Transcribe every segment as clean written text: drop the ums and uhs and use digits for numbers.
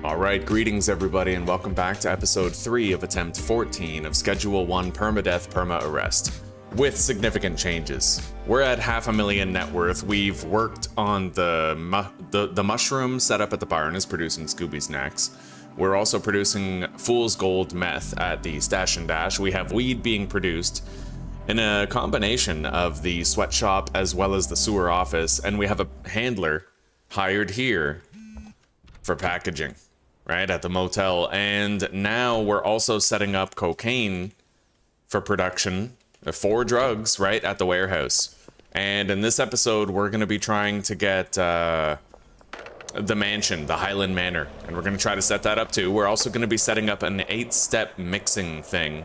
Alright, greetings everybody and welcome back to episode 3 of attempt 14 of Schedule 1 Permadeath Perma Arrest, with significant changes. We're at $500,000 net worth. We've worked on the mushroom setup at the barn is producing Scooby snacks. We're also producing Fool's Gold meth at the Stash and Dash. We have weed being produced in a combination of the sweatshop as well as the sewer office, and we have a handler hired here for packaging. Right, at the motel, and now we're also setting up cocaine for production for drugs, right, at the warehouse. And in this episode, we're going to be trying to get the mansion, the Highland Manor, and we're going to try to set that up too. We're also going to be setting up an 8-step mixing thing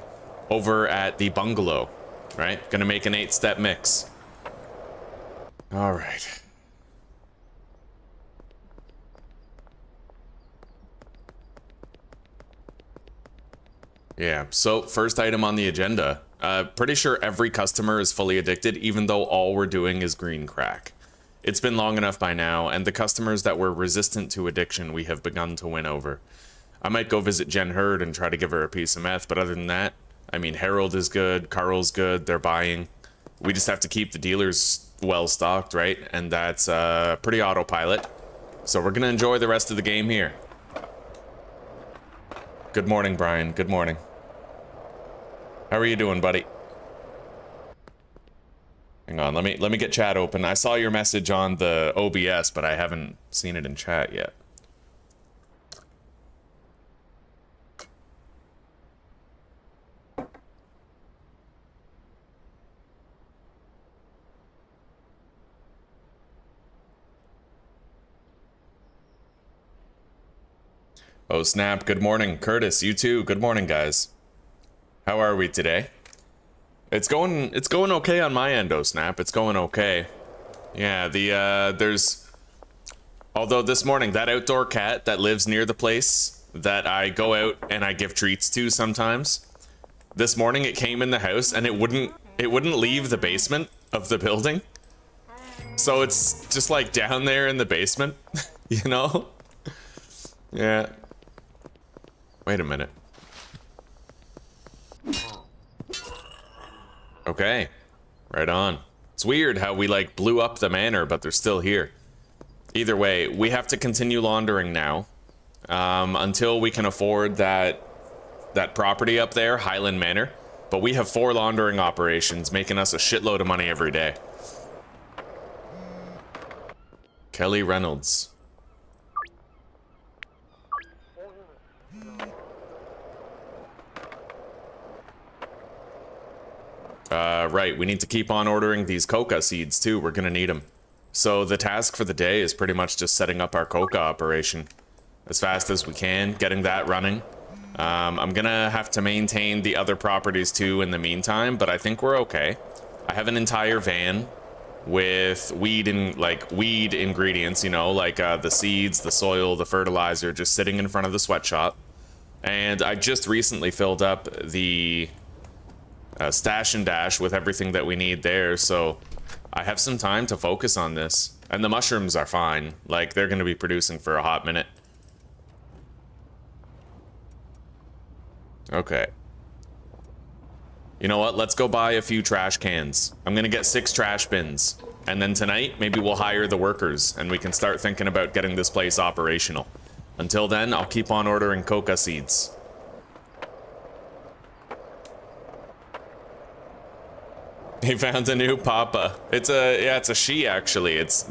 over at the bungalow, right? Going to make an 8-step mix. All right. Yeah, so first item on the agenda. Pretty sure every customer is fully addicted, even though all we're doing is green crack. It's been long enough by now, and the customers that were resistant to addiction we have begun to win over. I might go visit Jen Hurd and try to give her a piece of meth, but other than that, I mean, Harold is good, Carl's good, they're buying. We just have to keep the dealers well stocked, right? And that's pretty autopilot. So we're gonna enjoy the rest of the game here. Good morning, Brian, good morning. How are you doing, buddy? Hang on, let me get chat open. I saw your message on the OBS, but I haven't seen it in chat yet. Oh snap, good morning. Curtis, you too. Good morning, guys. How are we today? It's going okay on my end, oh snap. It's going okay. Yeah, although this morning that outdoor cat that lives near the place that I go out and I give treats to sometimes, this morning it came in the house and it wouldn't leave the basement of the building. So it's just like down there in the basement, you know? Yeah. Wait a minute. Okay, right on. It's weird how we like blew up the manor, but they're still here. Either way, we have to continue laundering now until we can afford that property up there, Highland Manor. But we have 4 laundering operations, making us a shitload of money every day. Kelly Reynolds. Right, we need to keep on ordering these coca seeds too. We're gonna need them. So the task for the day is pretty much just setting up our coca operation as fast as we can, getting that running. I'm gonna have to maintain the other properties too in the meantime, but I think we're okay. I have an entire van with weed ingredients, you know, like the seeds, the soil, the fertilizer, just sitting in front of the sweatshop. And I just recently filled up the Stash and Dash with everything that we need there, so I have some time to focus on this. And the mushrooms are fine, like they're going to be producing for a hot minute. Okay. You know what, let's go buy a few trash cans. I'm going to get 6 trash bins, and then tonight maybe we'll hire the workers and we can start thinking about getting this place operational. Until then, I'll keep on ordering coca seeds. He found a new papa. It's a she actually. It's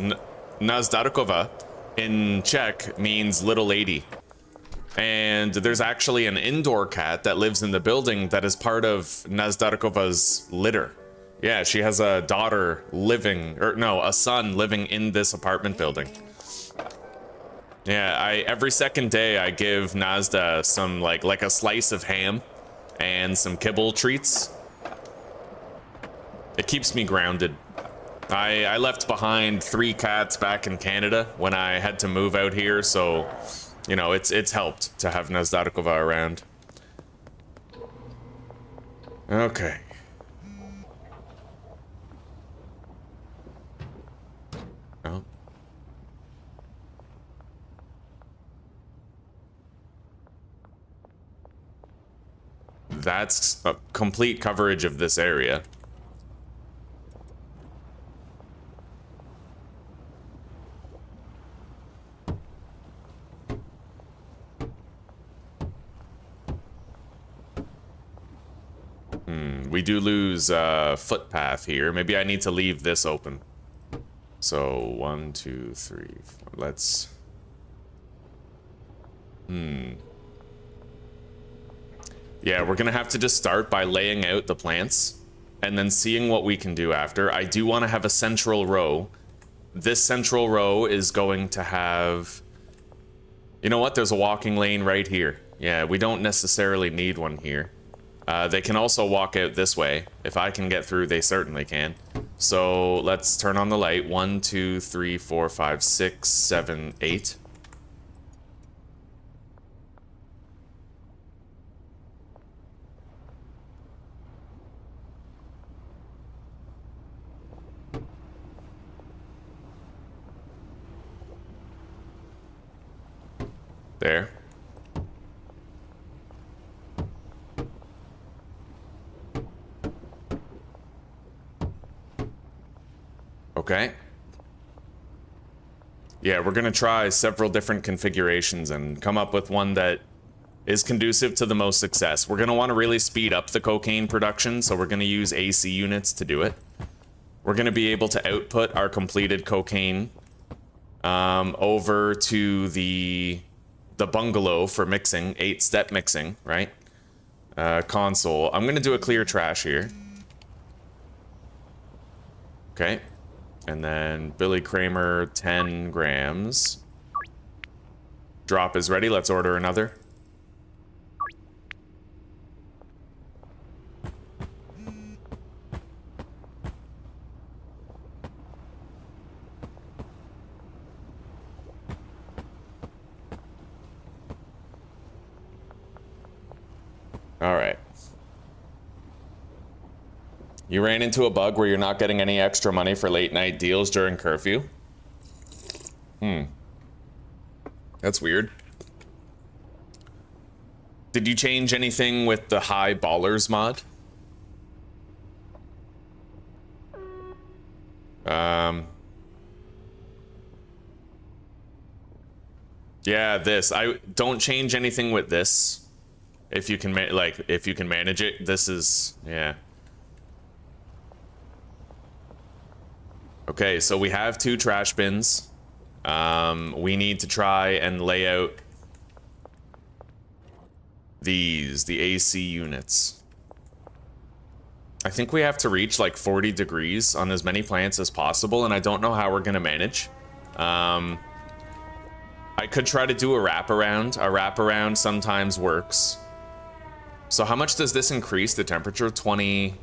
Nazdarkova in Czech means little lady. And there's actually an indoor cat that lives in the building that is part of Nazdarkova's litter. Yeah, she has a daughter living, or no, a son living in this apartment building. Yeah, every second day I give Nazda some like a slice of ham and some kibble treats. It keeps me grounded. I left behind 3 cats back in Canada when I had to move out here, so you know, it's helped to have Nazdarkova around. Okay. Oh. That's a complete coverage of this area. We do lose footpath here. Maybe I need to leave this open. So 1, 2, 3, 4. Let's. Yeah, we're gonna have to just start by laying out the plants and then seeing what we can do after. I do want to have a central row. This central row is going to have. You know what? There's a walking lane right here. Yeah, we don't necessarily need one here. They can also walk out this way. If I can get through, they certainly can. So let's turn on the light. 1, 2, 3, 4, 5, 6, 7, 8. There. Okay. Yeah, we're gonna try several different configurations and come up with one that is conducive to the most success. We're gonna want to really speed up the cocaine production, so we're gonna use AC units to do it. We're gonna be able to output our completed cocaine over to the bungalow for mixing, 8-step mixing, right? Console. I'm gonna do a clear trash here. Okay. And then Billy Kramer, 10 grams. Drop is ready. Let's order another. All right. You ran into a bug where you're not getting any extra money for late night deals during curfew? That's weird. Did you change anything with the high ballers mod? Yeah, this. I don't change anything with this. If you can if you can manage it, this is, yeah. Okay, so we have 2 trash bins. We need to try and lay out the AC units. I think we have to reach like 40 degrees on as many plants as possible, and I don't know how we're gonna manage. I could try to do a wraparound. A wraparound sometimes works. So how much does this increase the temperature? 20...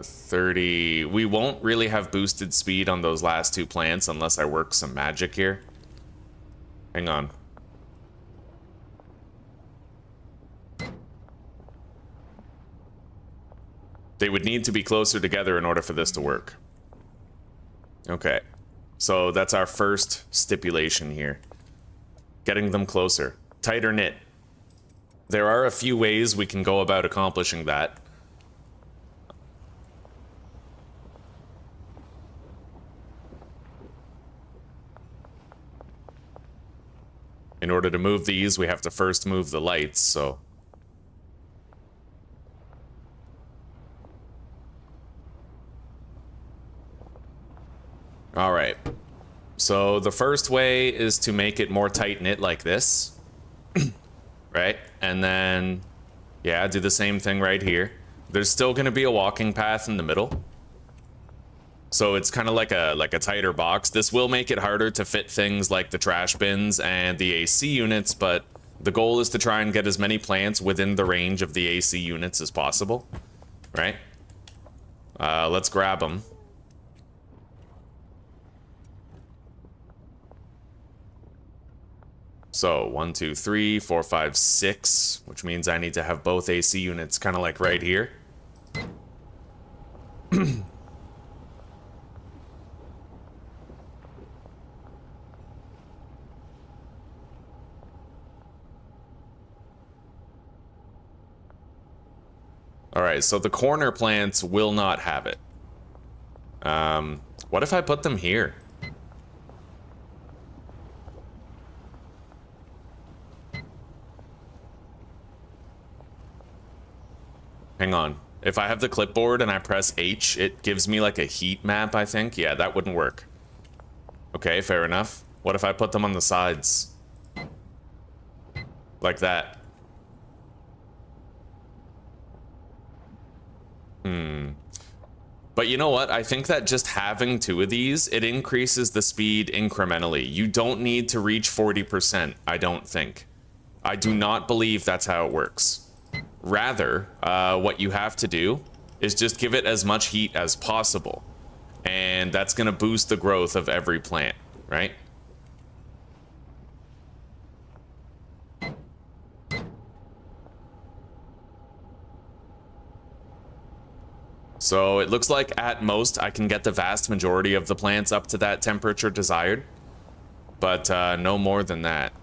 30. We won't really have boosted speed on those last 2 plants unless I work some magic here. Hang on. They would need to be closer together in order for this to work. Okay. So that's our first stipulation here. Getting them closer. Tighter knit. There are a few ways we can go about accomplishing that. In order to move these, we have to first move the lights, so... Alright. So the first way is to make it more tight-knit like this. Right? And then... Yeah, do the same thing right here. There's still going to be a walking path in the middle. So it's kind of like a tighter box. This will make it harder to fit things like the trash bins and the AC units, but the goal is to try and get as many plants within the range of the AC units as possible, right? Let's grab them. So 1, 2, 3, 4, 5, 6, which means I need to have both AC units kind of like right here. All right, so the corner plants will not have it. What if I put them here? Hang on. If I have the clipboard and I press H, it gives me like a heat map, I think. Yeah, that wouldn't work. Okay, fair enough. What if I put them on the sides? Like that. But you know what? I think that just having two of these, it increases the speed incrementally. You don't need to reach 40%, I don't think. I do not believe that's how it works. Rather, what you have to do is just give it as much heat as possible. And that's going to boost the growth of every plant, right? So it looks like at most I can get the vast majority of the plants up to that temperature desired, but no more than that.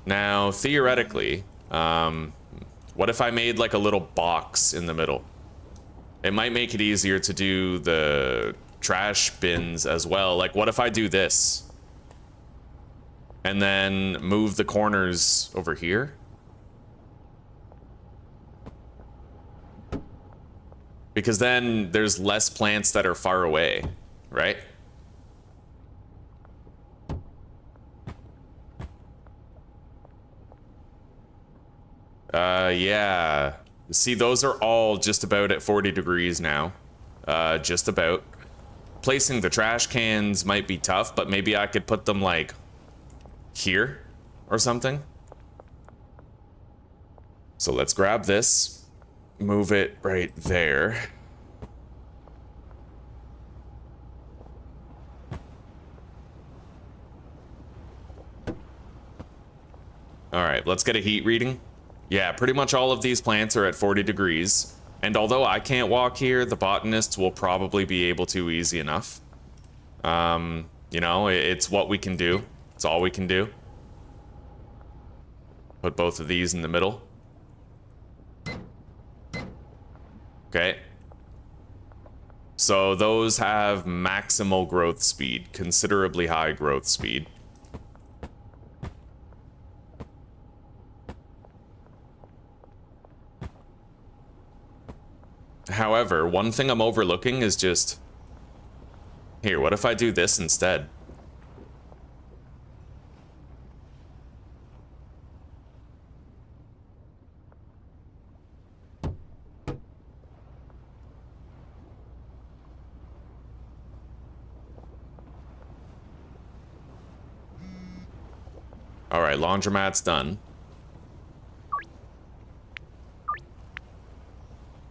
Now, theoretically, what if I made like a little box in the middle? It might make it easier to do the trash bins as well. Like, what if I do this? And then move the corners over here? Because then there's less plants that are far away, right? Yeah. See, those are all just about at 40 degrees now. Just about. Placing the trash cans might be tough, but maybe I could put them, like, here or something. So let's grab this. Move it right there. All right, let's get a heat reading. Yeah, pretty much all of these plants are at 40 degrees. And although I can't walk here, the botanists will probably be able to easy enough. You know, it's what we can do. It's all we can do. Put both of these in the middle. Okay. So those have maximal growth speed, considerably high growth speed. However, one thing I'm overlooking is just... Here, what if I do this instead? All right, laundromat's done.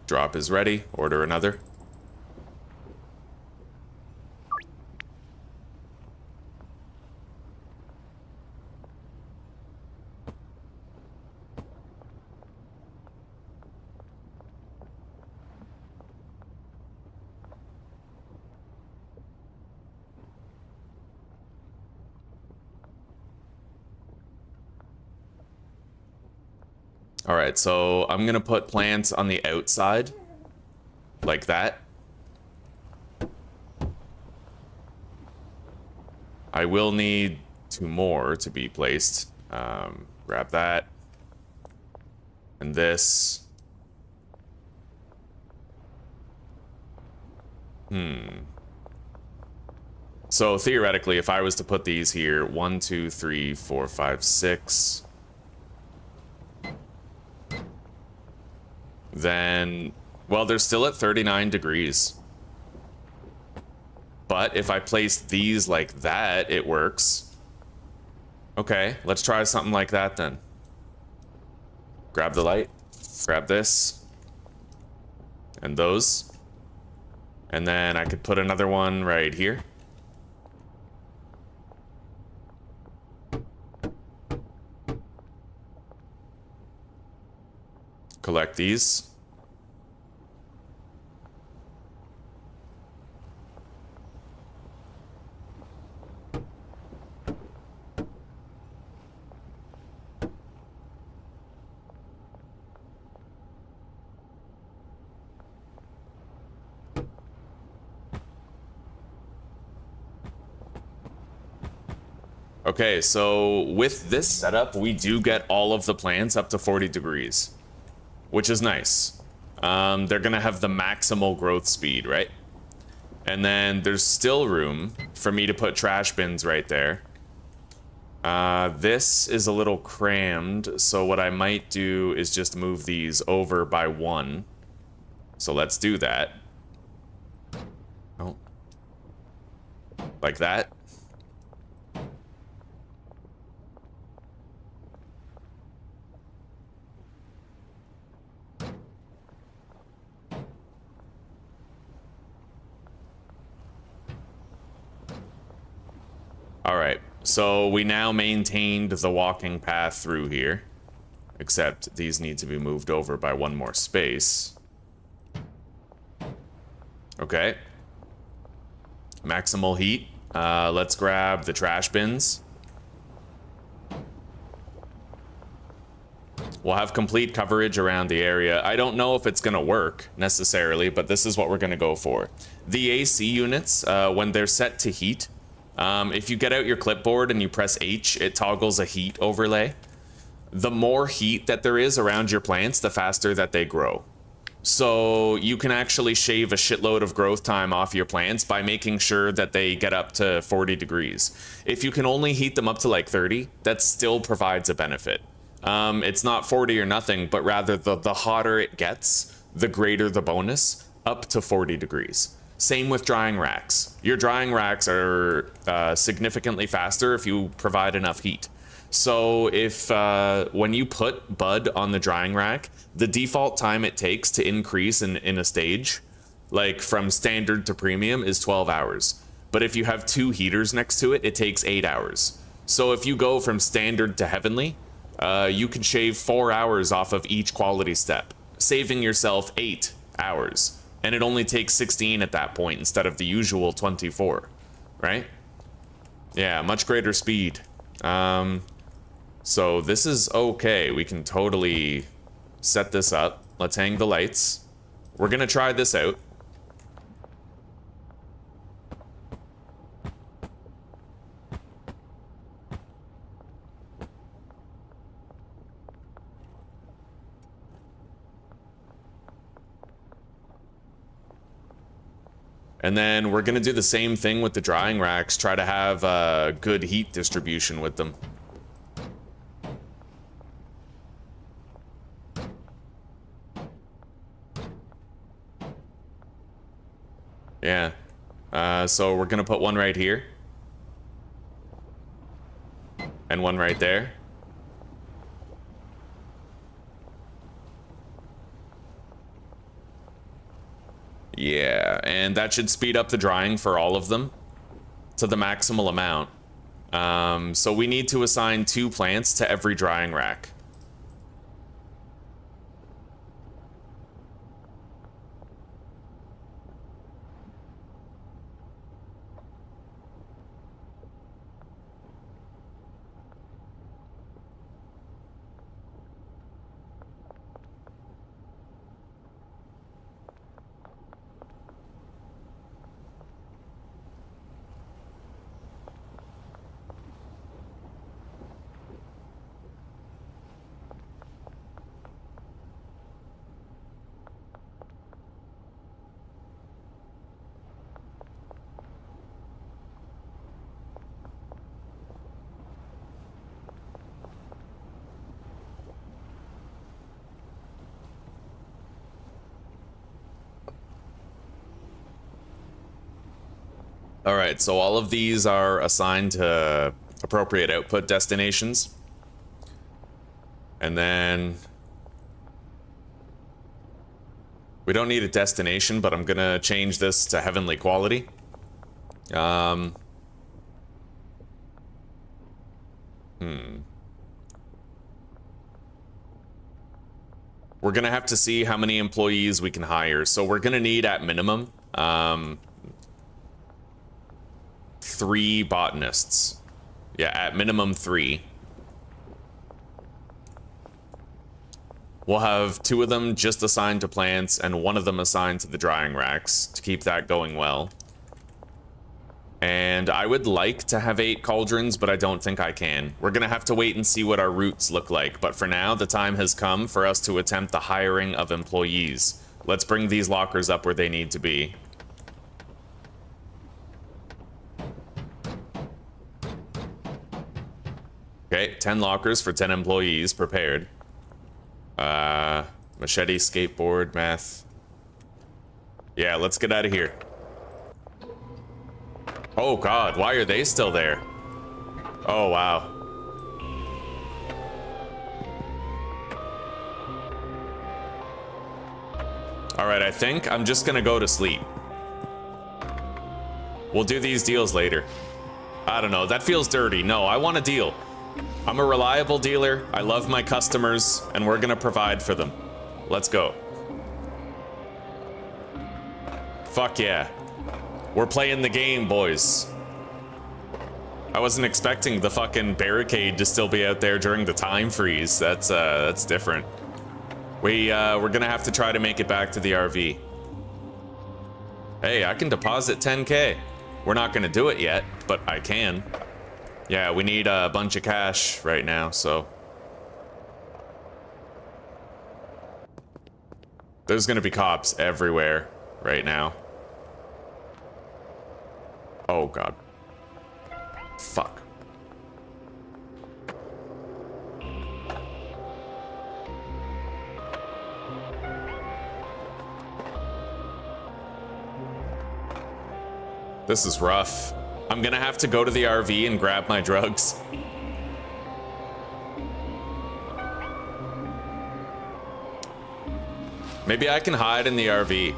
Drop is ready. Order another. All right, so I'm gonna put plants on the outside, like that. I will need 2 more to be placed. Grab that. And this. So theoretically, if I was to put these here, 1, 2, 3, 4, 5, 6. Then, well, they're still at 39 degrees. But if I place these like that, it works. Okay, let's try something like that then. Grab the light, grab this, and those. And then I could put another one right here. Collect these. Okay, so with this setup, we do get all of the plants up to 40 degrees, which is nice. They're gonna have the maximal growth speed, right? And then there's still room for me to put trash bins right there. This is a little crammed, so what I might do is just move these over by 1. So let's do that. Oh. Like that. All right, so we now maintained the walking path through here, except these need to be moved over by 1 more space. Okay. Maximal heat. Let's grab the trash bins. We'll have complete coverage around the area. I don't know if it's going to work necessarily, but this is what we're going to go for. The AC units, when they're set to heat, if you get out your clipboard and you press H, it toggles a heat overlay. The more heat that there is around your plants, the faster that they grow. So you can actually shave a shitload of growth time off your plants by making sure that they get up to 40 degrees. If you can only heat them up to like 30, that still provides a benefit. It's not 40 or nothing, but rather the hotter it gets, the greater the bonus, up to 40 degrees. Same with drying racks. Your drying racks are significantly faster if you provide enough heat. So if when you put bud on the drying rack, the default time it takes to increase in a stage, like from standard to premium, is 12 hours. But if you have 2 heaters next to it, it takes 8 hours. So if you go from standard to heavenly, you can shave 4 hours off of each quality step, saving yourself 8 hours. And it only takes 16 at that point instead of the usual 24, right? Yeah, much greater speed. So this is okay. We can totally set this up. Let's hang the lights. We're gonna try this out. And then we're gonna do the same thing with the drying racks, try to have a good heat distribution with them. Yeah. So we're gonna put one right here. And one right there. Yeah, and that should speed up the drying for all of them to the maximal amount. So we need to assign 2 plants to every drying rack. All right, so all of these are assigned to appropriate output destinations. And then we don't need a destination, but I'm gonna change this to heavenly quality. We're gonna have to see how many employees we can hire. So we're gonna need at minimum 3 botanists. Yeah, at minimum 3. We'll have 2 of them just assigned to plants and 1 of them assigned to the drying racks to keep that going well. And I would like to have 8 cauldrons, but I don't think I can. We're gonna have to wait and see what our routes look like. But for now, the time has come for us to attempt the hiring of employees. Let's bring these lockers up where they need to be. Okay, 10 lockers for 10 employees prepared. Machete, skateboard, meth. Yeah, let's get out of here. Oh god, why are they still there? Oh wow. Alright, I think I'm just gonna go to sleep. We'll do these deals later. I don't know, that feels dirty. No, I want a deal. I'm a reliable dealer, I love my customers, and we're gonna provide for them. Let's go. Fuck yeah. We're playing the game, boys. I wasn't expecting the fucking barricade to still be out there during the time freeze. That's different. We're gonna have to try to make it back to the RV. Hey, I can deposit 10K. We're not gonna do it yet, but I can. Yeah, we need a bunch of cash right now, so. There's gonna be cops everywhere right now. Oh god. Fuck. This is rough. I'm gonna have to go to the RV and grab my drugs. Maybe I can hide in the RV.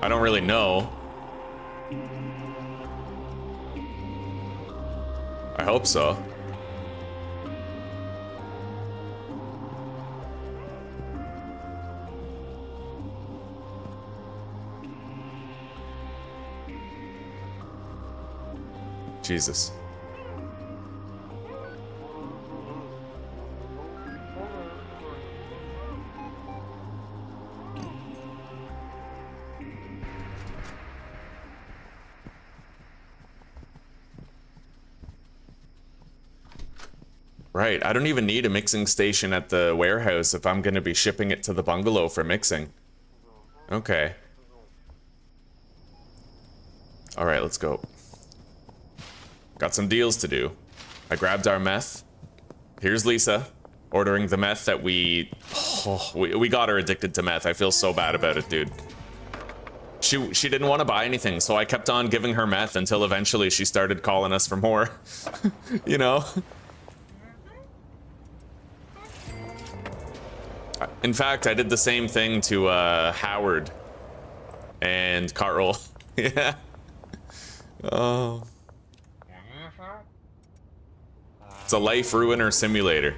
I don't really know. I hope so. Jesus. Right, I don't even need a mixing station at the warehouse if I'm gonna be shipping it to the bungalow for mixing. Okay. Alright, let's go. Got some deals to do. I grabbed our meth. Here's Lisa, ordering the meth that we got her addicted to meth. I feel so bad about it, dude. She didn't want to buy anything, so I kept on giving her meth until eventually she started calling us for more. You know? In fact, I did the same thing to Howard and Carl. Yeah. Oh. It's a life ruiner simulator.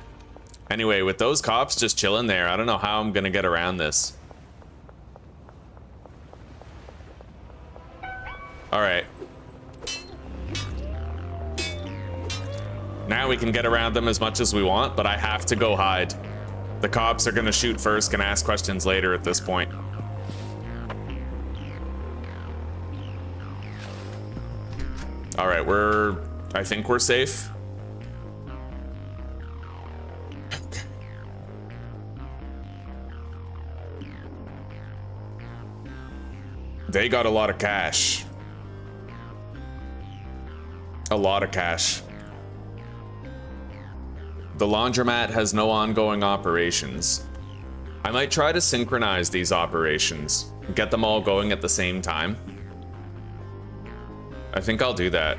Anyway, with those cops just chilling there, I don't know how I'm gonna get around this. Alright. Now we can get around them as much as we want, but I have to go hide. The cops are gonna shoot first and ask questions later at this point. Alright, I think we're safe. They got a lot of cash. A lot of cash. The laundromat has no ongoing operations. I might try to synchronize these operations, get them all going at the same time. I think I'll do that.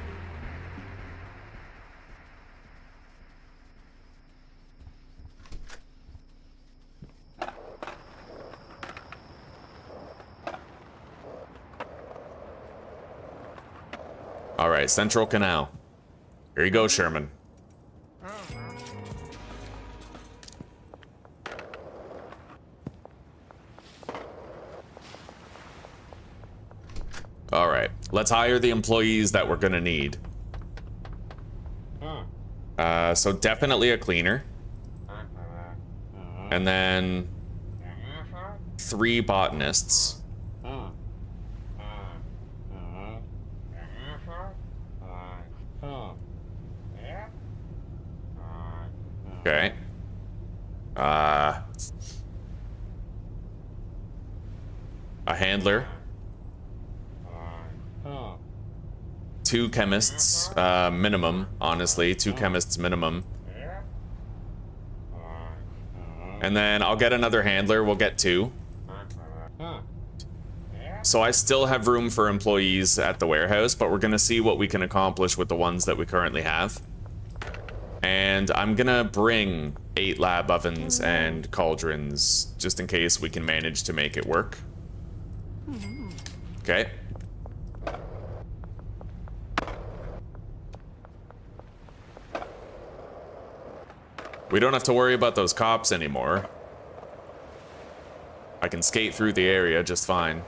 All right, Central Canal. Here you go, Sherman. All right, let's hire the employees that we're gonna need. So definitely a cleaner. And then 3 botanists. Okay. A handler. 2 chemists, minimum, honestly. 2 chemists minimum. And then I'll get another handler, we'll get 2. So I still have room for employees at the warehouse, but we're gonna see what we can accomplish with the ones that we currently have. And I'm gonna bring 8 lab ovens and cauldrons, just in case we can manage to make it work. Okay. We don't have to worry about those cops anymore. I can skate through the area just fine.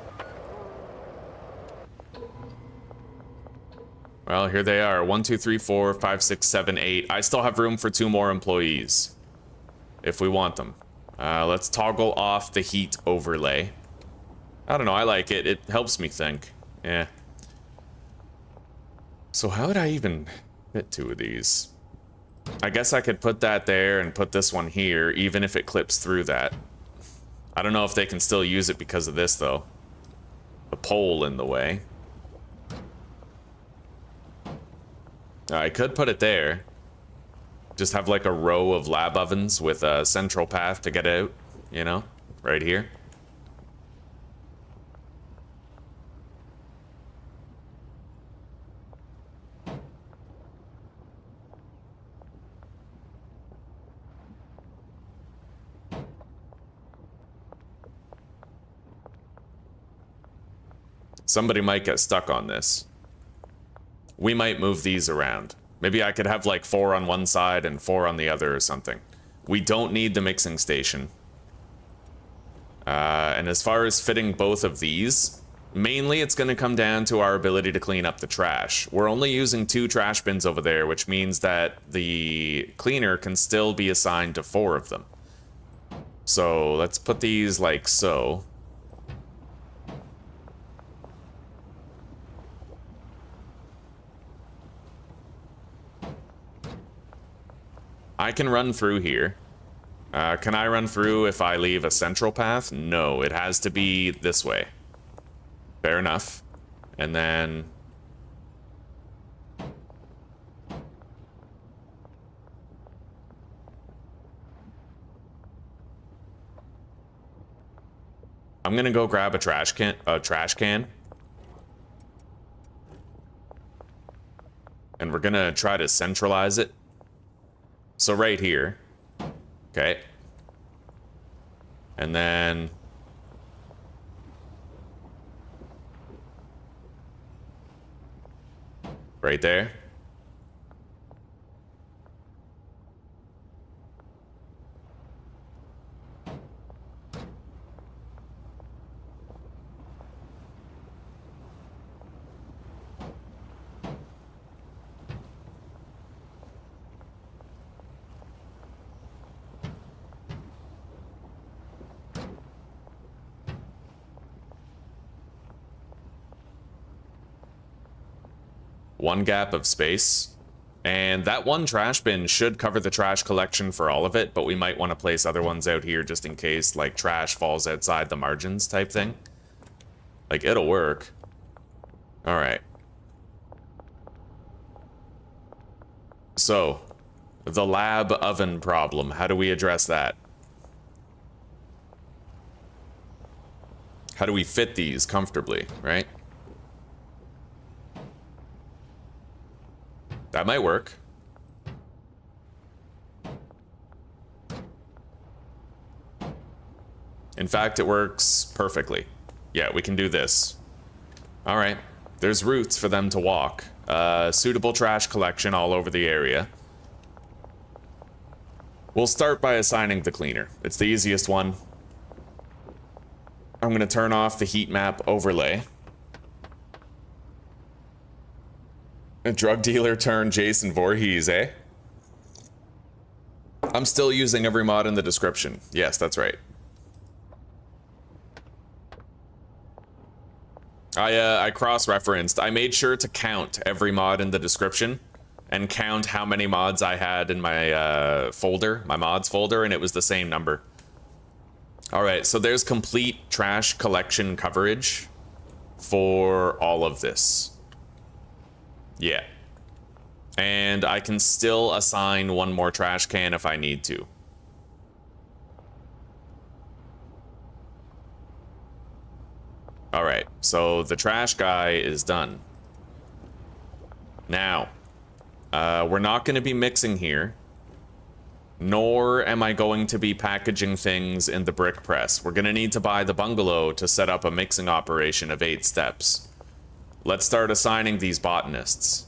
Well, here they are. 1, 2, 3, 4, 5, 6, 7, 8. I still have room for 2 more employees. If we want them. Let's toggle off the heat overlay. I don't know, I like it. It helps me think. Yeah. So how would I even fit 2 of these? I guess I could put that there and put this one here, even if it clips through that. I don't know if they can still use it because of this, though. The pole in the way. I could put it there. Just have like a row of lab ovens with a central path to get out, you know? Right here. Somebody might get stuck on this. We might move these around. Maybe I could have like 4 on one side and 4 on the other or something. We don't need the mixing station. And as far as fitting both of these, mainly it's going to come down to our ability to clean up the trash. We're only using 2 trash bins over there, which means that the cleaner can still be assigned to 4 of them. So let's put these like so. I can run through here. Can I run through if I leave a central path? No, it has to be this way. Fair enough. And then... I'm gonna go grab a trash can. And we're gonna try to centralize it. So right here. Okay. And then... right there. One gap of space. And that one trash bin should cover the trash collection for all of it, but we might want to place other ones out here just in case, like, trash falls outside the margins type thing. Like, it'll work. Alright. So, the lab oven problem. How do we address that? How do we fit these comfortably, right? That might work. In fact, it works perfectly. Yeah, we can do this. All right. There's routes for them to walk. Suitable trash collection all over the area. We'll start by assigning the cleaner. It's the easiest one. I'm going to turn off the heat map overlay. A drug dealer turned Jason Voorhees, eh? I'm still using every mod in the description. Yes, that's right. I cross-referenced. I made sure to count every mod in the description, and count how many mods I had in my folder, my mods folder, and it was the same number. All right, so there's complete trash collection coverage for all of this. Yeah. And I can still assign one more trash can if I need to. All right, so the trash guy is done. Now, we're not going to be mixing here, nor am I going to be packaging things in the brick press. We're going to need to buy the bungalow to set up a mixing operation of 8 steps. Let's start assigning these botanists.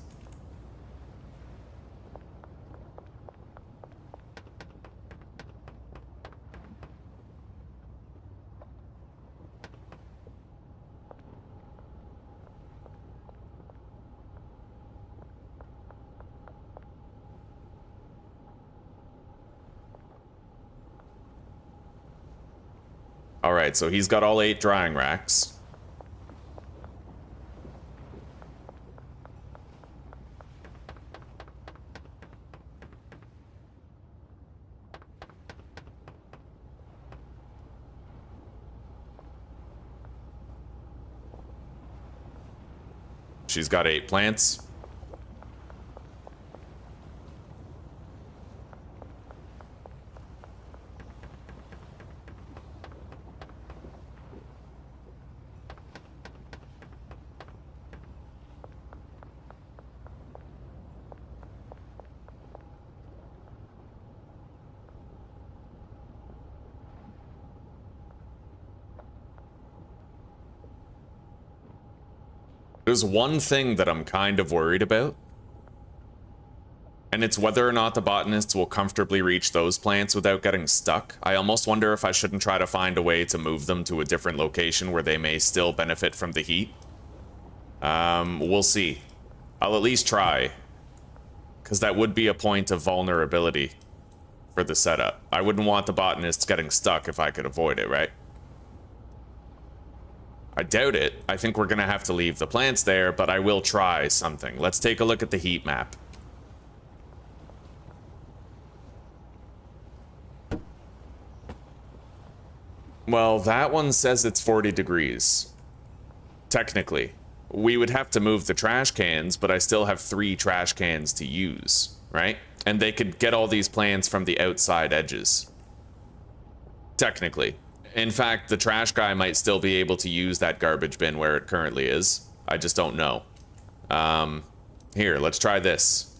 All right, so he's got all 8 drying racks. She's got 8 plants. There's one thing that I'm kind of worried about, and it's whether or not the botanists will comfortably reach those plants without getting stuck. I almost wonder if I shouldn't try to find a way to move them to a different location where they may still benefit from the heat. We'll see. I'll at least try, because that would be a point of vulnerability for the setup. I wouldn't want the botanists getting stuck if I could avoid it, right? I doubt it. I think we're going to have to leave the plants there, but I will try something. Let's take a look at the heat map. Well, that one says it's 40 degrees. Technically. We would have to move the trash cans, but I still have 3 trash cans to use, right? And they could get all these plants from the outside edges. Technically. In fact, the trash guy might still be able to use that garbage bin where it currently is. I just don't know. Here, let's try this.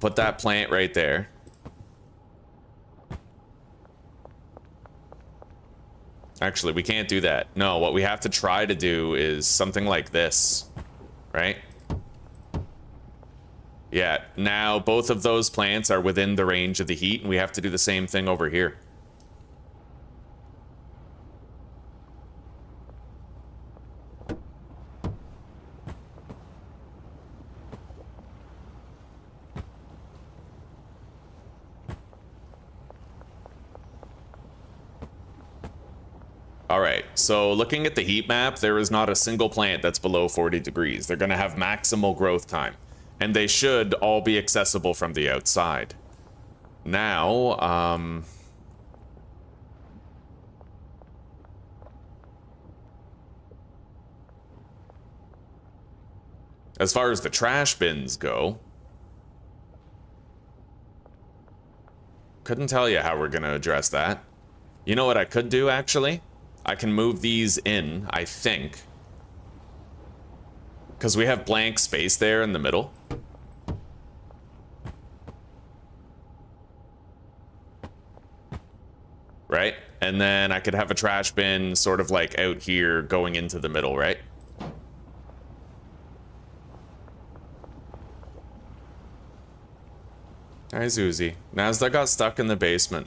Put that plant right there. Actually, we can't do that. No, what we have to try to do is something like this, right? Yeah, now both of those plants are within the range of the heat, and we have to do the same thing over here. All right, so looking at the heat map, there is not a single plant that's below 40 degrees. They're going to have maximal growth time, and they should all be accessible from the outside. Now, as far as the trash bins go, couldn't tell you how we're going to address that. You know what I could do, actually? I can move these in, I think. Because we have blank space there in the middle. Right? And then I could have a trash bin sort of like out here going into the middle, right? Hi, Zuzi. Nazda got stuck in the basement.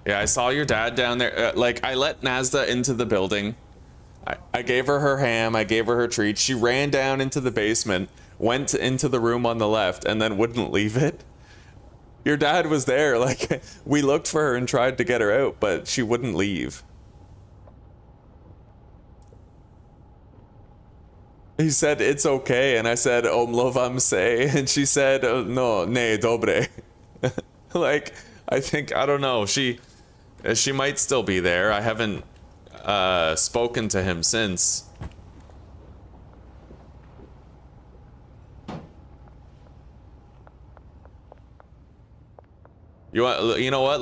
Yeah, I saw your dad down there. Like, I let Nazda into the building. I gave her her ham. I gave her her treats. She ran down into the basement, went into the room on the left, and then wouldn't leave it. Your dad was there. Like, we looked for her and tried to get her out, but she wouldn't leave. He said it's okay, and I said omlovam se, and she said no, ne dobre. Like, I think, I don't know, she might still be there. I haven't spoken to him since. You know what?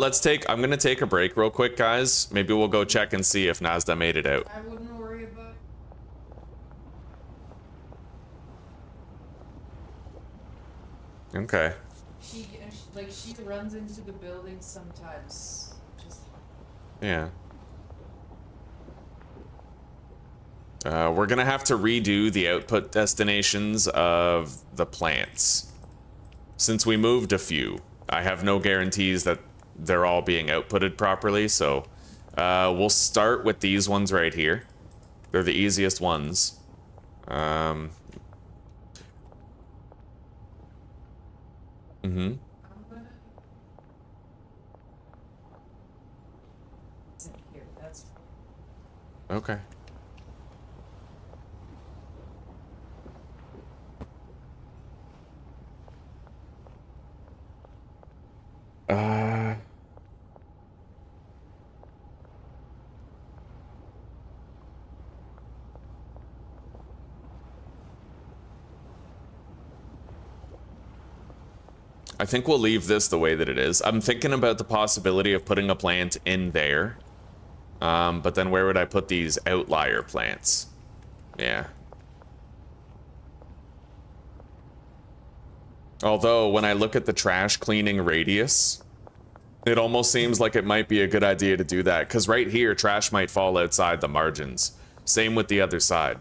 I'm gonna take a break real quick, guys. Maybe we'll go check and see if Nazda made it out. I wouldn't worry about it. Okay. She runs into the building sometimes. Just Yeah. We're gonna have to redo the output destinations of the plants. Since we moved a few, I have no guarantees that they're all being outputted properly, so we'll start with these ones right here. They're the easiest ones. Mm-hmm. here. That's Okay. I think we'll leave this the way that it is. I'm thinking about the possibility of putting a plant in there. But then where would I put these outlier plants? Yeah. Although, when I look at the trash cleaning radius, it almost seems like it might be a good idea to do that. Because right here, trash might fall outside the margins. Same with the other side.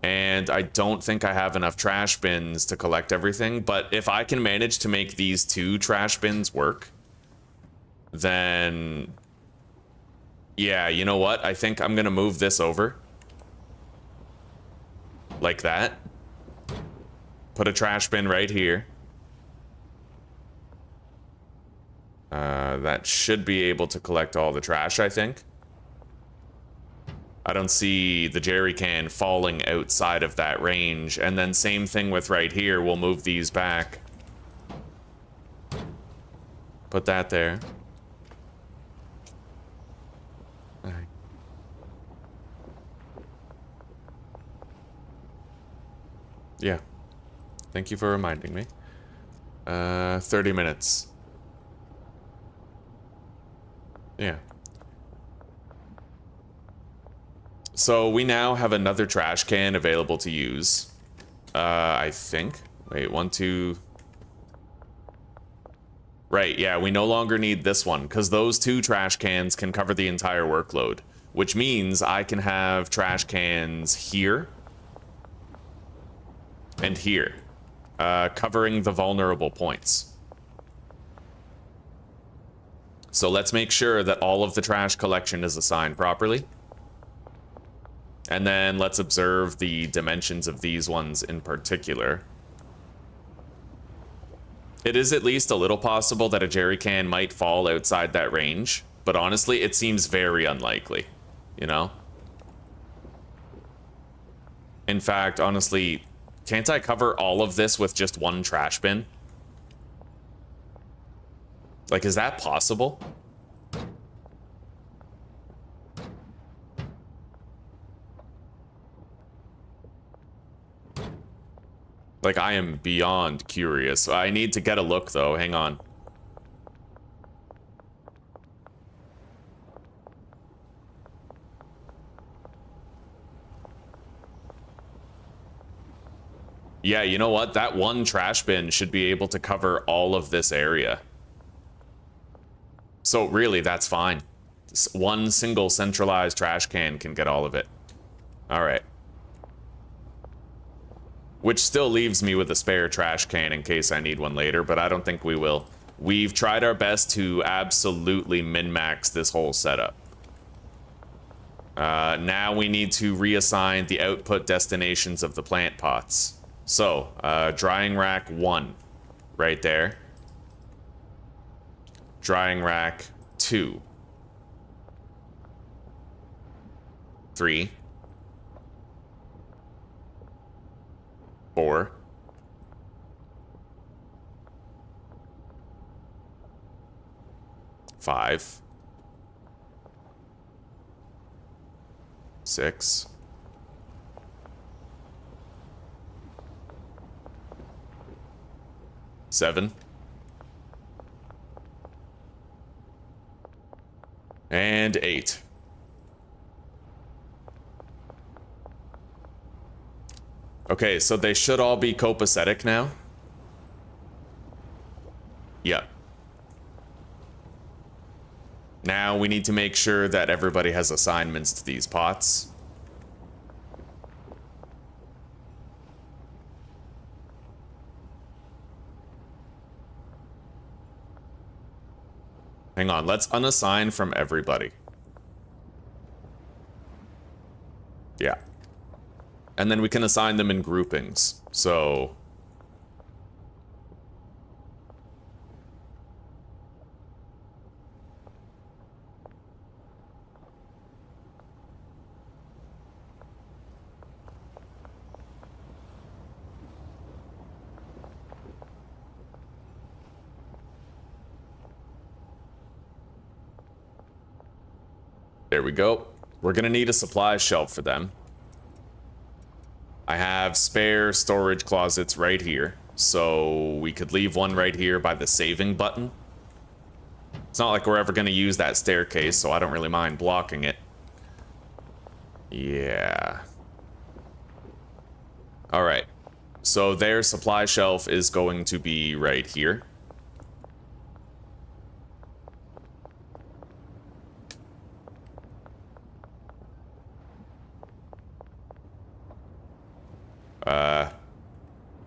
And I don't think I have enough trash bins to collect everything. But if I can manage to make these 2 trash bins work, then... yeah, you know what? I think I'm going to move this over. Like that. Put a trash bin right here. That should be able to collect all the trash, I think. I don't see the jerry can falling outside of that range. And then same thing with right here. We'll move these back. Put that there. Yeah. Thank you for reminding me. 30 minutes. Yeah. So we now have another trash can available to use. I think. Wait, 1, 2... right, yeah, we no longer need this one, because those 2 trash cans can cover the entire workload. Which means I can have trash cans here. And here. Covering the vulnerable points. So let's make sure that all of the trash collection is assigned properly. And then let's observe the dimensions of these ones in particular. It is at least a little possible that a jerry can might fall outside that range, but honestly, it seems very unlikely, you know? In fact, honestly, can't I cover all of this with just 1 trash bin? Like, is that possible? Like, I am beyond curious. I need to get a look, though. Hang on. Yeah, you know what? That 1 trash bin should be able to cover all of this area. So really, that's fine. 1 single centralized trash can get all of it. All right. Which still leaves me with a spare trash can in case I need one later, but I don't think we will. We've tried our best to absolutely min-max this whole setup. Now we need to reassign the output destinations of the plant pots. So, drying rack 1, right there. Drying rack 2. 3. 5, 6, 7, and 8. Okay, so they should all be copacetic now. Yep. Now we need to make sure that everybody has assignments to these pots. Hang on, let's unassign from everybody. Yeah. And then we can assign them in groupings. So... there we go. We're gonna need a supply shelf for them. I have spare storage closets right here, so we could leave one right here by the saving button. It's not like we're ever gonna use that staircase, so I don't really mind blocking it. Yeah. Alright. So their supply shelf is going to be right here.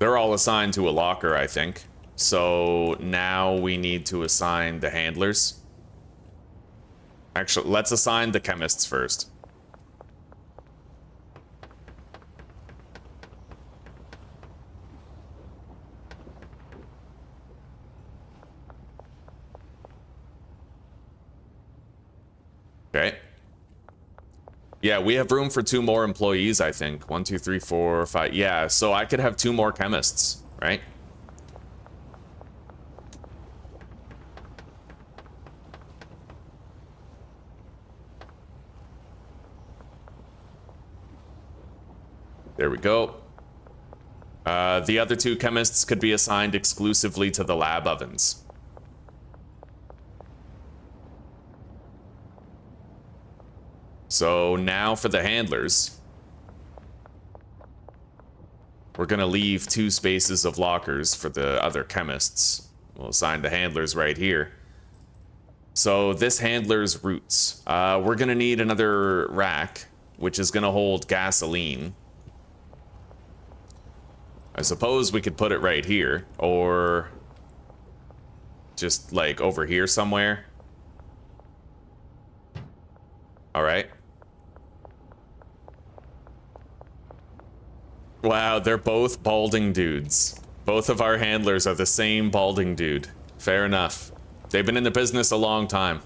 They're all assigned to a locker, I think. So now we need to assign the handlers. Actually, let's assign the chemists first. Okay. Yeah, we have room for 2 more employees, I think. 1, 2, 3, 4, 5. Yeah, so I could have 2 more chemists, right? There we go. The other 2 chemists could be assigned exclusively to the lab ovens. So now for the handlers. We're gonna leave 2 spaces of lockers for the other chemists. We'll assign the handlers right here. So this handler's routes. We're gonna need another rack, which is gonna hold gasoline. I suppose we could put it right here, or just like over here somewhere. All right. Wow, they're both balding dudes. Both of our handlers are the same balding dude. Fair enough. They've been in the business a long time.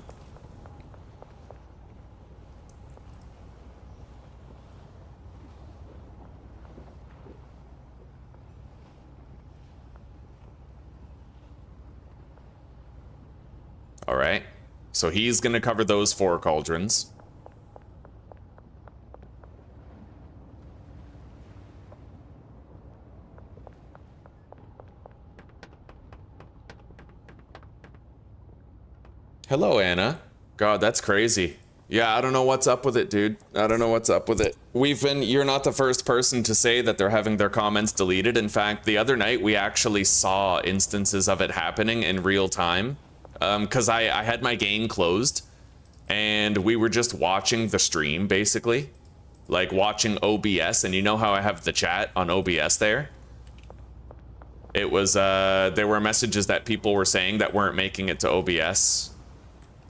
All right. So he's going to cover those 4 cauldrons. Hello, Anna. God, that's crazy. Yeah, I don't know what's up with it, dude. I don't know what's up with it. You're not the first person to say that they're having their comments deleted. In fact, the other night we actually saw instances of it happening in real time. Because I had my game closed and we were just watching the stream, basically. Like watching OBS, and you know how I have the chat on OBS there? It was, there were messages that people were saying that weren't making it to OBS.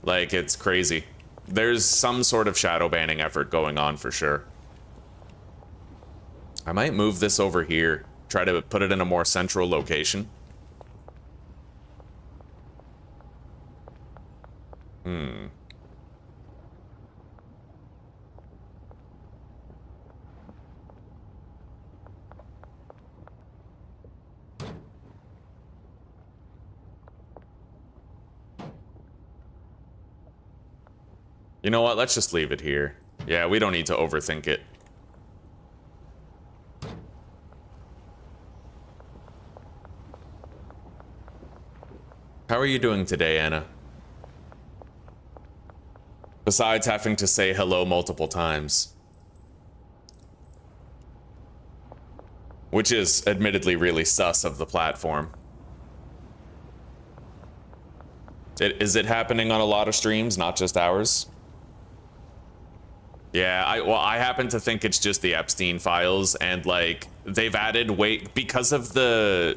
Like, it's crazy. There's some sort of shadow banning effort going on for sure. I might move this over here. Try to put it in a more central location. You know what? Let's just leave it here. Yeah, we don't need to overthink it. How are you doing today, Anna? Besides having to say hello multiple times. Which is admittedly really sus of the platform. Is it happening on a lot of streams, not just ours? Yeah, I happen to think it's just the Epstein files, and like they've added because of the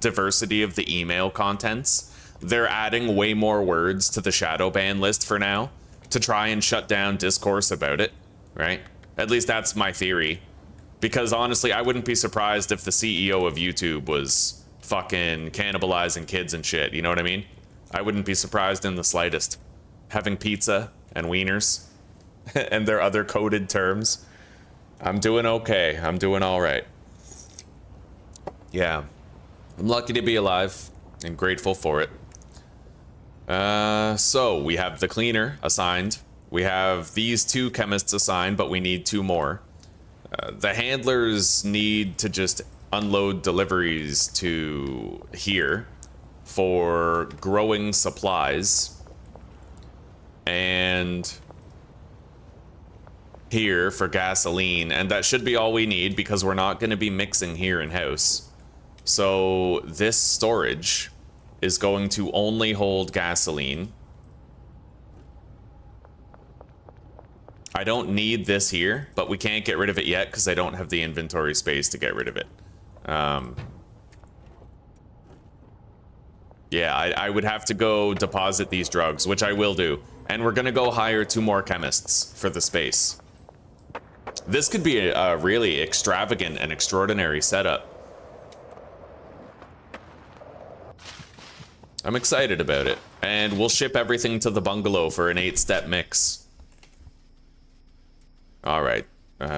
diversity of the email contents. They're adding way more words to the shadow ban list for now to try and shut down discourse about it, right? At least that's my theory. Because honestly, I wouldn't be surprised if the CEO of YouTube was fucking cannibalizing kids and shit, you know what I mean? I wouldn't be surprised in the slightest. Having pizza and wieners and their other coded terms. I'm doing okay. I'm doing all right. Yeah. I'm lucky to be alive and grateful for it. So we have the cleaner assigned. We have these 2 chemists assigned, but we need 2 more. The handlers need to just unload deliveries to here for growing supplies, and here for gasoline, and that should be all we need because we're not going to be mixing here in house. So this storage is going to only hold gasoline. I don't need this here, but we can't get rid of it yet because I don't have the inventory space to get rid of it. Yeah, I would have to go deposit these drugs, which I will do. And we're gonna go hire 2 more chemists for the space. This could be a really extravagant and extraordinary setup. I'm excited about it. And we'll ship everything to the bungalow for an 8-step mix. All right,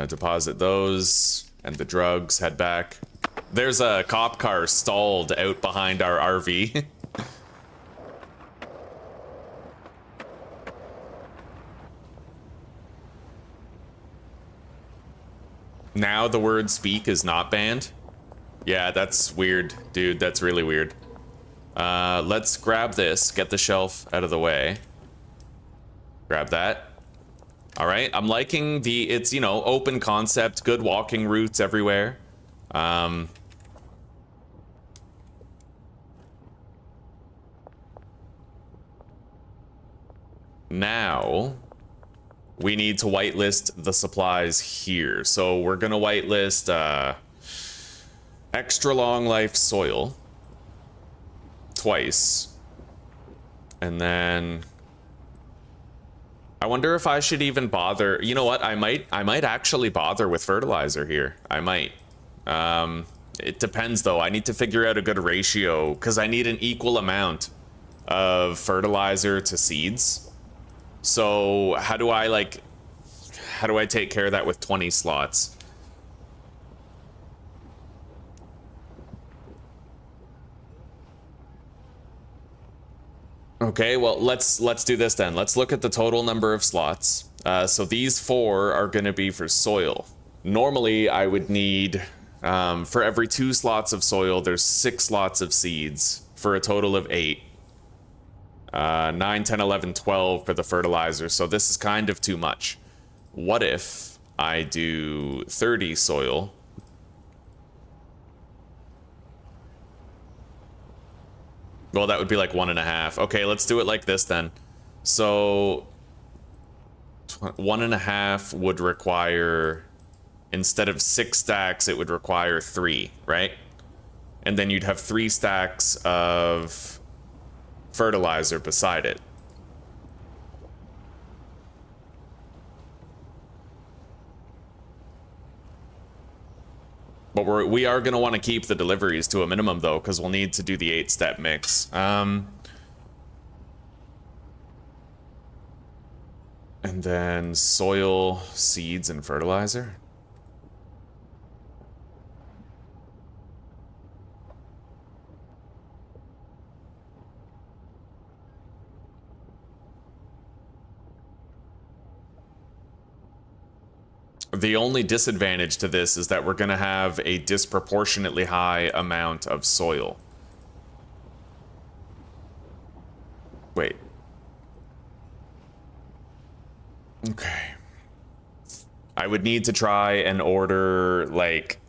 deposit those and the drugs, head back. There's a cop car stalled out behind our RV. Now the word speak is not banned. Yeah, that's weird, dude. That's really weird. Let's grab this, get the shelf out of the way. Grab that. All right, I'm liking it's, you know, open concept, good walking routes everywhere. Now, we need to whitelist the supplies here. So we're gonna whitelist extra long life soil twice. And then I wonder if I should even bother. You know what? I might actually bother with fertilizer here. I might. It depends though. I need to figure out a good ratio because I need an equal amount of fertilizer to seeds. So how do I take care of that with 20 slots? Okay, well, let's do this then. Let's look at the total number of slots. So these 4 are going to be for soil. Normally, I would need, for every 2 slots of soil, there's 6 slots of seeds for a total of 8. 9, 10, 11, 12 for the fertilizer. So this is kind of too much. What if I do 30 soil? Well, that would be like 1.5. Okay, let's do it like this then. So 1.5 would require, instead of 6 stacks, it would require 3, right? And then you'd have 3 stacks of fertilizer beside it. But we are going to want to keep the deliveries to a minimum, though, because we'll need to do the 8-step mix. And then soil, seeds, and fertilizer. The only disadvantage to this is that we're going to have a disproportionately high amount of soil. Wait. Okay. I would need to try and order, like,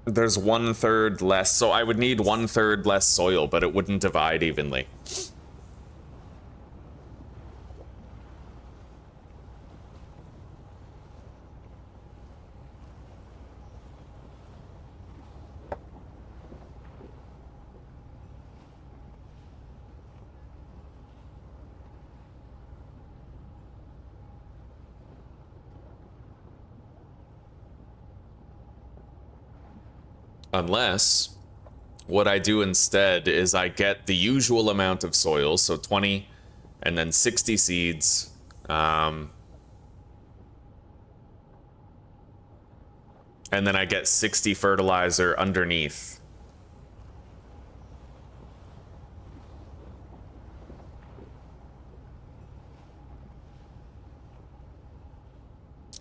there's 1/3 less, so I would need 1/3 less soil, but it wouldn't divide evenly. Unless what I do instead is I get the usual amount of soil, so 20 and then 60 seeds. And then I get 60 fertilizer underneath.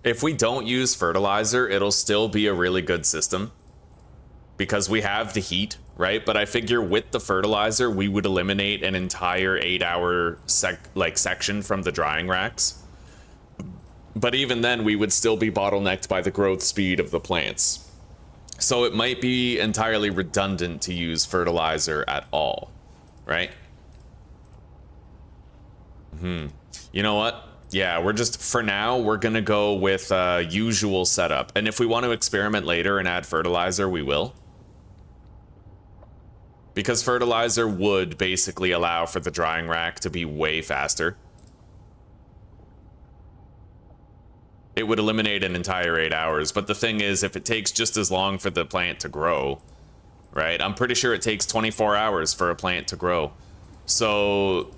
If we don't use fertilizer, it'll still be a really good system, because we have the heat, right? But I figure with the fertilizer, we would eliminate an entire 8-hour section from the drying racks. But even then, we would still be bottlenecked by the growth speed of the plants. So it might be entirely redundant to use fertilizer at all, right? You know what? Yeah, we're just, for now, we're gonna go with usual setup. And if we want to experiment later and add fertilizer, we will. Because fertilizer would basically allow for the drying rack to be way faster. It would eliminate an entire 8 hours, but the thing is, if it takes just as long for the plant to grow, right? I'm pretty sure it takes 24 hours for a plant to grow. So,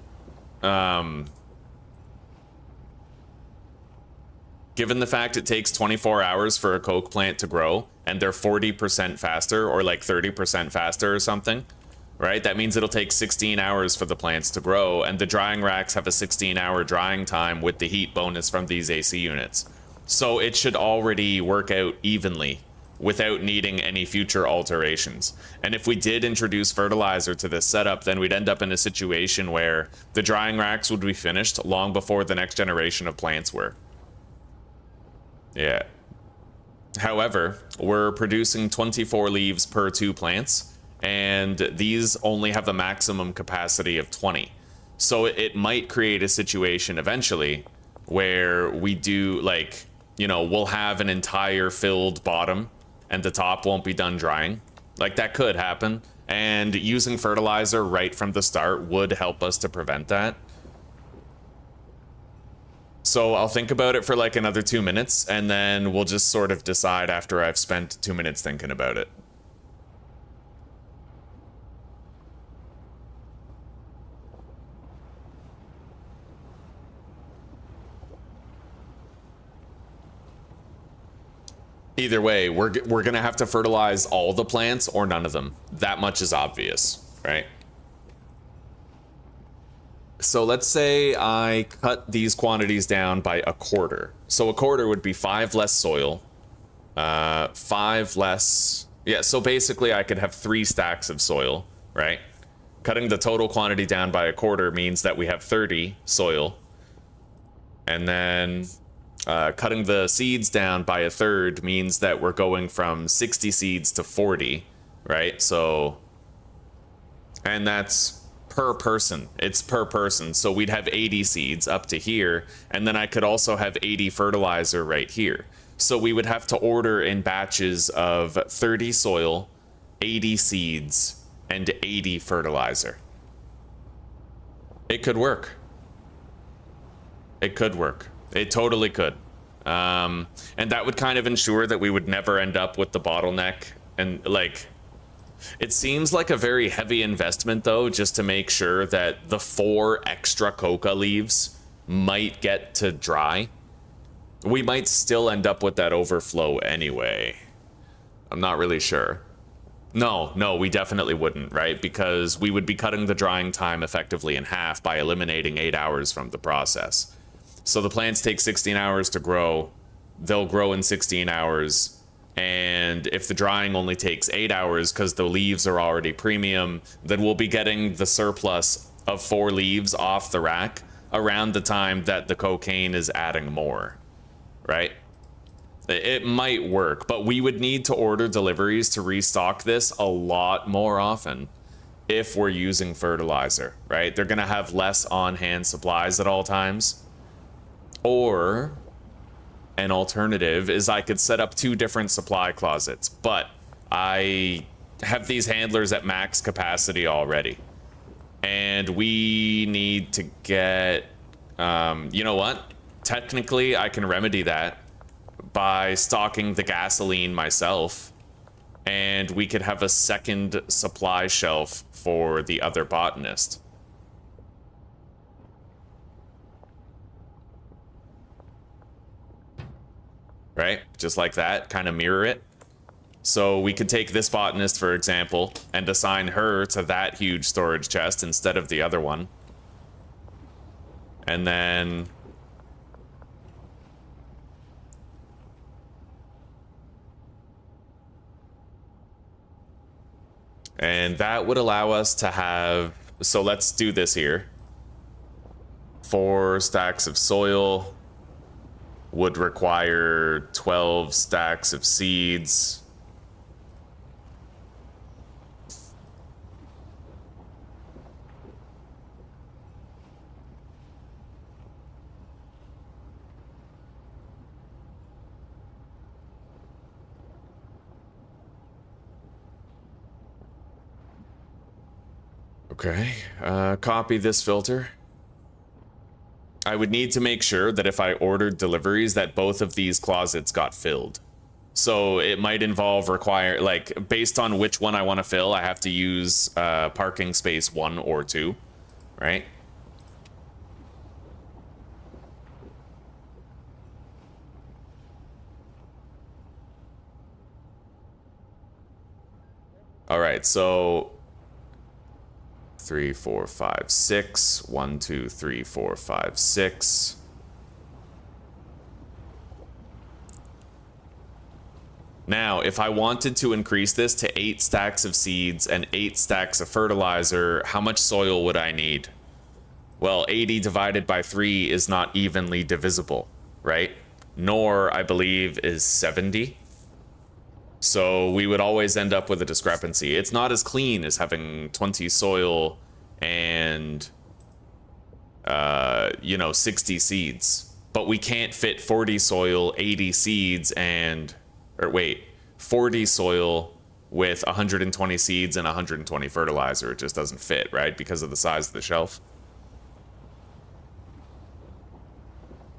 given the fact it takes 24 hours for a coke plant to grow, and they're 40% faster, or like 30% faster or something, right? That means it'll take 16 hours for the plants to grow, and the drying racks have a 16-hour drying time with the heat bonus from these AC units. So it should already work out evenly without needing any future alterations. And if we did introduce fertilizer to this setup, then we'd end up in a situation where the drying racks would be finished long before the next generation of plants were. Yeah. However, we're producing 24 leaves per 2 plants, and these only have a maximum capacity of 20. So it might create a situation eventually where we do, like, you know, we'll have an entire filled bottom and the top won't be done drying. Like, that could happen. And using fertilizer right from the start would help us to prevent that. So I'll think about it for like another 2 minutes, and then we'll just sort of decide after I've spent 2 minutes thinking about it. Either way, we're gonna have to fertilize all the plants or none of them. That much is obvious, right? So let's say I cut these quantities down by a quarter. So a quarter would be 5 less soil, 5 less... Yeah, so basically I could have 3 stacks of soil, right? Cutting the total quantity down by a quarter means that we have 30 soil. And then cutting the seeds down by a third means that we're going from 60 seeds to 40, right? So... And that's... per person. It's per person. So we'd have 80 seeds up to here, and then I could also have 80 fertilizer right here. So we would have to order in batches of 30 soil, 80 seeds, and 80 fertilizer. It could work. It could work. It totally could. And that would kind of ensure that we would never end up with the bottleneck and, like... It seems like a very heavy investment, though, just to make sure that the 4 extra coca leaves might get to dry. We might still end up with that overflow anyway. I'm not really sure. No, we definitely wouldn't, right? Because we would be cutting the drying time effectively in half by eliminating 8 hours from the process. So the plants take 16 hours to grow. they'll grow in 16 hours. And if the drying only takes 8 hours because the leaves are already premium, then we'll be getting the surplus of 4 leaves off the rack around the time that the cocaine is adding more, right? It might work, but we would need to order deliveries to restock this a lot more often if we're using fertilizer, right? They're going to have less on-hand supplies at all times. Or an alternative is I could set up 2 different supply closets, but I have these handlers at max capacity already. And we need to get, you know what? Technically, I can remedy that by stocking the gasoline myself. And we could have a second supply shelf for the other botanist. Right? Just like that, kind of mirror it. So we could take this botanist, for example, and assign her to that huge storage chest instead of the other one. And then... and that would allow us to have... so let's do this here. 4 stacks of soil would require 12 stacks of seeds. Okay, copy this filter. I would need to make sure that if I ordered deliveries that both of these closets got filled. So it might involve like, based on which one I want to fill, I have to use parking space 1 or 2, right? All right, so 3, 4, 5, 6. 1, 2, 3, 4, 5, 6. Now, if I wanted to increase this to 8 stacks of seeds and 8 stacks of fertilizer, how much soil would I need? Well, 80 divided by 3 is not evenly divisible, right? Nor, I believe, is 70. So we would always end up with a discrepancy. It's not as clean as having 20 soil and, 60 seeds. But we can't fit 40 soil, 80 seeds, and... or wait, 40 soil with 120 seeds and 120 fertilizer. It just doesn't fit, right? Because of the size of the shelf.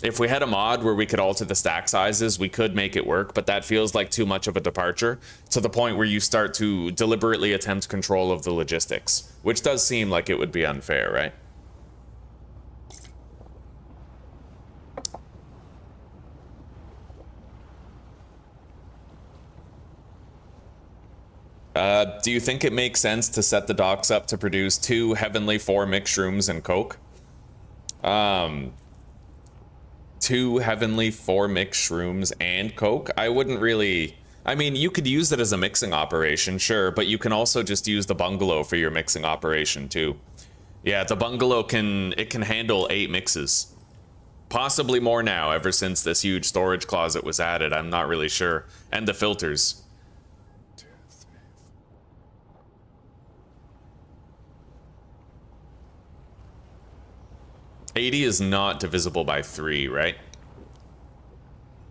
If we had a mod where we could alter the stack sizes, we could make it work, but that feels like too much of a departure to the point where you start to deliberately attempt control of the logistics, which does seem like it would be unfair, right? Do you think it makes sense to set the docks up to produce 2 Heavenly 4 mixed shrooms and Coke? 2 Heavenly 4 mixed shrooms and Coke? I wouldn't really... I mean, you could use it as a mixing operation, sure, but you can also just use the bungalow for your mixing operation, too. Yeah, the bungalow can handle 8 mixes. Possibly more now, ever since this huge storage closet was added. I'm not really sure. And the filters. 80 is not divisible by 3, right?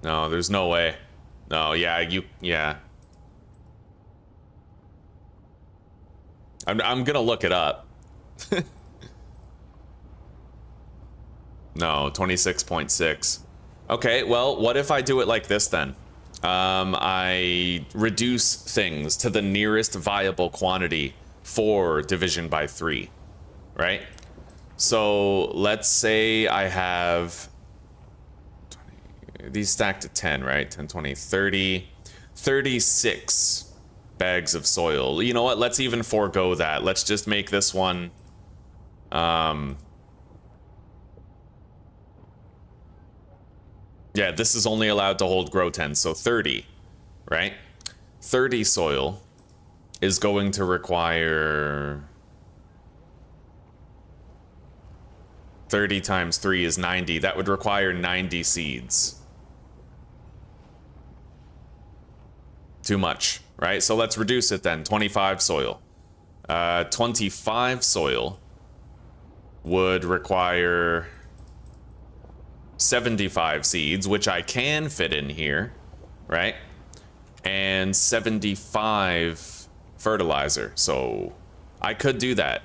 No, there's no way. No, yeah. I'm gonna look it up. No, 26.6. Okay, well, what if I do it like this then? I reduce things to the nearest viable quantity for division by 3, right? So let's say I have 20, these stacked to 10, right? 10, 20, 30, 36 bags of soil. You know what? Let's even forego that. Let's just make this one. Yeah, this is only allowed to hold grow 10, so 30, right? 30 soil is going to require 30 times 3 is 90. That would require 90 seeds. Too much, right? So let's reduce it then. 25 soil. 25 soil would require 75 seeds, which I can fit in here, right? And 75 fertilizer. So I could do that.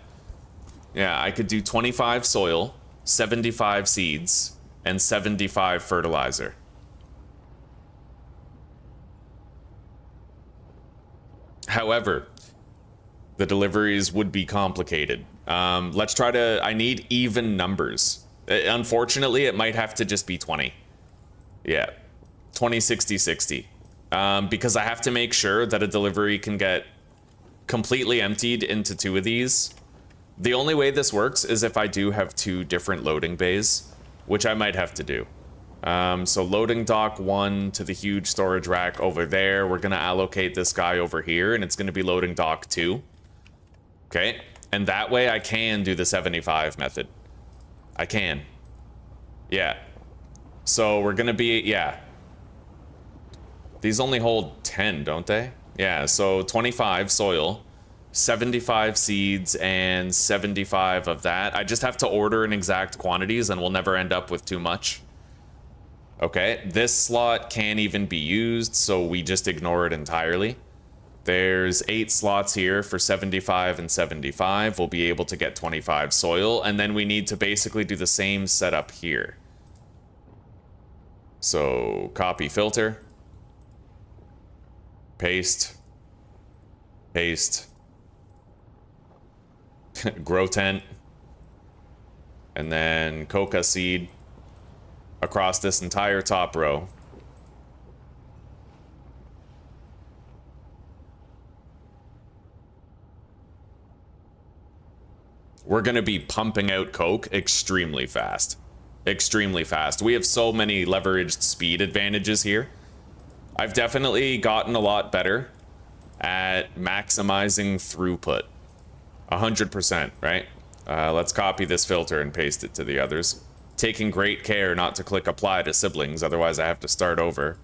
Yeah, I could do 25 soil, 75 seeds, and 75 fertilizer. However, the deliveries would be complicated. Let's try to... I need even numbers. Unfortunately, it might have to just be 20. Yeah, 20, 60, 60. Because I have to make sure that a delivery can get completely emptied into 2 of these. The only way this works is if I do have 2 different loading bays, which I might have to do. So loading dock 1 to the huge storage rack over there. We're going to allocate this guy over here, and it's going to be loading dock 2. Okay, and that way I can do the 75 method. I can. Yeah. So we're going to be, yeah. These only hold 10, don't they? Yeah, so 25 soil, 75 seeds, and 75 of that. I just have to order in exact quantities, and we'll never end up with too much. Okay, this slot can't even be used, so we just ignore it entirely. There's 8 slots here for 75 and 75. We'll be able to get 25 soil, and then we need to basically do the same setup here. So, copy filter. Paste. Paste. Grow tent. And then coca seed across this entire top row. We're going to be pumping out coke extremely fast. Extremely fast. We have so many leveraged speed advantages here. I've definitely gotten a lot better at maximizing throughput. 100%, right? Let's copy this filter and paste it to the others. Taking great care not to click apply to siblings, otherwise I have to start over.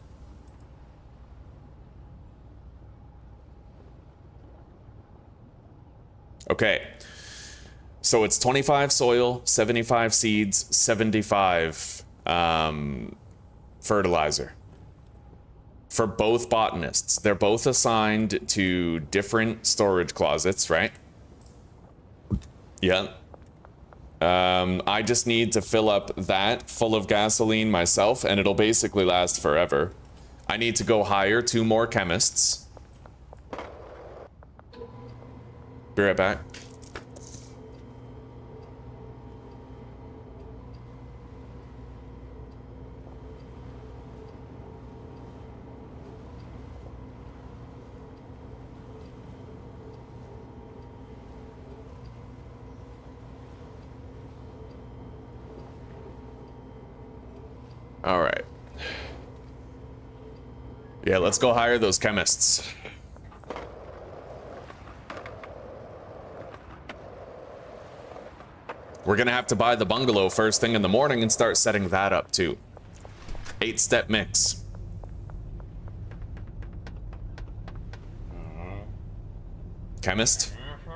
Okay. So it's 25 soil, 75 seeds, 75 fertilizer. For both botanists. They're both assigned to different storage closets, right? Yeah. I just need to fill up that full of gasoline myself, and it'll basically last forever. I need to go hire 2 more chemists. Be right back. All right. Yeah, let's go hire those chemists. We're gonna have to buy the bungalow first thing in the morning and start setting that up too. 8-step mix. Chemist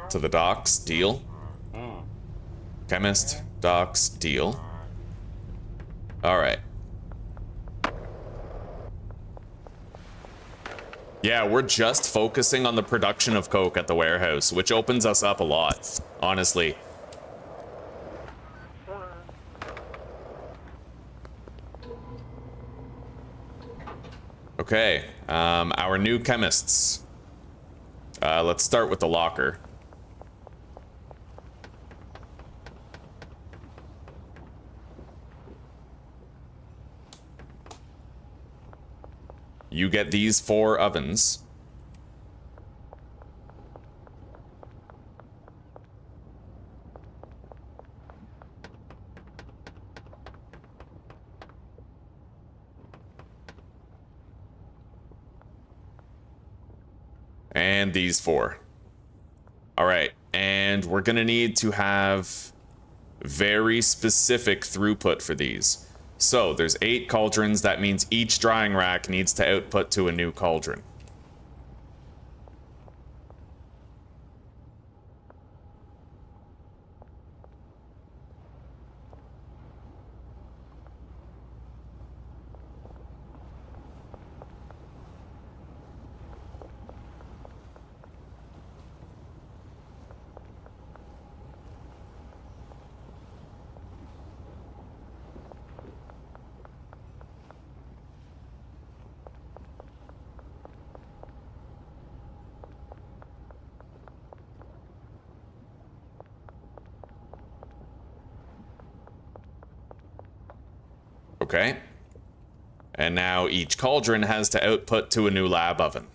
to the docks, deal. Chemist, docks, deal. All right. Yeah, we're just focusing on the production of coke at the warehouse, which opens us up a lot, honestly. Okay, our new chemists. Let's start with the locker. You get these 4 ovens. and these 4. All right, and we're gonna need to have very specific throughput for these. So there's 8 cauldrons. That means each drying rack needs to output to a new cauldron. Okay. And now each cauldron has to output to a new lab oven.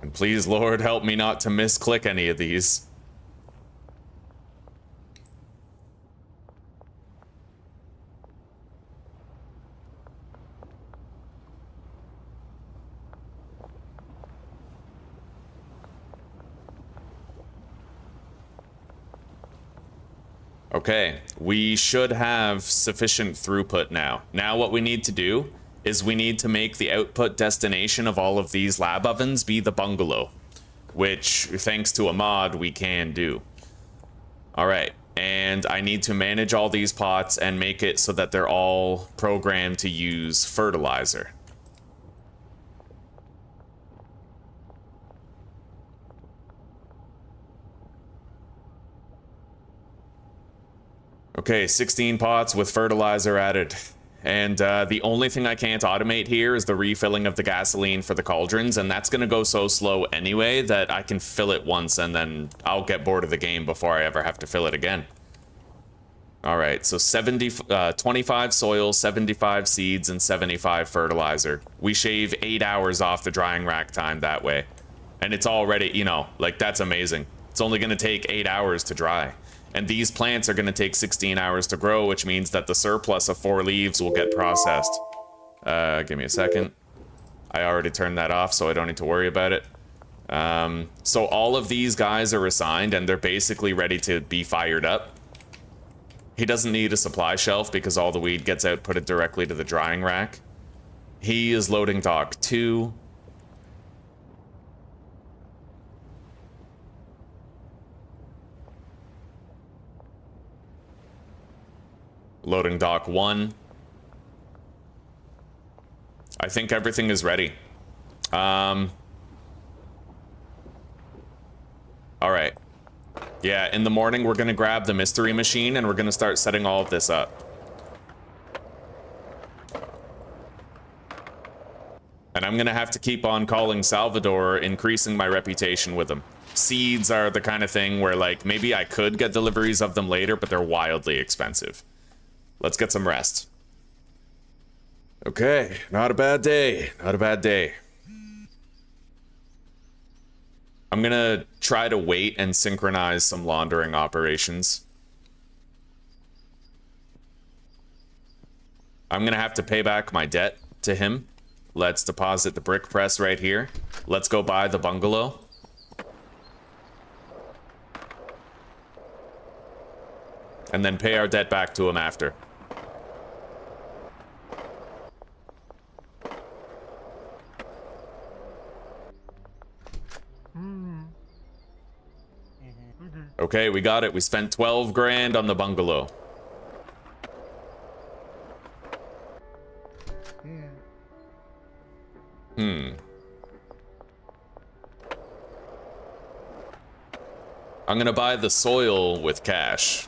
And please, Lord, help me not to misclick any of these. Okay, we should have sufficient throughput now. Now what we need to do is we need to make the output destination of all of these lab ovens be the bungalow, which, thanks to a mod, we can do. All right, and I need to manage all these pots and make it so that they're all programmed to use fertilizer. Okay, 16 pots with fertilizer added. And the only thing I can't automate here is the refilling of the gasoline for the cauldrons, and that's going to go so slow anyway that I can fill it once and then I'll get bored of the game before I ever have to fill it again. Alright, so 25 soil, 75 seeds, and 75 fertilizer. We shave 8 hours off the drying rack time that way. And it's already, you know, like, that's amazing. It's only going to take 8 hours to dry. And these plants are going to take 16 hours to grow, which means that the surplus of 4 leaves will get processed. Give me a second. I already turned that off, so I don't need to worry about it. So all of these guys are assigned, and they're basically ready to be fired up. He doesn't need a supply shelf because all the weed gets outputted directly to the drying rack. He is loading dock 2. Loading dock 1. I think everything is ready. Alright. Yeah, in the morning we're gonna grab the mystery machine and we're gonna start setting all of this up. And I'm gonna have to keep on calling Salvador, increasing my reputation with him. Seeds are the kind of thing where, like, maybe I could get deliveries of them later, but they're wildly expensive. Let's get some rest. Okay, not a bad day. Not a bad day. I'm gonna try to wait and synchronize some laundering operations. I'm gonna have to pay back my debt to him. Let's deposit the brick press right here. Let's go buy the bungalow. And then pay our debt back to him after. Okay, we got it. We spent 12 grand on the bungalow. I'm gonna buy the soil with cash.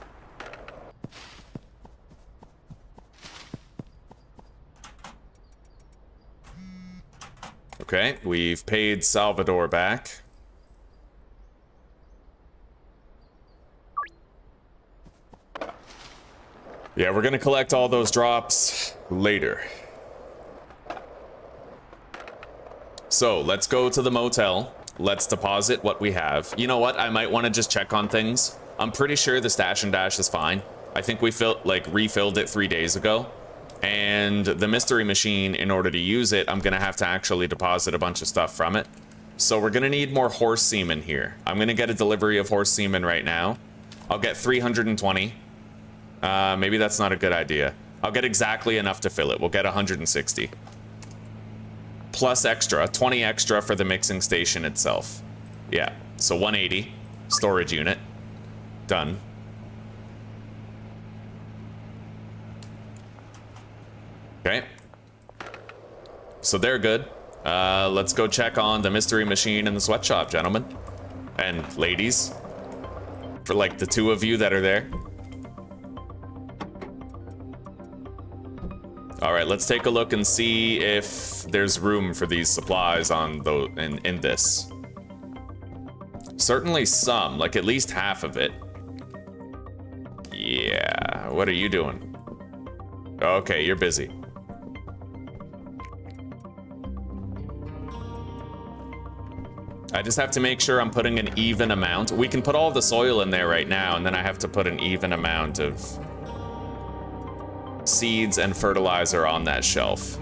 Okay, we've paid Salvador back. Yeah, we're gonna collect all those drops later. So, let's go to the motel. Let's deposit what we have. You know what? I might want to just check on things. I'm pretty sure the stash and dash is fine. I think we refilled it 3 days ago. And the mystery machine, in order to use it, I'm going to have to actually deposit a bunch of stuff from it. So we're going to need more horse semen here. I'm going to get a delivery of horse semen right now. I'll get 320. Maybe that's not a good idea. I'll get exactly enough to fill it. We'll get 160. Plus extra, 20 extra for the mixing station itself. Yeah, so 180. Storage unit. Done. Okay. So they're good. Let's go check on the mystery machine in the sweatshop, gentlemen. And ladies. For like the 2 of you that are there. All right, let's take a look and see if there's room for these supplies on in this. Certainly some, like at least half of it. Yeah, what are you doing? Okay, you're busy. I just have to make sure I'm putting an even amount. We can put all the soil in there right now, and then I have to put an even amount of seeds and fertilizer on that shelf.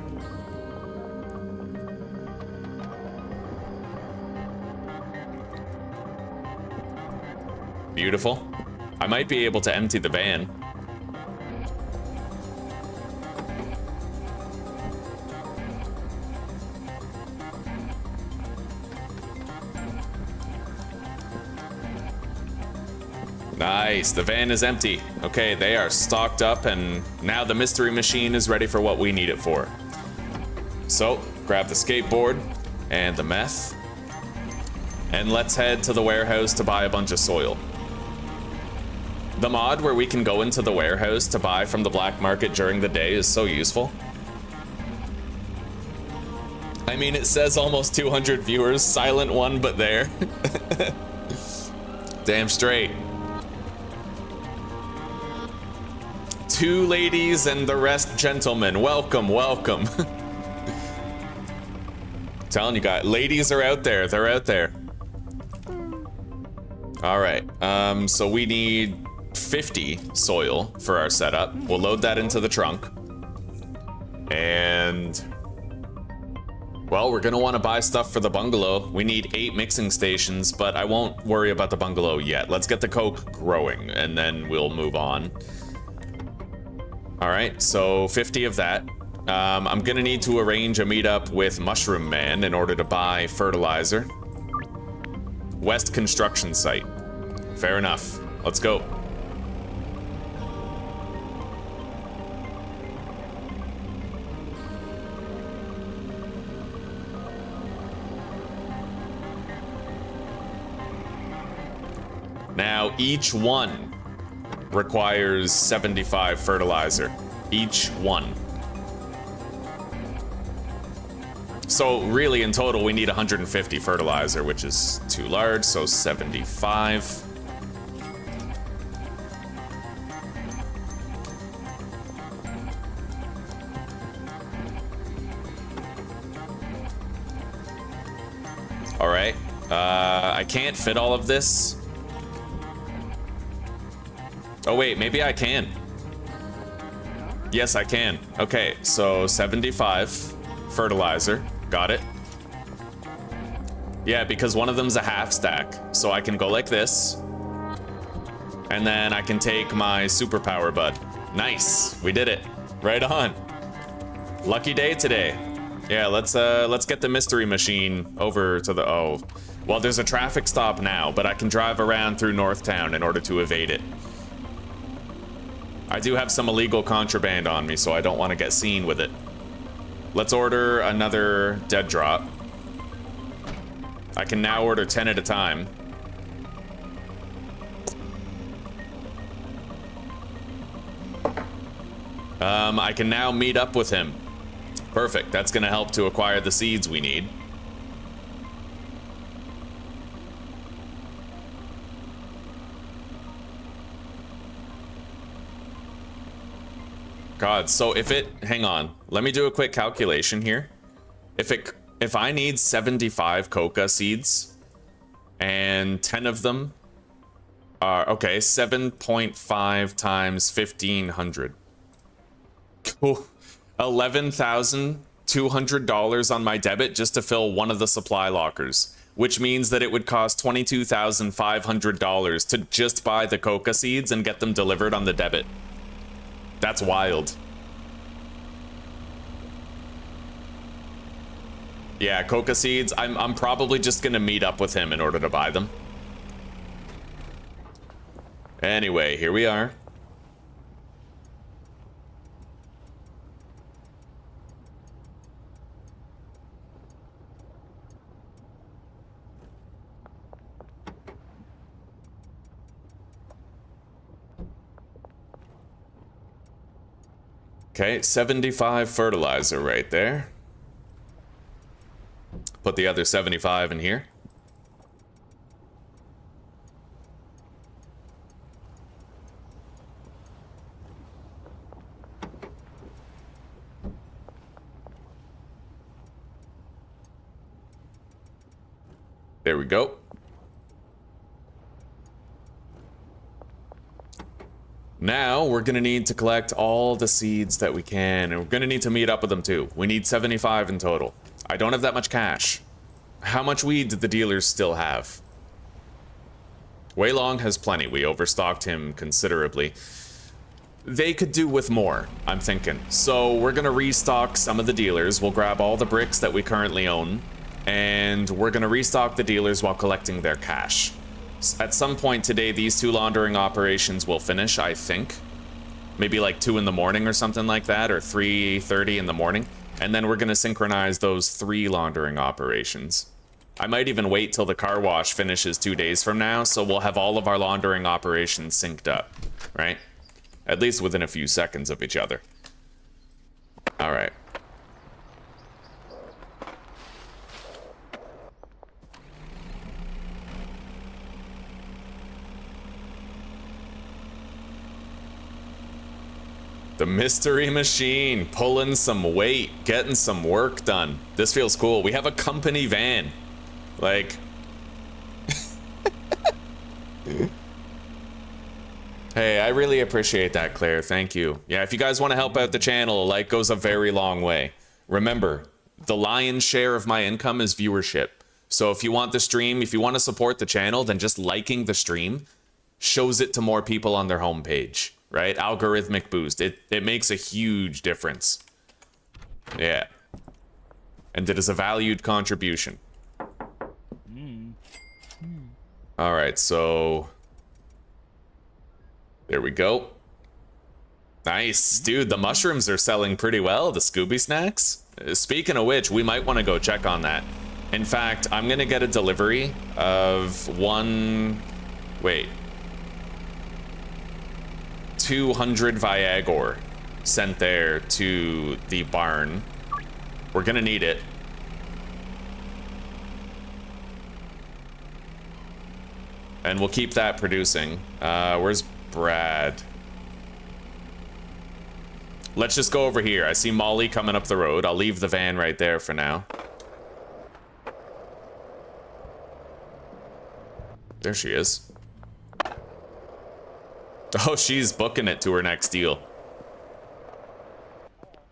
Beautiful. I might be able to empty the van. Nice, the van is empty. Okay, they are stocked up, and now the mystery machine is ready for what we need it for. So, grab the skateboard and the meth, and let's head to the warehouse to buy a bunch of soil. The mod where we can go into the warehouse to buy from the black market during the day is so useful. I mean, it says almost 200 viewers, silent one, but there. Damn straight. 2 ladies and the rest gentlemen. Welcome, welcome. Telling you guys, ladies are out there. They're out there. All right. So we need 50 soil for our setup. We'll load that into the trunk. And well, we're gonna want to buy stuff for the bungalow. We need 8 mixing stations, but I won't worry about the bungalow yet. Let's get the coke growing, and then we'll move on. All right, so 50 of that. I'm gonna need to arrange a meetup with Mushroom Man in order to buy fertilizer. West construction site. Fair enough. Let's go. Now, each one requires 75 fertilizer. Each one. So really, in total, we need 150 fertilizer, which is too large, so 75. All right. I can't fit all of this. Oh wait, maybe I can. Yes, I can. Okay, so 75 fertilizer. Got it. Yeah, because one of them's a half stack. So I can go like this. And then I can take my superpower bud. Nice. We did it. Right on. Lucky day today. Yeah, let's get the mystery machine over to the well, there's a traffic stop now, but I can drive around through Northtown in order to evade it. I do have some illegal contraband on me, so I don't want to get seen with it. Let's order another dead drop. I can now order 10 at a time. I can now meet up with him. Perfect. That's going to help to acquire the seeds we need. God, so hang on, let me do a quick calculation here. If I need 75 coca seeds, And 10 of them are, okay, 7.5 times 1,500. Cool. $11,200 on my debit just to fill one of the supply lockers, which means that it would cost $22,500 to just buy the coca seeds and get them delivered on the debit. That's wild. Yeah, coca seeds, I'm probably just gonna meet up with him in order to buy them. Anyway, here we are. Okay, 75 fertilizer right there. Put the other 75 in here. There we go. Now we're gonna need to collect all the seeds that we can, and we're gonna need to meet up with them too. We need 75 in total. I don't have that much cash. How much weed did the dealers still have? Wei Long has plenty. We overstocked him considerably. They could do with more, I'm thinking. So we're gonna restock some of the dealers. We'll grab all the bricks that we currently own, and we're gonna restock the dealers while collecting their cash. At some point today, these 2 laundering operations will finish, I think. Maybe like 2 in the morning or something like that, or 3:30 in the morning. And then we're gonna synchronize those 3 laundering operations. I might even wait till the car wash finishes 2 days from now, so we'll have all of our laundering operations synced up, right? At least within a few seconds of each other. All right. The mystery machine, pulling some weight, getting some work done. This feels cool. We have a company van. Like... Hey, I really appreciate that, Claire. Thank you. Yeah, if you guys want to help out the channel, a like goes a very long way. Remember, the lion's share of my income is viewership. So if you want the stream, if you want to support the channel, then just liking the stream shows it to more people on their homepage. Right? Algorithmic boost. It makes a huge difference. Yeah. And it is a valued contribution. Alright, so... There we go. Nice. Dude, the mushrooms are selling pretty well, the Scooby snacks. Speaking of which, we might want to go check on that. In fact, I'm going to get a delivery of 200 Viagra sent there to the barn. We're gonna need it. And we'll keep that producing. Where's Brad? Let's just go over here. I see Molly coming up the road. I'll leave the van right there for now. There she is. Oh, she's booking it to her next deal.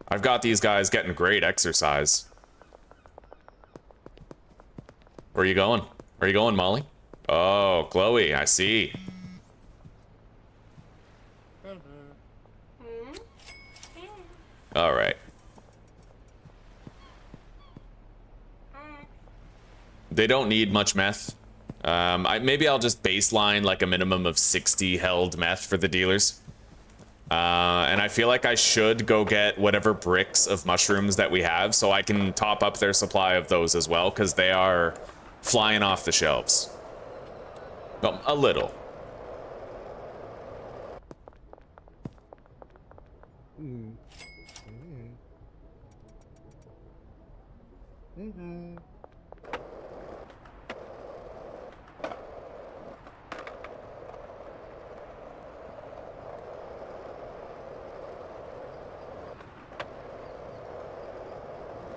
I've got these guys getting great exercise. Where are you going? Where are you going, Molly? Oh, Chloe, I see. All right. They don't need much meth. Maybe I'll just baseline like a minimum of 60 held meth for the dealers. And I feel like I should go get whatever bricks of mushrooms that we have so I can top up their supply of those as well, because they are flying off the shelves. Well, a little.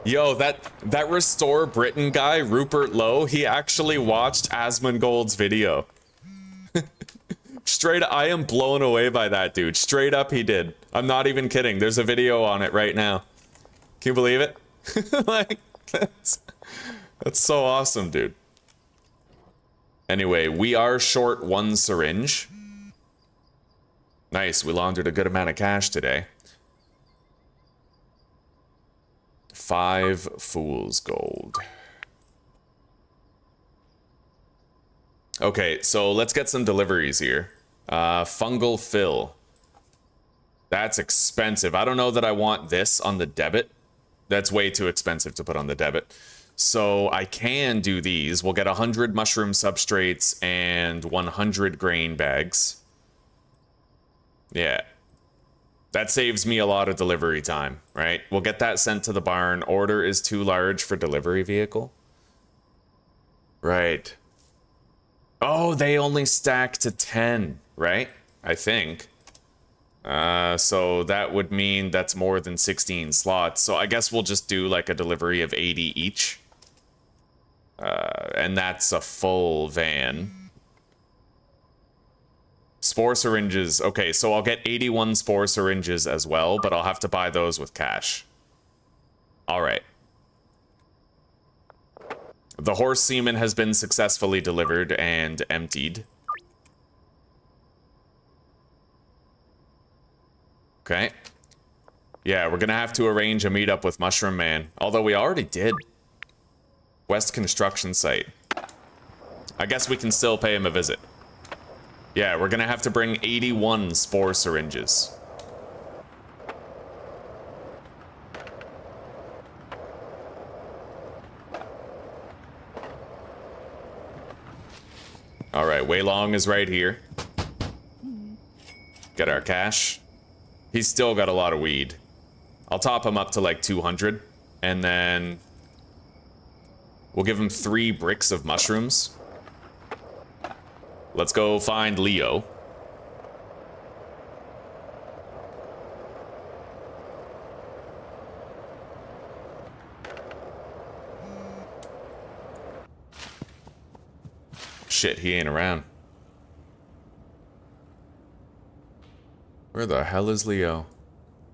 Yo, that Restore Britain guy, Rupert Lowe, he actually watched Asmongold's video. Straight up, I am blown away by that dude. Straight up, he did. I'm not even kidding. There's a video on it right now. Can you believe it? Like, that's so awesome, dude. Anyway, we are short 1 syringe. Nice, we laundered a good amount of cash today. 5 fool's gold. Okay, so let's get some deliveries here. Fungal fill. That's expensive. I don't know that I want this on the debit. That's way too expensive to put on the debit. So I can do these. We'll get 100 mushroom substrates and 100 grain bags. Yeah. That saves me a lot of delivery time, right? We'll get that sent to the barn. Order is too large for delivery vehicle. Right. Oh, they only stack to 10, right? I think. So that would mean that's more than 16 slots. So I guess we'll just do like a delivery of 80 each. And that's a full van. Spore syringes. Okay, so I'll get 81 spore syringes as well, but I'll have to buy those with cash. All right. The horse semen has been successfully delivered and emptied. Okay. Yeah, we're gonna have to arrange a meetup with Mushroom Man. Although we already did. West construction site. I guess we can still pay him a visit. Yeah, we're gonna have to bring 81 spore syringes. All right, Wei Long is right here. Get our cash. He's still got a lot of weed. I'll top him up to like 200, and then we'll give him 3 bricks of mushrooms. Let's go find Leo. Shit, he ain't around. Where the hell is Leo?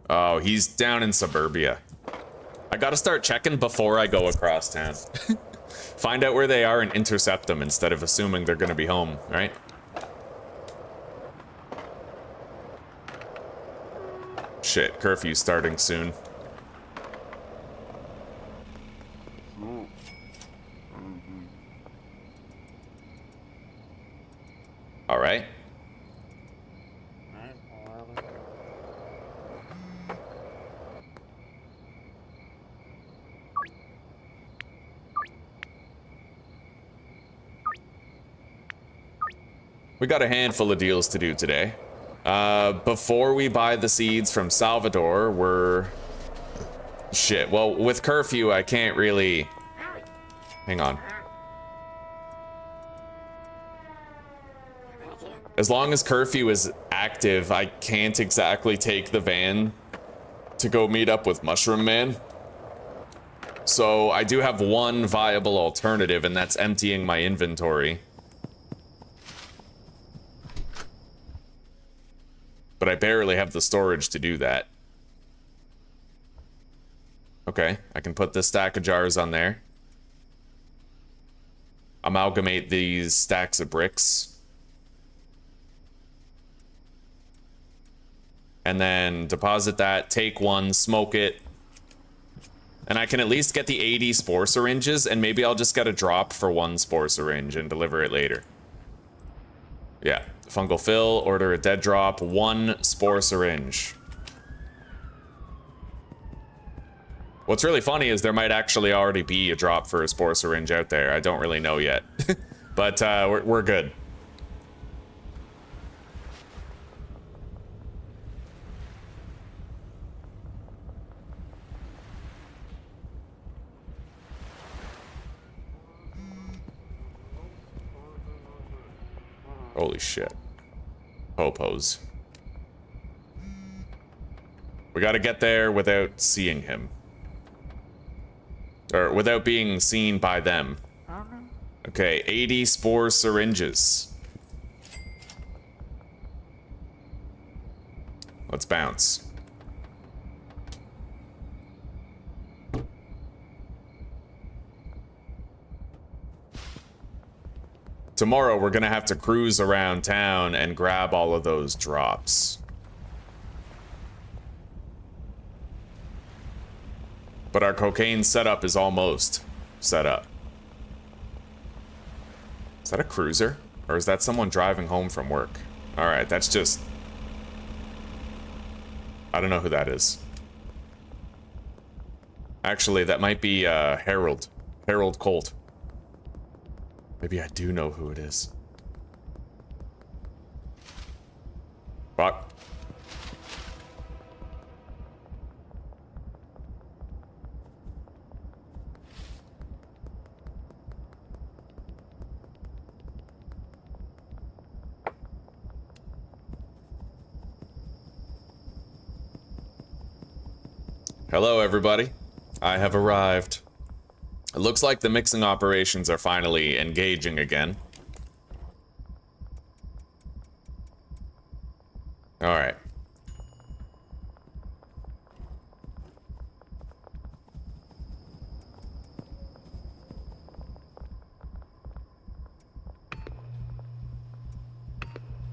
Oh, he's down in suburbia. I gotta start checking before I go across town. Find out where they are and intercept them instead of assuming they're gonna be home, right? Shit, curfew's starting soon. All right. We got a handful of deals to do today. Before we buy the seeds from Salvador, we're... Shit, well, with curfew, I can't really... Hang on. As long as curfew is active, I can't exactly take the van to go meet up with Mushroom Man. So I do have one viable alternative, and that's emptying my inventory. But I barely have the storage to do that. Okay, I can put this stack of jars on there. Amalgamate these stacks of bricks. And then deposit that, take one, smoke it. And I can at least get the 80 spore syringes, and maybe I'll just get a drop for 1 spore syringe and deliver it later. Yeah, fungal fill, order a dead drop, 1 spore syringe. What's really funny is there might actually already be a drop for a spore syringe out there. I don't really know yet, but we're good. Holy shit. Popos. We gotta get there without seeing him. Or without being seen by them. Okay, 80 spore syringes. Let's bounce. Tomorrow we're gonna have to cruise around town and grab all of those drops. But our cocaine setup is almost set up. Is that a cruiser? Or is that someone driving home from work? Alright, that's just... I don't know who that is. Actually, that might be Harold. Harold Colt. Maybe I do know who it is. Fuck. Hello, everybody. I have arrived. It looks like the mixing operations are finally engaging again. All right.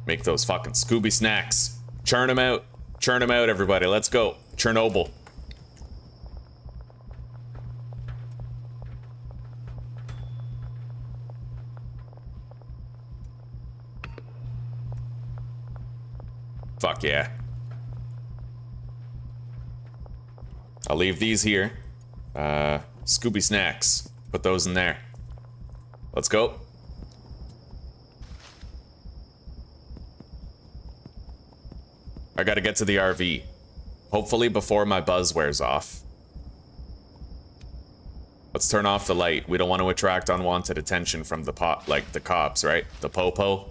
Make those fucking Scooby snacks. Churn them out. Churn them out, everybody. Let's go. Chernobyl. Fuck yeah. I'll leave these here. Scooby snacks. Put those in there. Let's go. I gotta get to the RV. Hopefully before my buzz wears off. Let's turn off the light. We don't want to attract unwanted attention from the the cops, right? The popo.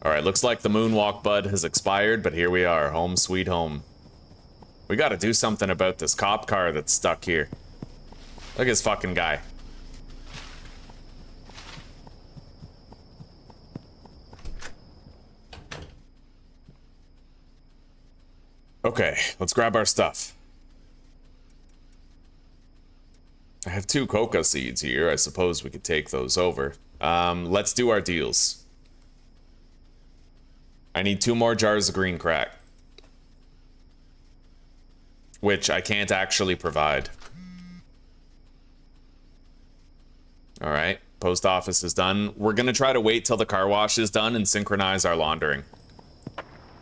Alright, looks like the moonwalk bud has expired, but here we are, home sweet home. We gotta do something about this cop car that's stuck here. Look at this fucking guy. Okay, let's grab our stuff. I have 2 coca seeds here. I suppose we could take those over. Let's do our deals. I need 2 more jars of green crack. Which I can't actually provide. Alright, post office is done. We're gonna try to wait till the car wash is done and synchronize our laundering.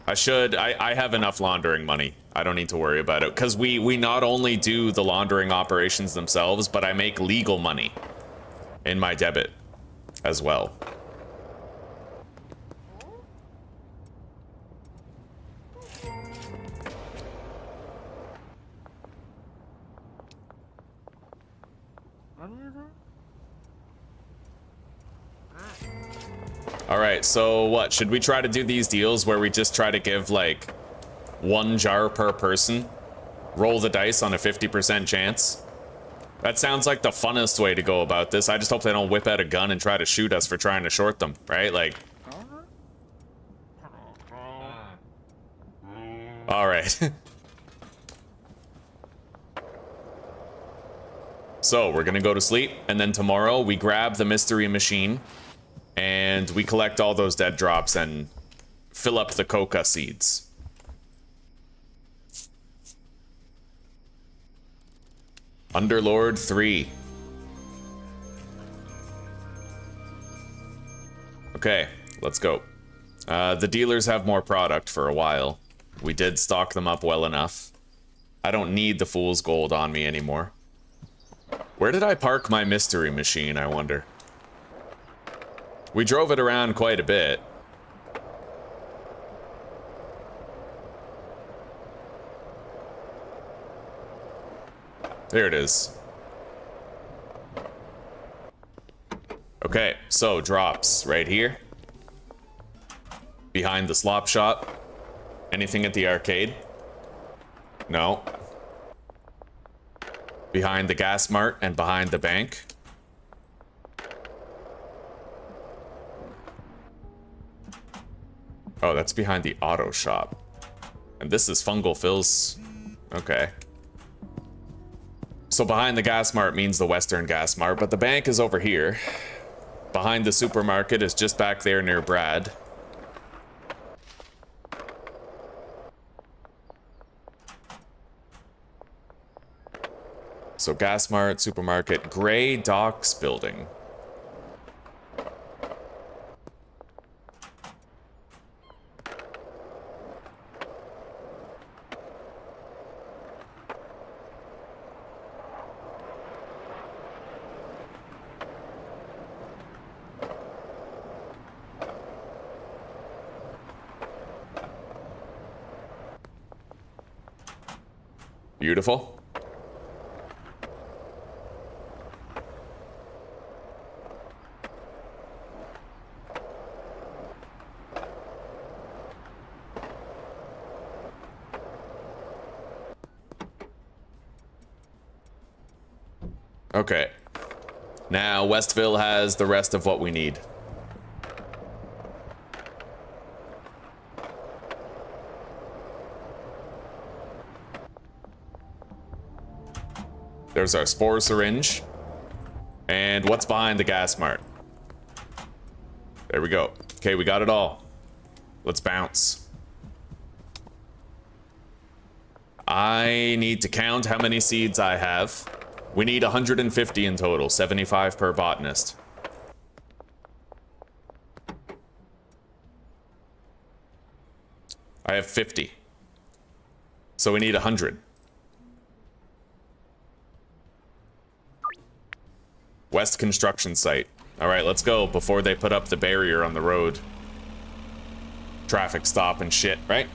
I have enough laundering money. I don't need to worry about it. Because we not only do the laundering operations themselves, but I make legal money in my debit as well. Alright, so what? Should we try to do these deals where we just try to give, like, 1 jar per person? Roll the dice on a 50% chance? That sounds like the funnest way to go about this. I just hope they don't whip out a gun and try to shoot us for trying to short them, right? Like... Alright. So, we're gonna go to sleep, and then tomorrow we grab the mystery machine, and we collect all those dead drops and fill up the coca seeds. Underlord 3. Okay, let's go. The dealers have more product for a while. We did stock them up well enough. I don't need the fool's gold on me anymore. Where did I park my mystery machine, I wonder? We drove it around quite a bit. There it is. Okay, so drops right here. Behind the slop shop. Anything at the arcade? No. Behind the gas mart and behind the bank. Oh, that's behind the auto shop. And this is Fungal Phil's. Okay. So behind the gas mart means the Western Gas Mart, but the bank is over here. Behind the supermarket is just back there near Brad. So gas mart, supermarket, Gray Docks building. Beautiful. Okay. Now Westville has the rest of what we need. There's our spore syringe. And what's behind the gas mart? There we go. Okay, we got it all. Let's bounce. I need to count how many seeds I have. We need 150 in total, 75 per botanist. I have 50. So we need 100. West construction site. All right, let's go before they put up the barrier on the road. Traffic stop and shit, right?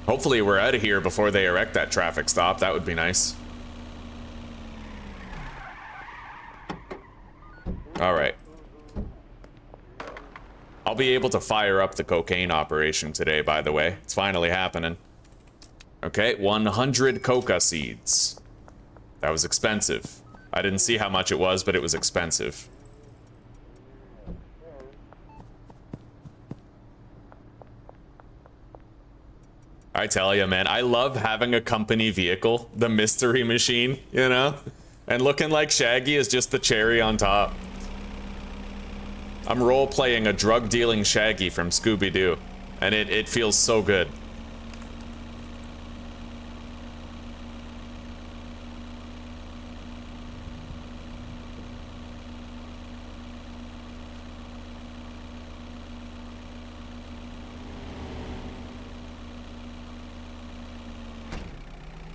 Hopefully we're out of here before they erect that traffic stop. That would be nice. All right. I'll be able to fire up the cocaine operation today, by the way. It's finally happening. Okay, 100 coca seeds. That was expensive. I didn't see how much it was, but it was expensive. I tell you, man, I love having a company vehicle, the mystery machine, you know? And looking like Shaggy is just the cherry on top. I'm role-playing a drug-dealing Shaggy from Scooby-Doo, and it feels so good.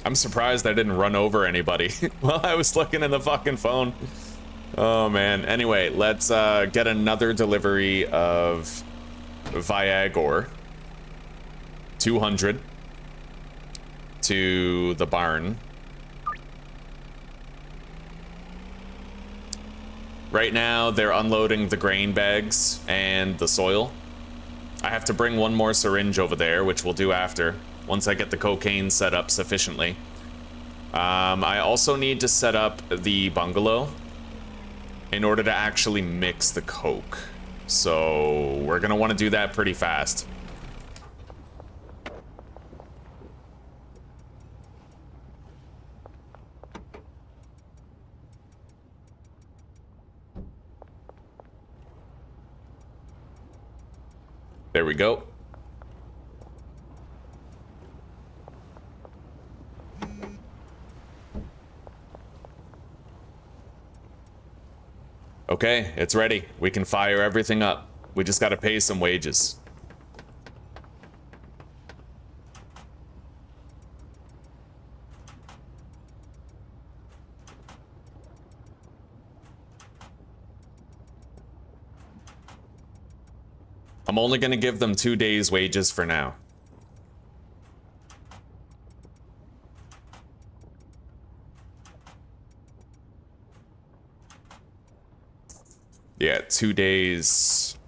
I'm surprised I didn't run over anybody while I was looking in the fucking phone. Oh, man. Anyway, let's get another delivery of Viagra. 200 to the barn. Right now, they're unloading the grain bags and the soil. I have to bring one more syringe over there, which we'll do after, once I get the cocaine set up sufficiently. I also need to set up the bungalow in order to actually mix the coke. So we're gonna want to do that pretty fast. There we go. Okay, it's ready. We can fire everything up. We just gotta pay some wages. I'm only gonna give them 2 days' wages for now. Yeah, 2 days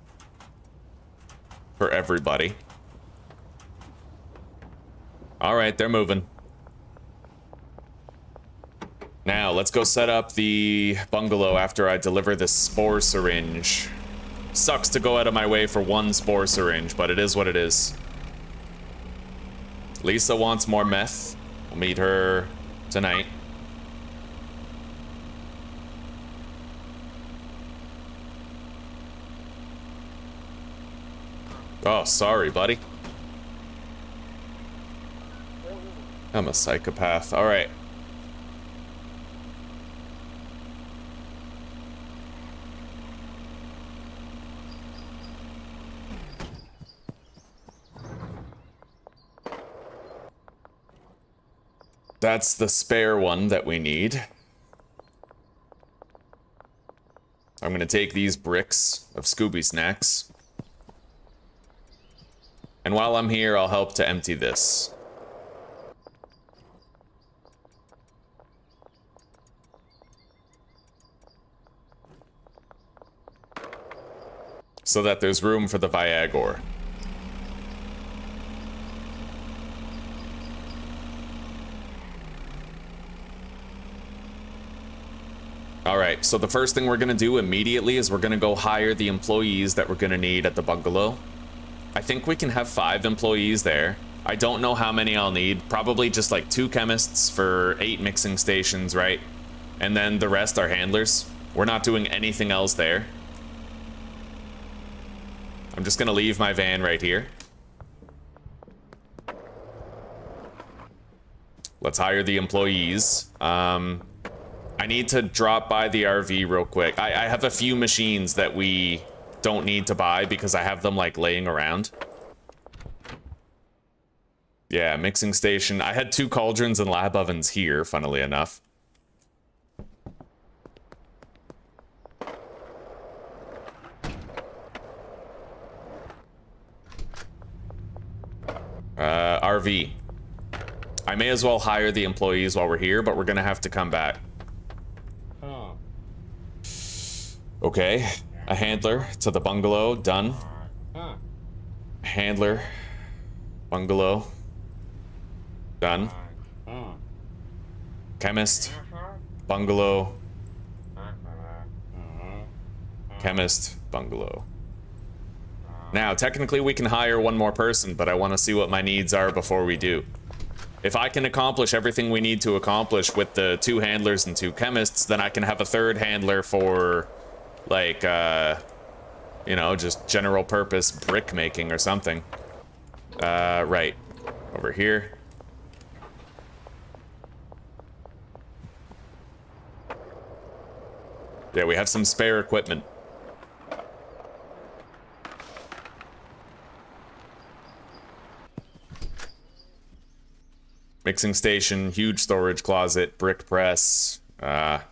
for everybody. All right, they're moving. Now, let's go set up the bungalow after I deliver this spore syringe. Sucks to go out of my way for one spore syringe, but it is what it is. Lisa wants more meth. We'll meet her tonight. Oh, sorry, buddy. I'm a psychopath. All right. That's the spare one that we need. I'm gonna take these bricks of Scooby Snacks. And while I'm here, I'll help to empty this. So that there's room for the Viagra. Alright, so the first thing we're gonna do immediately is we're gonna go hire the employees that we're gonna need at the bungalow. I think we can have 5 employees there. I don't know how many I'll need. Probably just like 2 chemists for 8 mixing stations, right? And then the rest are handlers. We're not doing anything else there. I'm just gonna leave my van right here. Let's hire the employees. I need to drop by the RV real quick. I have a few machines that we don't need to buy because I have them like laying around. Yeah, mixing station. I had 2 cauldrons and lab ovens here, funnily enough. RV. I may as well hire the employees while we're here, but we're gonna have to come back. Okay, a handler to the bungalow, done. Handler, bungalow, done. Chemist, bungalow, chemist, bungalow. Now, technically we can hire 1 more person, but I want to see what my needs are before we do. If I can accomplish everything we need to accomplish with the 2 handlers and 2 chemists, then I can have a 3rd handler for, like, you know, just general purpose brick making or something. Right. Over here. Yeah, we have some spare equipment. Mixing station, huge storage closet, brick press. Yeah,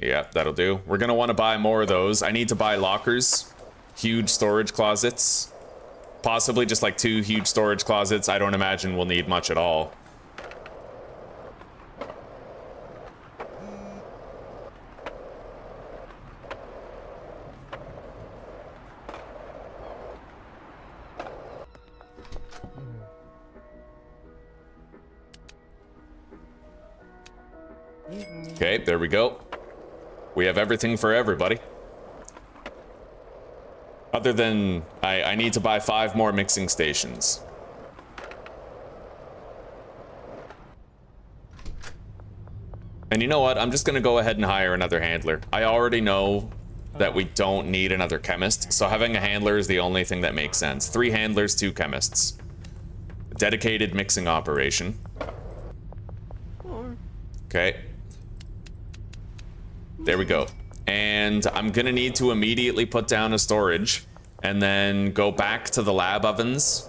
that'll do. We're gonna want to buy more of those. I need to buy lockers, huge storage closets. Possibly just like 2 huge storage closets. I don't imagine we'll need much at all. Okay, there we go. We have everything for everybody. Other than, I need to buy 5 more mixing stations. And you know what? I'm just gonna go ahead and hire another handler. I already know that we don't need another chemist, so having a handler is the only thing that makes sense. 3 handlers, 2 chemists. Dedicated mixing operation. Okay. There we go. And I'm gonna need to immediately put down a storage and then go back to the lab ovens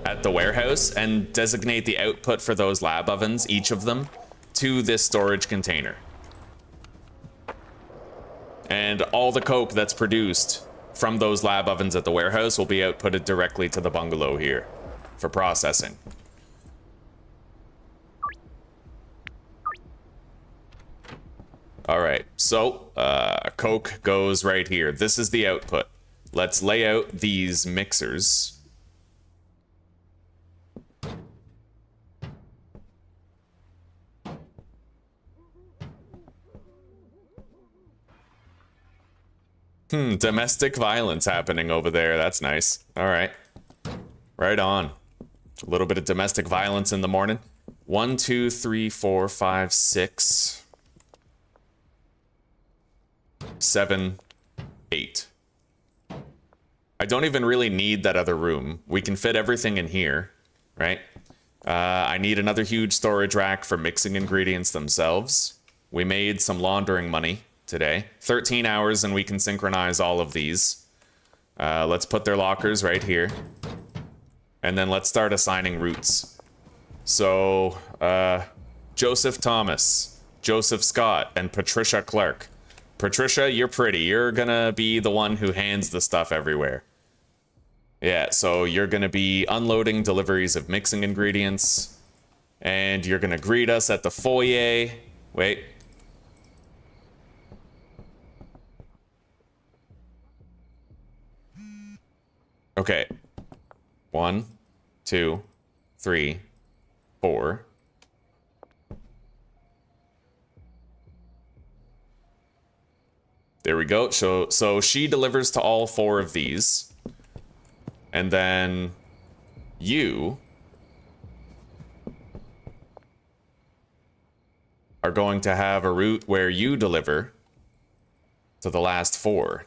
at the warehouse and designate the output for those lab ovens, each of them, to this storage container. And all the coke that's produced from those lab ovens at the warehouse will be outputted directly to the bungalow here for processing. All right, so coke goes right here. This is the output. Let's lay out these mixers. Domestic violence happening over there. That's nice. All right. Right on. A little bit of domestic violence in the morning. 1, 2, 3, 4, 5, 6, 7, 8. I don't even really need that other room. We can fit everything in here, right? I need another huge storage rack for mixing ingredients themselves. We made some laundering money today. 13 hours and we can synchronize all of these. Let's put their lockers right here. And then let's start assigning routes. So, Joseph Thomas, Joseph Scott, and Patricia Clark. Patricia, you're pretty. You're gonna be the one who hands the stuff everywhere. Yeah, so you're gonna be unloading deliveries of mixing ingredients. And you're gonna greet us at the foyer. Wait. Okay. 1, 2, 3, 4. There we go. So she delivers to all 4 of these. And then you are going to have a route where you deliver to the last 4.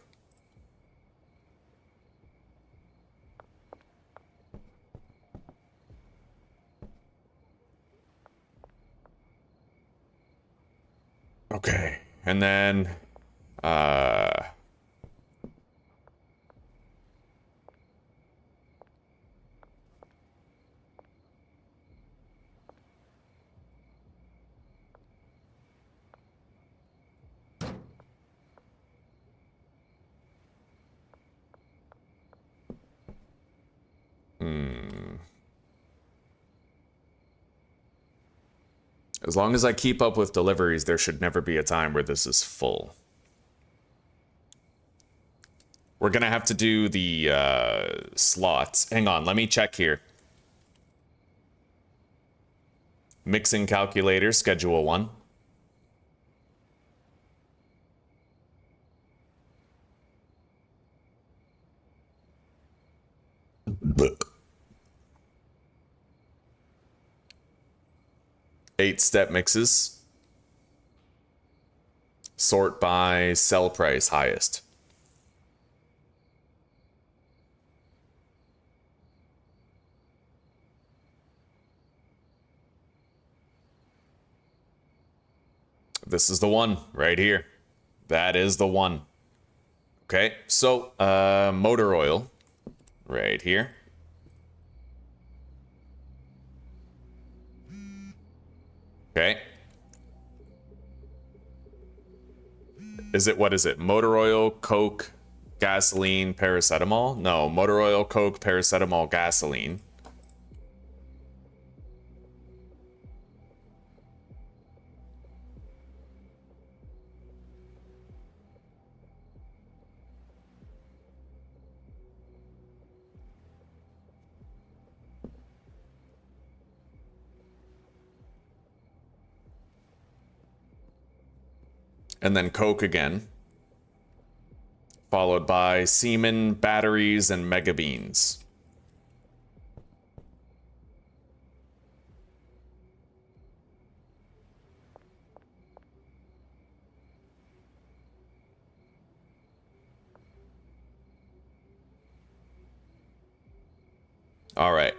Okay. And then as long as I keep up with deliveries, there should never be a time where this is full. We're gonna have to do the slots. Hang on, let me check here. Mixing calculator, schedule 1. Eight-step mixes. Sort by sell price highest. This is the one right here. That is the one. Okay, so motor oil right here. Okay. What is it? Motor oil, Coke, gasoline, paracetamol? No, motor oil, Coke, paracetamol, gasoline. And then Coke again. Followed by semen, batteries, and mega beans. All right.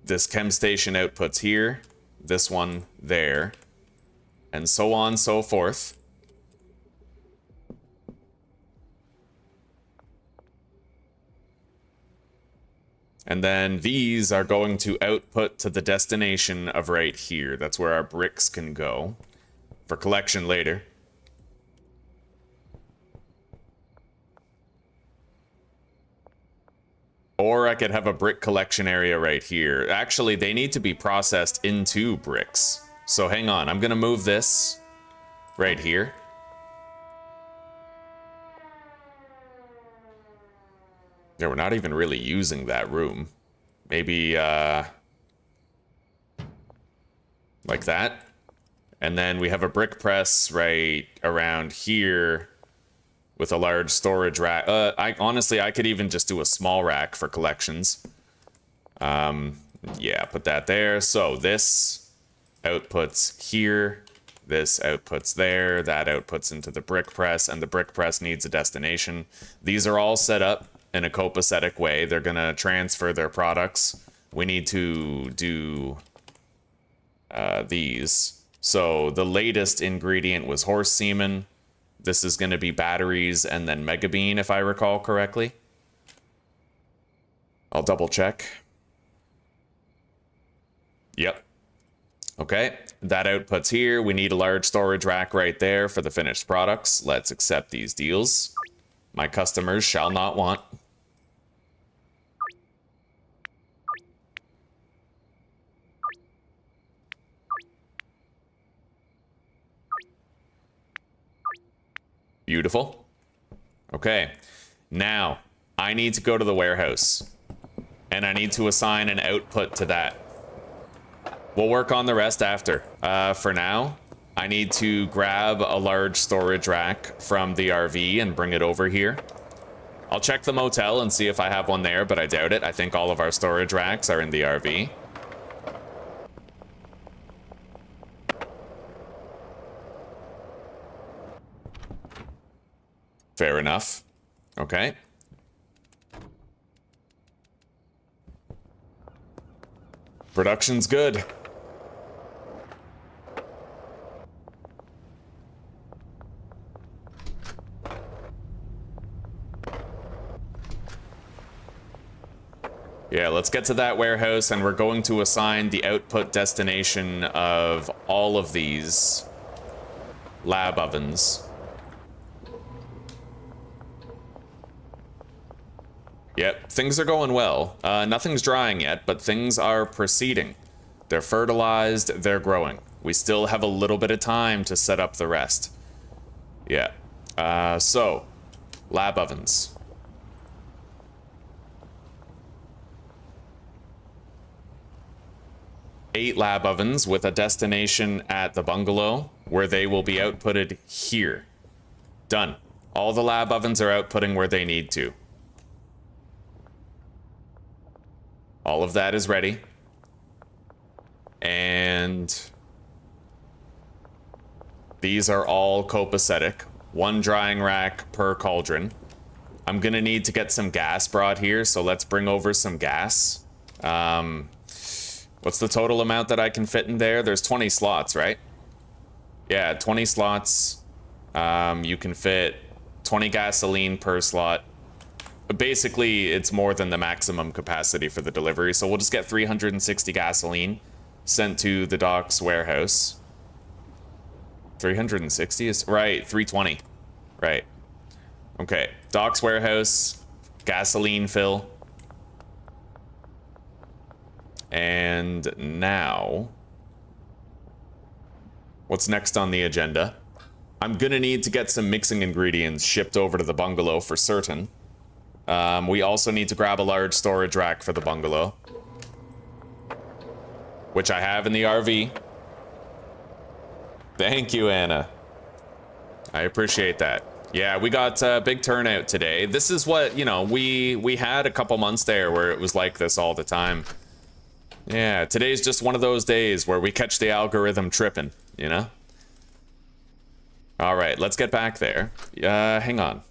This chem station outputs here. This one there. And so on, so forth. And then these are going to output to the destination of right here. That's where our bricks can go for collection later. Or I could have a brick collection area right here. Actually, they need to be processed into bricks. So hang on, I'm gonna move this right here. Yeah, we're not even really using that room. Maybe, like that. And then we have a brick press right around here with a large storage rack. I could even just do a small rack for collections. Yeah, put that there. So this outputs here, this outputs there, that outputs into the brick press, and the brick press needs a destination. These are all set up in a copacetic way. They're gonna transfer their products. We need to do these. So the latest ingredient was horse semen. This is going to be batteries and then mega bean, if I recall correctly. I'll double check. Yep. Okay, that outputs here. We need a large storage rack right there for the finished products. Let's accept these deals. My customers shall not want. Beautiful. Okay, now I need to go to the warehouse and I need to assign an output to that. We'll work on the rest after. For now, I need to grab a large storage rack from the RV and bring it over here. I'll check the motel and see if I have one there, but I doubt it. I think all of our storage racks are in the RV. Fair enough. Okay. Production's good. Yeah, let's get to that warehouse, and we're going to assign the output destination of all of these lab ovens. Yep, things are going well. Nothing's drying yet, but things are proceeding. They're fertilized, they're growing. We still have a little bit of time to set up the rest. Yeah. So, lab ovens. Eight lab ovens with a destination at the bungalow where they will be outputted here. Done. All the lab ovens are outputting where they need to. All of that is ready. And these are all copacetic. One drying rack per cauldron. I'm gonna need to get some gas brought here, so let's bring over some gas. What's the total amount that I can fit in there? There's 20 slots, right? Yeah, 20 slots. You can fit 20 gasoline per slot. Basically, it's more than the maximum capacity for the delivery, so we'll just get 360 gasoline sent to the docks warehouse. 360 is right, 320. Right. Okay, docks warehouse, gasoline fill. And now, what's next on the agenda? I'm gonna need to get some mixing ingredients shipped over to the bungalow for certain. We also need to grab a large storage rack for the bungalow, which I have in the RV. Thank you, Anna. I appreciate that. Yeah, we got a big turnout today. This is what, you know, we had a couple months there where it was like this all the time. Yeah, today's just one of those days where we catch the algorithm tripping, you know? All right, let's get back there. Hang on.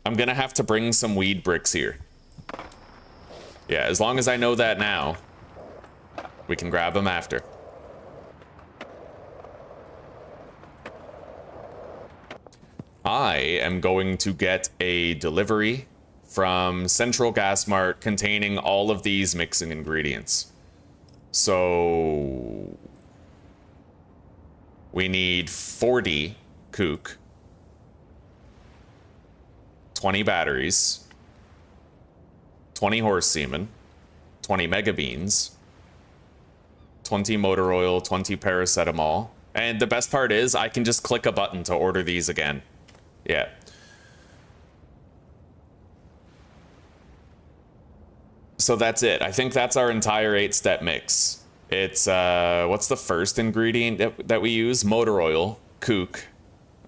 I'm gonna have to bring some weed bricks here. Yeah, as long as I know that now, we can grab them after. I am going to get a delivery from Central Gas Mart containing all of these mixing ingredients. So we need 40 kook, 20 batteries, 20 horse semen, 20 mega beans, 20 motor oil, 20 paracetamol. And the best part is I can just click a button to order these again. Yeah. So that's it. I think that's our entire 8-step mix. It's, what's the first ingredient that we use? Motor oil, kook.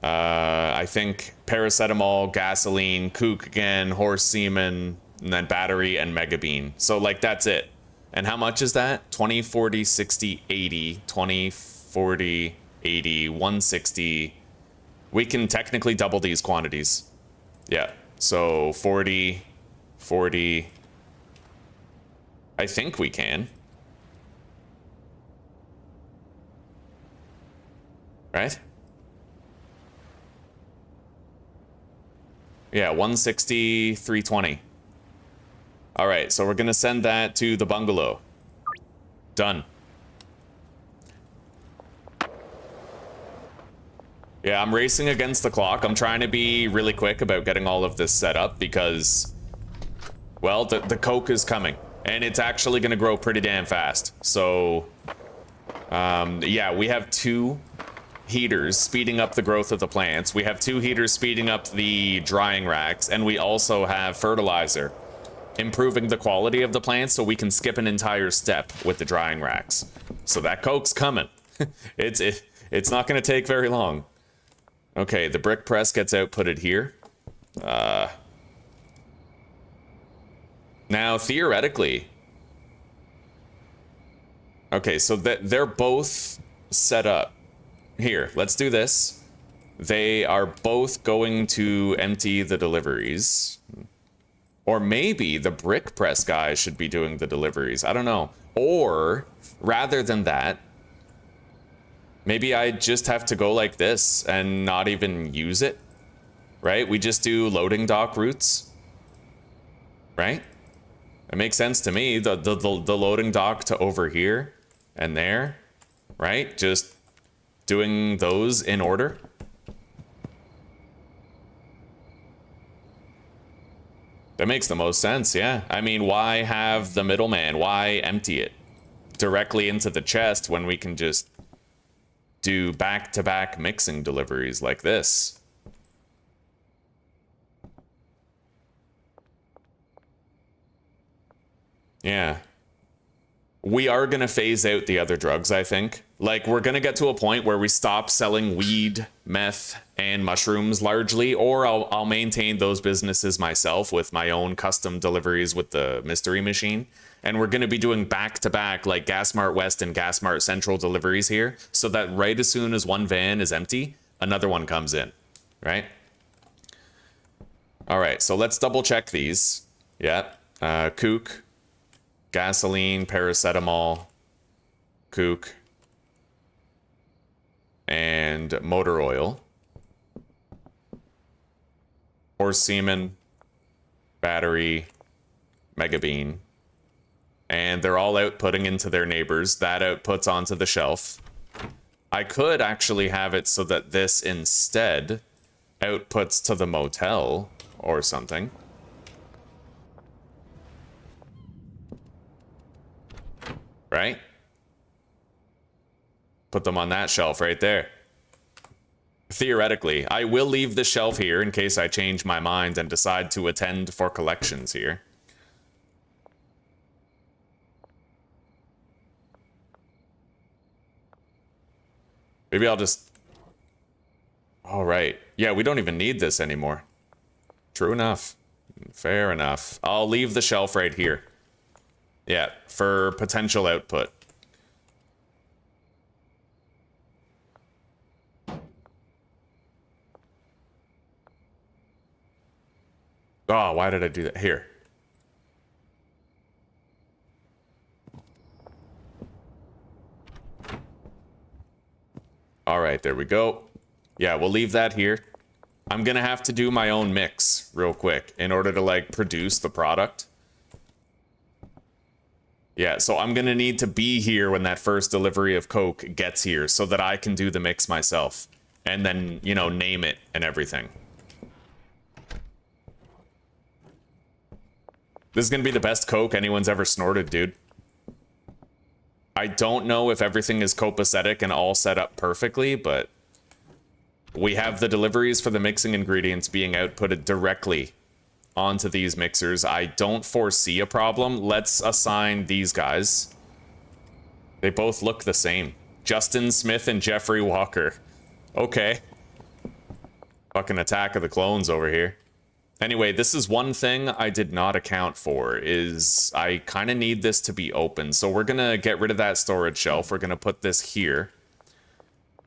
I I think paracetamol, gasoline, kook again, horse semen, and then battery and mega bean. So like that's it. And how much is that? 20, 40, 60, 80, 20, 40, 80, 160. We can technically double these quantities. Yeah. So 40, 40. I think we can. Right? Yeah, 160, 320. All right, so we're going to send that to the bungalow. Done. Yeah, I'm racing against the clock. I'm trying to be really quick about getting all of this set up because, well, the coke is coming. And it's actually going to grow pretty damn fast. So, yeah, we have 2 heaters speeding up the growth of the plants. We have 2 heaters speeding up the drying racks. And we also have fertilizer improving the quality of the plants so we can skip an entire step with the drying racks. So that coke's coming. It's not going to take very long. Okay, the brick press gets outputted here. Now, theoretically... Okay, so they're both set up. Here, let's do this. They are both going to empty the deliveries. Or maybe the brick press guy should be doing the deliveries. I don't know. Or, rather than that, maybe I just have to go like this and not even use it. Right? We just do loading dock routes. Right? It makes sense to me. The loading dock to over here and there. Right? Just doing those in order. That makes the most sense, yeah. I mean, why have the middleman? Why empty it directly into the chest when we can just do back-to-back mixing deliveries like this? Yeah. We are going to phase out the other drugs, I think. Like, we're going to get to a point where we stop selling weed, meth, and mushrooms largely, or I'll maintain those businesses myself with my own custom deliveries with the mystery machine. And we're going to be doing back-to-back, like, GasMart West and GasMart Central deliveries here, so that right as soon as one van is empty, another one comes in, right? All right, so let's double-check these. Yeah, kook. Gasoline, paracetamol, kook, and motor oil. Horse semen, battery, mega bean. And they're all outputting into their neighbors. That outputs onto the shelf. I could actually have it so that this instead outputs to the motel or something. Right? Put them on that shelf right there. Theoretically, I will leave the shelf here in case I change my mind and decide to attend for collections here. Maybe I'll just... All right. Yeah, we don't even need this anymore. True enough. Fair enough. I'll leave the shelf right here. Yeah, for potential output. Oh, why did I do that? Here. All right, there we go. Yeah, we'll leave that here. I'm gonna have to do my own mix real quick in order to, like, produce the product. Yeah, so I'm going to need to be here when that first delivery of Coke gets here so that I can do the mix myself. And then, you know, name it and everything. This is going to be the best Coke anyone's ever snorted, dude. I don't know if everything is copacetic and all set up perfectly, but we have the deliveries for the mixing ingredients being outputted directly onto these mixers. I don't foresee a problem. Let's assign these guys. They both look the same. Justin Smith and Jeffrey Walker. Okay. Fucking Attack of the Clones over here. Anyway, this is one thing I did not account for, is I kind of need this to be open. So we're going to get rid of that storage shelf. We're going to put this here.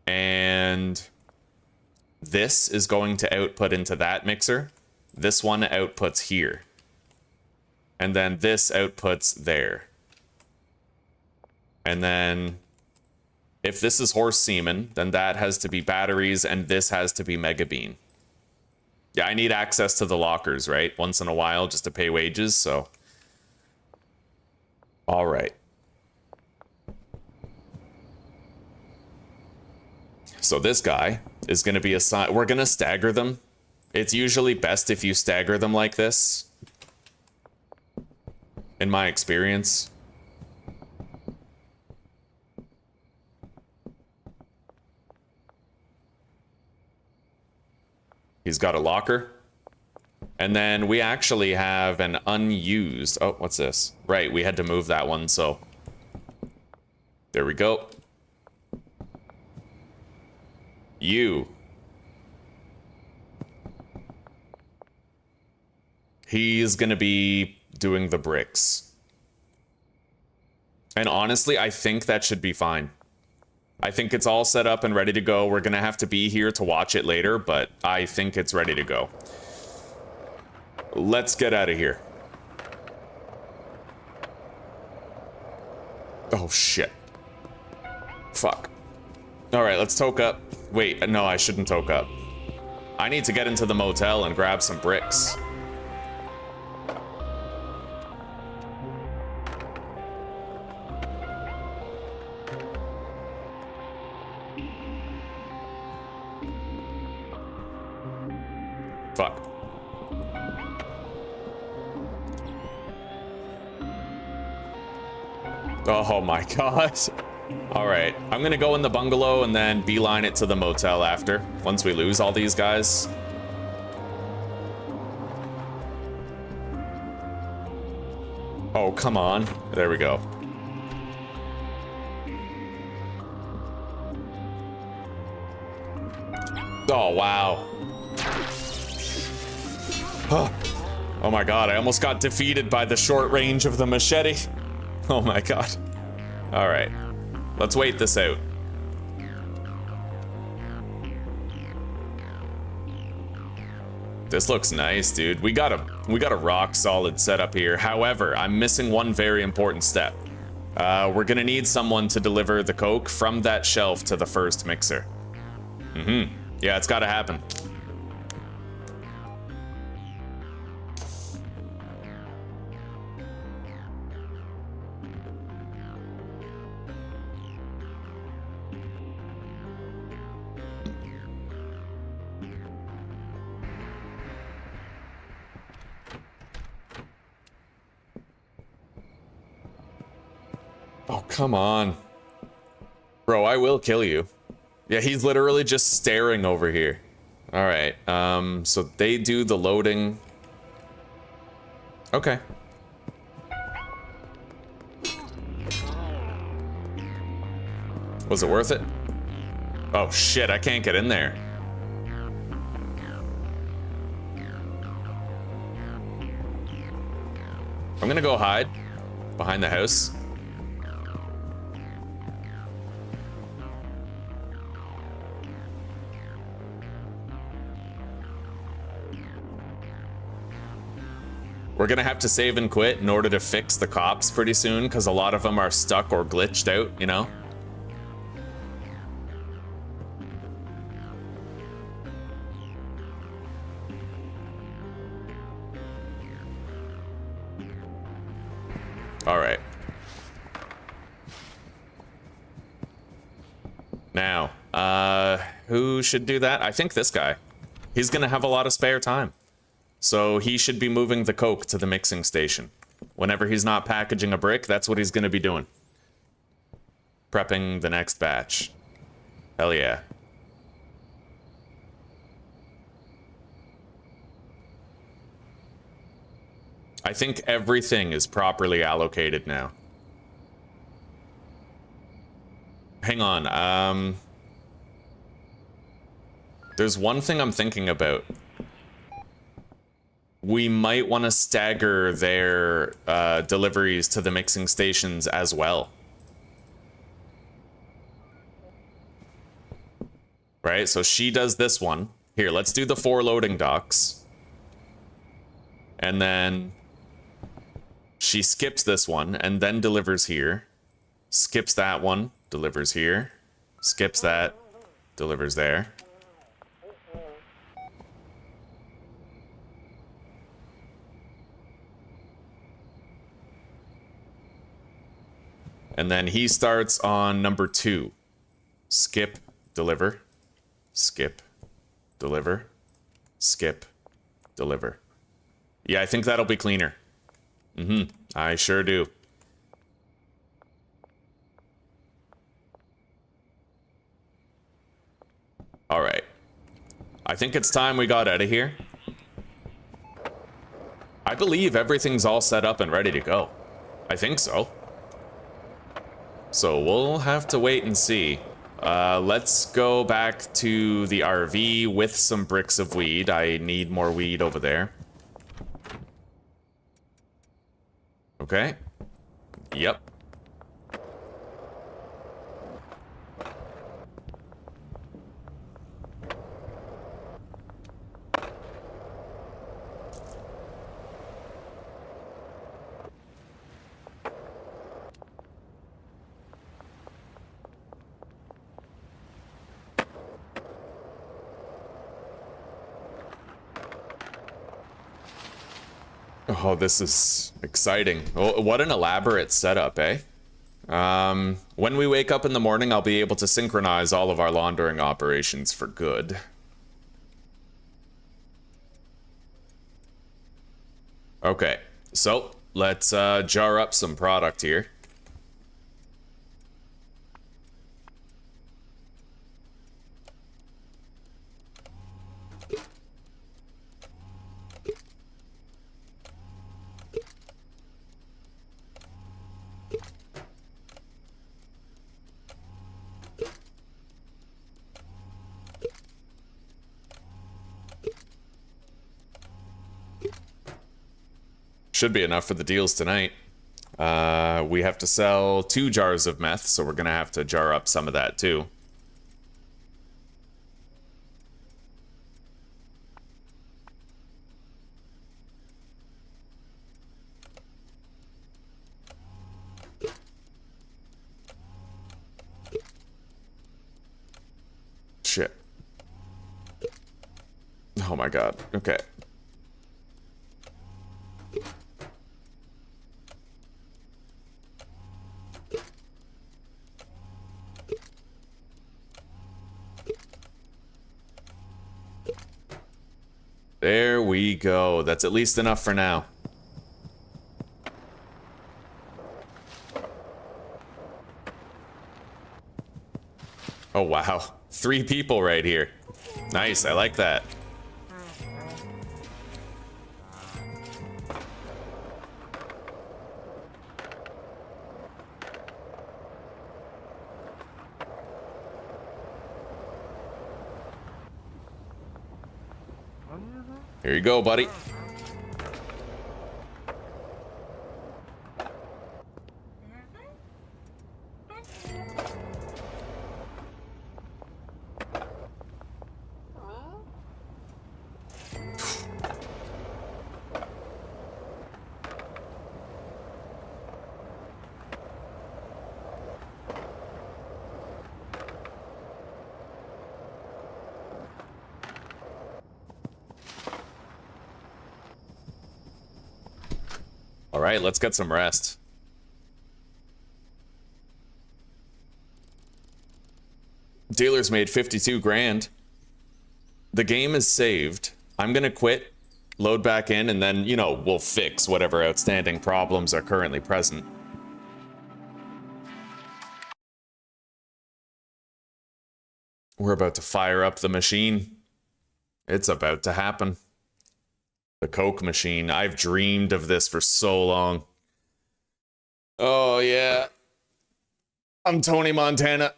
And this is going to output into that mixer. This one outputs here. And then this outputs there. And then if this is horse semen, then that has to be batteries and this has to be Mega Bean. Yeah, I need access to the lockers, right? Once in a while just to pay wages, so. All right. So this guy is going to be assigned. We're going to stagger them. It's usually best if you stagger them like this, in my experience. He's got a locker. And then we actually have an unused... Oh, what's this? Right, we had to move that one, so... There we go. You. He's gonna be doing the bricks. And honestly, I think that should be fine. I think it's all set up and ready to go. We're gonna have to be here to watch it later, but I think it's ready to go. Let's get out of here. Oh, shit. Fuck. Alright, let's toke up. Wait, no, I shouldn't toke up. I need to get into the motel and grab some bricks. Fuck. Oh my god. Alright, I'm gonna go in the bungalow and then beeline it to the motel after, once we lose all these guys. Oh, come on. There we go. Oh, wow. Oh my god, I almost got defeated by the short range of the machete. Oh my god. Alright. Let's wait this out. This looks nice, dude. We got a rock solid setup here. However, I'm missing one very important step. We're gonna need someone to deliver the coke from that shelf to the first mixer. Yeah, it's gotta happen. Oh, come on. Bro, I will kill you. Yeah, he's literally just staring over here. Alright, so they do the loading. Okay. Was it worth it? Oh shit, I can't get in there. I'm gonna go hide behind the house. We're gonna have to save and quit in order to fix the cops pretty soon, because a lot of them are stuck or glitched out, you know? Alright. Now, who should do that? I think this guy. He's gonna have a lot of spare time. So he should be moving the coke to the mixing station. Whenever he's not packaging a brick, that's what he's gonna be doing. Prepping the next batch. Hell yeah. I think everything is properly allocated now. Hang on, There's one thing I'm thinking about. We might want to stagger their deliveries to the mixing stations as well. Right, so she does this one. Here, let's do the 4 loading docks. And then she skips this one and then delivers here. Skips that one, delivers here. Skips that, delivers there. And then he starts on number 2. Skip, deliver. Skip, deliver. Skip, deliver. Yeah, I think that'll be cleaner. I sure do. All right. I think it's time we got out of here. I believe everything's all set up and ready to go. I think so. So we'll have to wait and see. Let's go back to the RV with some bricks of weed. I need more weed over there. Okay. Yep. Oh, this is exciting. Oh, what an elaborate setup, eh? When we wake up in the morning, I'll be able to synchronize all of our laundering operations for good. Okay, so let's jar up some product here. Should be enough for the deals tonight. We have to sell 2 jars of meth, so we're gonna have to jar up some of that too. Shit. Oh my god. Okay. There we go. That's at least enough for now. Oh, wow. 3 people right here. Nice, I like that. Here you go, buddy. All right, let's get some rest. Dealer's made 52 grand. The game is saved. I'm gonna quit, load back in, and then, you know, we'll fix whatever outstanding problems are currently present. We're about to fire up the machine. It's about to happen. The Coke machine. I've dreamed of this for so long. Oh, yeah. I'm Tony Montana.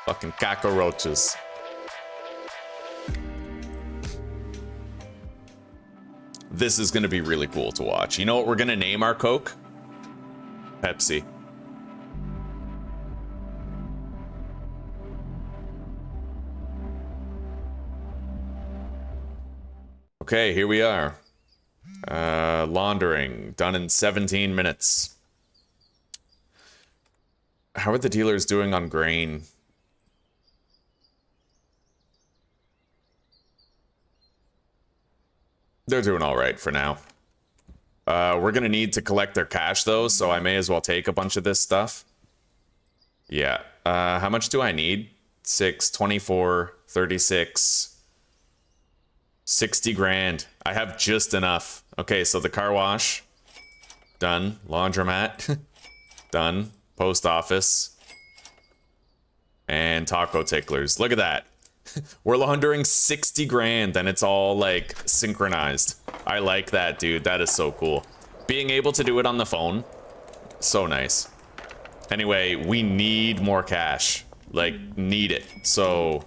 Fucking cockroaches. This is gonna be really cool to watch. You know what we're gonna name our Coke? Pepsi. Okay, here we are. Laundering, done in 17 minutes. How are the dealers doing on grain? They're doing all right for now. We're gonna need to collect their cash though, so I may as well take a bunch of this stuff. Yeah. How much do I need? 6, 24, 36, 60 grand. I have just enough. Okay, so the car wash, done. Laundromat, done. Post office, and taco ticklers. Look at that. We're laundering 60 grand and it's all like synchronized. I like that, dude. That is so cool. Being able to do it on the phone, so nice. Anyway, we need more cash. Like, need it. So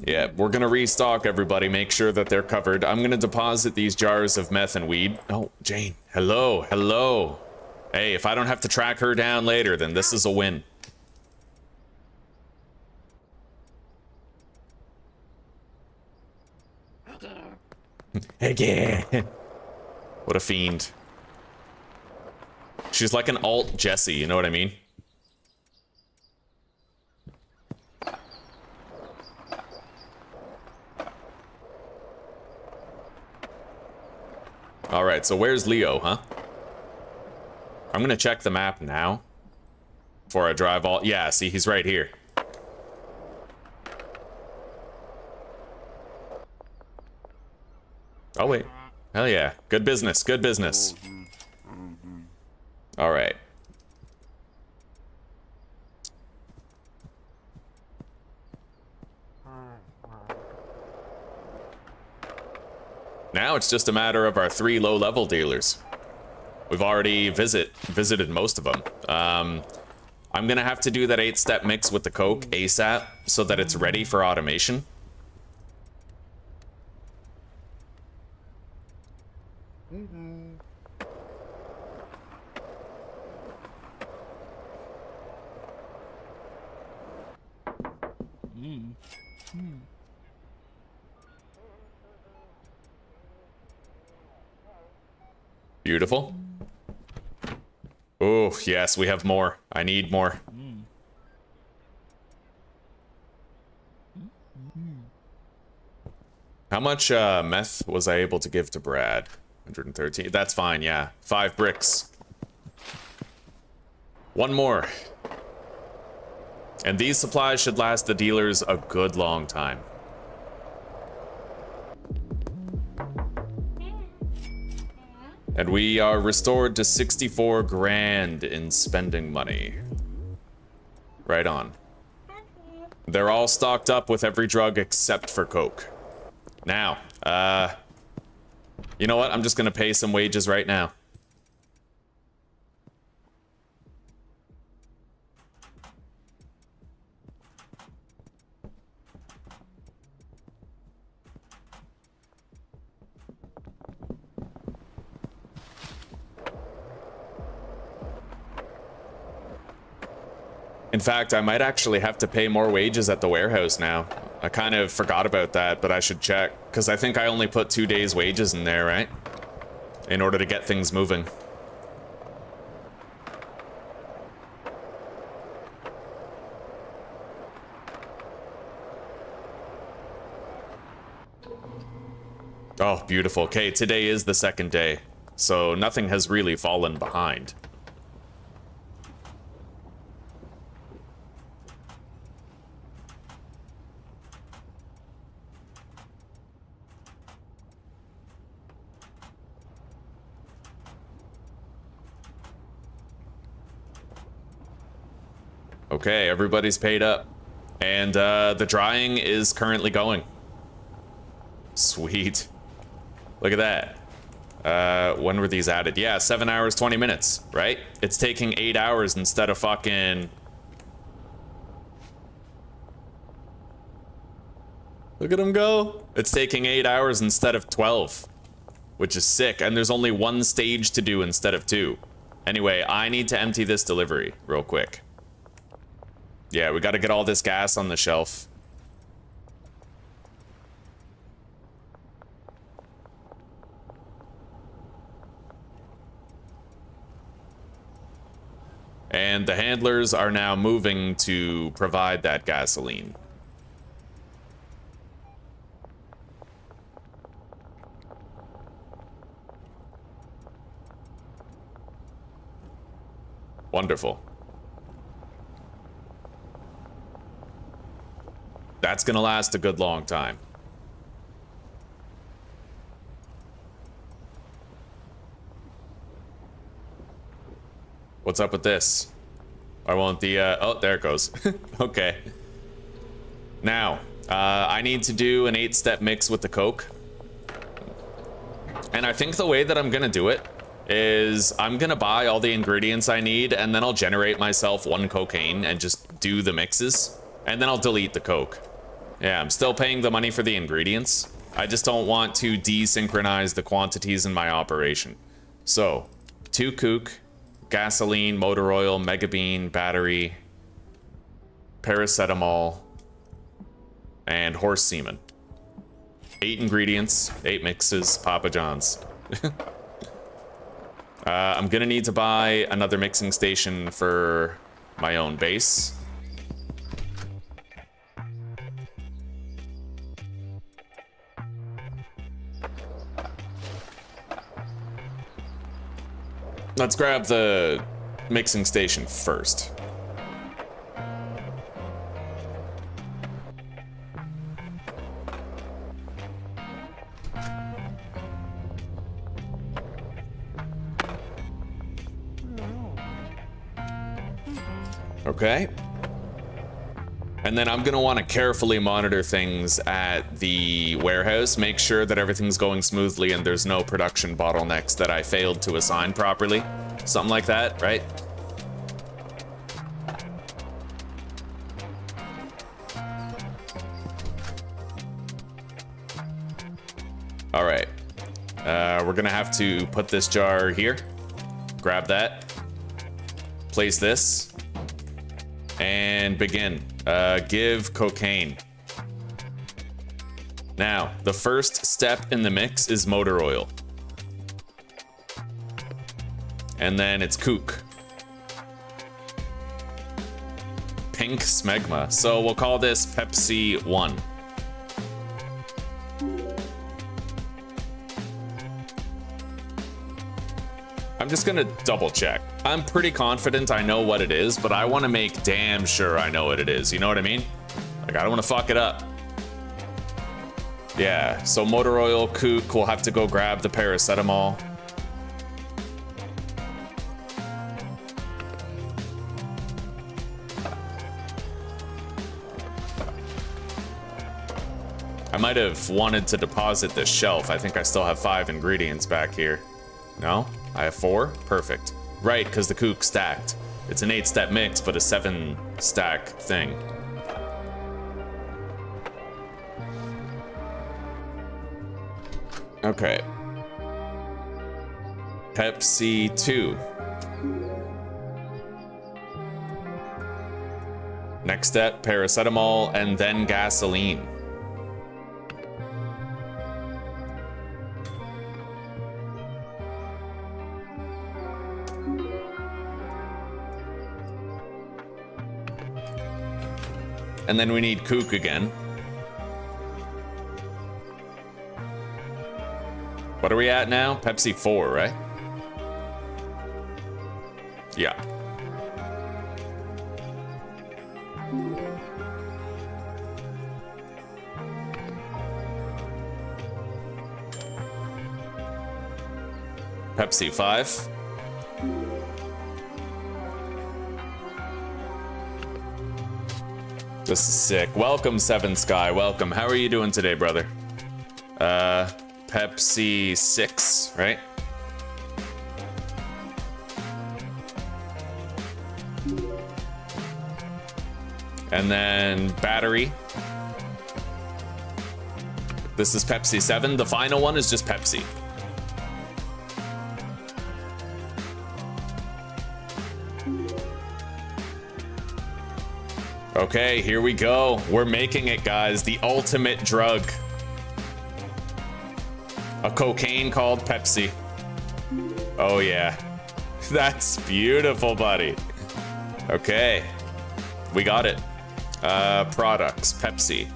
yeah, we're gonna restock, everybody. Make sure that they're covered. I'm gonna deposit these jars of meth and weed. Oh, Jane. Hello, hello. Hey, if I don't have to track her down later, then this is a win. Again. What a fiend. She's like an alt Jessie, you know what I mean? All right, so where's Leo, huh? I'm gonna check the map now before I drive all. Yeah, see, he's right here. Oh, wait. Hell yeah. Good business, good business. All right. Now it's just a matter of our 3 low-level dealers. We've already visited most of them. I'm gonna have to do that 8-step mix with the Coke ASAP so that it's ready for automation. Beautiful. Oh, yes, we have more. I need more. How much meth was I able to give to Brad? 113. That's fine, yeah. 5 bricks. 1 more. And these supplies should last the dealers a good long time. And we are restored to 64 grand in spending money. Right on. They're all stocked up with every drug except for Coke. Now, you know what? I'm just gonna pay some wages right now. In fact, I might actually have to pay more wages at the warehouse now. I kind of forgot about that, but I should check, because I think I only put 2 days' wages in there, right? In order to get things moving. Oh, beautiful. Okay, today is the 2nd day, so nothing has really fallen behind. Okay, everybody's paid up. And the drying is currently going. Sweet. Look at that. When were these added? Yeah, 7 hours, 20 minutes, right? It's taking 8 hours instead of fucking... Look at him go. It's taking 8 hours instead of 12, which is sick. And there's only one stage to do instead of 2. Anyway, I need to empty this delivery real quick. Yeah, we got to get all this gas on the shelf. And the handlers are now moving to provide that gasoline. Wonderful. That's gonna last a good long time. What's up with this? I want the, oh, there it goes. Okay. Now, I need to do an 8-step mix with the Coke. And I think the way that I'm gonna do it is I'm gonna buy all the ingredients I need, and then I'll generate myself 1 cocaine and just do the mixes. And then I'll delete the Coke. Yeah, I'm still paying the money for the ingredients. I just don't want to desynchronize the quantities in my operation. So, 2 Coke, gasoline, motor oil, mega bean, battery, paracetamol, and horse semen. 8 ingredients, 8 mixes, Papa John's. I'm gonna need to buy another mixing station for my own base. Let's grab the mixing station first. Okay. And then I'm gonna want to carefully monitor things at the warehouse, make sure that everything's going smoothly and there's no production bottlenecks that I failed to assign properly. Something like that, right? All right. We're gonna have to put this jar here. Grab that. Place this. And begin. Give cocaine. Now, the first step in the mix is motor oil. And then it's kook. Pink smegma. So we'll call this Pepsi 1. I'm just gonna double check. I'm pretty confident I know what it is, but I want to make damn sure I know what it is. You know what I mean? Like, I don't want to fuck it up. Yeah, so motor oil, kook, we'll have to go grab the paracetamol. I might have wanted to deposit this shelf. I think I still have 5 ingredients back here. No? I have 4? Perfect. Right, because the kook stacked. It's an 8-step mix, but a 7-stack thing. Okay. Pepsi 2. Next step, paracetamol, and then gasoline. And then we need kook again. What are we at now? Pepsi 4, right? Yeah. Pepsi 5. This is sick. Welcome, Seven Sky. Welcome. How are you doing today, brother? Pepsi 6, right? And then battery. This is Pepsi 7. The final one is just Pepsi. Okay, here we go. We're making it, guys. The ultimate drug. A cocaine called Pepsi. Oh, yeah. That's beautiful, buddy. Okay. We got it. Products. Pepsi.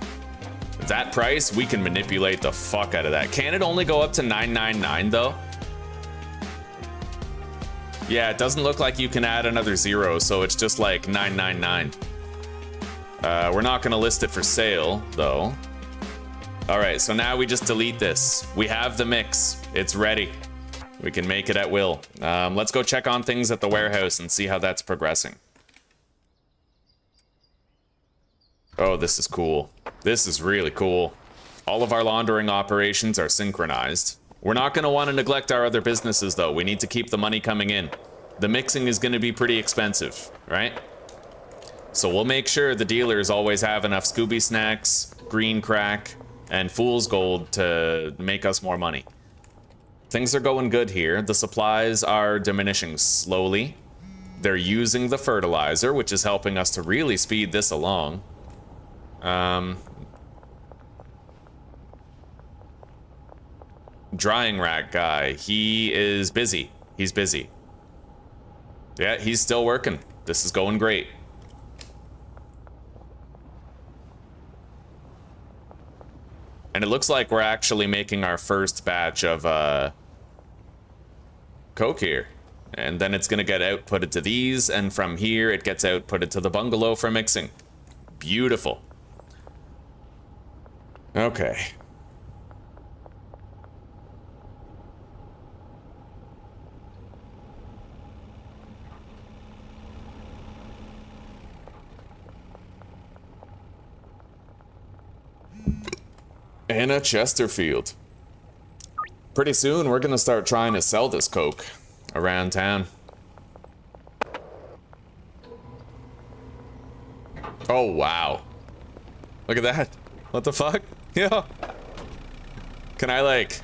That price, we can manipulate the fuck out of that. Can it only go up to $9.99 though? Yeah, it doesn't look like you can add another zero, so it's just like $9.99. We're not gonna list it for sale though. All right, so now we just delete this. We have the mix. It's ready. We can make it at will. Let's go check on things at the warehouse and see how that's progressing. Oh, this is cool. This is really cool. All of our laundering operations are synchronized. We're not going to want to neglect our other businesses, though. We need to keep the money coming in. The mixing is going to be pretty expensive, right? So we'll make sure the dealers always have enough Scooby Snacks, Green Crack, and Fool's Gold to make us more money. Things are going good here. The supplies are diminishing slowly. They're using the fertilizer, which is helping us to really speed this along. Drying rack guy, he is busy. He's busy. Yeah, he's still working. This is going great. And it looks like we're actually making our first batch of Coke here. And then it's gonna get outputted to these, and from here it gets outputted to the bungalow for mixing. Beautiful. Okay. Anna Chesterfield. Pretty soon we're gonna start trying to sell this Coke around town. Oh, wow. Look at that. What the fuck? Yeah. Can I, like...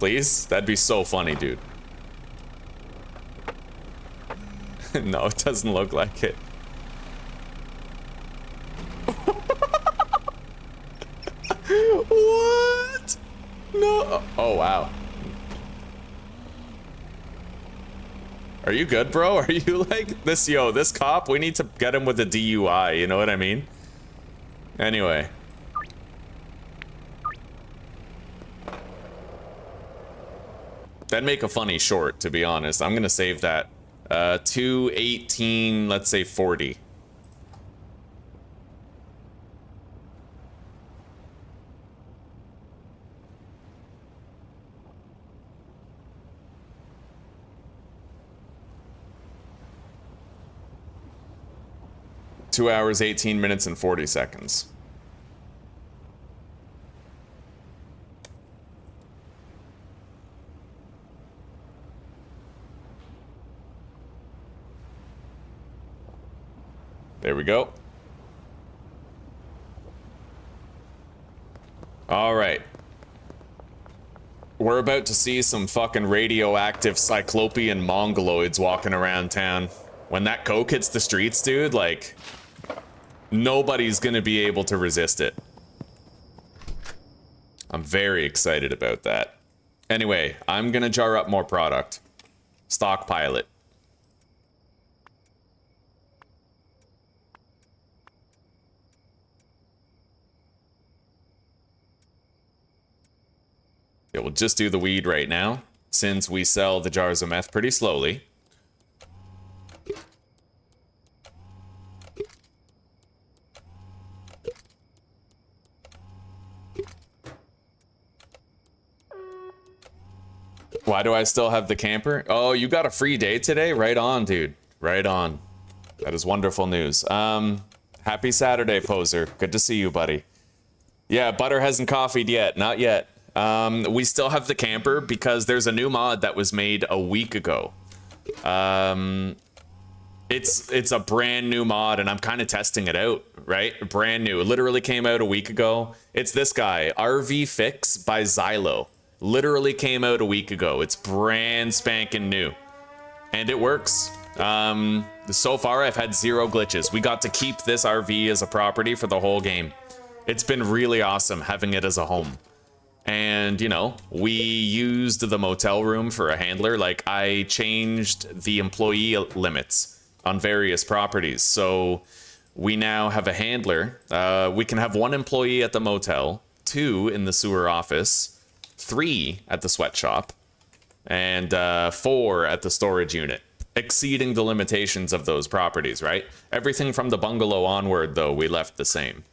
Please? That'd be so funny, dude. No, it doesn't look like it. What? No. Oh, wow. Are you good, bro? Are you like this? Yo, this cop, we need to get him with a DUI, you know what I mean? Anyway. That'd make a funny short, to be honest. I'm gonna save that. 218, let's say 40. Two hours, 18 minutes, and 40 seconds. There we go. All right. We're about to see some fucking radioactive cyclopean mongoloids walking around town. When that Coke hits the streets, dude, like... nobody's gonna be able to resist it. I'm very excited about that. Anyway, I'm gonna jar up more product. Stockpile it. Yeah, we'll just do the weed right now, since we sell the jars of meth pretty slowly. Why do I still have the camper? Oh, you got a free day today? Right on, dude. Right on. That is wonderful news. Happy Saturday, Poser. Good to see you, buddy. Yeah, Butter hasn't coffeeed yet. Not yet. We still have the camper because there's a new mod that was made a week ago. It It's a brand new mod, and I'm kind of testing it out, right? Brand new. It literally came out a week ago. It's this guy, RV Fix by Xylo. Literally came out a week ago. It's brand spanking new. And it works. So far, I've had 0 glitches. We got to keep this RV as a property for the whole game. It's been really awesome having it as a home. And, you know, we used the motel room for a handler. Like, I changed the employee limits on various properties. So we now have a handler. We can have 1 employee at the motel, 2 in the sewer office, 3 at the sweatshop, and 4 at the storage unit, exceeding the limitations of those properties, right? Everything from the bungalow onward, though, we left the same.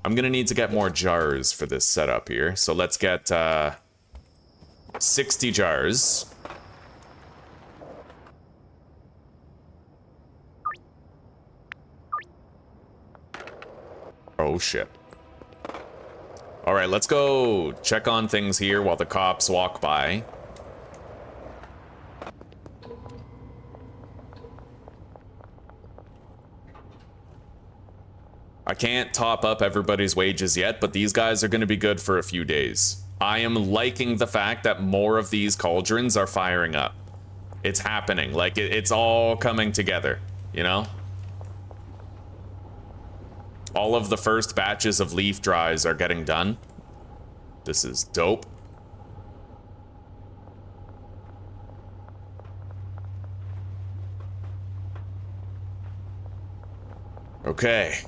I'm gonna need to get more jars for this setup here. So let's get 60 jars. Oh shit. All right, let's go check on things here while the cops walk by. I can't top up everybody's wages yet, but these guys are going to be good for a few days. I am liking the fact that more of these cauldrons are firing up. It's happening. Like, it's all coming together, you know? All of the first batches of leaf dries are getting done. This is dope. Okay.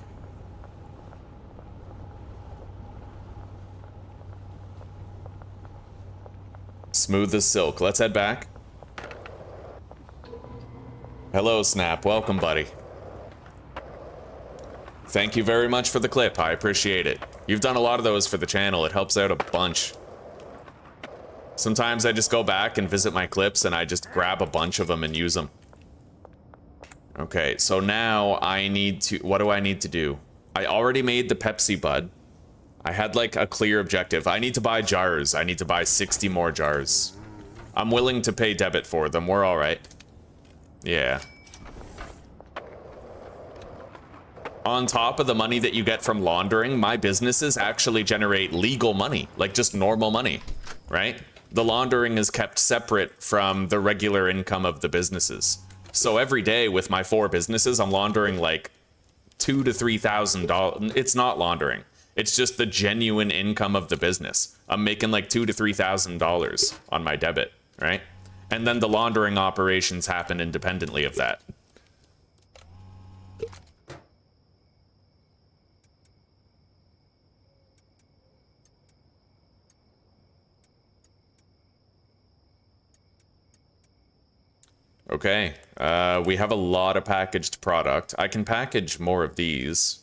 Smooth as silk. Let's head back. Hello, Snap. Welcome, buddy. Thank you very much for the clip. I appreciate it. You've done a lot of those for the channel. It helps out a bunch. Sometimes I just go back and visit my clips and I just grab a bunch of them and use them. Okay, so now I need to... What do I need to do? I already made the Pepsi Bud. I had like a clear objective. I need to buy jars. I need to buy 60 more jars. I'm willing to pay debit for them. We're all right. Yeah. On top of the money that you get from laundering, my businesses actually generate legal money, like just normal money, right? The laundering is kept separate from the regular income of the businesses. So every day with my 4 businesses, I'm laundering like $2,000 to $3,000. It's not laundering. It's just the genuine income of the business. I'm making like $2,000 to $3,000 on my debit, right? And then the laundering operations happen independently of that. Okay, we have a lot of packaged product. I can package more of these.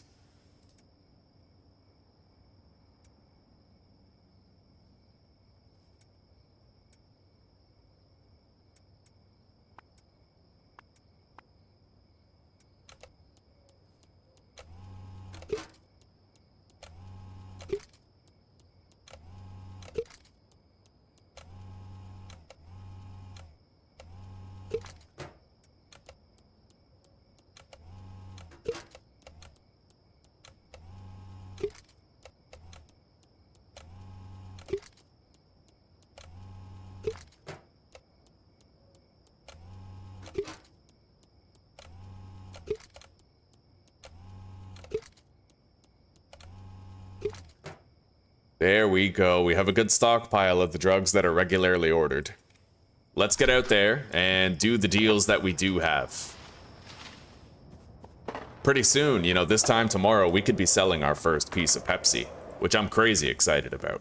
There we go. We have a good stockpile of the drugs that are regularly ordered. Let's get out there and do the deals that we do have. Pretty soon, you know, this time tomorrow, we could be selling our first piece of Pepsi, which I'm crazy excited about.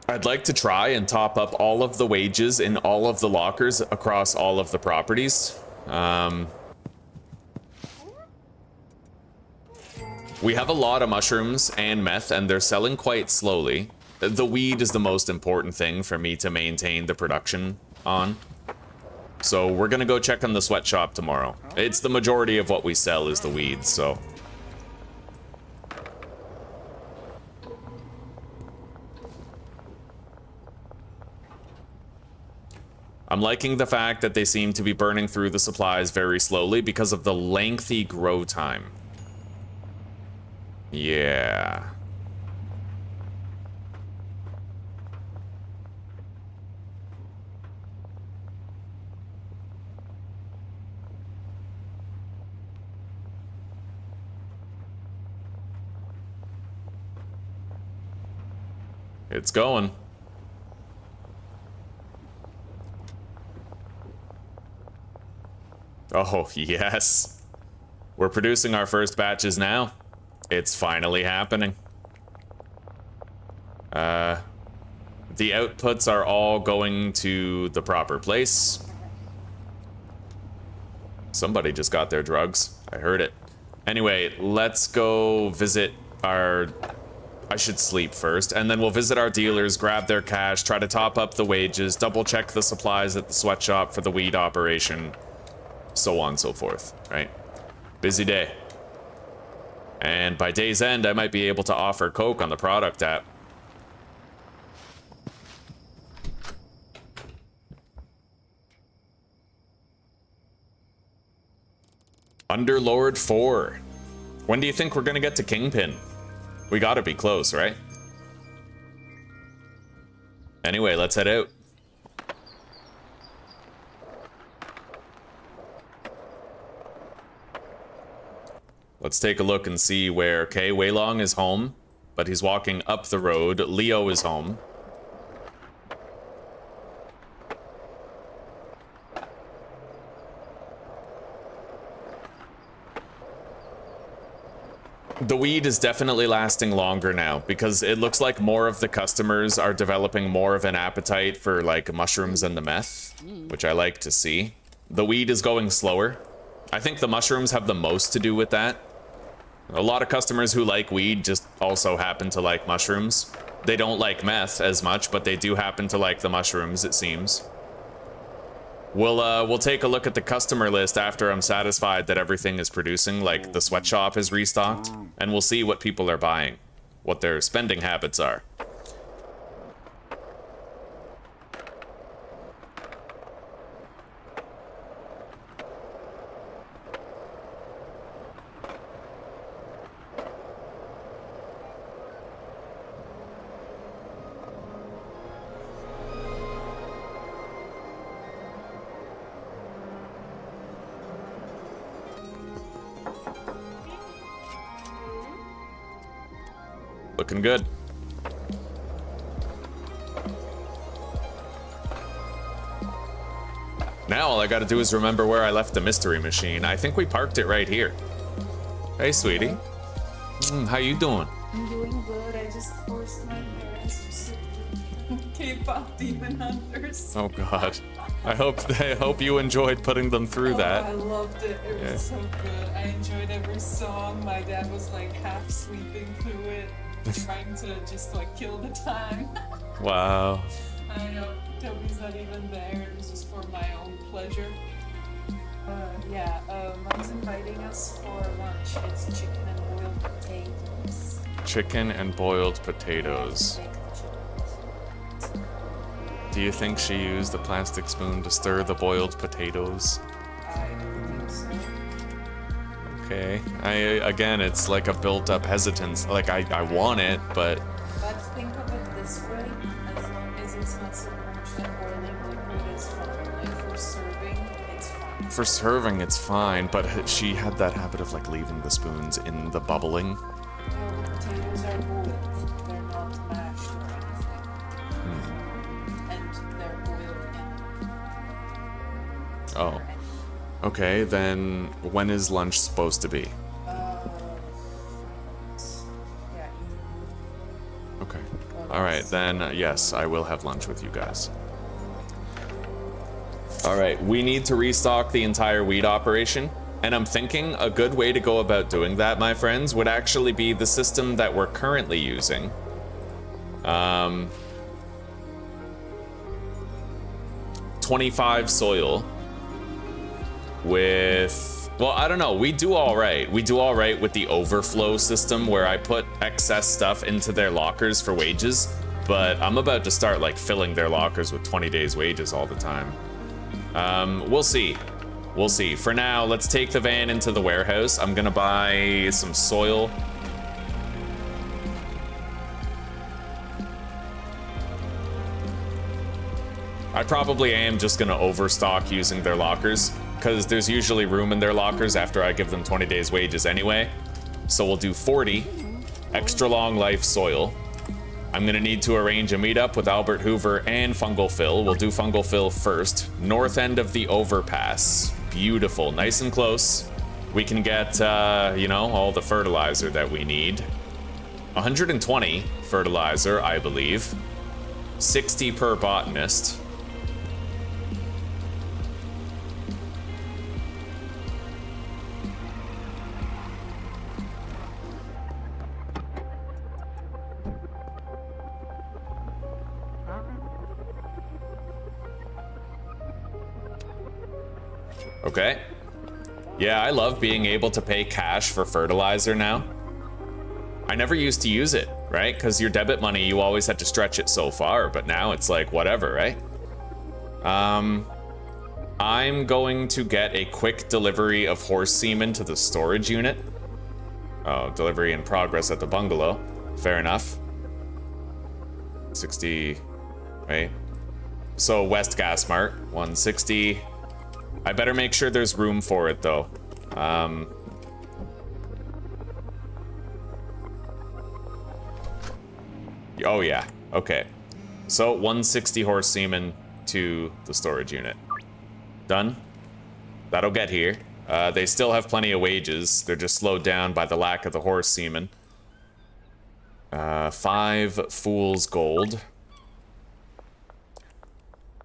I'd like to try and top up all of the wages in all of the lockers across all of the properties. We have a lot of mushrooms and meth, and they're selling quite slowly. The weed is the most important thing for me to maintain the production on. So we're gonna go check on the sweatshop tomorrow. It's the majority of what we sell is the weed, so... I'm liking the fact that they seem to be burning through the supplies very slowly because of the lengthy grow time. Yeah. It's going. Oh, yes. We're producing our first batches now. It's finally happening. The outputs are all going to the proper place. Somebody just got their drugs. I heard it. Anyway, let's go visit our... I should sleep first, and then we'll visit our dealers, grab their cash, try to top up the wages, double check the supplies at the sweatshop for the weed operation, so on and so forth, right? Busy day. And by day's end, I might be able to offer Coke on the product app. Underlord 4. When do you think we're gonna get to Kingpin? We gotta be close, right? Anyway, let's head out. Let's take a look and see where, okay, Weilong is home, but he's walking up the road. Leo is home. The weed is definitely lasting longer now because it looks like more of the customers are developing more of an appetite for like mushrooms and the meth, which I like to see. The weed is going slower. I think the mushrooms have the most to do with that. A lot of customers who like weed just also happen to like mushrooms. They don't like meth as much, but they do happen to like the mushrooms, it seems. We'll take a look at the customer list after I'm satisfied that everything is producing, like the sweatshop is restocked, and we'll see what people are buying, what their spending habits are. Looking good. Now all I gotta do is remember where I left the mystery machine. I think we parked it right here. Hey, sweetie. How you doing? I'm doing good. I just forced my parents to sit with K-pop Demon Hunters. Oh God. I hope you enjoyed putting them through that. I loved it. It was so good. I enjoyed every song. My dad was like half sleeping through it, trying to just like kill the time. Wow. I know Toby's not even there. It was just for my own pleasure. Mom's inviting us for lunch. It's chicken and boiled potatoes. Chicken and boiled potatoes. Do you think she used a plastic spoon to stir the boiled potatoes? I don't think so. Okay. Again, it's like a built-up hesitance. Like, I want it, but... But think of it this way, as long as it's not submerged in boiling liquid, it's fine. Like, for serving, it's fine. For serving, it's fine, but she had that habit of, like, leaving the spoons in the bubbling. No, the potatoes are boiled. They're not mashed or anything. And they're boiled in. Oh. Okay, then when is lunch supposed to be? Yeah. Okay. Alright, then yes, I will have lunch with you guys. Alright, we need to restock the entire weed operation. And I'm thinking a good way to go about doing that, my friends, would actually be the system that we're currently using. 25 soil. With, well, I don't know, we do all right. We do all right with the overflow system where I put excess stuff into their lockers for wages, but I'm about to start like filling their lockers with 20 days wages all the time. We'll see. We'll see. For now, let's take the van into the warehouse. I'm gonna buy some soil. I probably am just gonna overstock using their lockers, because there's usually room in their lockers after I give them 20 days wages anyway. So we'll do 40 extra long life soil. I'm gonna need to arrange a meetup with Albert Hoover and Fungal Phil. We'll do Fungal Phil first. North end of the overpass. Beautiful, nice and close. We can get, you know, all the fertilizer that we need. 120 fertilizer, I believe. 60 per botanist. Okay. Yeah, I love being able to pay cash for fertilizer now. I never used to use it, right? Because your debit money, you always had to stretch it so far, but now it's like whatever, right? I'm going to get a quick delivery of horse semen to the storage unit. Oh, delivery in progress at the bungalow. Fair enough. 60, wait. So West Gas Mart, 160. I better make sure there's room for it, though. Oh, yeah. Okay. So, 160 horse semen to the storage unit. Done. That'll get here. They still have plenty of wages. They're just slowed down by the lack of the horse semen. 5 fool's gold.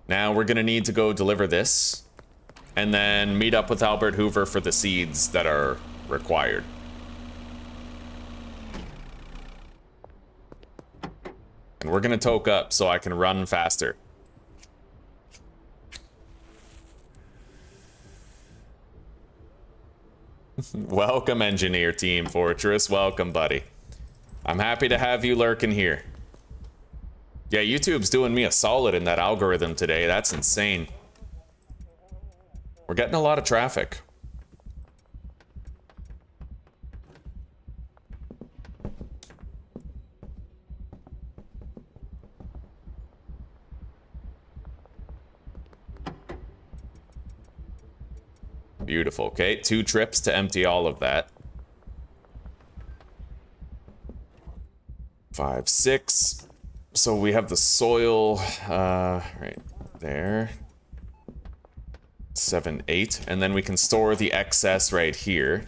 Now, we're gonna need to go deliver this. And then meet up with Albert Hoover for the seeds that are required. And we're gonna toke up so I can run faster. Welcome, Engineer Team Fortress. Welcome, buddy. I'm happy to have you lurking here. Yeah, YouTube's doing me a solid in that algorithm today. That's insane. We're getting a lot of traffic. Beautiful. Okay, 2 trips to empty all of that. 5, 6. So we have the soil right there. 7, 8, and then we can store the excess right here.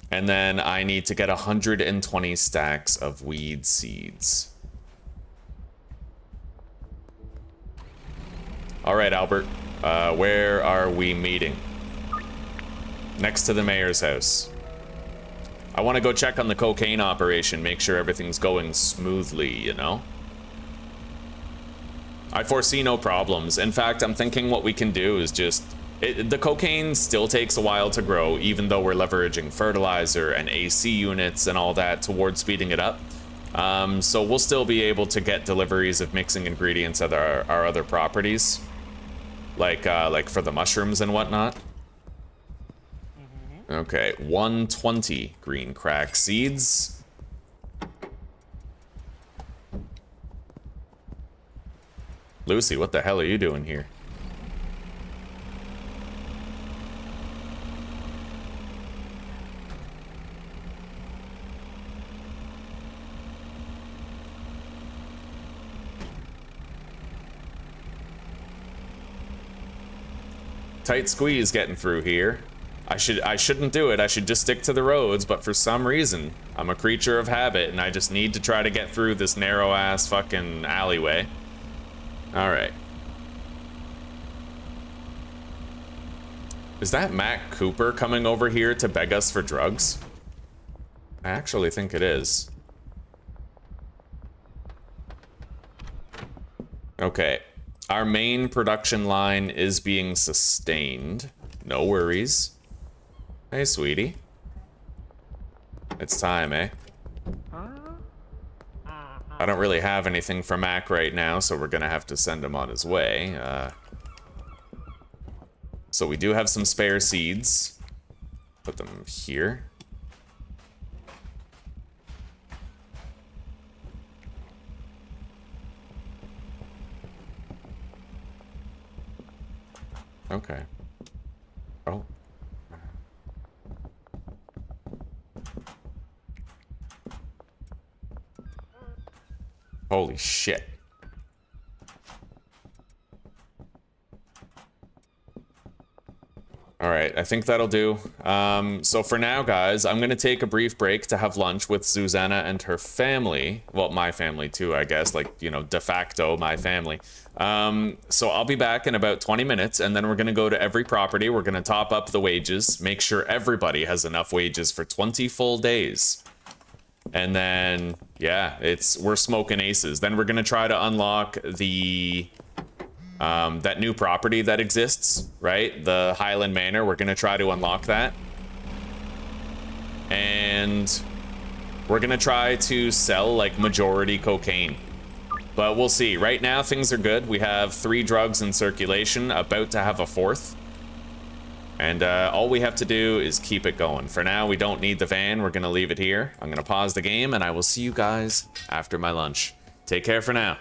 And then I need to get 120 stacks of weed seeds. All right, Albert, where are we meeting? Next to the mayor's house. I want to go check on the cocaine operation, make sure everything's going smoothly, you know? I foresee no problems. In fact, I'm thinking what we can do is just... the cocaine still takes a while to grow, even though we're leveraging fertilizer and AC units and all that towards speeding it up. So we'll still be able to get deliveries of mixing ingredients at our other properties. Like for the mushrooms and whatnot. Okay, 120 green crack seeds. Lucy, what the hell are you doing here? Tight squeeze getting through here. I shouldn't do it. I should just stick to the roads, but for some reason, I'm a creature of habit and I just need to try to get through this narrow ass fucking alleyway. All right. Is that Mac Cooper coming over here to beg us for drugs? I actually think it is. Okay. Our main production line is being sustained. No worries. Hey, sweetie. It's time, eh? I don't really have anything for Mac right now, so we're gonna have to send him on his way. So we do have some spare seeds. Put them here. Okay. Oh. Holy shit. All right, I think that'll do. So for now, guys, I'm going to take a brief break to have lunch with Susanna and her family. Well, my family too, I guess, like, you know, de facto my family. So I'll be back in about 20 minutes, and then we're going to go to every property. We're going to top up the wages, make sure everybody has enough wages for 20 full days. And then, yeah, we're smoking aces. Then we're going to try to unlock the... that new property that exists, right? The Highland Manor, we're gonna try to unlock that. And we're gonna try to sell, like, majority cocaine. But we'll see. Right now, things are good. We have 3 drugs in circulation, about to have a 4th. And all we have to do is keep it going. For now, we don't need the van. We're gonna leave it here. I'm gonna pause the game, and I will see you guys after my lunch. Take care for now.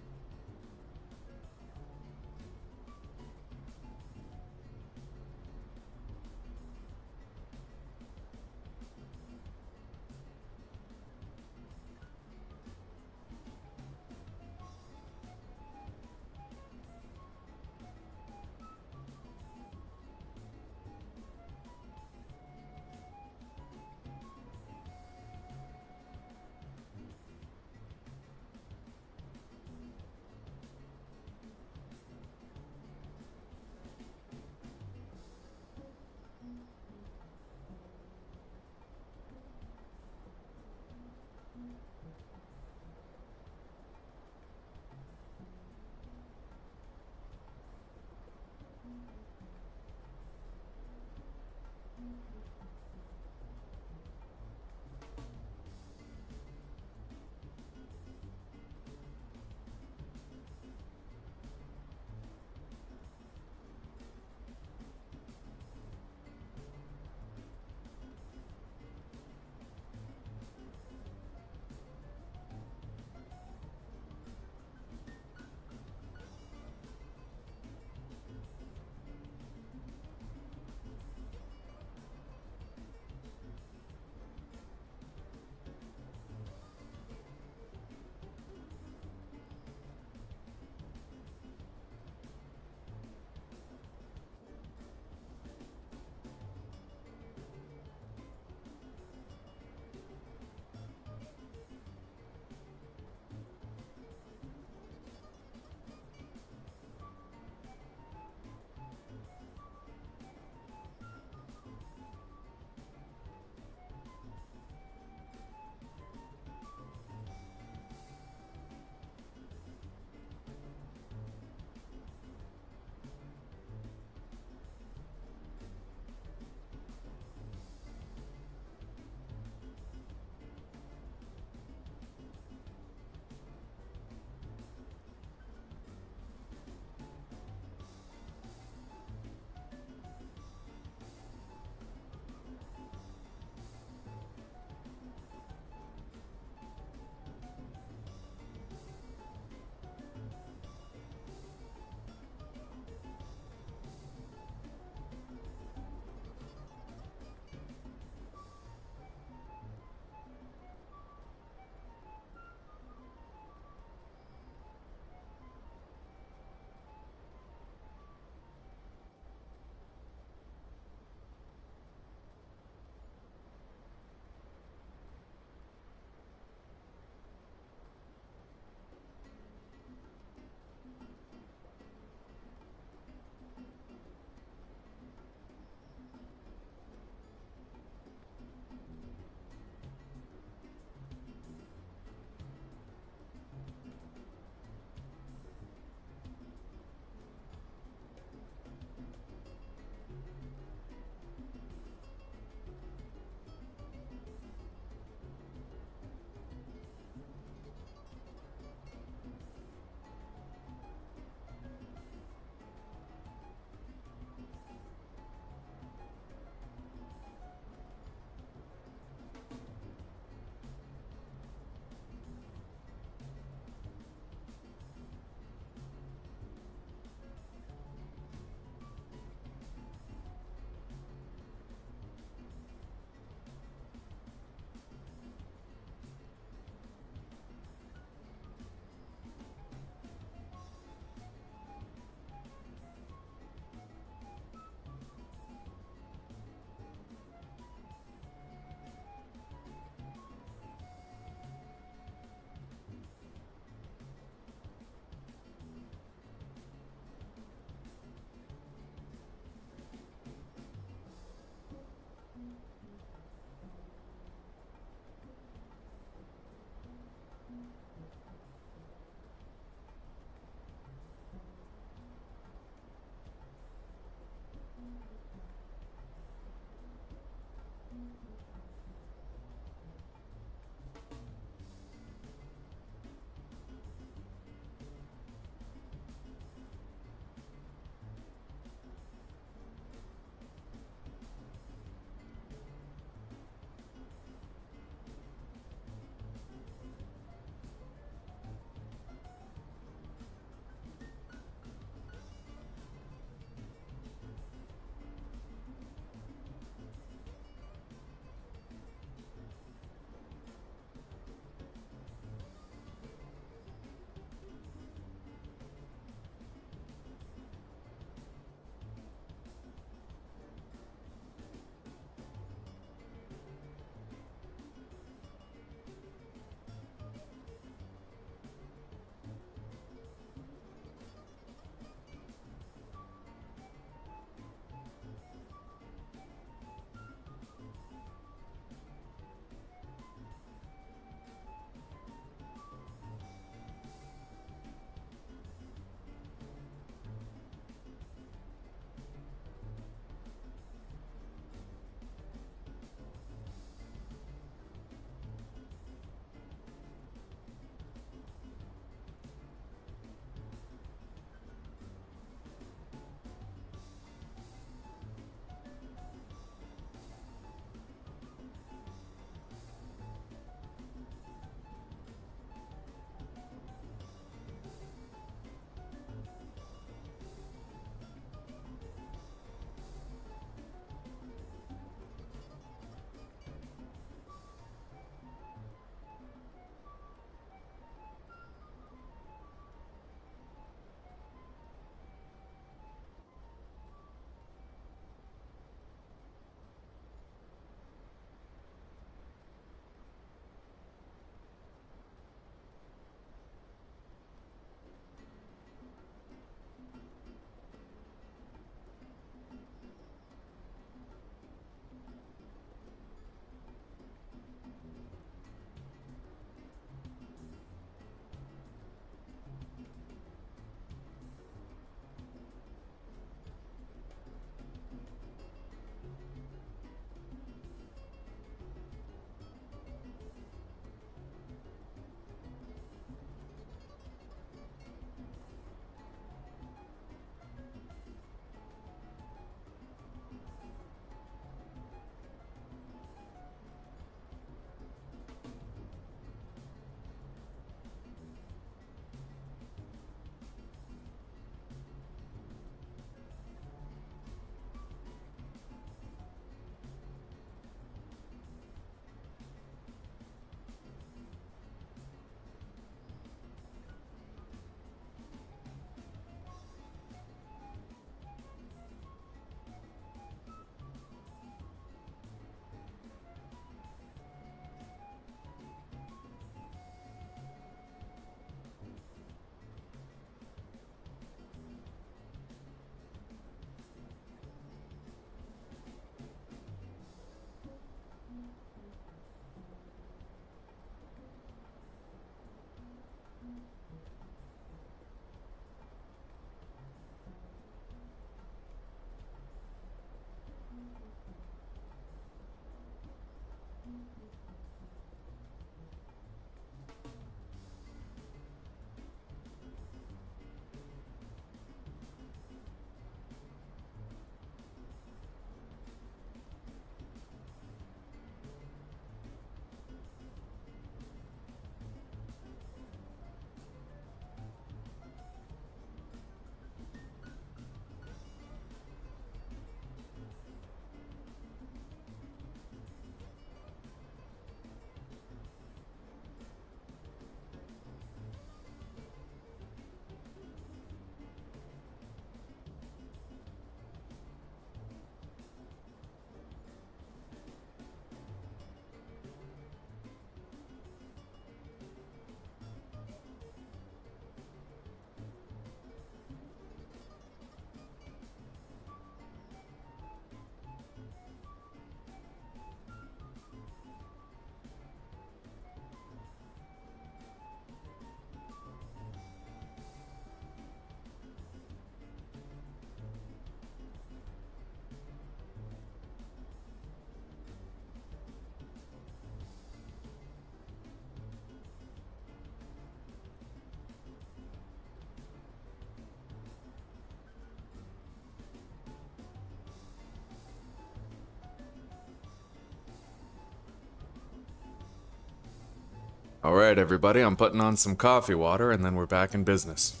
All right, everybody, I'm putting on some coffee water and then we're back in business.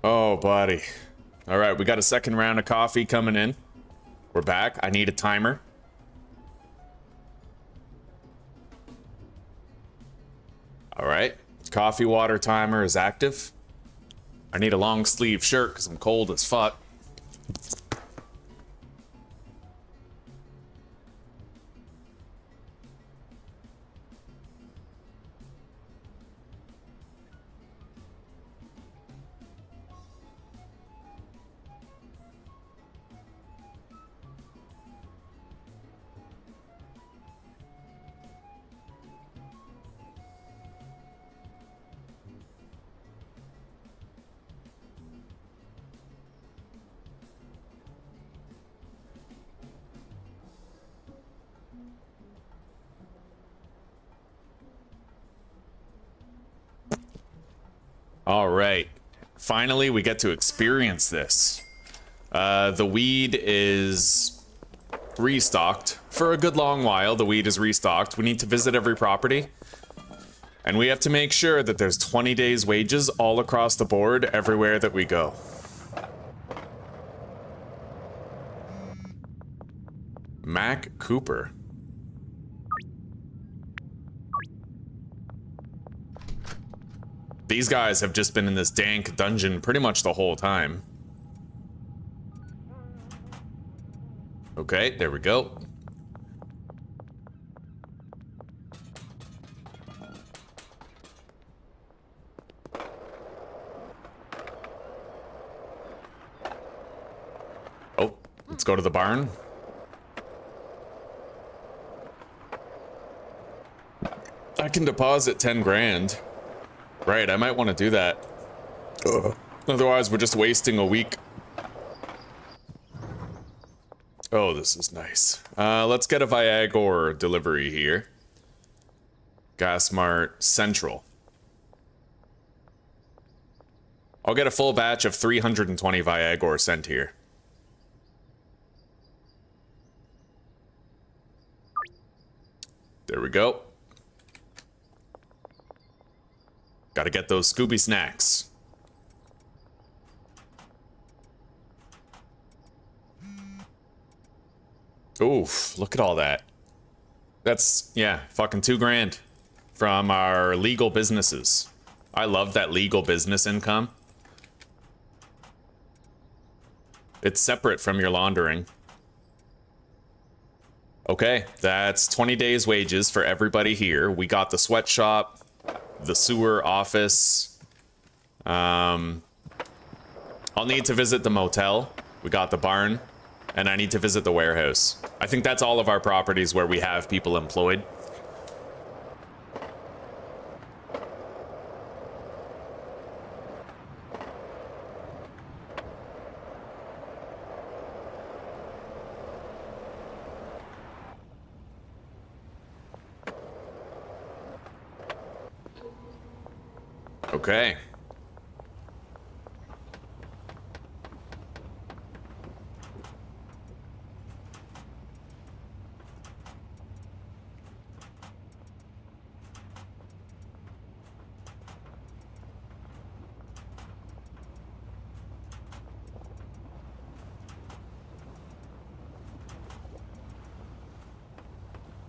Oh, buddy. All right, we got a second round of coffee coming in. We're back. I need a timer. All right, coffee water timer is active. I need a long sleeve shirt because I'm cold as fuck. All right. Finally, we get to experience this. The weed is restocked. For a good long while, the weed is restocked. We need to visit every property. And we have to make sure that there's 20 days wages all across the board everywhere that we go. Mac Cooper. These guys have just been in this dank dungeon pretty much the whole time. Okay, there we go. Oh, let's go to the barn. I can deposit 10 grand. Right, I might want to do that. Otherwise, we're just wasting a week. Oh, this is nice. Let's get a Viagra delivery here. Gasmart Central. I'll get a full batch of 320 Viagra sent here. There we go. Gotta get those Scooby snacks. Oof, look at all that. That's, yeah, fucking 2 grand from our legal businesses. I love that legal business income. It's separate from your laundering. Okay, that's 20 days wages for everybody here. We got the sweatshop, the sewer office. I'll need to visit the motel. We got the barn, and I need to visit the warehouse. I think that's all of our properties where we have people employed. Okay.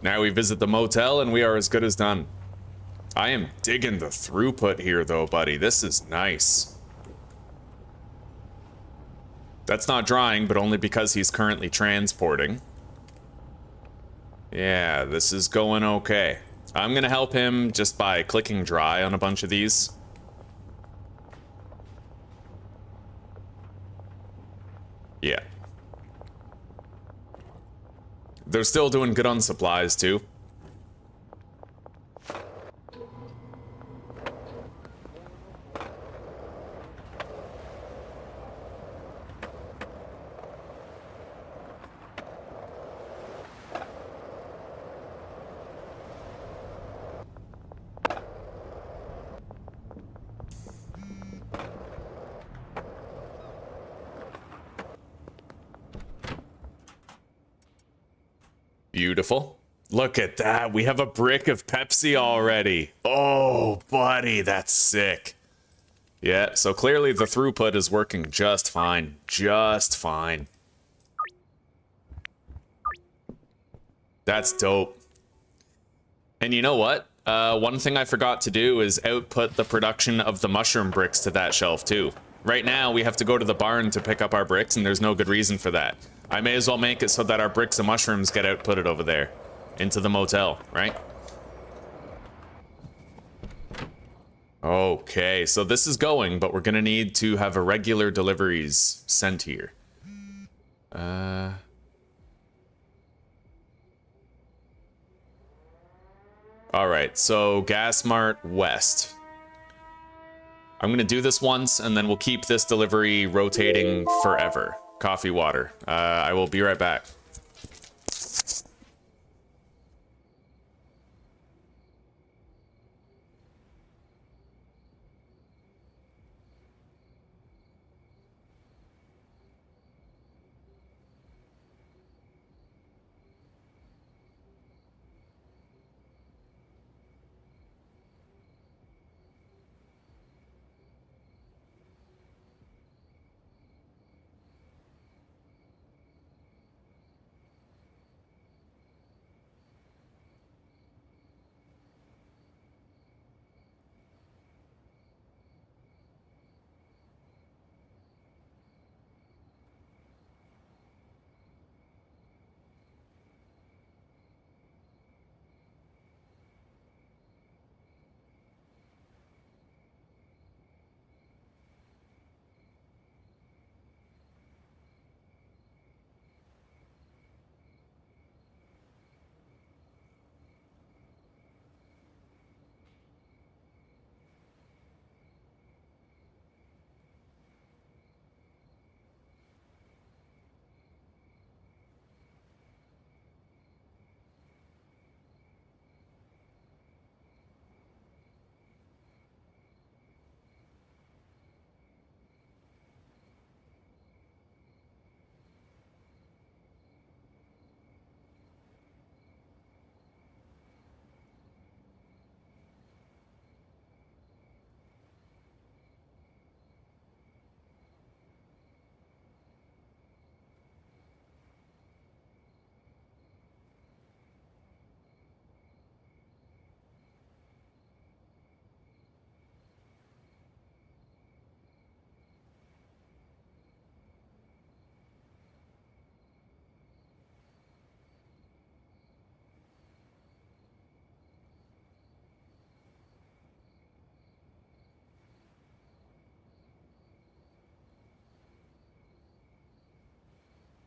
Now we visit the motel and we are as good as done. I am digging the throughput here though, buddy. This is nice. That's not drying, but only because he's currently transporting. Yeah, this is going okay. I'm gonna help him just by clicking dry on a bunch of these. Yeah. They're still doing good on supplies, too. Beautiful. Look at that. We have a brick of Pepsi already. Oh, buddy, that's sick. Yeah, so clearly the throughput is working just fine. Just fine. That's dope. And you know what? One thing I forgot to do is output the production of the mushroom bricks to that shelf too. Right now, we have to go to the barn to pick up our bricks, and there's no good reason for that. I may as well make it so that our bricks and mushrooms get outputted over there into the motel, right? Okay, so this is going, but we're gonna need to have irregular deliveries sent here. Alright, so Gas Mart West. I'm gonna do this once, and then we'll keep this delivery rotating forever. Coffee, water. I will be right back.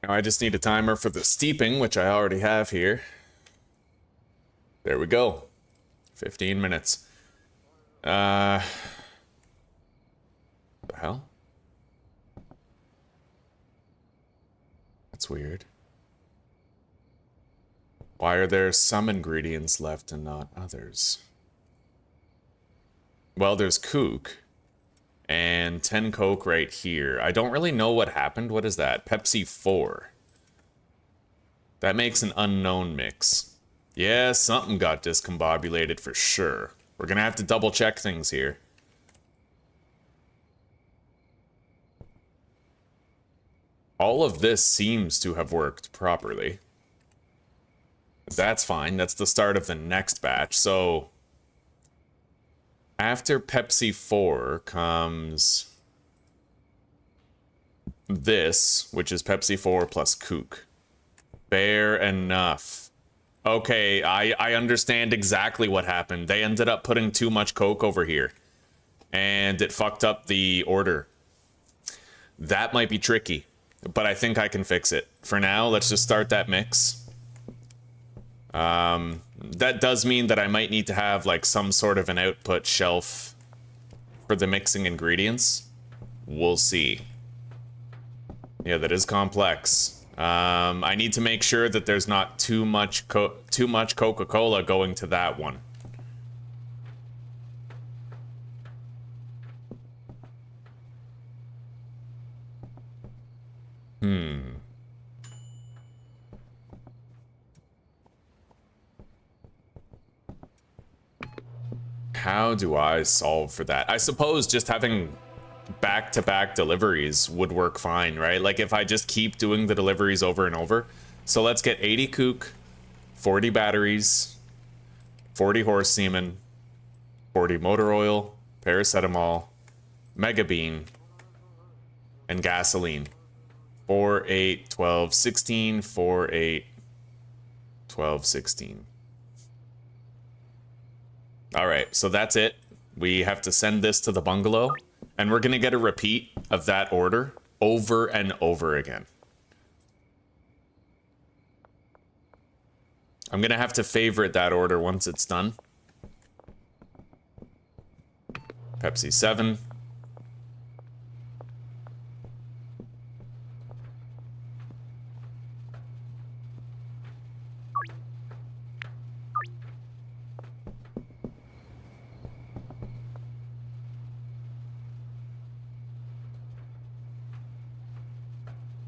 Now I just need a timer for the steeping, which I already have here. There we go. 15 minutes. What the hell? That's weird. Why are there some ingredients left and not others? Well, there's Kook. And 10 Coke right here. I don't really know what happened. What is that? Pepsi 4. That makes an unknown mix. Yeah, something got discombobulated for sure. We're gonna have to double check things here. All of this seems to have worked properly. That's fine. That's the start of the next batch. So after Pepsi 4 comes this, which is Pepsi 4 plus Kook. Fair enough. Okay, I understand exactly what happened. They ended up putting too much Coke over here, and it fucked up the order. That might be tricky, but I think I can fix it. For now, let's just start that mix. That does mean that I might need to have like some sort of an output shelf for the mixing ingredients. We'll see. Yeah, that is complex. I need to make sure that there's not too much Coca-Cola going to that one. How do I solve for that? I suppose just having back-to-back deliveries would work fine, right? Like if I just keep doing the deliveries over and over. So let's get 80 kook, 40 batteries, 40 horse semen, 40 motor oil, paracetamol, mega bean, and gasoline. 4, 8, 12, 16, 4, 8, 12, 16. All right, so that's it. We have to send this to the bungalow, and we're gonna get a repeat of that order over and over again. I'm gonna have to favorite that order once it's done. Pepsi 7.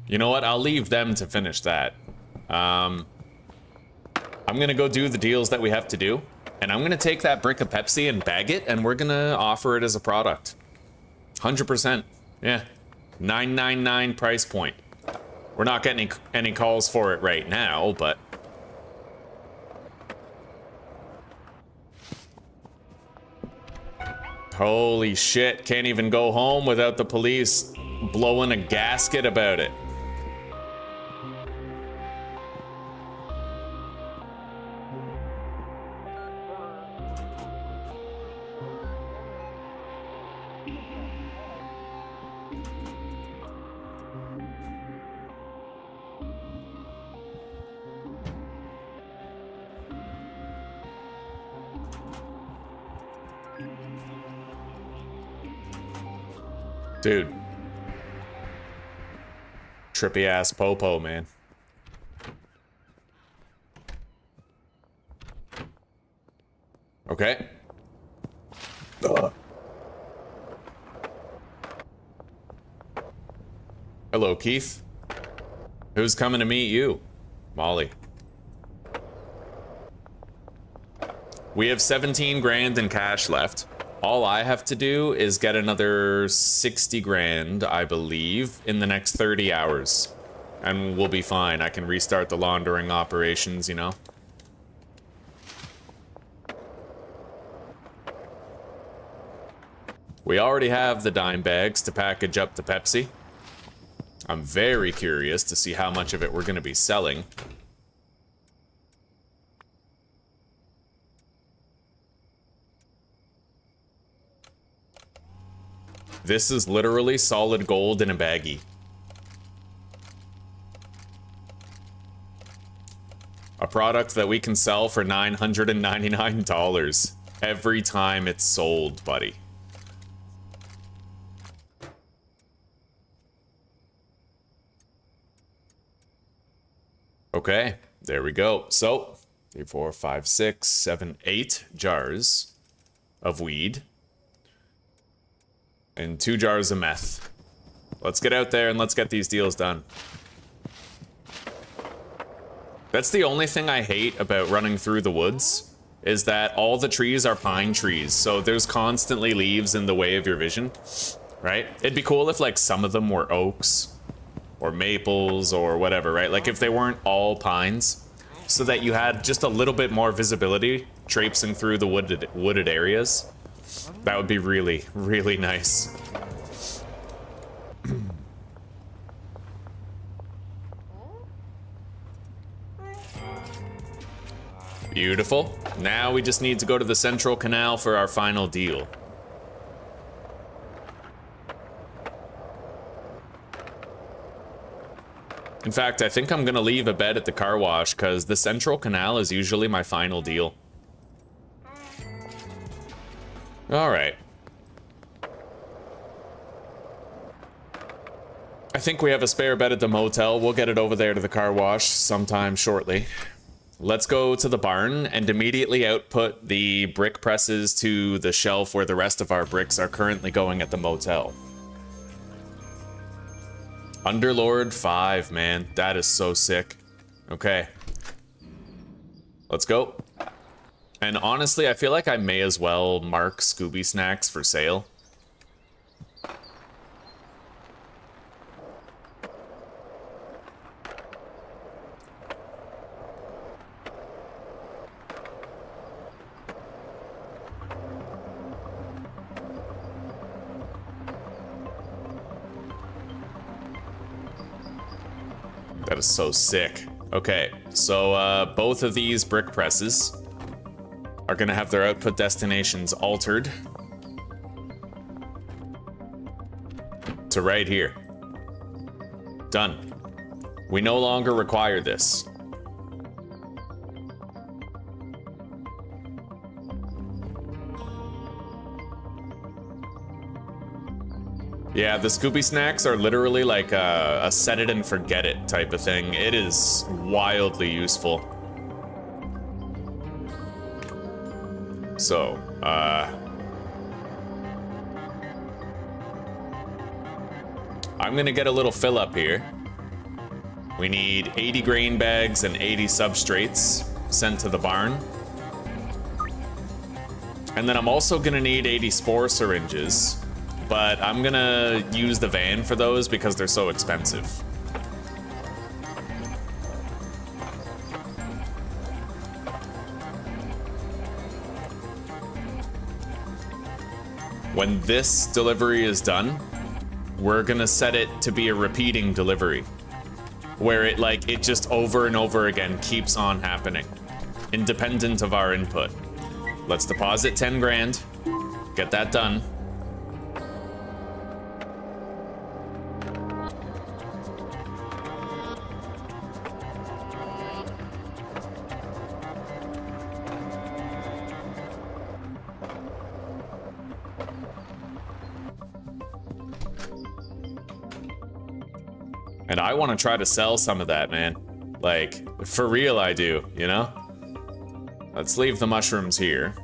You know what? I'll leave them to finish that. I'm gonna go do the deals that we have to do, and I'm gonna take that brick of Pepsi and bag it, and we're gonna offer it as a product. 100%. Yeah. $9.99 price point. We're not getting any calls for it right now, but... Holy shit, can't even go home without the police blowing a gasket about it. Dude. Trippy ass popo, man. Okay. Hello, Keith. Who's coming to meet you? Molly. We have 17 grand in cash left. All I have to do is get another 60 grand, I believe, in the next 30 hours. And we'll be fine. I can restart the laundering operations, you know? We already have the dime bags to package up the Pepsi. I'm very curious to see how much of it we're going to be selling. This is literally solid gold in a baggie. A product that we can sell for $999 every time it's sold, buddy. Okay, there we go. So, 3, 4, 5, 6, 7, 8 jars of weed. And 2 jars of meth. Let's get out there and let's get these deals done. That's the only thing I hate about running through the woods, is that all the trees are pine trees, so there's constantly leaves in the way of your vision, right? It'd be cool if like some of them were oaks or maples or whatever, right? Like if they weren't all pines. so that you had just a little bit more visibility traipsing through the wooded areas. That would be really, really nice. Beautiful. Now we just need to go to the central canal for our final deal. In fact, I think I'm gonna leave a bed at the car wash because the central canal is usually my final deal. All right. I think we have a spare bed at the motel. We'll get it over there to the car wash sometime shortly. Let's go to the barn and immediately output the brick presses to the shelf where the rest of our bricks are currently going at the motel. Underlord 5, man. That is so sick. Okay. Let's go. And honestly, I feel like I may as well mark Scooby Snacks for sale. That is so sick. Okay, so both of these brick presses are gonna have their output destinations altered to right here. Done. We no longer require this. Yeah, the Scooby Snacks are literally like a set it and forget it type of thing. It is wildly useful. So, I'm gonna get a little fill up here. We need 80 grain bags and 80 substrates sent to the barn. And then I'm also gonna need 80 spore syringes. But I'm gonna use the van for those because they're so expensive. When this delivery is done, we're gonna set it to be a repeating delivery, where it just over and over again keeps on happening, independent of our input. Let's deposit 10 grand, get that done. And I want to try to sell some of that, man. Like, for real I do, you know? Let's leave the mushrooms here.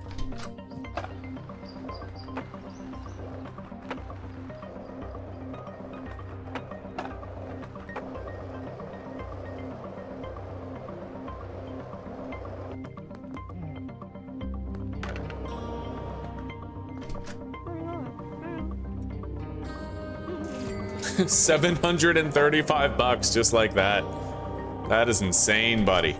$735 just like that. That is insane, buddy.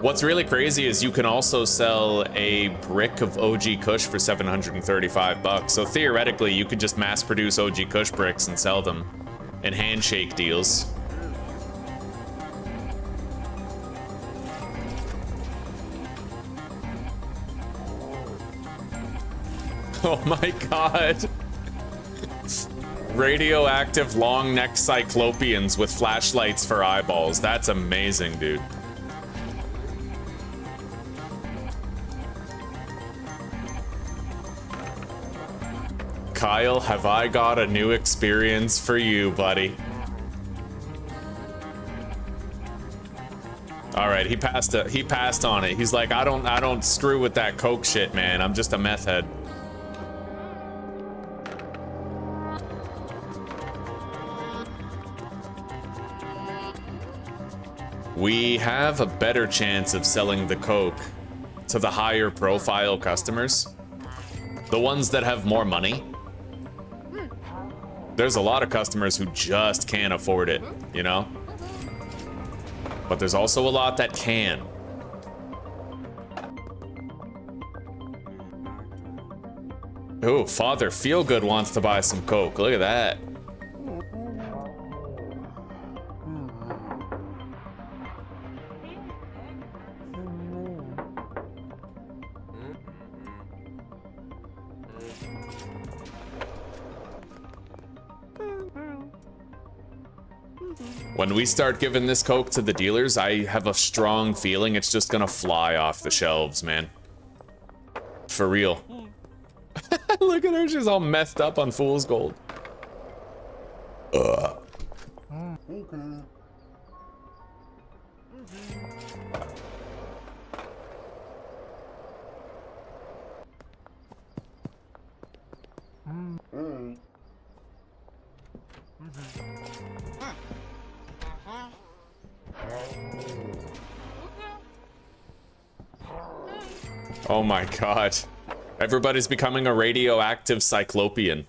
What's really crazy is you can also sell a brick of OG Kush for $735. So theoretically, you could just mass produce OG Kush bricks and sell them in handshake deals. Oh my god. Radioactive long-necked cyclopeans with flashlights for eyeballs. That's amazing, dude. Kyle, have I got a new experience for you, buddy. All right, he passed on it. He's like, I don't screw with that coke shit, man. I'm just a meth head. We have a better chance of selling the coke to the higher profile customers, the ones that have more money. There's a lot of customers who just can't afford it, you know? But there's also a lot that can. Oh, Father Feelgood wants to buy some Coke. Look at that. When we start giving this Coke to the dealers, I have a strong feeling it's just gonna fly off the shelves, man. For real. Look at her, she's all messed up on Fool's Gold. Ugh. Oh my god. Everybody's becoming a radioactive cyclopean.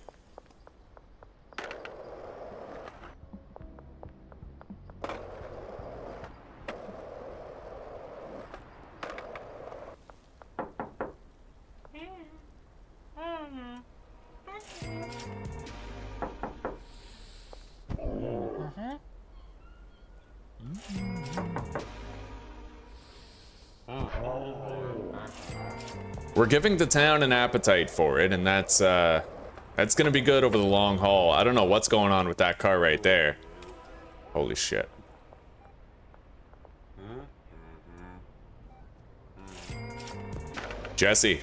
We're giving the town an appetite for it, and that's gonna be good over the long haul. I don't know what's going on with that car right there. Holy shit. Jesse.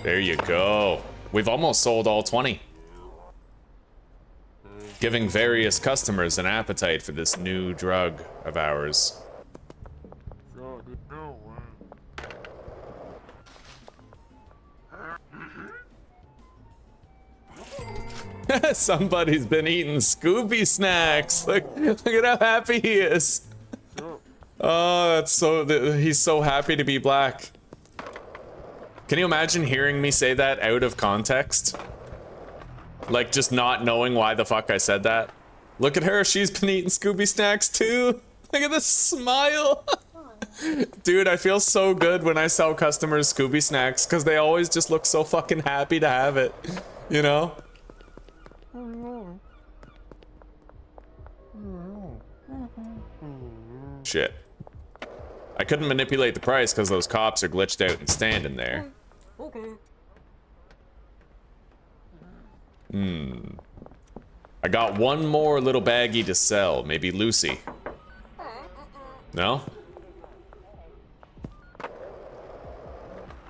There you go. We've almost sold all 20. Giving various customers an appetite for this new drug of ours. Somebody's been eating Scooby snacks. Look at how happy he is. Oh, that's so. He's so happy to be black. Can you imagine hearing me say that out of context? Like just not knowing why the fuck I said that. Look at her. She's been eating Scooby snacks too. Look at this smile. Dude, I feel so good when I sell customers Scooby snacks because they always just look so fucking happy to have it. You know? Shit. I couldn't manipulate the price because those cops are glitched out and standing there. I got one more little baggie to sell. Maybe Lucy. No?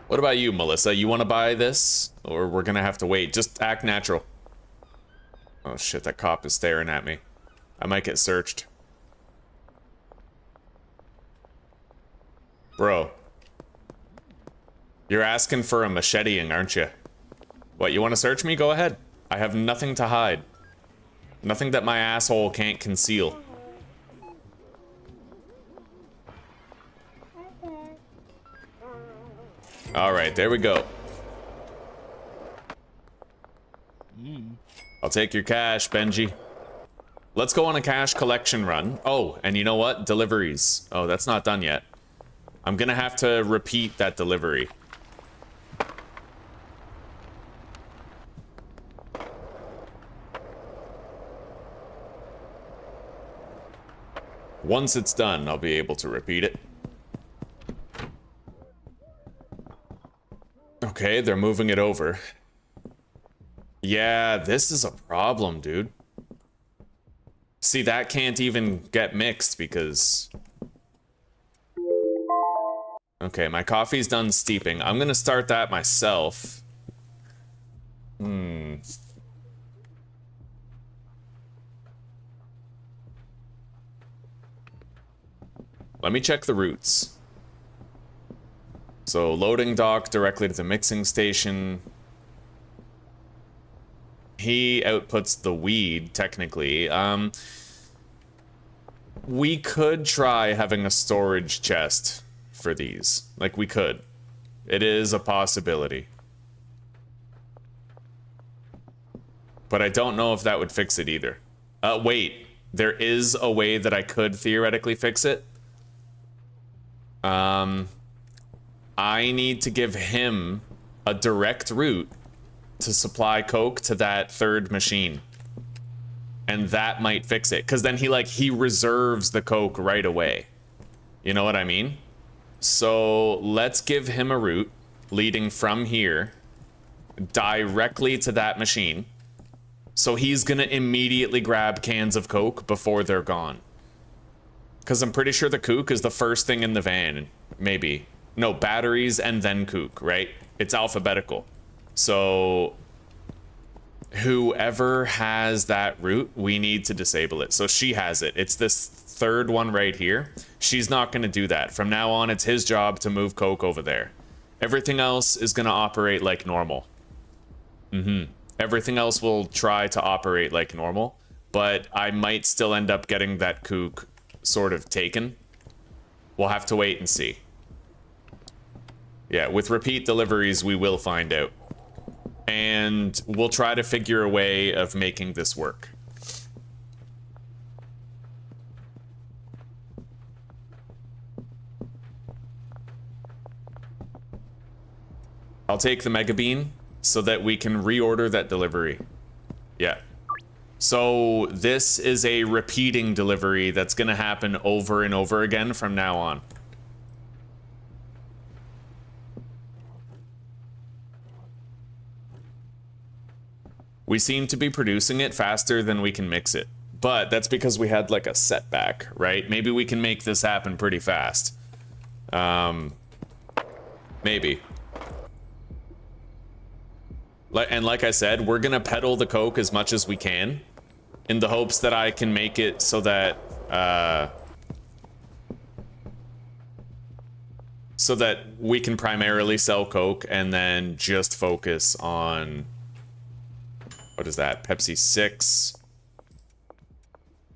What about you, Melissa? You want to buy this? Or we're gonna have to wait. Just act natural. Oh shit, that cop is staring at me. I might get searched. Bro. You're asking for a macheteing, aren't you? What, you want to search me? Go ahead. I have nothing to hide. Nothing that my asshole can't conceal. Alright, there we go. I'll take your cash, Benji. Let's go on a cash collection run. Oh, and you know what? Deliveries. Oh, that's not done yet. I'm gonna have to repeat that delivery. Once it's done, I'll be able to repeat it. Okay, they're moving it over. Yeah, this is a problem, dude. See, that can't even get mixed because... Okay, my coffee's done steeping. I'm gonna start that myself. Let me check the routes. So, loading dock directly to the mixing station. He outputs the weed, technically. We could try having a storage chest for these. Like, we could. It is a possibility. But I don't know if that would fix it either. Wait. There is a way that I could theoretically fix it. I need to give him a direct route to supply coke to that third machine. And that might fix it. Because then he reserves the coke right away. You know what I mean? So let's give him a route leading from here directly to that machine. So he's gonna immediately grab cans of coke before they're gone. Because I'm pretty sure the coke is the first thing in the van. Maybe. No, batteries and then coke, right? It's alphabetical. So whoever has that route, we need to disable it. So she has it. It's this third one right here. She's not going to do that. From now on, it's his job to move coke over there. Everything else is going to operate like normal. Everything else will try to operate like normal, but I might still end up getting that coke sort of taken. We'll have to wait and see. Yeah, with repeat deliveries, we will find out. And we'll try to figure a way of making this work. I'll take the Mega Bean so that we can reorder that delivery. Yeah. So this is a repeating delivery that's going to happen over and over again from now on. We seem to be producing it faster than we can mix it. But that's because we had like a setback, right? Maybe we can make this happen pretty fast. Maybe. And like I said, we're gonna pedal the coke as much as we can in the hopes that I can make it so that we can primarily sell coke and then just focus on, what is that? Pepsi 6.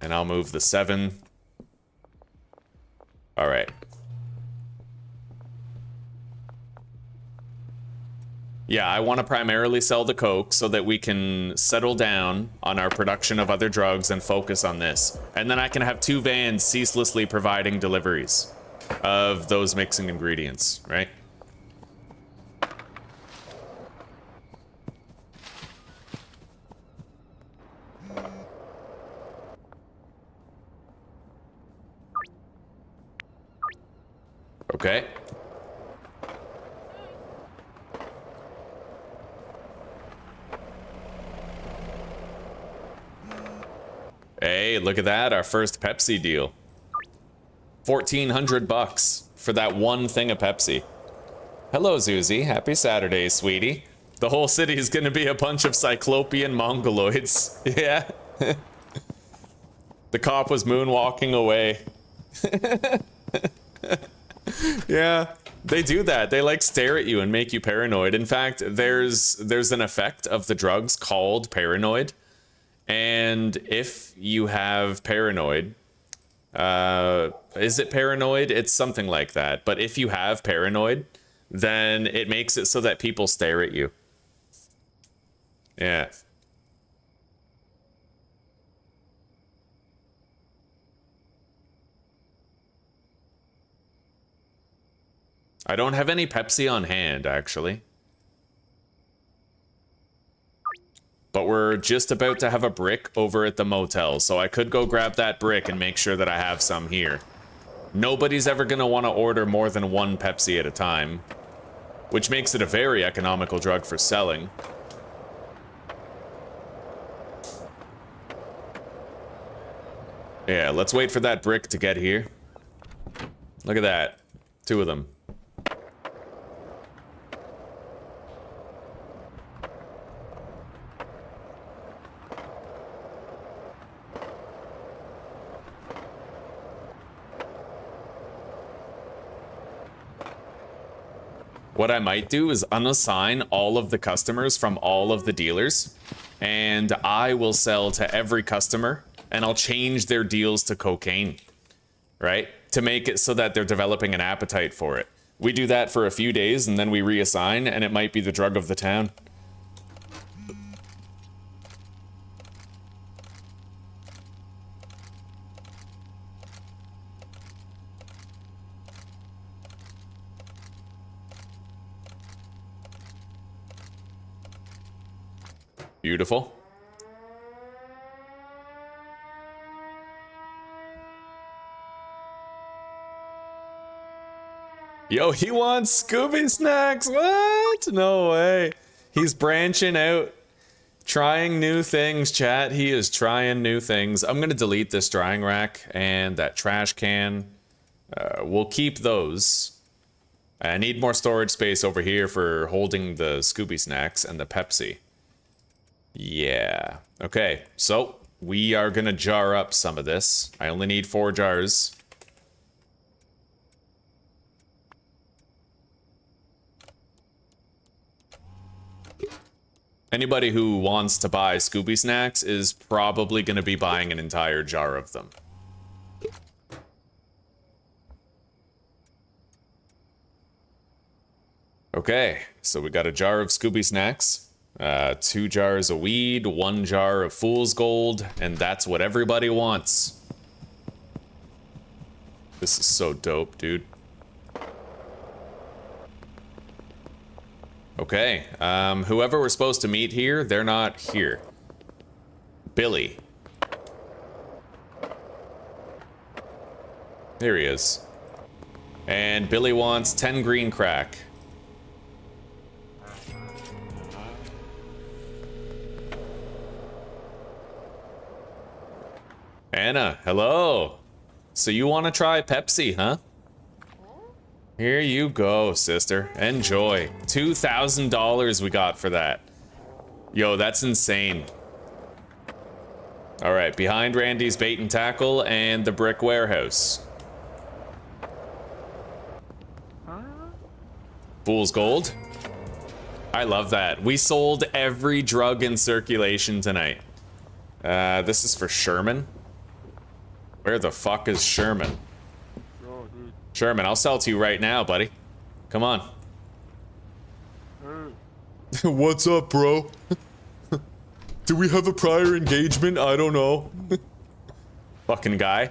And I'll move the 7. All right. Yeah, I want to primarily sell the coke so that we can settle down on our production of other drugs and focus on this. And then I can have 2 vans ceaselessly providing deliveries of those mixing ingredients, right? Okay. Hey, look at that, our first Pepsi deal. 1,400 bucks for that one thing of Pepsi. Hello, Zuzi. Happy Saturday, sweetie. The whole city is gonna be a bunch of cyclopean mongoloids. Yeah. The cop was moonwalking away. Yeah, they do that. They like stare at you and make you paranoid. In fact, there's an effect of the drugs called paranoid. And if you have paranoid, is it paranoid? It's something like that. But if you have paranoid, then it makes it so that people stare at you. Yeah. I don't have any Pepsi on hand, actually. But we're just about to have a brick over at the motel, so I could go grab that brick and make sure that I have some here. Nobody's ever gonna want to order more than 1 Pepsi at a time, which makes it a very economical drug for selling. Yeah, let's wait for that brick to get here. Look at that. 2 of them. What I might do is unassign all of the customers from all of the dealers, and I will sell to every customer, and I'll change their deals to cocaine, right? To make it so that they're developing an appetite for it. We do that for a few days, and then we reassign, and it might be the drug of the town. Beautiful. Yo, he wants Scooby Snacks. What? No way. He's branching out. Trying new things, chat. He is trying new things. I'm going to delete this drying rack and that trash can. We'll keep those. I need more storage space over here for holding the Scooby Snacks and the Pepsi. Yeah. Okay, so we are going to jar up some of this. I only need 4 jars. Anybody who wants to buy Scooby Snacks is probably going to be buying an entire jar of them. Okay, so we got a jar of Scooby Snacks, 2 jars of weed, 1 jar of Fool's Gold, and that's what everybody wants. This is so dope, dude. Okay, whoever we're supposed to meet here, they're not here. Billy. There he is. And Billy wants 10 green crack. Anna, hello. So you want to try Pepsi, huh? Here you go, sister. Enjoy. $2,000 we got for that. Yo, that's insane. All right, behind Randy's bait and tackle and the brick warehouse. Fool's Gold. I love that. We sold every drug in circulation tonight. This is for Sherman. Where the fuck is Sherman? Sherman, I'll sell to you right now, buddy. Come on. What's up, bro? Do we have a prior engagement? I don't know. Fucking guy.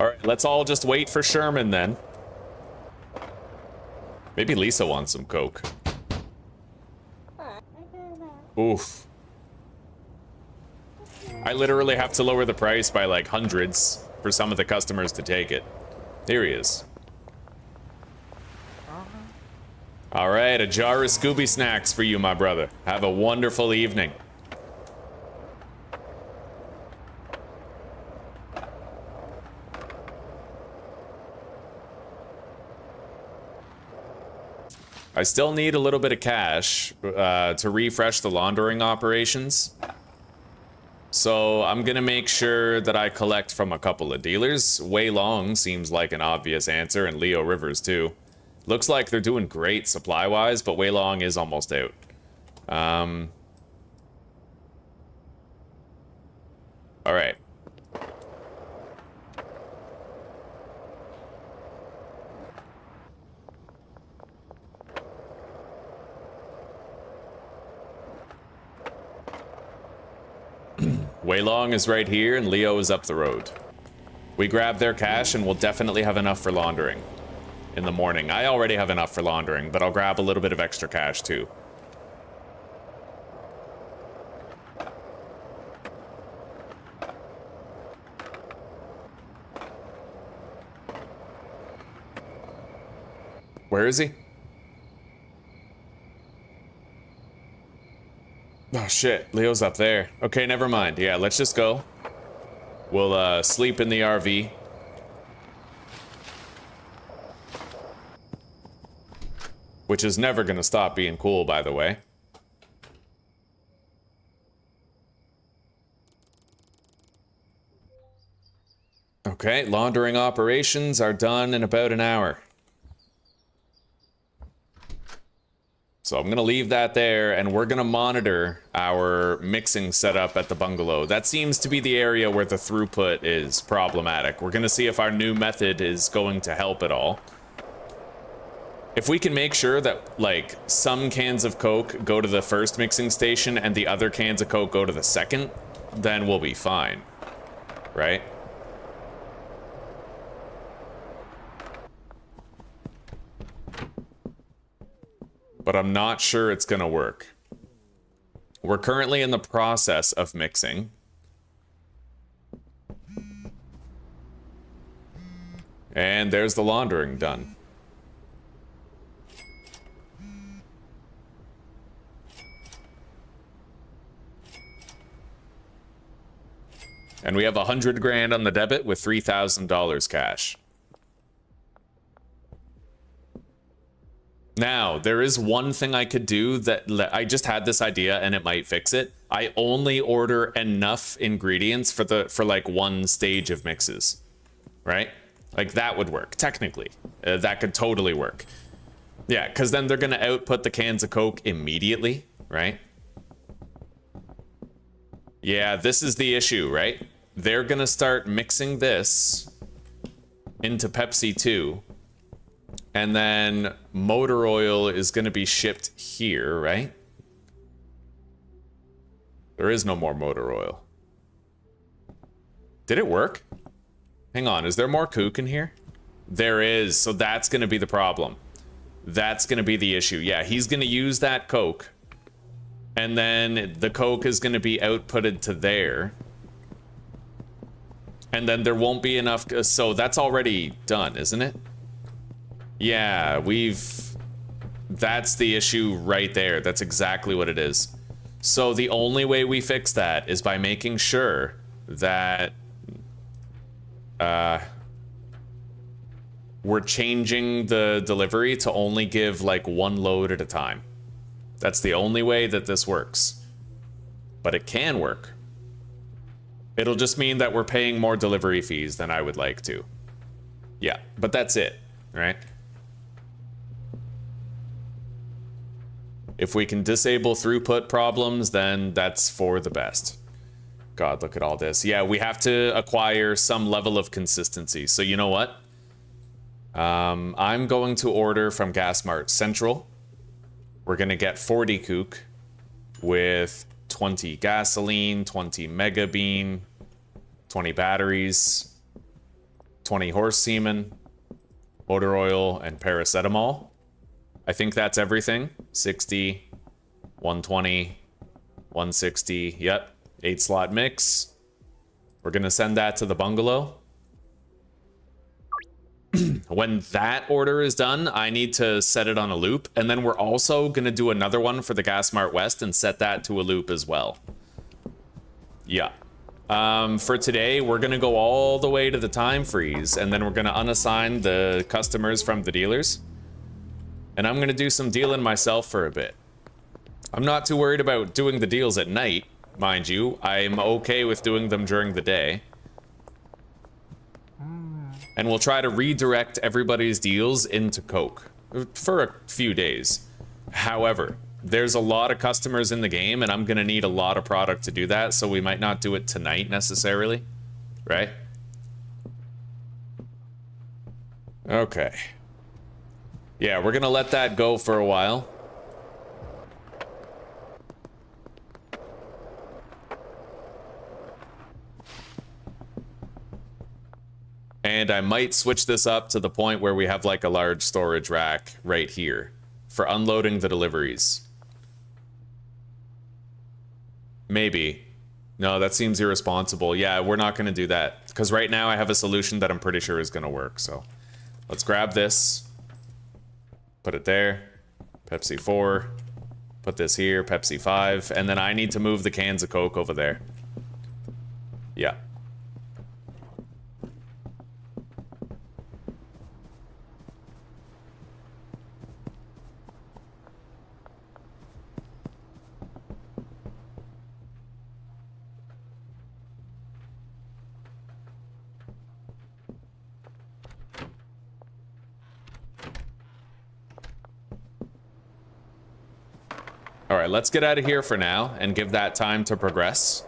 Alright, let's all just wait for Sherman then. Maybe Lisa wants some coke. Oof. I literally have to lower the price by like hundreds for some of the customers to take it. Here he is. All right, a jar of Scooby Snacks for you, my brother. Have a wonderful evening. I still need a little bit of cash to refresh the laundering operations. So I'm gonna make sure that I collect from a couple of dealers. Wei Long seems like an obvious answer, and Leo Rivers too. Looks like they're doing great supply-wise, but Wei Long is almost out. All right. Wei Long is right here, and Leo is up the road. We grab their cash, and we'll definitely have enough for laundering in the morning. I already have enough for laundering, but I'll grab a little bit of extra cash, too. Where is he? Oh shit, Leo's up there. Okay, never mind. Yeah, let's just go. We'll sleep in the RV. Which is never gonna stop being cool, by the way. Okay, laundering operations are done in about an hour. So I'm gonna leave that there, and we're gonna monitor our mixing setup at the bungalow. That seems to be the area where the throughput is problematic. We're gonna see if our new method is going to help at all. If we can make sure that, like, some cans of Coke go to the first mixing station and the other cans of Coke go to the second, then we'll be fine, right? But I'm not sure it's gonna work. We're currently in the process of mixing. And there's the laundering done. And we have 100 grand on the debit with $3,000 cash. Now, there is one thing I could do that I just had this idea and it might fix it. I only order enough ingredients for like one stage of mixes, right? Like that would work, technically. That could totally work. Yeah, because then they're going to output the cans of Coke immediately, right? Yeah, this is the issue, right? They're going to start mixing this into Pepsi 2. And then motor oil is going to be shipped here, right? There is no more motor oil. Did it work? Hang on, is there more Coke in here? There is, so that's going to be the problem. That's going to be the issue. Yeah, he's going to use that Coke. And then the Coke is going to be outputted to there. And then there won't be enough. So that's already done, isn't it? Yeah, that's the issue right there. That's exactly what it is. So the only way we fix that is by making sure that we're changing the delivery to only give like one load at a time. That's the only way that this works. But it can work. It'll just mean that we're paying more delivery fees than I would like to. Yeah, but that's it, right? If we can disable throughput problems, then that's for the best. God, look at all this. Yeah, we have to acquire some level of consistency. So you know what? I'm going to order from GasMart Central. We're going to get 40 kook with 20 gasoline, 20 mega bean, 20 batteries, 20 horse semen, motor oil, and paracetamol. I think that's everything. 60, 120, 160. Yep. 8 slot mix. We're going to send that to the bungalow. When that order is done, I need to set it on a loop. And then we're also going to do another one for the GasMart West and set that to a loop as well. Yeah. For today, we're going to go all the way to the time freeze. And then we're going to unassign the customers from the dealers. And I'm going to do some dealing myself for a bit. I'm not too worried about doing the deals at night, mind you. I'm okay with doing them during the day. And we'll try to redirect everybody's deals into Coke for a few days. However, there's a lot of customers in the game, and I'm going to need a lot of product to do that, so we might not do it tonight necessarily, right? Okay. Yeah, we're going to let that go for a while. And I might switch this up to the point where we have like a large storage rack right here for unloading the deliveries. Maybe. No, that seems irresponsible. Yeah, we're not going to do that because right now I have a solution that I'm pretty sure is going to work. So let's grab this. Put it there. Pepsi 4. Put this here. Pepsi 5. And then I need to move the cans of Coke over there. Yeah. All right, let's get out of here for now and give that time to progress.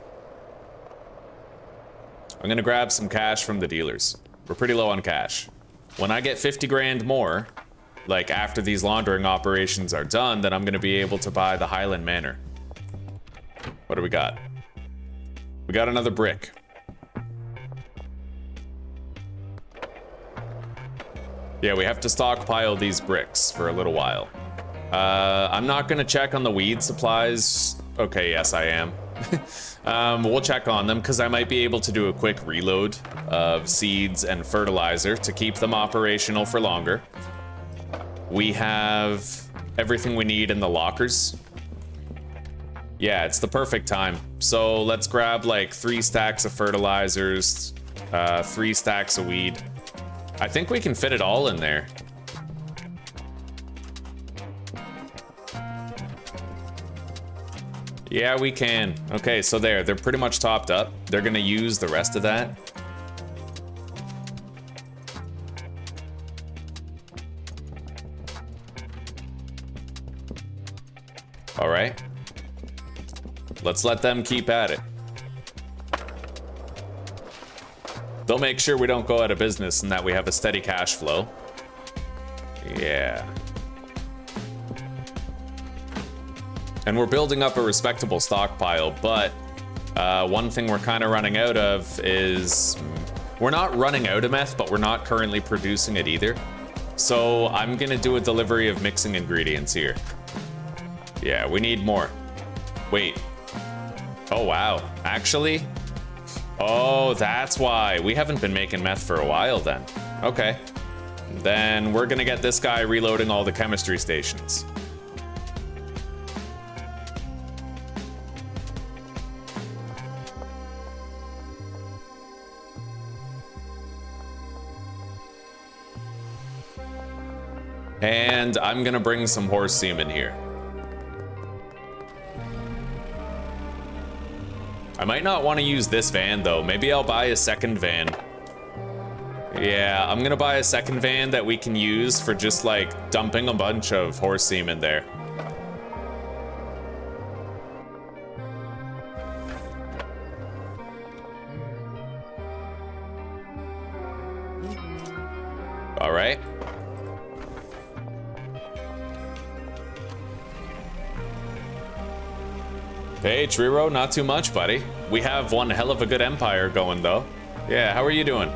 I'm gonna grab some cash from the dealers. We're pretty low on cash. When I get 50 grand more, like after these laundering operations are done, then I'm gonna be able to buy the Highland Manor. What do we got? We got another brick. Yeah, we have to stockpile these bricks for a little while. I'm not gonna check on the weed supplies Okay, yes, I am. We'll check on them because I might be able to do a quick reload of seeds and fertilizer to keep them operational for longer. We have everything we need in the lockers. Yeah, it's the perfect time. So let's grab like 3 stacks of fertilizers, 3 stacks of weed. I think we can fit it all in there. Yeah, we can. Okay, so they're pretty much topped up. They're gonna use the rest of that. All right. Let's let them keep at it. They'll make sure we don't go out of business and that we have a steady cash flow. Yeah. And we're building up a respectable stockpile, but one thing we're kind of running out of is... We're not running out of meth, but we're not currently producing it either. So I'm gonna do a delivery of mixing ingredients here. Yeah, we need more. Wait. Oh, wow. Actually? Oh, that's why. We haven't been making meth for a while then. Okay. Then we're gonna get this guy reloading all the chemistry stations. And I'm gonna bring some horse semen here. I might not want to use this van though. Maybe I'll buy a second van. Yeah, I'm gonna buy a second van that we can use for just like dumping a bunch of horse semen there. All right. Hey, Triro, not too much, buddy. We have one hell of a good empire going, though. Yeah, how are you doing?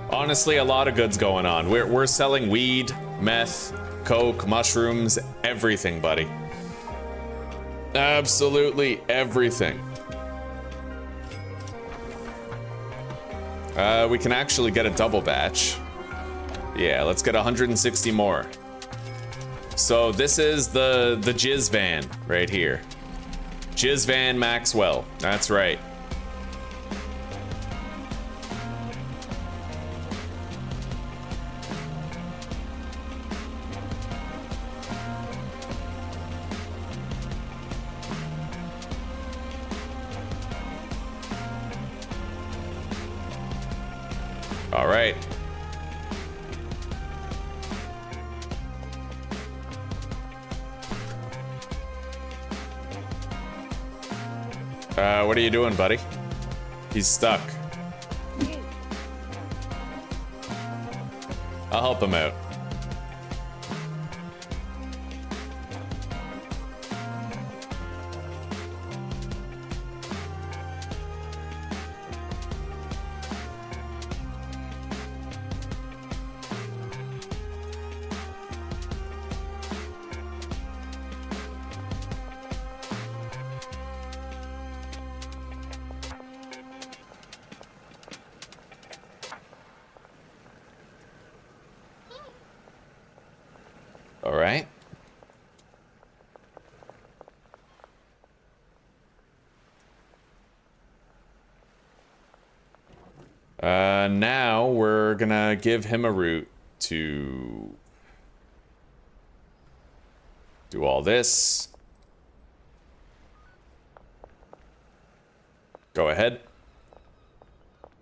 Honestly, a lot of goods going on. We're selling weed, meth, coke, mushrooms, everything, buddy. Absolutely everything. We can actually get a double batch. Yeah, let's get 160 more. So this is the Jizz van right here. Jizz van Maxwell, that's right. All right. What are you doing, buddy? He's stuck. I'll help him out. All right. Now we're gonna give him a route to do all this. Go ahead.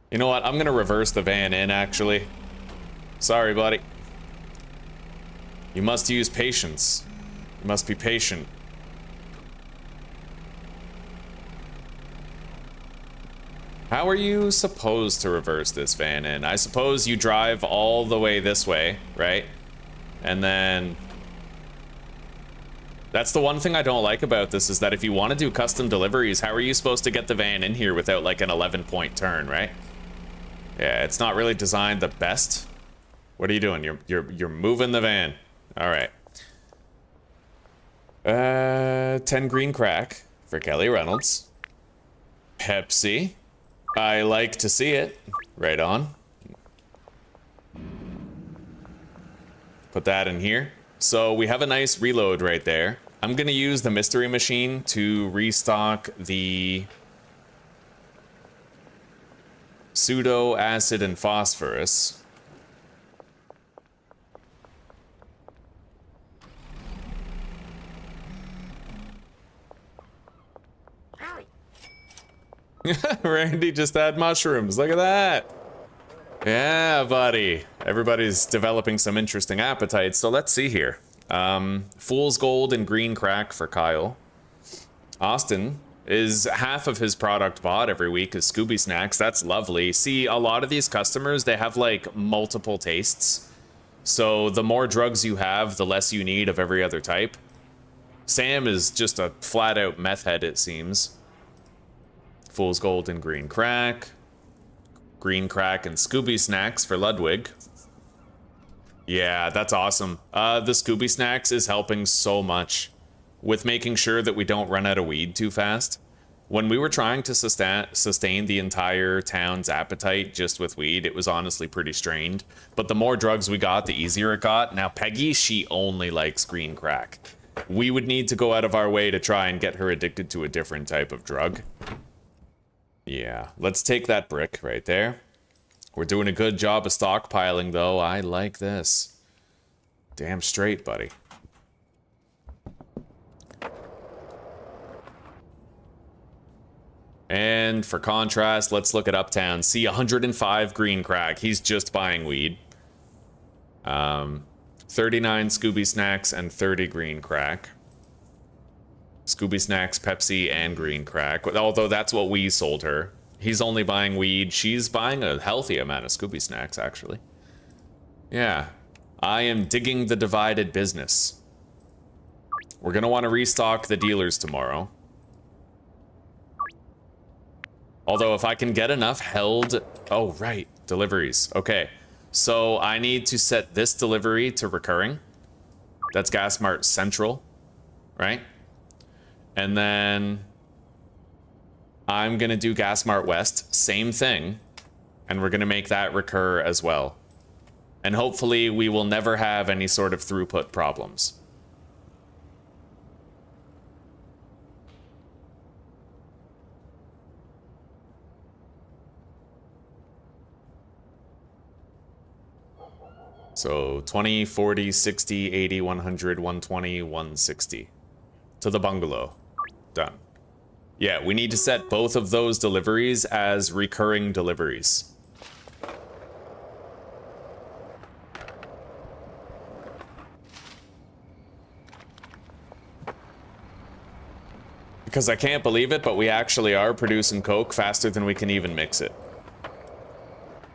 You know what? I'm gonna reverse the van in, actually. Sorry, buddy. You must use patience. You must be patient. How are you supposed to reverse this van in? I suppose you drive all the way this way, right? And then... That's the one thing I don't like about this, is that if you want to do custom deliveries, how are you supposed to get the van in here without like an 11-point turn, right? Yeah, it's not really designed the best. What are you doing? You're moving the van. All right. 10 green crack for Kelly Reynolds. Pepsi. I like to see it. Right on. Put that in here. So we have a nice reload right there. I'm gonna use the mystery machine to restock the pseudo acid and phosphorus. Randy just had mushrooms. Look at that. Yeah, buddy. Everybody's developing some interesting appetites. So let's see here. Fool's Gold and Green Crack for Kyle. Austin is half of his product bought every week is Scooby Snacks. That's lovely. See, a lot of these customers, they have like multiple tastes. So the more drugs you have, the less you need of every other type. Sam is just a flat out meth head, it seems. Fool's Gold and Green Crack. Green Crack and Scooby Snacks for Ludwig. Yeah, that's awesome. The Scooby Snacks is helping so much with making sure that we don't run out of weed too fast. When we were trying to sustain the entire town's appetite just with weed, it was honestly pretty strained. But the more drugs we got, the easier it got. Now, Peggy, she only likes green crack. We would need to go out of our way to try and get her addicted to a different type of drug. Yeah, let's take that brick right there. We're doing a good job of stockpiling, though. I like this. Damn straight, buddy. And for contrast, let's look at Uptown. See, 105 green crack. He's just buying weed. 39 Scooby Snacks and 30 green crack. Scooby Snacks, Pepsi, and green crack. Although that's what we sold her. He's only buying weed. She's buying a healthy amount of Scooby Snacks, actually. Yeah. I am digging the divided business. We're going to want to restock the dealers tomorrow. Although if I can get enough held... Oh, right. Deliveries. Okay. So I need to set this delivery to recurring. That's GasMart Central. Right? And then I'm going to do GasMart West. Same thing. And we're going to make that recur as well. And hopefully we will never have any sort of throughput problems. So 20, 40, 60, 80, 100, 120, 160. To the bungalow. Done. Yeah, we need to set both of those deliveries as recurring deliveries. Because I can't believe it, but we actually are producing Coke faster than we can even mix it.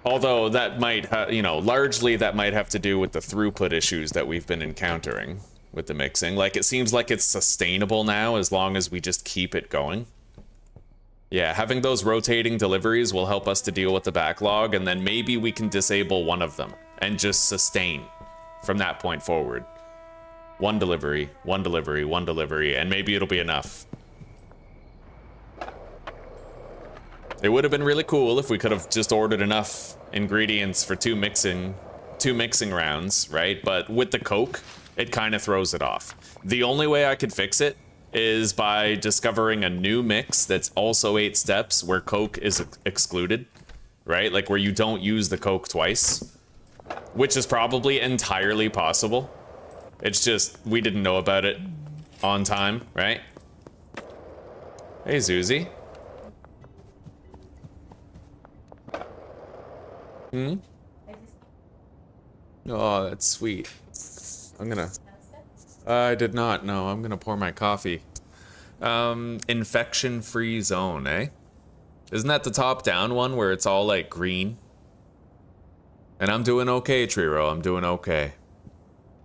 Although that might, largely that might have to do with the throughput issues that we've been encountering with the mixing. Like, it seems like it's sustainable now as long as we just keep it going. Yeah, having those rotating deliveries will help us to deal with the backlog, and then maybe we can disable one of them and just sustain from that point forward. One delivery, one delivery, one delivery, and maybe it'll be enough. It would have been really cool if we could have just ordered enough ingredients for two mixing rounds, right? But with the Coke, it kind of throws it off. The only way I could fix it is by discovering a new mix that's also 8 steps where Coke is excluded, right? Like where you don't use the Coke twice, which is probably entirely possible. It's just we didn't know about it on time, right? Hey, Zuzi. Hmm? Oh, that's sweet. I did not, no. I'm gonna pour my coffee. Infection-free zone, eh? Isn't that the top-down one where it's all, like, green? And I'm doing okay, Triro. I'm doing okay.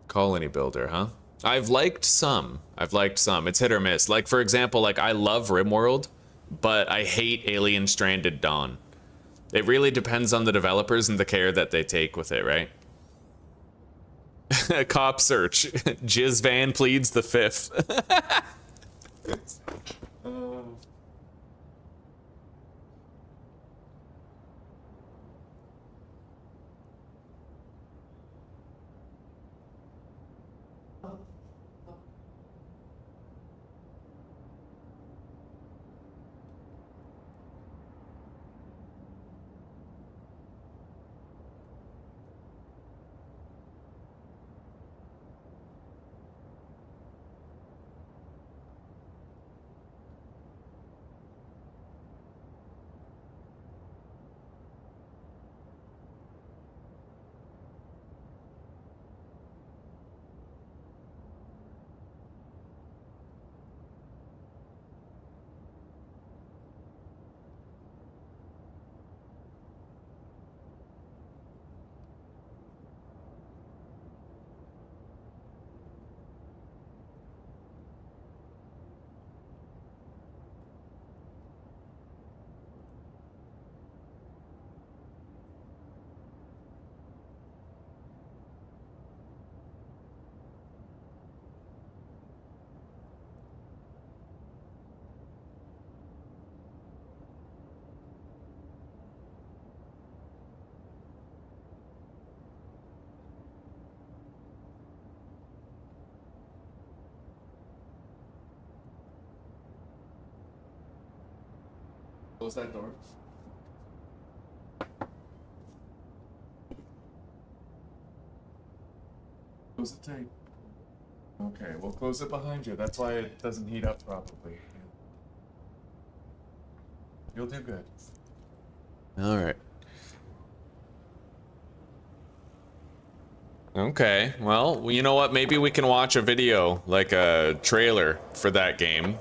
Colony Builder, huh? I've liked some. It's hit or miss. Like, for example, like, I love RimWorld, but I hate Alien Stranded Dawn. It really depends on the developers and the care that they take with it, right? Cop search. Jizz van pleads the fifth. Close that door. Close it tight. Okay, we'll close it behind you. That's why it doesn't heat up properly. You'll do good. All right. Okay, well, you know what? Maybe we can watch a video, like a trailer for that game.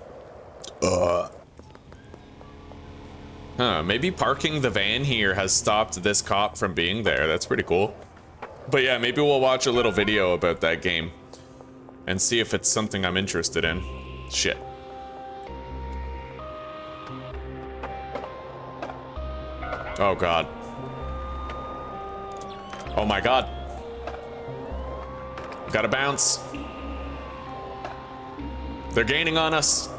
Maybe parking the van here has stopped this cop from being there. That's pretty cool. But yeah, maybe we'll watch a little video about that game and see if it's something I'm interested in. Shit. Oh god. Oh my god. Gotta bounce. They're gaining on us.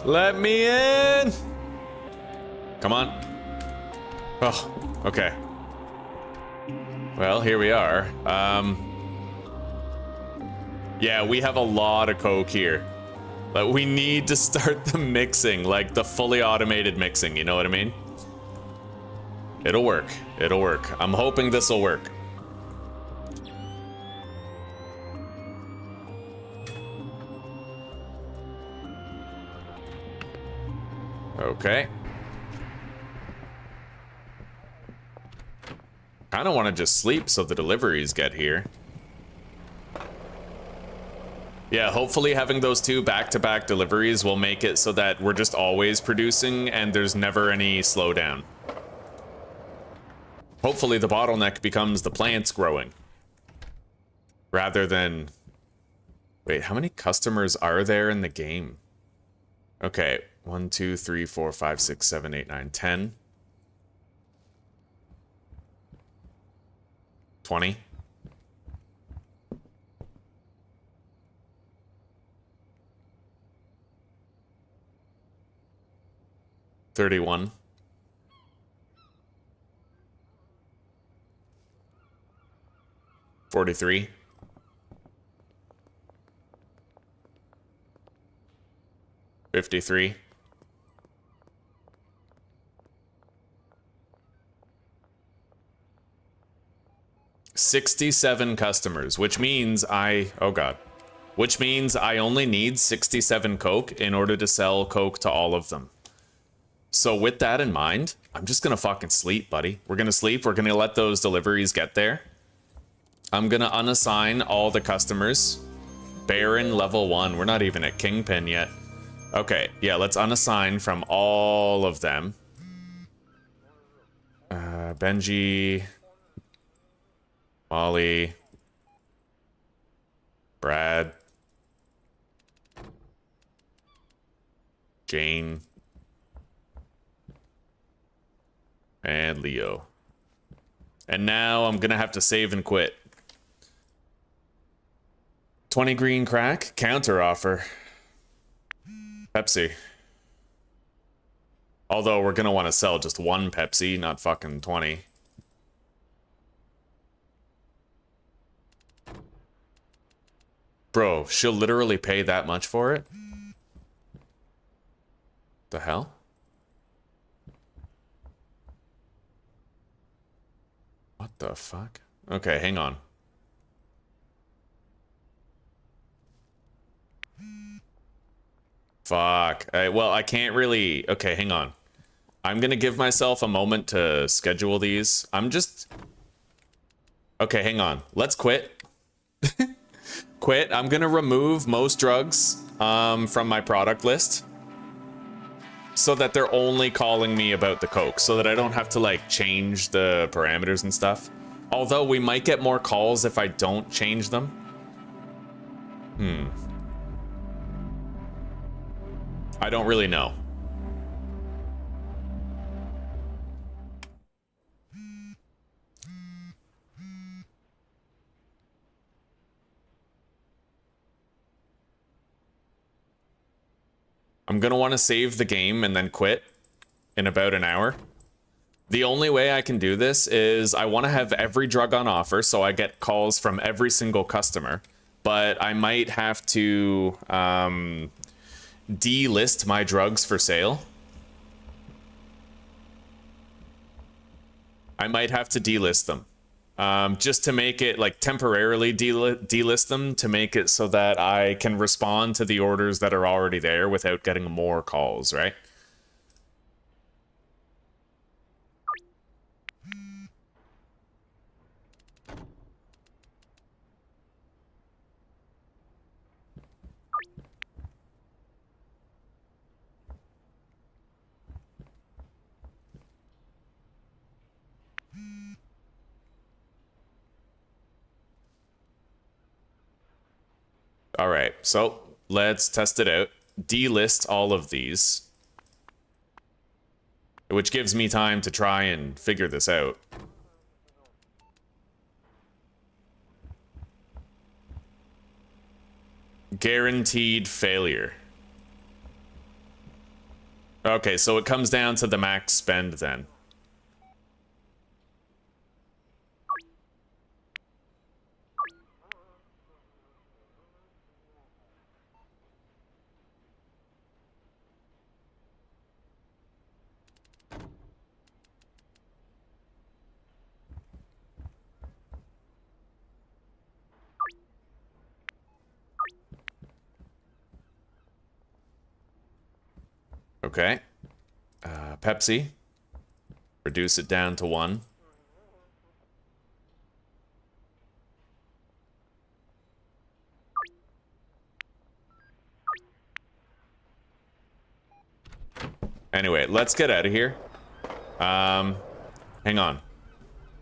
Let me in. Come on. Oh, okay. Well, here we are. Yeah, we have a lot of coke here. But we need to start the mixing, like the fully automated mixing, you know what I mean? It'll work. It'll work. I'm hoping this will work. Okay. I don't want to just sleep so the deliveries get here. Yeah, hopefully having those two back-to-back deliveries will make it so that we're just always producing and there's never any slowdown. Hopefully the bottleneck becomes the plants growing. Rather than... Wait, how many customers are there in the game? Okay, 1, 2, 3, 4, 5, 6, 7, 8, 9, 10. 20. 31. 43. 53. 67 customers, which means which means I only need 67 coke in order to sell coke to all of them. So with that in mind, I'm just gonna fucking sleep, buddy. We're gonna sleep, we're gonna let those deliveries get there. I'm gonna unassign all the customers. Baron level 1, we're not even at Kingpin yet. Okay, yeah, let's unassign from all of them. Benji, Molly, Brad, Jane, and Leo. And now I'm gonna have to save and quit. 20 green crack, counter offer. Pepsi. Although we're gonna want to sell just one Pepsi, not fucking 20. Bro, she'll literally pay that much for it? The hell? What the fuck? Okay, hang on. Fuck. Well, I can't really... Okay, hang on. I'm gonna give myself a moment to schedule these. I'm just... Okay, hang on. Let's quit. Quit. I'm gonna remove most drugs from my product list so that they're only calling me about the Coke, so that I don't have to like change the parameters and stuff. Although we might get more calls if I don't change them. I don't really know. I'm gonna want to save the game and then quit in about an hour. The only way I can do this is I want to have every drug on offer so I get calls from every single customer, but I might have to delist my drugs for sale. I might have to delist them. Just to make it, like, temporarily delist them to make it so that I can respond to the orders that are already there without getting more calls, right? All right, so let's test it out. Delist all of these, which gives me time to try and figure this out. Guaranteed failure. Okay, so it comes down to the max spend then. Okay. Pepsi. Reduce it down to 1. Anyway, let's get out of here. Hang on.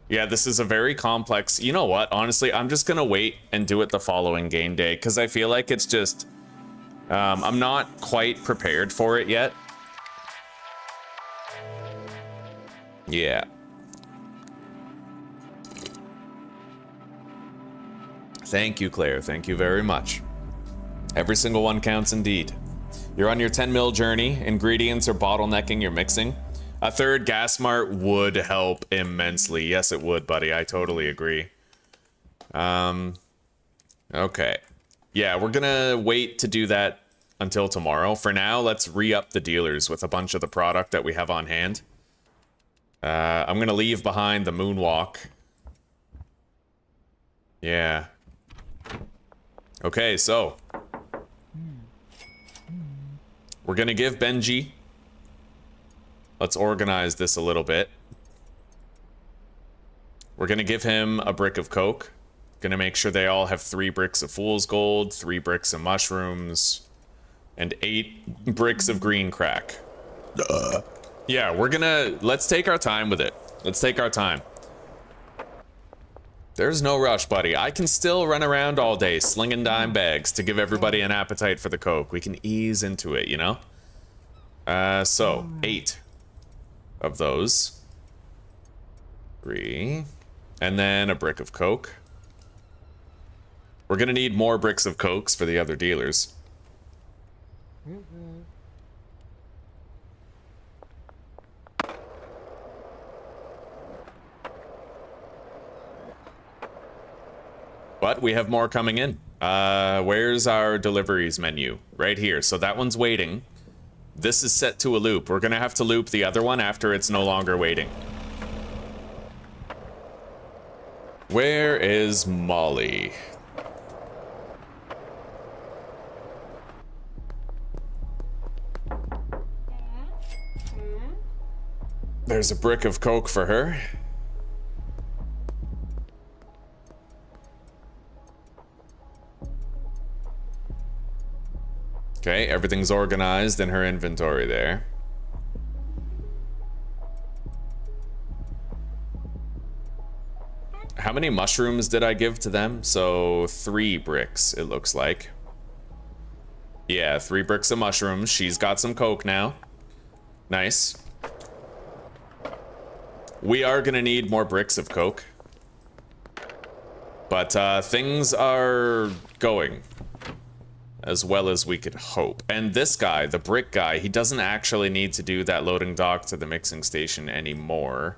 Yeah, this is a very complex... You know what? Honestly, I'm just gonna wait and do it the following game day, because I feel like it's just... I'm not quite prepared for it yet. Yeah. Thank you, Claire. Thank you very much. Every single one counts indeed. You're on your 10 mil journey. Ingredients are bottlenecking your mixing. A third gas mart would help immensely. Yes, it would, buddy. I totally agree. Okay. Yeah, we're gonna wait to do that until tomorrow. For now, let's re-up the dealers with a bunch of the product that we have on hand. I'm gonna leave behind the moonwalk. Yeah. Okay, so we're gonna give Benji... Let's organize this a little bit. We're gonna give him a brick of Coke. Gonna make sure they all have 3 bricks of fool's gold, 3 bricks of mushrooms, and 8 bricks of green crack. Yeah, we're gonna... Let's take our time with it. Let's take our time. There's no rush, buddy. I can still run around all day slinging dime bags to give everybody an appetite for the Coke. We can ease into it, you know? So, 8 of those. 3. And then a brick of coke. We're gonna need more bricks of cokes for the other dealers. But we have more coming in. Where's our deliveries menu? Right here. So that one's waiting. This is set to a loop. We're gonna have to loop the other one after it's no longer waiting. Where is Molly? There's a brick of coke for her. Okay, everything's organized in her inventory there. How many mushrooms did I give to them? So 3 bricks, it looks like. Yeah, 3 bricks of mushrooms. She's got some coke now. Nice. We are gonna need more bricks of coke. But things are going as well as we could hope. And this guy, the brick guy, he doesn't actually need to do that loading dock to the mixing station anymore.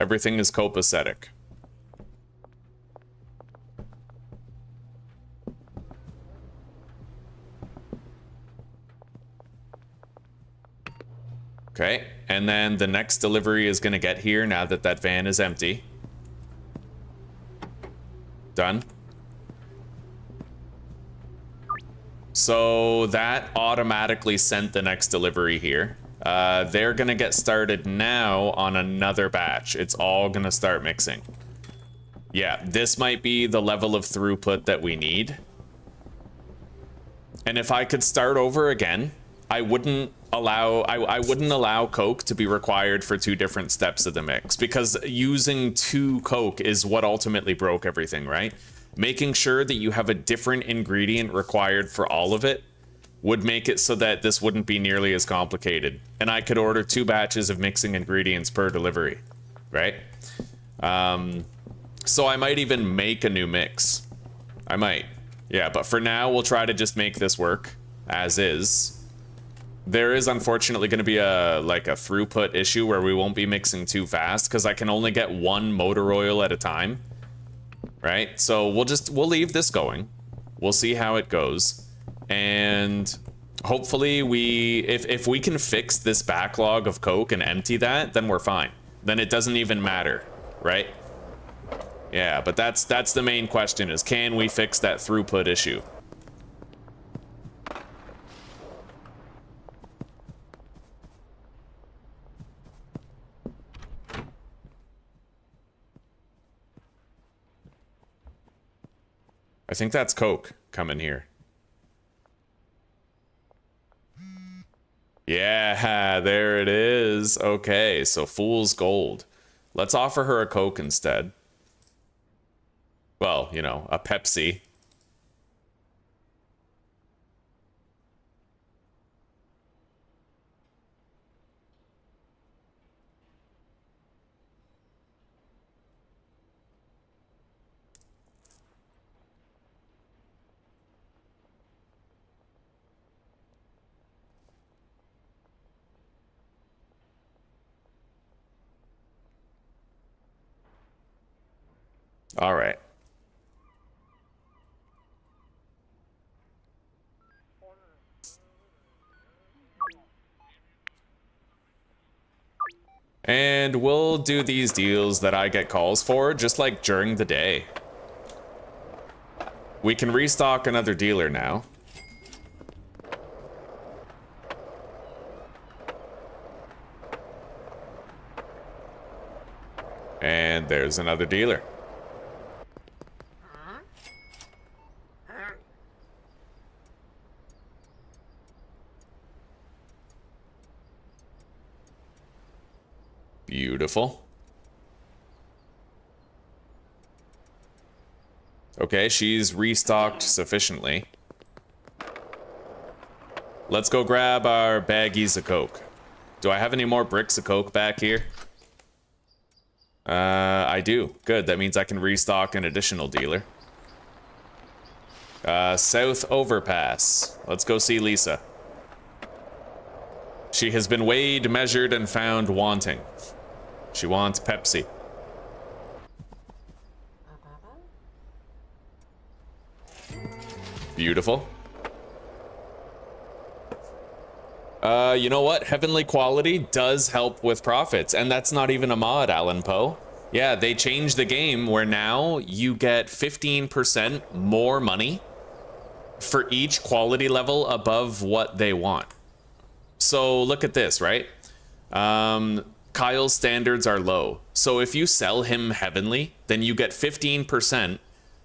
Everything is copacetic. Okay, and then the next delivery is going to get here now that that van is empty. Done. So that automatically sent the next delivery here. They're gonna get started now on another batch. It's all gonna start mixing. Yeah, this might be the level of throughput that we need. And if I could start over again, I wouldn't allow coke to be required for 2 different steps of the mix, because using 2 coke is what ultimately broke everything, right? Making sure that you have a different ingredient required for all of it would make it so that this wouldn't be nearly as complicated. And I could order 2 batches of mixing ingredients per delivery, right? So I might even make a new mix. I might. Yeah, but for now, we'll try to just make this work as is. There is unfortunately going to be a throughput issue where we won't be mixing too fast because I can only get 1 motor oil at a time, right? So we'll leave this going. We'll see how it goes. And hopefully if we can fix this backlog of coke and empty that, then we're fine. Then it doesn't even matter, right? Yeah, but that's the main question, is can we fix that throughput issue? I think that's coke coming here. Yeah, there it is. Okay, so fool's gold. Let's offer her a Coke instead. Well, you know, a Pepsi. All right. And we'll do these deals that I get calls for just like during the day. We can restock another dealer now. And there's another dealer. Beautiful. Okay, she's restocked sufficiently. Let's go grab our baggies of coke. Do I have any more bricks of coke back here? I do. Good, that means I can restock an additional dealer. South Overpass. Let's go see Lisa. She has been weighed, measured, and found wanting. She wants Pepsi. Beautiful. You know what? Heavenly Quality does help with profits, and that's not even a mod, Alan Poe. Yeah, they changed the game where now you get 15% more money for each quality level above what they want. So look at this, right? Kyle's standards are low. So if you sell him Heavenly, then you get 15%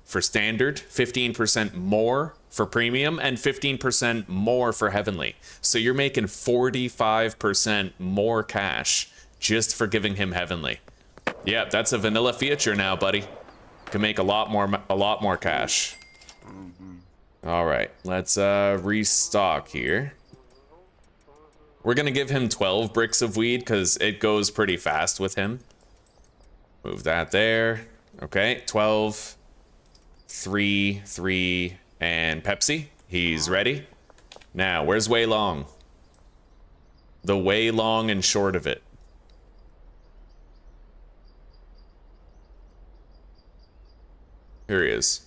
for standard, 15% more for premium, and 15% more for Heavenly. So you're making 45% more cash just for giving him Heavenly. Yeah, that's a vanilla feature now, buddy. Can make a lot more cash. All right, let's restock here. We're gonna give him 12 bricks of weed because it goes pretty fast with him. Move that there. Okay, 12, 3, 3, and Pepsi. He's ready. Now, where's Way Long? The way long and short of it. Here he is.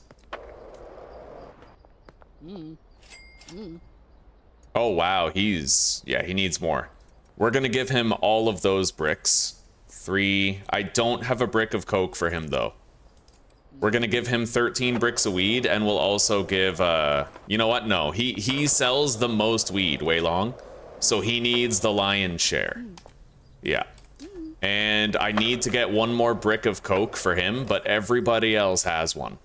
Oh, wow. He needs more. We're going to give him all of those bricks. 3. I don't have a brick of coke for him, though. We're going to give him 13 bricks of weed, and we'll also give, you know what? No, he sells the most weed, Way Long. So he needs the lion's share. Yeah. And I need to get one more brick of coke for him, but everybody else has one.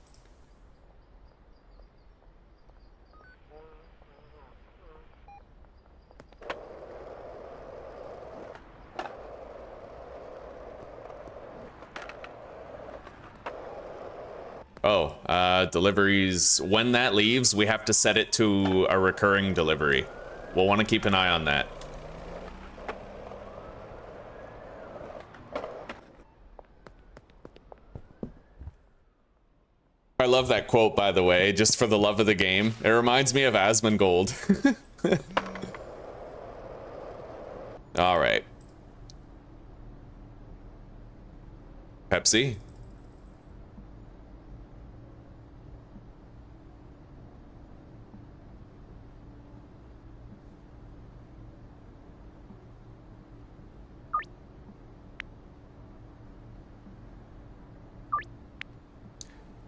Oh, deliveries. When that leaves, we have to set it to a recurring delivery. We'll want to keep an eye on that. I love that quote, by the way, just for the love of the game. It reminds me of Asmongold. All right. Pepsi.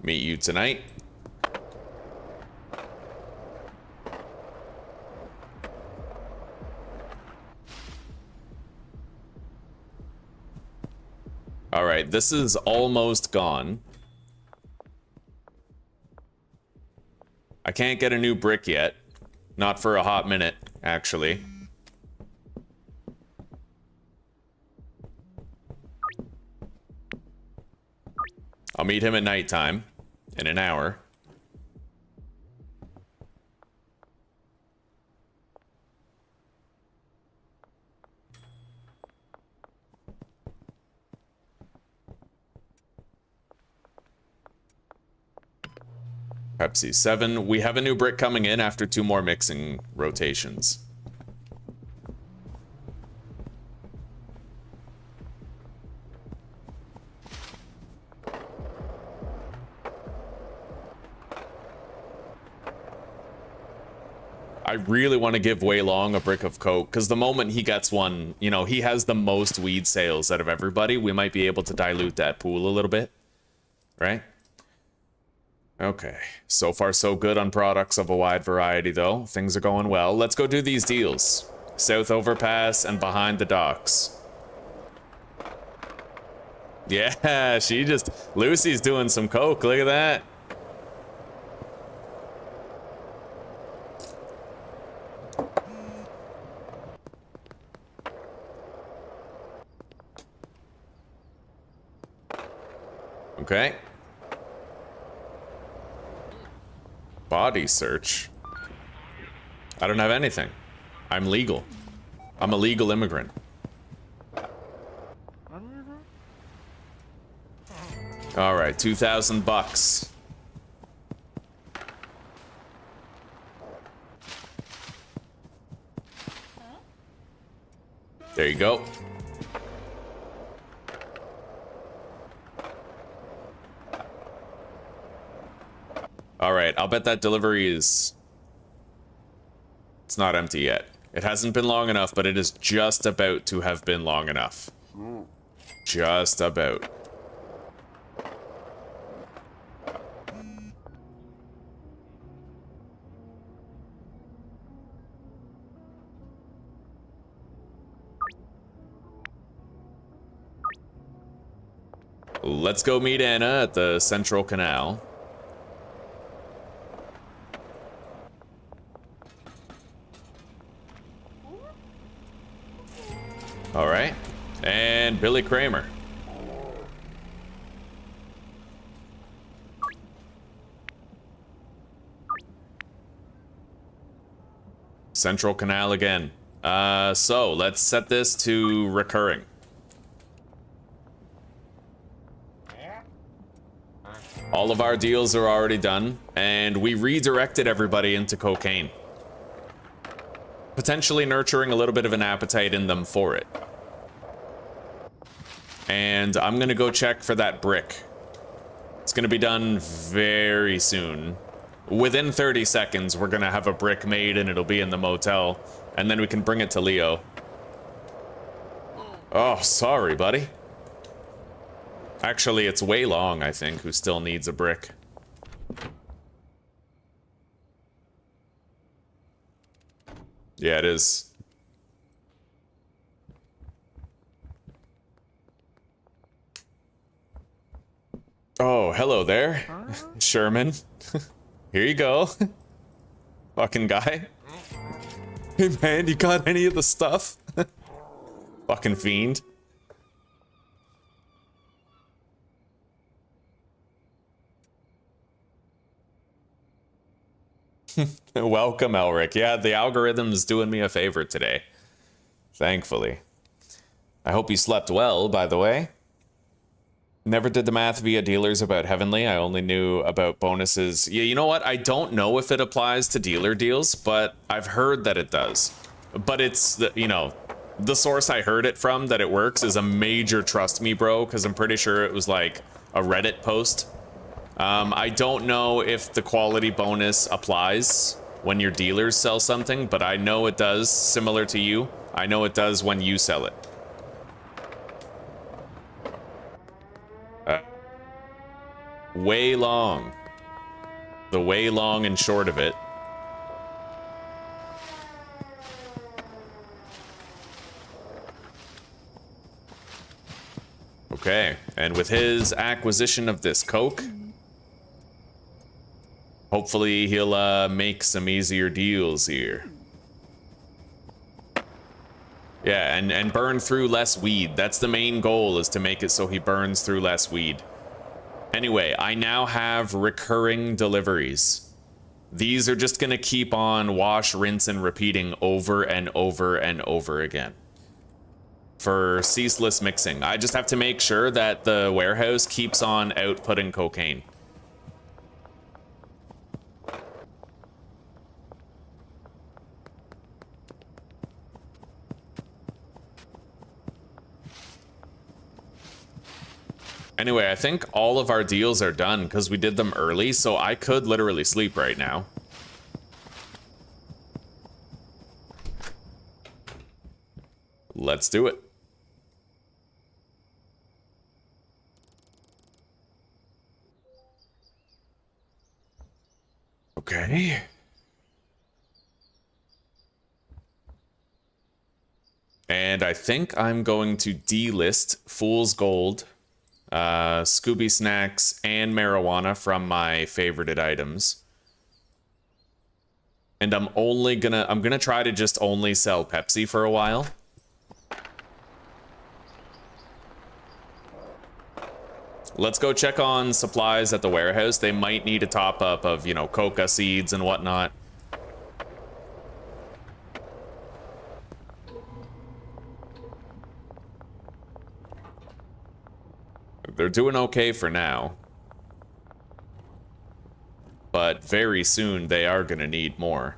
Meet you tonight. All right, this is almost gone. I can't get a new brick yet. Not for a hot minute, actually. I'll meet him at nighttime. In an hour. Pepsi 7. We have a new brick coming in after 2 more mixing rotations. I really want to give Way Long a brick of coke, because the moment he gets one, you know, he has the most weed sales out of everybody. We might be able to dilute that pool a little bit, right? Okay, so far so good on products of a wide variety, though. Things are going well. Let's go do these deals. South Overpass and behind the docks. Yeah, Lucy's doing some coke. Look at that. Okay. Body search. I don't have anything. I'm legal. I'm a legal immigrant. All right, 2,000 bucks. There you go. All right, I'll bet that delivery is... It's not empty yet. It hasn't been long enough, but it is just about to have been long enough. Just about. Let's go meet Anna at the Central Canal. All right. And Billy Kramer. Central Canal again. So let's set this to recurring. All of our deals are already done, and we redirected everybody into cocaine. Potentially nurturing a little bit of an appetite in them for it. And I'm gonna go check for that brick. It's gonna be done very soon. Within 30 seconds, we're gonna have a brick made and it'll be in the motel. And then we can bring it to Leo. Oh, sorry, buddy. Actually, it's Way Long, I think, who still needs a brick. Yeah, it is. Oh, hello there, Sherman. Here you go. Fucking guy. Hey man, you got any of the stuff? Fucking fiend. Welcome, Elric. Yeah, the algorithm's doing me a favor today. Thankfully. I hope you slept well, by the way. Never did the math via dealers about Heavenly. I only knew about bonuses. Yeah, you know what? I don't know if it applies to dealer deals, but I've heard that it does. But it's, you know, the source I heard it from that it works is a major trust me bro, because I'm pretty sure it was like a Reddit post. I don't know if the quality bonus applies when your dealers sell something, but I know it does, similar to you. I know it does when you sell it. Way Long. The way long and short of it. Okay, and with his acquisition of this coke, hopefully he'll make some easier deals here. Yeah, and burn through less weed. That's the main goal, is to make it so he burns through less weed. Anyway, I now have recurring deliveries. These are just gonna keep on wash, rinse, and repeating over and over and over again. For ceaseless mixing. I just have to make sure that the warehouse keeps on outputting cocaine. Anyway, I think all of our deals are done because we did them early, so I could literally sleep right now. Let's do it. Okay. And I think I'm going to delist Fool's Gold, Scooby Snacks, and marijuana from my favorited items. And I'm gonna try to just only sell Pepsi for a while. Let's go check on supplies at the warehouse. They might need a top up of, you know, coca seeds and whatnot. They're doing okay for now. But very soon they are going to need more.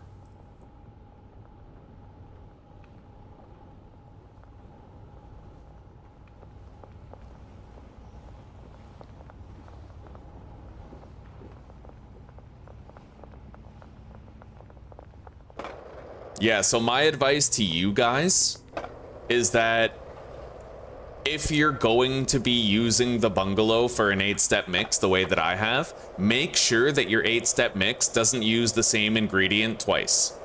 Yeah, so my advice to you guys is that if you're going to be using the bungalow for an 8-step mix the way that I have, make sure that your 8-step mix doesn't use the same ingredient twice,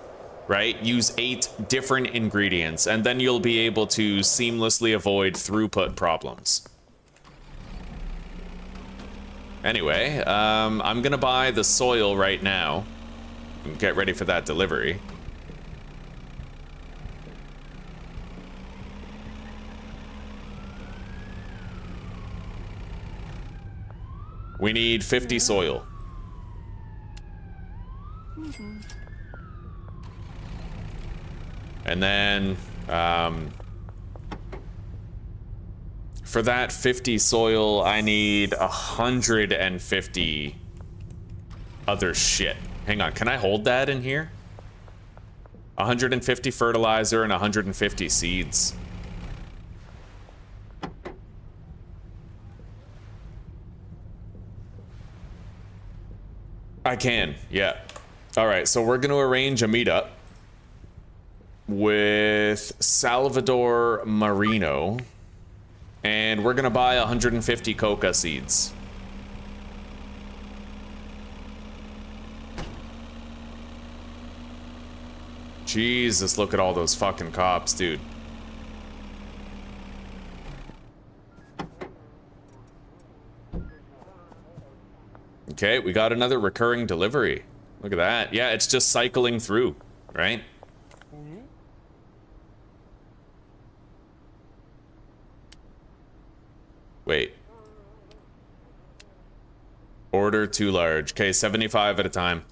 right? Use 8 different ingredients, and then you'll be able to seamlessly avoid throughput problems. Anyway, I'm gonna buy the soil right now and get ready for that delivery. We need 50 soil. And then, for that 50 soil, I need 150 other shit. Hang on, can I hold that in here? 150 fertilizer and 150 seeds. I can, yeah. All right, so we're going to arrange a meetup with Salvador Marino, and we're going to buy 150 coca seeds. Jesus, look at all those fucking cops, dude. Okay, we got another recurring delivery. Look at that. Yeah, it's just cycling through, right? Wait. Order too large. Okay, 75 at a time.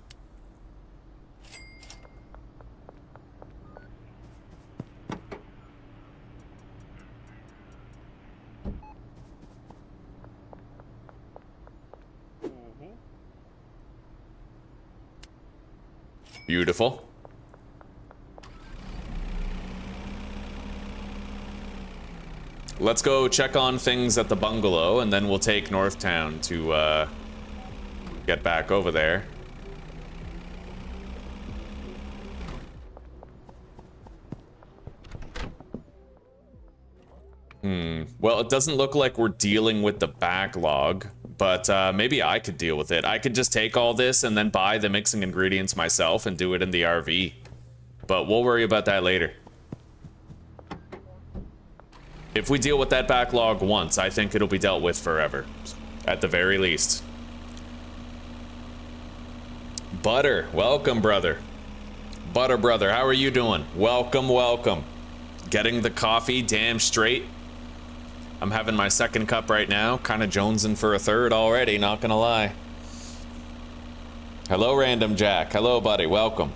Beautiful. Let's go check on things at the bungalow, and then we'll take Northtown to get back over there. Well, it doesn't look like we're dealing with the backlog, but maybe I could deal with it. I could just take all this and then buy the mixing ingredients myself and do it in the RV. But we'll worry about that later. If we deal with that backlog once, I think it'll be dealt with forever, at the very least. Butter, welcome, brother. Butter, brother, how are you doing? Welcome, welcome. Getting the coffee damn straight. I'm having my second cup right now, kind of jonesing for a third already, not gonna lie. Hello, Random Jack. Hello, buddy, welcome.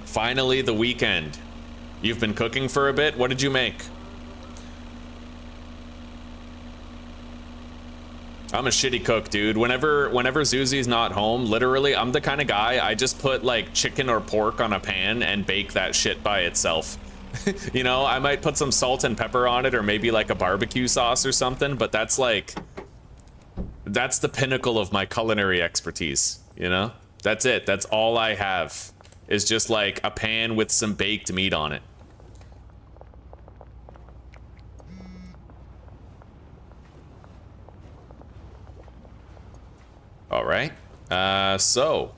Finally, the weekend. You've been cooking for a bit? What did you make? I'm a shitty cook, dude. Whenever Zuzi's not home, literally, I'm the kind of guy, I just put like chicken or pork on a pan and bake that shit by itself. You know, I might put some salt and pepper on it, or maybe like a barbecue sauce or something, but that's like, that's the pinnacle of my culinary expertise, you know? That's it. That's all I have, is just like a pan with some baked meat on it. All right. So.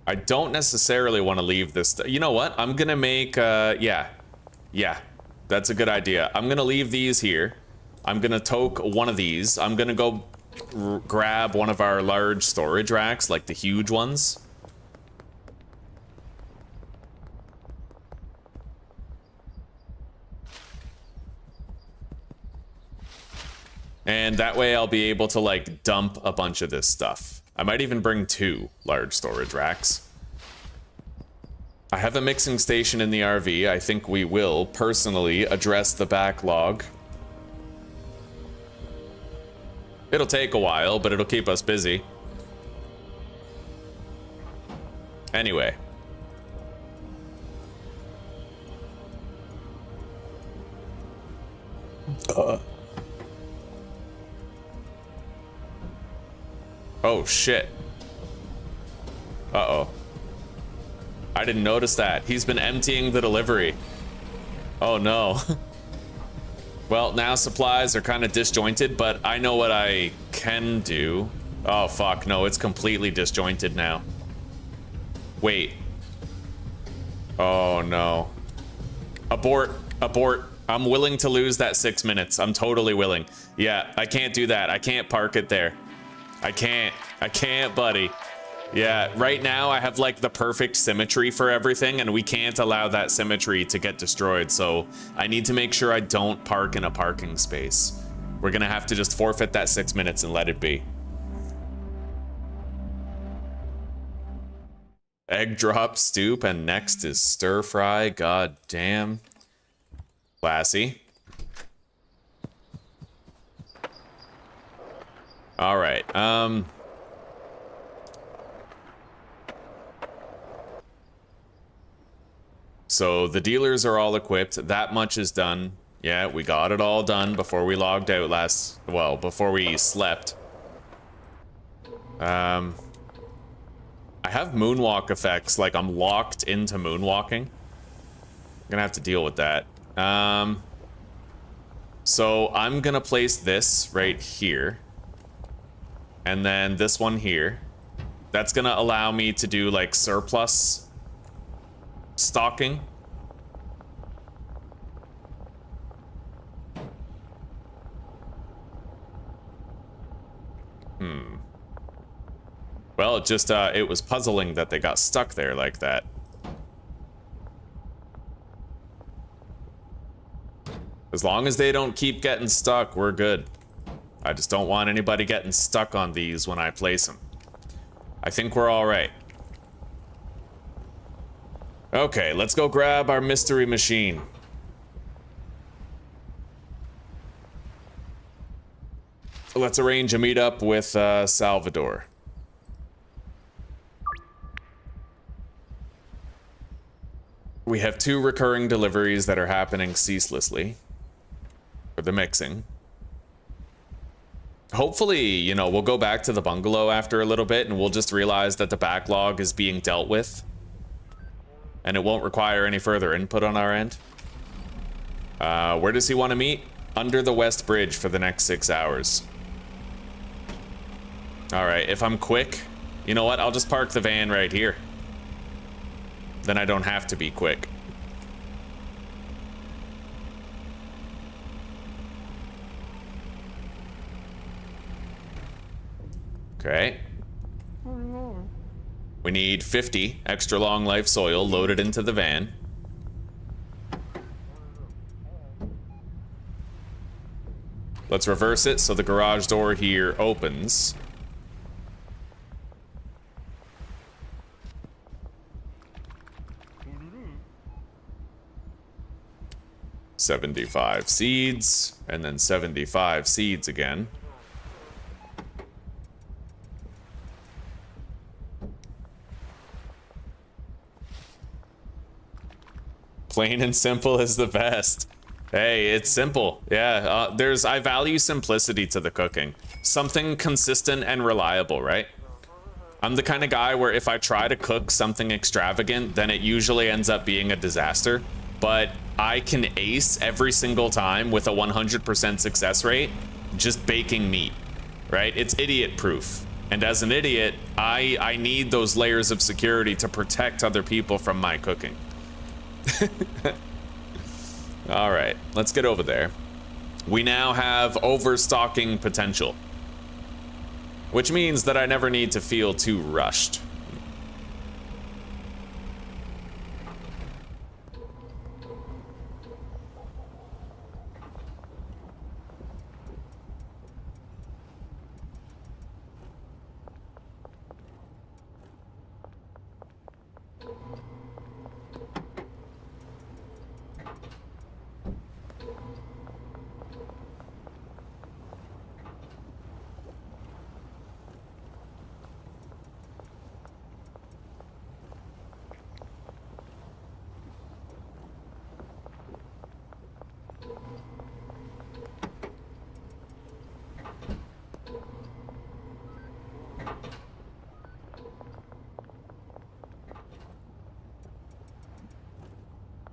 I don't necessarily want to leave this. You know what? I'm going to make, yeah, that's a good idea. I'm going to leave these here. I'm going to toke one of these. I'm going to go grab one of our large storage racks, like the huge ones. And that way I'll be able to like dump a bunch of this stuff. I might even bring 2 large storage racks. I have a mixing station in the RV. I think we will personally address the backlog. It'll take a while, but it'll keep us busy. Anyway. Oh, shit. Uh-oh. I didn't notice that. He's been emptying the delivery. Oh, no. Well, now supplies are kind of disjointed, but I know what I can do. Oh, fuck. No, it's completely disjointed now. Wait. Oh, no. Abort. Abort. I'm willing to lose that 6 minutes. I'm totally willing. Yeah, I can't do that. I can't park it there. I can't, buddy. Yeah, right now I have like the perfect symmetry for everything, and we can't allow that symmetry to get destroyed, so I need to make sure I don't park in a parking space. We're gonna have to just forfeit that 6 minutes and let it be. Egg drop, stoop, and next is stir fry. God damn. Classy. All right. So the dealers are all equipped. That much is done. Yeah, we got it all done before we logged out before we slept. I have moonwalk effects, like I'm locked into moonwalking. I'm gonna have to deal with that. So I'm gonna place this right here. And then this one here. That's gonna allow me to do like surplus stocking. Well, it was puzzling that they got stuck there like that. As long as they don't keep getting stuck, we're good. I just don't want anybody getting stuck on these when I place them. I think we're all right. Okay, let's go grab our mystery machine. Let's arrange a meetup with Salvador. We have 2 recurring deliveries that are happening ceaselessly for the mixing. Hopefully, you know, we'll go back to the bungalow after a little bit and we'll just realize that the backlog is being dealt with. And it won't require any further input on our end. Where does he want to meet? Under the West Bridge for the next 6 hours. Alright, if I'm quick, you know what? I'll just park the van right here. Then I don't have to be quick. Okay. We need 50 extra long life soil loaded into the van. Let's reverse it so the garage door here opens. $75 seeds, and then 75 seeds again. Plain and simple is the best. Hey, it's simple. Yeah, I value simplicity to the cooking. Something consistent and reliable, right? I'm the kind of guy where if I try to cook something extravagant, then it usually ends up being a disaster. But I can ace every single time with a 100% success rate just baking meat, right? It's idiot proof. And as an idiot, I need those layers of security to protect other people from my cooking. All right, let's get over there. We now have overstocking potential, which means that I never need to feel too rushed.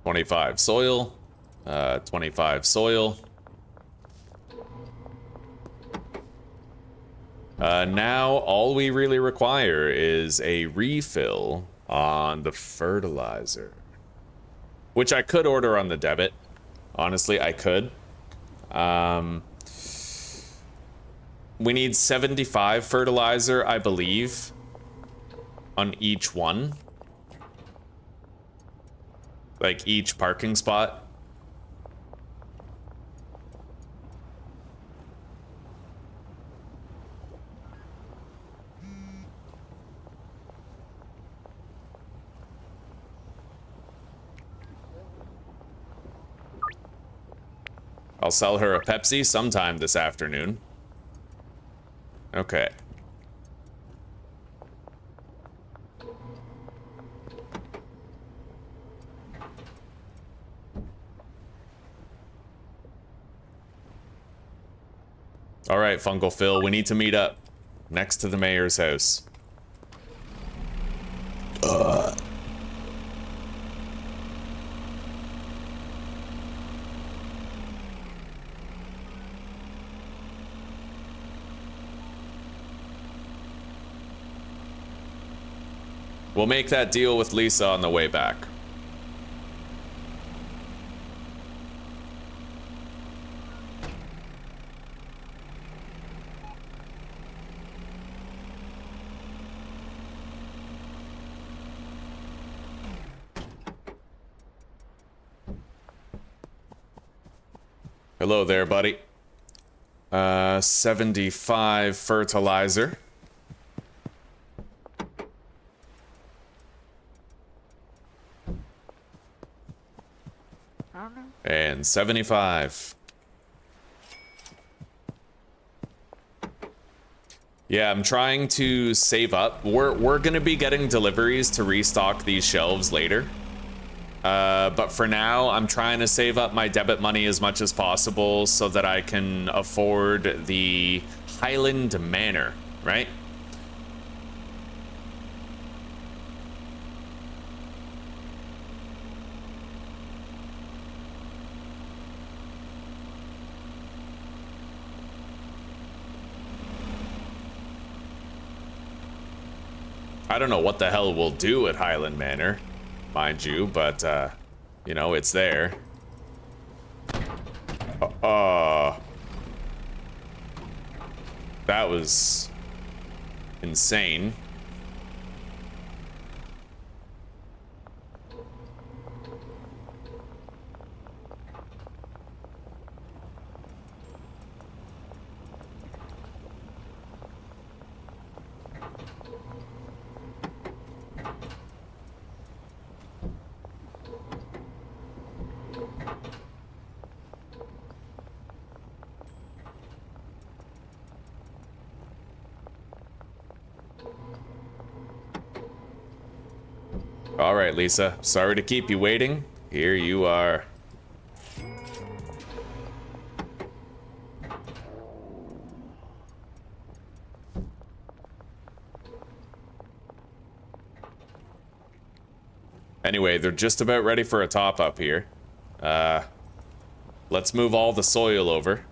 25 soil, 25 soil. Now all we really require is a refill on the fertilizer, which I could order on the debit. Honestly, I could. We need 75 fertilizer, I believe, on each one. Like each parking spot. I'll sell her a Pepsi sometime this afternoon. Okay. All right, Fungal Phil, we need to meet up next to the mayor's house. We'll make that deal with Lisa on the way back. Hello there, buddy. 75 fertilizer. And 75. Yeah, I'm trying to save up. We're gonna be getting deliveries to restock these shelves later. But for now, I'm trying to save up my debit money as much as possible so that I can afford the Highland Manor, right? I don't know what the hell we'll do at Highland Manor, mind you, but, you know, it's there. That was insane. All right, Lisa. Sorry to keep you waiting. Here you are. Anyway, they're just about ready for a top-up here. Let's move all the soil over.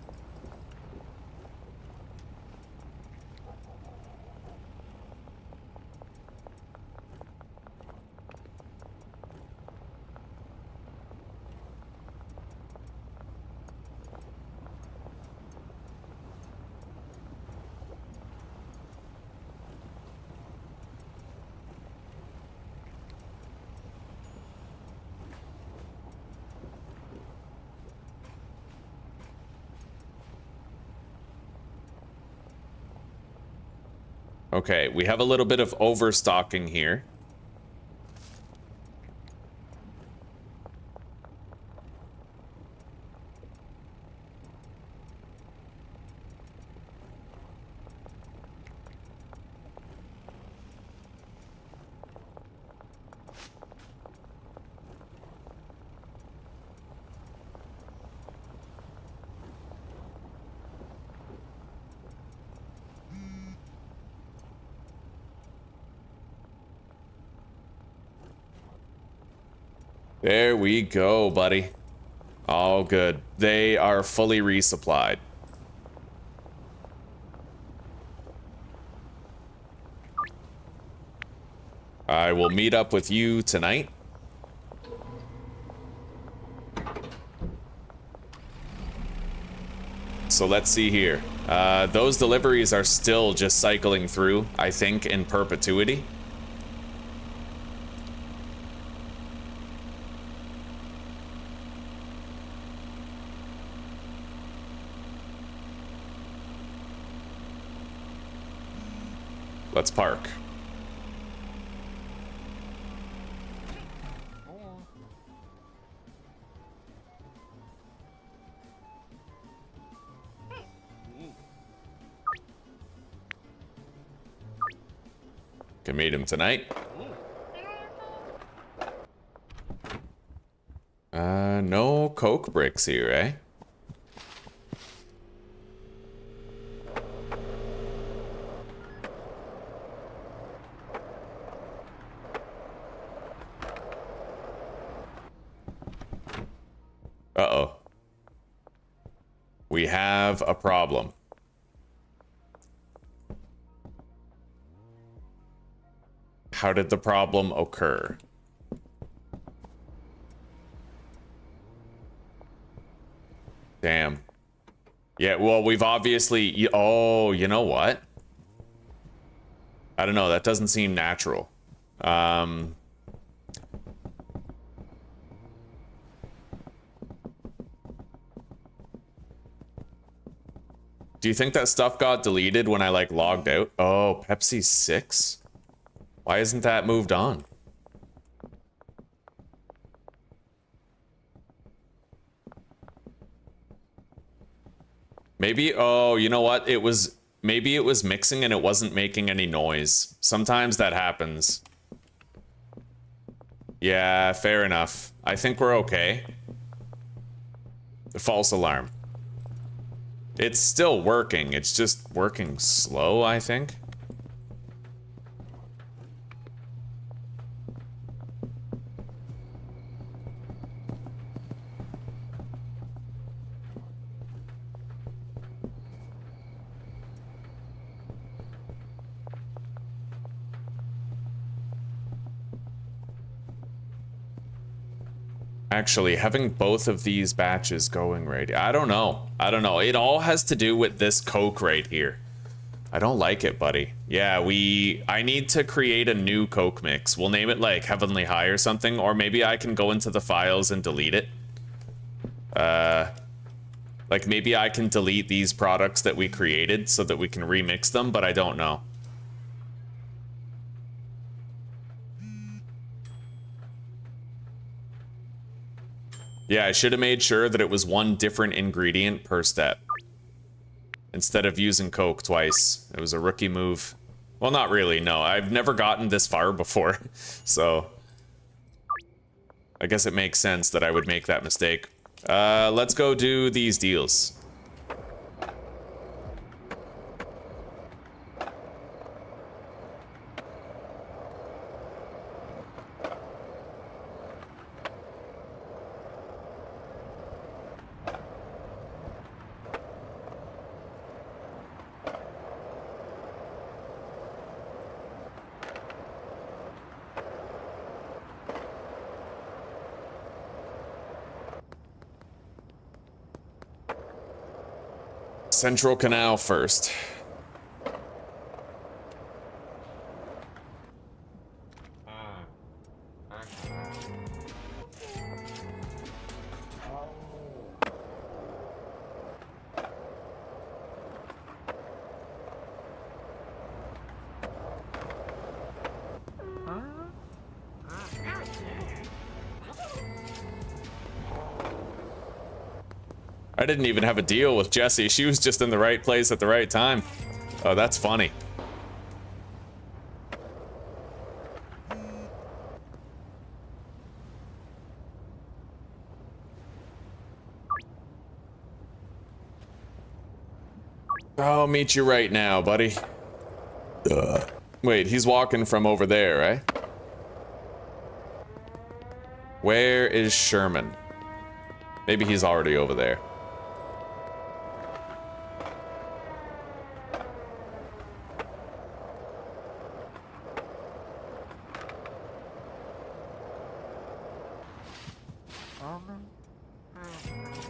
Okay, we have a little bit of overstocking here. There we go, buddy. All good. They are fully resupplied. I will meet up with you tonight. So let's see here. Those deliveries are still just cycling through, I think, in perpetuity. Let's park. Can meet him tonight. No coke bricks here, eh? Uh-oh. We have a problem. How did the problem occur? Damn. Yeah, well, we've obviously... Oh, you know what? I don't know, that doesn't seem natural. Do you think that stuff got deleted when I, like, logged out? Oh, Pepsi 6? Why isn't that moved on? Maybe, oh, you know what? Maybe it was mixing and it wasn't making any noise. Sometimes that happens. Yeah, fair enough. I think we're okay. False alarm. It's still working. It's just working slow, I think. Actually, having both of these batches going right... I don't know. I don't know. It all has to do with this Coke right here. I don't like it, buddy. Yeah, I need to create a new Coke mix. We'll name it, like, Heavenly High or something. Or maybe I can go into the files and delete it. Like, maybe I can delete these products that we created so that we can remix them, but I don't know. Yeah, I should have made sure that it was one different ingredient per step. Instead of using Coke twice. It was a rookie move. Well, not really, no. I've never gotten this far before. So, I guess it makes sense that I would make that mistake. Let's go do these deals. Central Canal first. I didn't even have a deal with Jessie. She was just in the right place at the right time. Oh, that's funny. I'll meet you right now, buddy. Wait, he's walking from over there, right? Where is Sherman? Maybe he's already over there.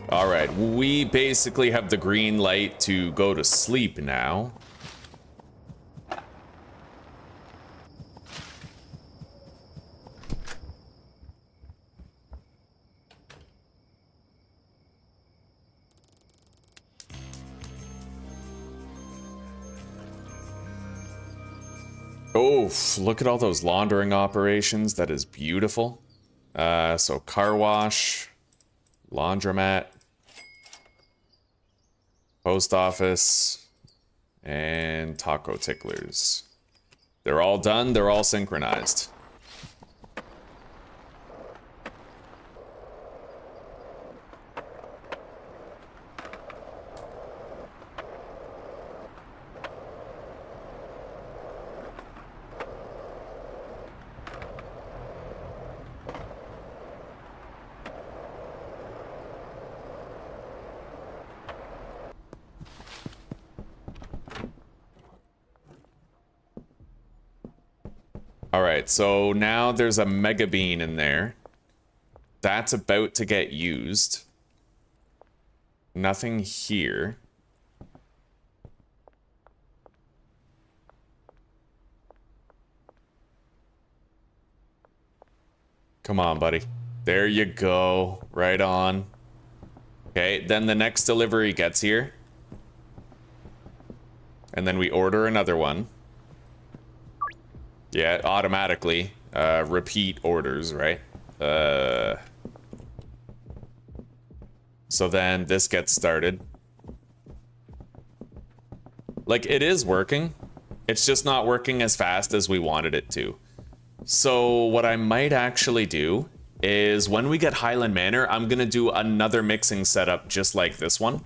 All right, we basically have the green light to go to sleep now. Oh, look at all those laundering operations. That is beautiful. So car wash, laundromat, post office, and taco ticklers. They're all done. They're all synchronized. Alright, so now there's a mega bean in there. That's about to get used. Nothing here. Come on, buddy. There you go. Right on. Okay, then the next delivery gets here. And then we order another one. Yeah, automatically. Repeat orders, right? So then this gets started. Like, it is working. It's just not working as fast as we wanted it to. So what I might actually do is when we get Highland Manor, I'm gonna do another mixing setup just like this one.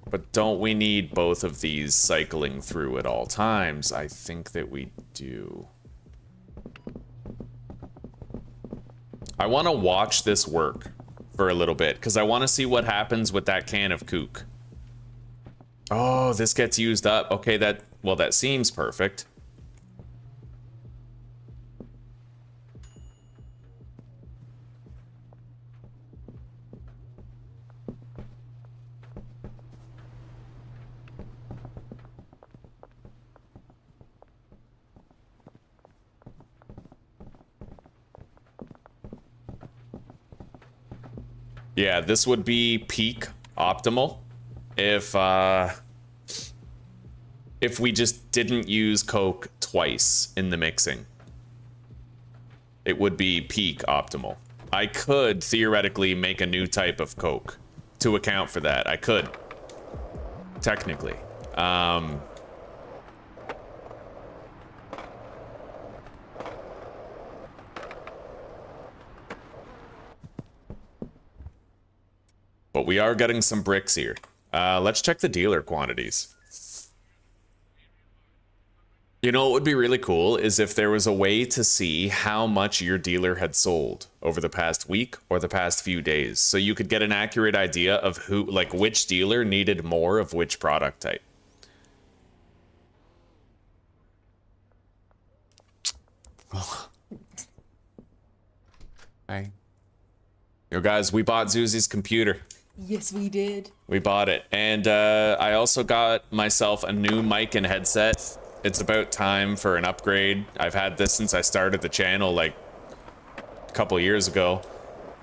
But don't we need both of these cycling through at all times? I think that we do. I want to watch this work for a little bit, because I want to see what happens with that can of kook. Oh, this gets used up. Okay, that seems perfect. Yeah, this would be peak optimal if we just didn't use Coke twice in the mixing. It would be peak optimal. I could theoretically make a new type of Coke to account for that. I could, technically. But we are getting some bricks here. Let's check the dealer quantities. You know what would be really cool is if there was a way to see how much your dealer had sold over the past week or the past few days. So you could get an accurate idea of who, like, which dealer needed more of which product type. Hi. Yo guys, we bought Zuzi's computer. Yes, we did. We bought it. And I also got myself a new mic and headset. It's about time for an upgrade. I've had this since I started the channel, like, a couple years ago.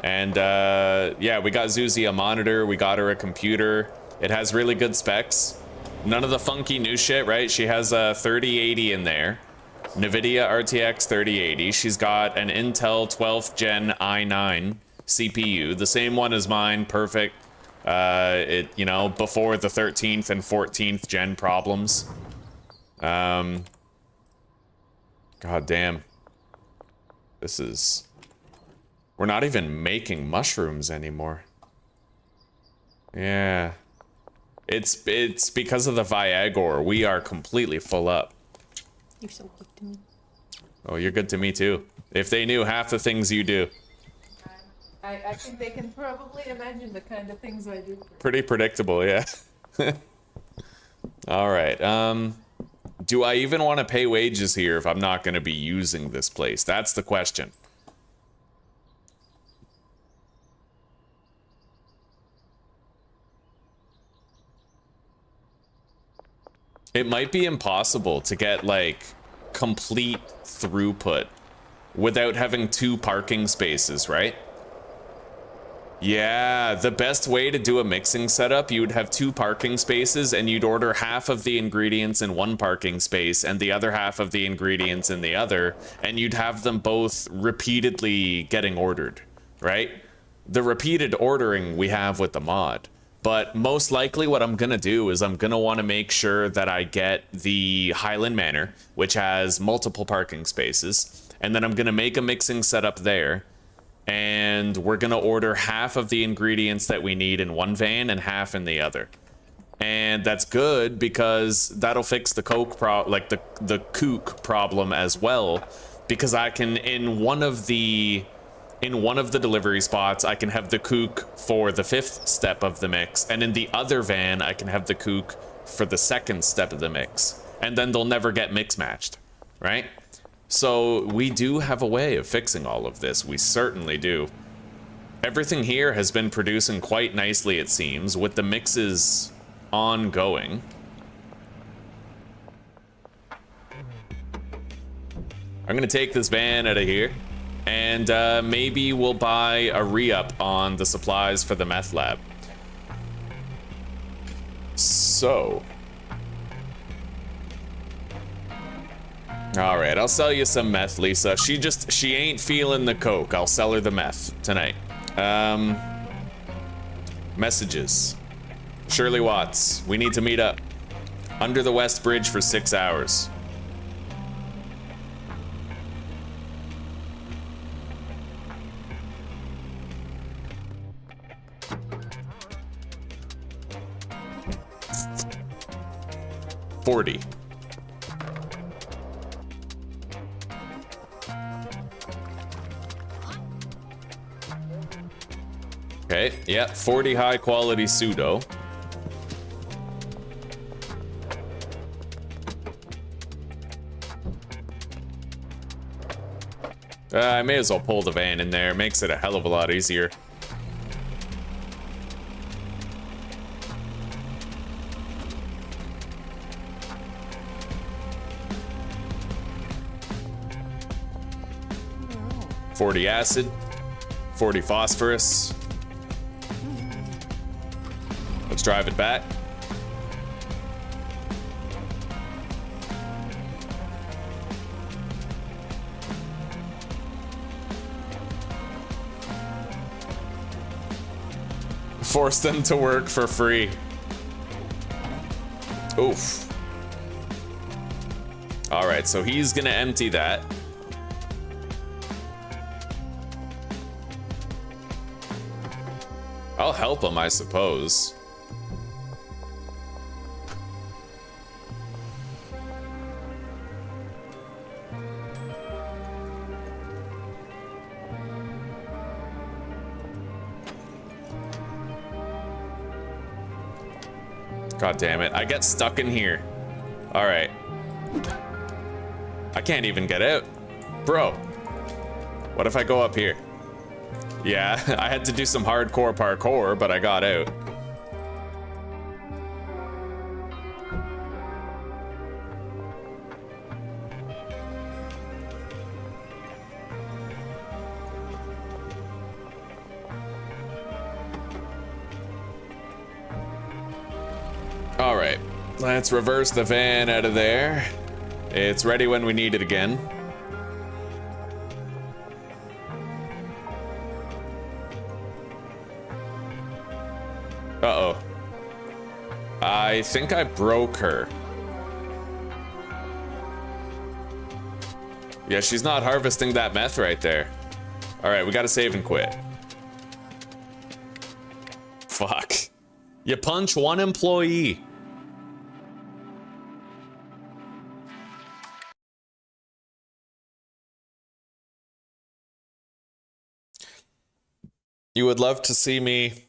And yeah, we got Zuzi a monitor. We got her a computer. It has really good specs. None of the funky new shit, right? She has a 3080 in there. NVIDIA RTX 3080. She's got an Intel 12th Gen i9 CPU, the same one as mine, perfect. You know, before the 13th and 14th gen problems. God damn. This is... We're not even making mushrooms anymore. Yeah. It's because of the Viagra. We are completely full up. You're so good to me. Oh, you're good to me too. If they knew half the things you do. I think they can probably imagine the kind of things I do. Pretty predictable, yeah. All right. Do I even want to pay wages here if I'm not going to be using this place? That's the question. It might be impossible to get, like, complete throughput without having 2 parking spaces, right? Yeah, the best way to do a mixing setup, you would have 2 parking spaces and you'd order half of the ingredients in one parking space and the other half of the ingredients in the other, and you'd have them both repeatedly getting ordered, right? The repeated ordering we have with the mod. But most likely what I'm going to do is I'm going to want to make sure that I get the Highland Manor, which has multiple parking spaces, and then I'm going to make a mixing setup there. And we're going to order half of the ingredients that we need in one van and half in the other. And that's good because that'll fix the the kook problem as well, because I can in one of the delivery spots I can have the kook for the 5th step of the mix, and in the other van I can have the kook for the 2nd step of the mix, and then they'll never get mix matched, right? So we do have a way of fixing all of this. We certainly do. Everything here has been producing quite nicely, it seems, with the mixes ongoing. I'm gonna take this van out of here, and maybe we'll buy a re-up on the supplies for the meth lab. So... all right, I'll sell you some meth, Lisa. She ain't feeling the coke. I'll sell her the meth tonight. Messages. Shirley Watts, we need to meet up. Under the West Bridge for 6 hours. $40. Okay, yeah, 40 high quality pseudo. I may as well pull the van in there. Makes it a hell of a lot easier. $40 acid, 40 phosphorus. Let's drive it back. Force them to work for free. Oof. All right, so he's gonna empty that. I'll help him, I suppose. God damn it, I get stuck in here. All right. I can't even get out. Bro, what if I go up here? Yeah, I had to do some hardcore parkour, but I got out. All right, let's reverse the van out of there. It's ready when we need it again. Uh-oh. I think I broke her. Yeah, she's not harvesting that meth right there. All right, we gotta save and quit. Fuck. You punch one employee. You would love to see me.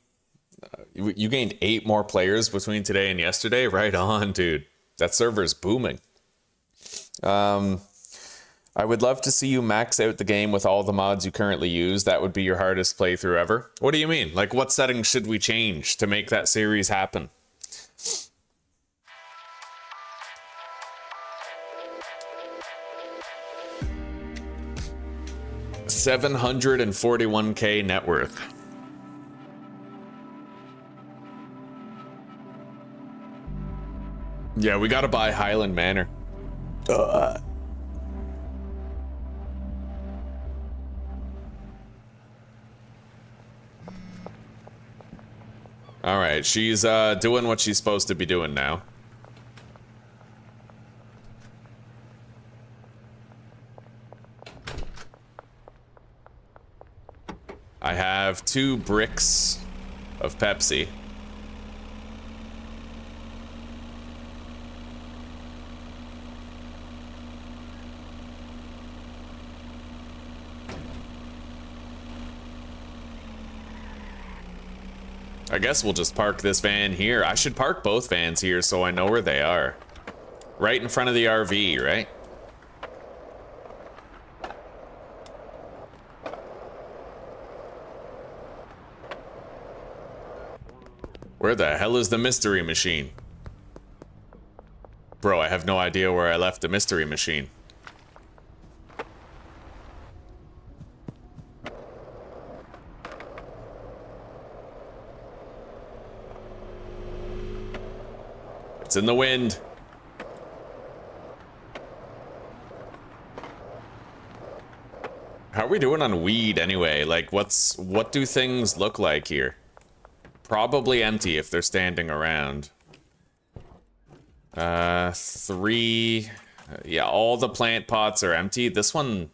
You gained 8 more players between today and yesterday. Right on, dude. That server's booming. I would love to see you max out the game with all the mods you currently use. That would be your hardest playthrough ever. What do you mean? Like, what settings should we change to make that series happen? $741K net worth. Yeah, we gotta buy Highland Manor. All right, she's doing what she's supposed to be doing now. I have 2 bricks of Pepsi. I guess we'll just park this van here. I should park both vans here so I know where they are. Right in front of the RV, right? Where the hell is the mystery machine? Bro, I have no idea where I left the mystery machine. It's in the wind. How are we doing on weed anyway? Like, what do things look like here? Probably empty if they're standing around. 3. Yeah, all the plant pots are empty. This one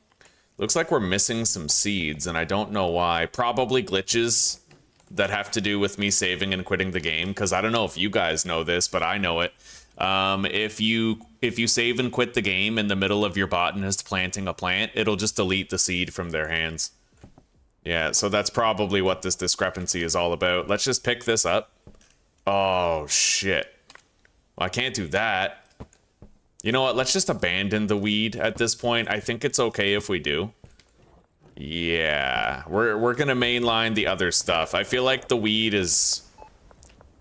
looks like we're missing some seeds, and I don't know why. Probably glitches that have to do with me saving and quitting the game, because I don't know if you guys know this, but I know it. If you save and quit the game in the middle of your botanist planting a plant, it'll just delete the seed from their hands. Yeah, so that's probably what this discrepancy is all about. Let's just pick this up. Oh, shit. Well, I can't do that. You know what? Let's just abandon the weed at this point. I think it's okay if we do. Yeah, we're gonna mainline the other stuff. I feel like the weed is...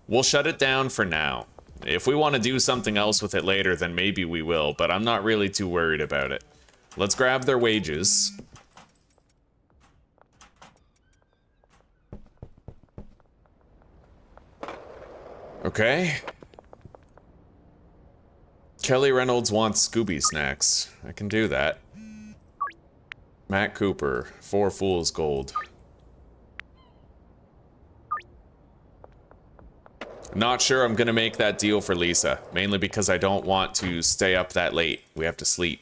We'll shut it down for now. If we want to do something else with it later, then maybe we will, but I'm not really too worried about it. Let's grab their wages. Okay. Kelly Reynolds wants Scooby snacks. I can do that. Matt Cooper, 4 Fool's Gold. Not sure I'm gonna make that deal for Lisa, mainly because I don't want to stay up that late. We have to sleep.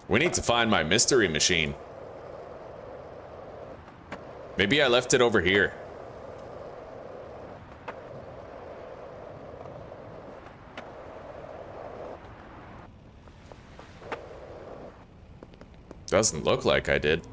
We need to find my mystery machine. Maybe I left it over here. Doesn't look like I did.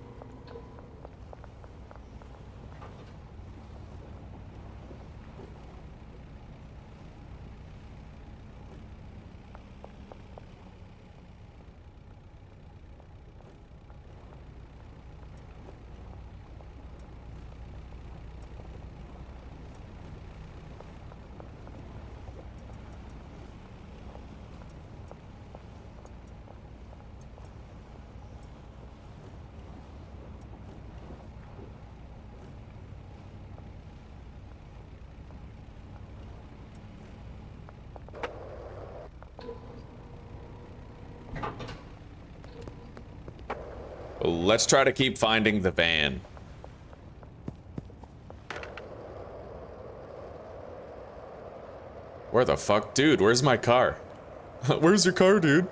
Let's try to keep finding the van. Where the fuck? Dude, where's my car? Where's your car, dude?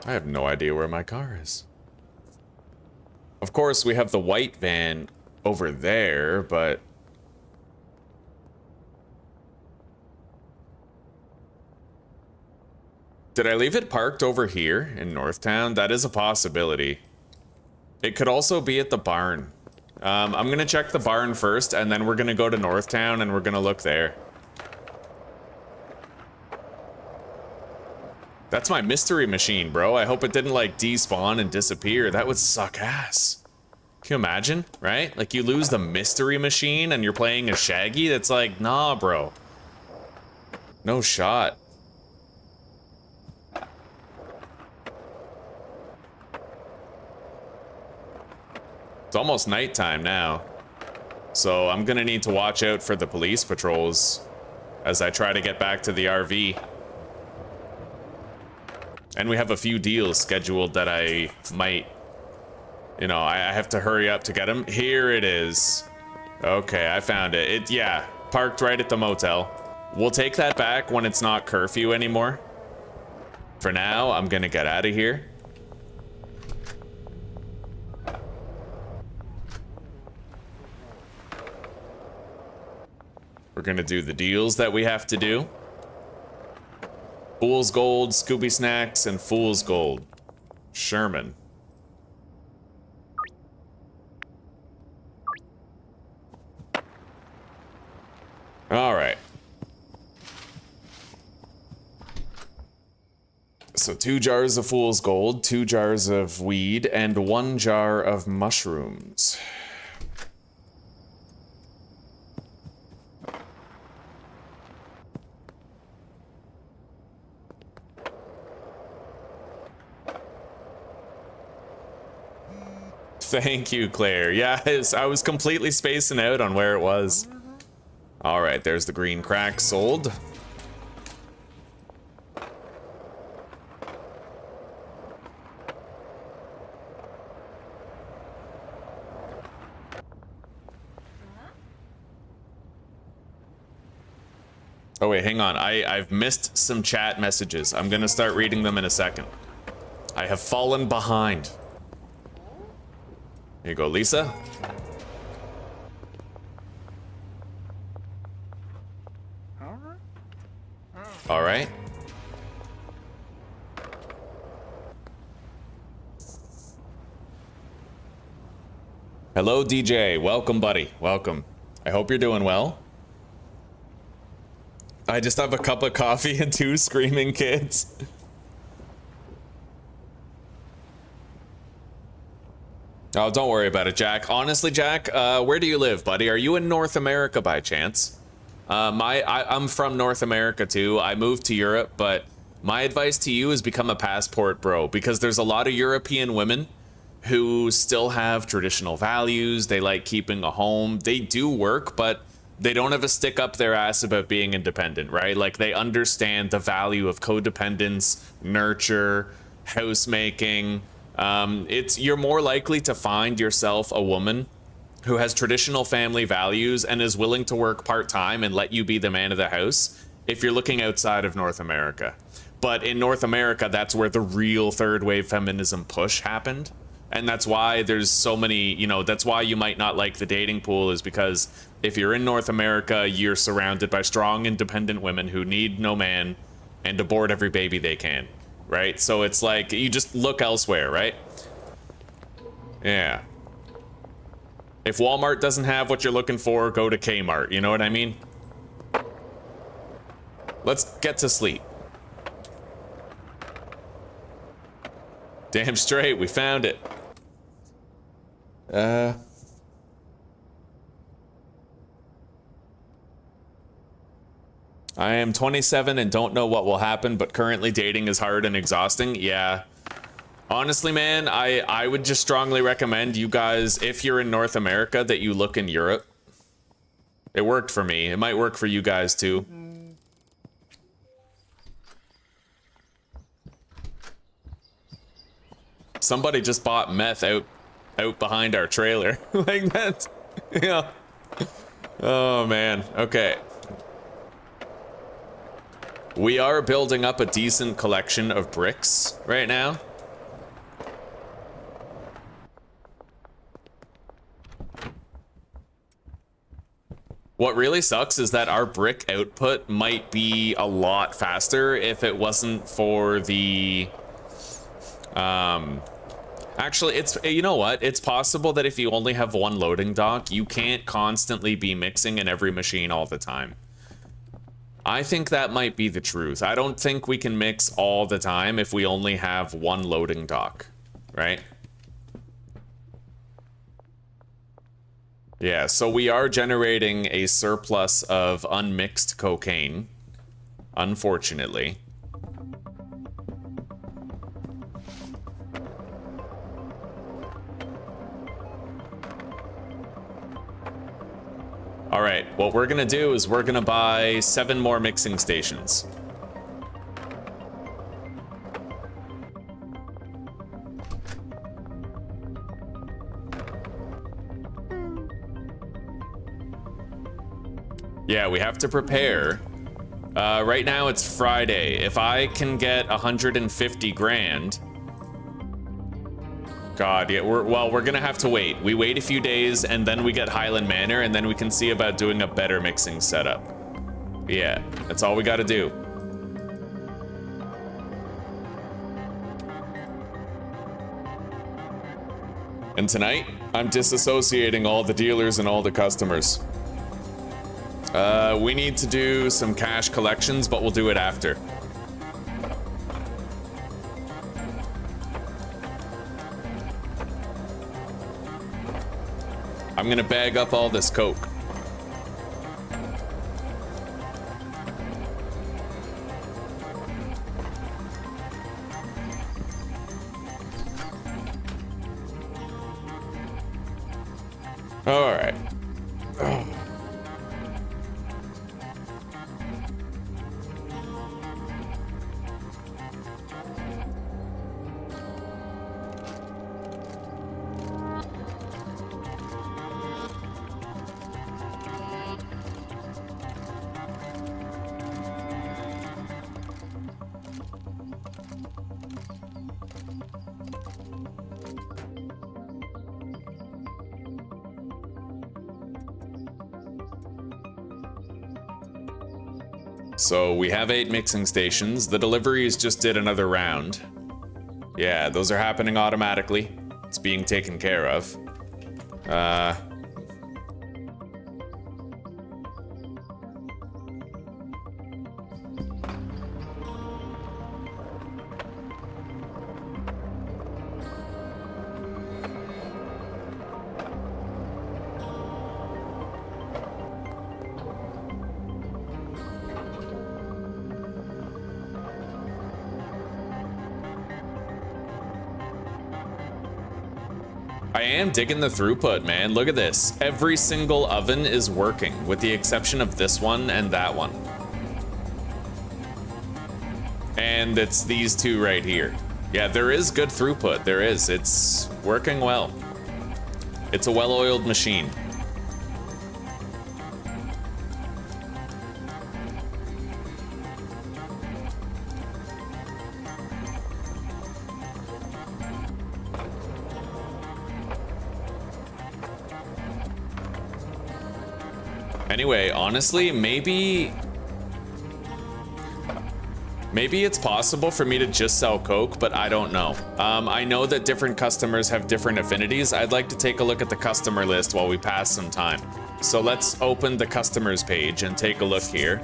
I have no idea where my car is. Of course, we have the white van over there, but... Did I leave it parked over here in Northtown? That is a possibility. It could also be at the barn. I'm gonna check the barn first, and then we're gonna go to Northtown and we're gonna look there. That's my mystery machine, bro. I hope it didn't, like, despawn and disappear. That would suck ass. Can you imagine, right? Like, you lose the mystery machine and you're playing as Shaggy? That's like, nah, bro. No shot. It's almost nighttime now. So I'm gonna need to watch out for the police patrols as I try to get back to the RV. And we have a few deals scheduled that I might, you know, I have to hurry up to get them. Here it is. Okay, I found it. Yeah, parked right at the motel. We'll take that back when it's not curfew anymore. For now, I'm gonna get out of here. We're gonna do the deals that we have to do. Fool's Gold, Scooby Snacks, and Fool's Gold. Sherman. All right. So 2 jars of Fool's Gold, 2 jars of weed, and 1 jar of mushrooms. Thank you, Claire. Yeah, I was completely spacing out on where it was. All right, there's the green crack sold. Oh wait, hang on. I've missed some chat messages. I'm gonna start reading them in a second. I have fallen behind. Here you go, Lisa. All right. Hello, DJ. Welcome, buddy. Welcome. I hope you're doing well. I just have a cup of coffee and 2 screaming kids. Oh, don't worry about it, Jack. Honestly, Jack, where do you live, buddy? Are you in North America by chance? I'm from North America too. I moved to Europe, but my advice to you is become a passport bro, because there's a lot of European women who still have traditional values. They like keeping a home. They do work, but they don't have a stick up their ass about being independent, right? Like, they understand the value of codependence, nurture, housemaking. You're more likely to find yourself a woman who has traditional family values and is willing to work part-time and let you be the man of the house if you're looking outside of North America. But in North America, that's where the real third wave feminism push happened. And that's why there's so many, you know, that's why you might not like the dating pool, is because if you're in North America, you're surrounded by strong, independent women who need no man and abort every baby they can, right? So it's like, you just look elsewhere, right? Yeah. If Walmart doesn't have what you're looking for, go to Kmart, you know what I mean? Let's get to sleep. Damn straight, we found it. I am 27 and don't know what will happen, but currently dating is hard and exhausting. Yeah. Honestly, man, I would just strongly recommend you guys, if you're in North America, that you look in Europe. It worked for me. It might work for you guys too. Somebody just bought meth out behind our trailer. Like that. Yeah. Oh man. Okay. We are building up a decent collection of bricks right now. What really sucks is that our brick output might be a lot faster if it wasn't for the... Actually, you know what? It's possible that if you only have one loading dock, you can't constantly be mixing in every machine all the time. I think that might be the truth. I don't think we can mix all the time if we only have one loading dock, right? Yeah, so we are generating a surplus of unmixed cocaine, unfortunately. All right, what we're gonna do is we're gonna buy 7 more mixing stations. Yeah, we have to prepare. Right now it's Friday. If I can get 150 grand... God, yeah, we're gonna have to wait. We wait a few days, and then we get Highland Manor, and then we can see about doing a better mixing setup. Yeah, that's all we gotta do. And tonight, I'm disassociating all the dealers and all the customers. We need to do some cash collections, but we'll do it after. I'm gonna bag up all this coke. All right. Oh. So we have 8 mixing stations. The deliveries just did another round. Yeah, those are happening automatically. It's being taken care of. I am digging the throughput, man. Look at this. Every single oven is working, with the exception of this one and that one. And it's these two right here. Yeah, there is good throughput. There is. It's working well. It's a well-oiled machine. Anyway, honestly, maybe it's possible for me to just sell coke, but I don't know. I know that different customers have different affinities. I'd like to take a look at the customer list while we pass some time. So let's open the customers page and take a look here.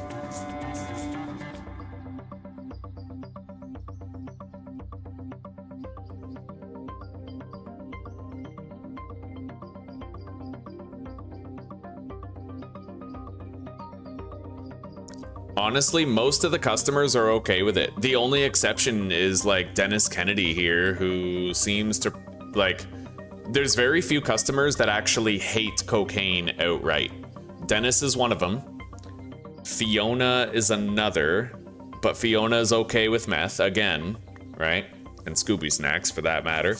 Honestly, most of the customers are okay with it. The only exception is like Dennis Kennedy here, who seems to like, there's very few customers that actually hate cocaine outright. Dennis is one of them. Fiona is another, but Fiona is okay with meth again, right? And Scooby Snacks for that matter.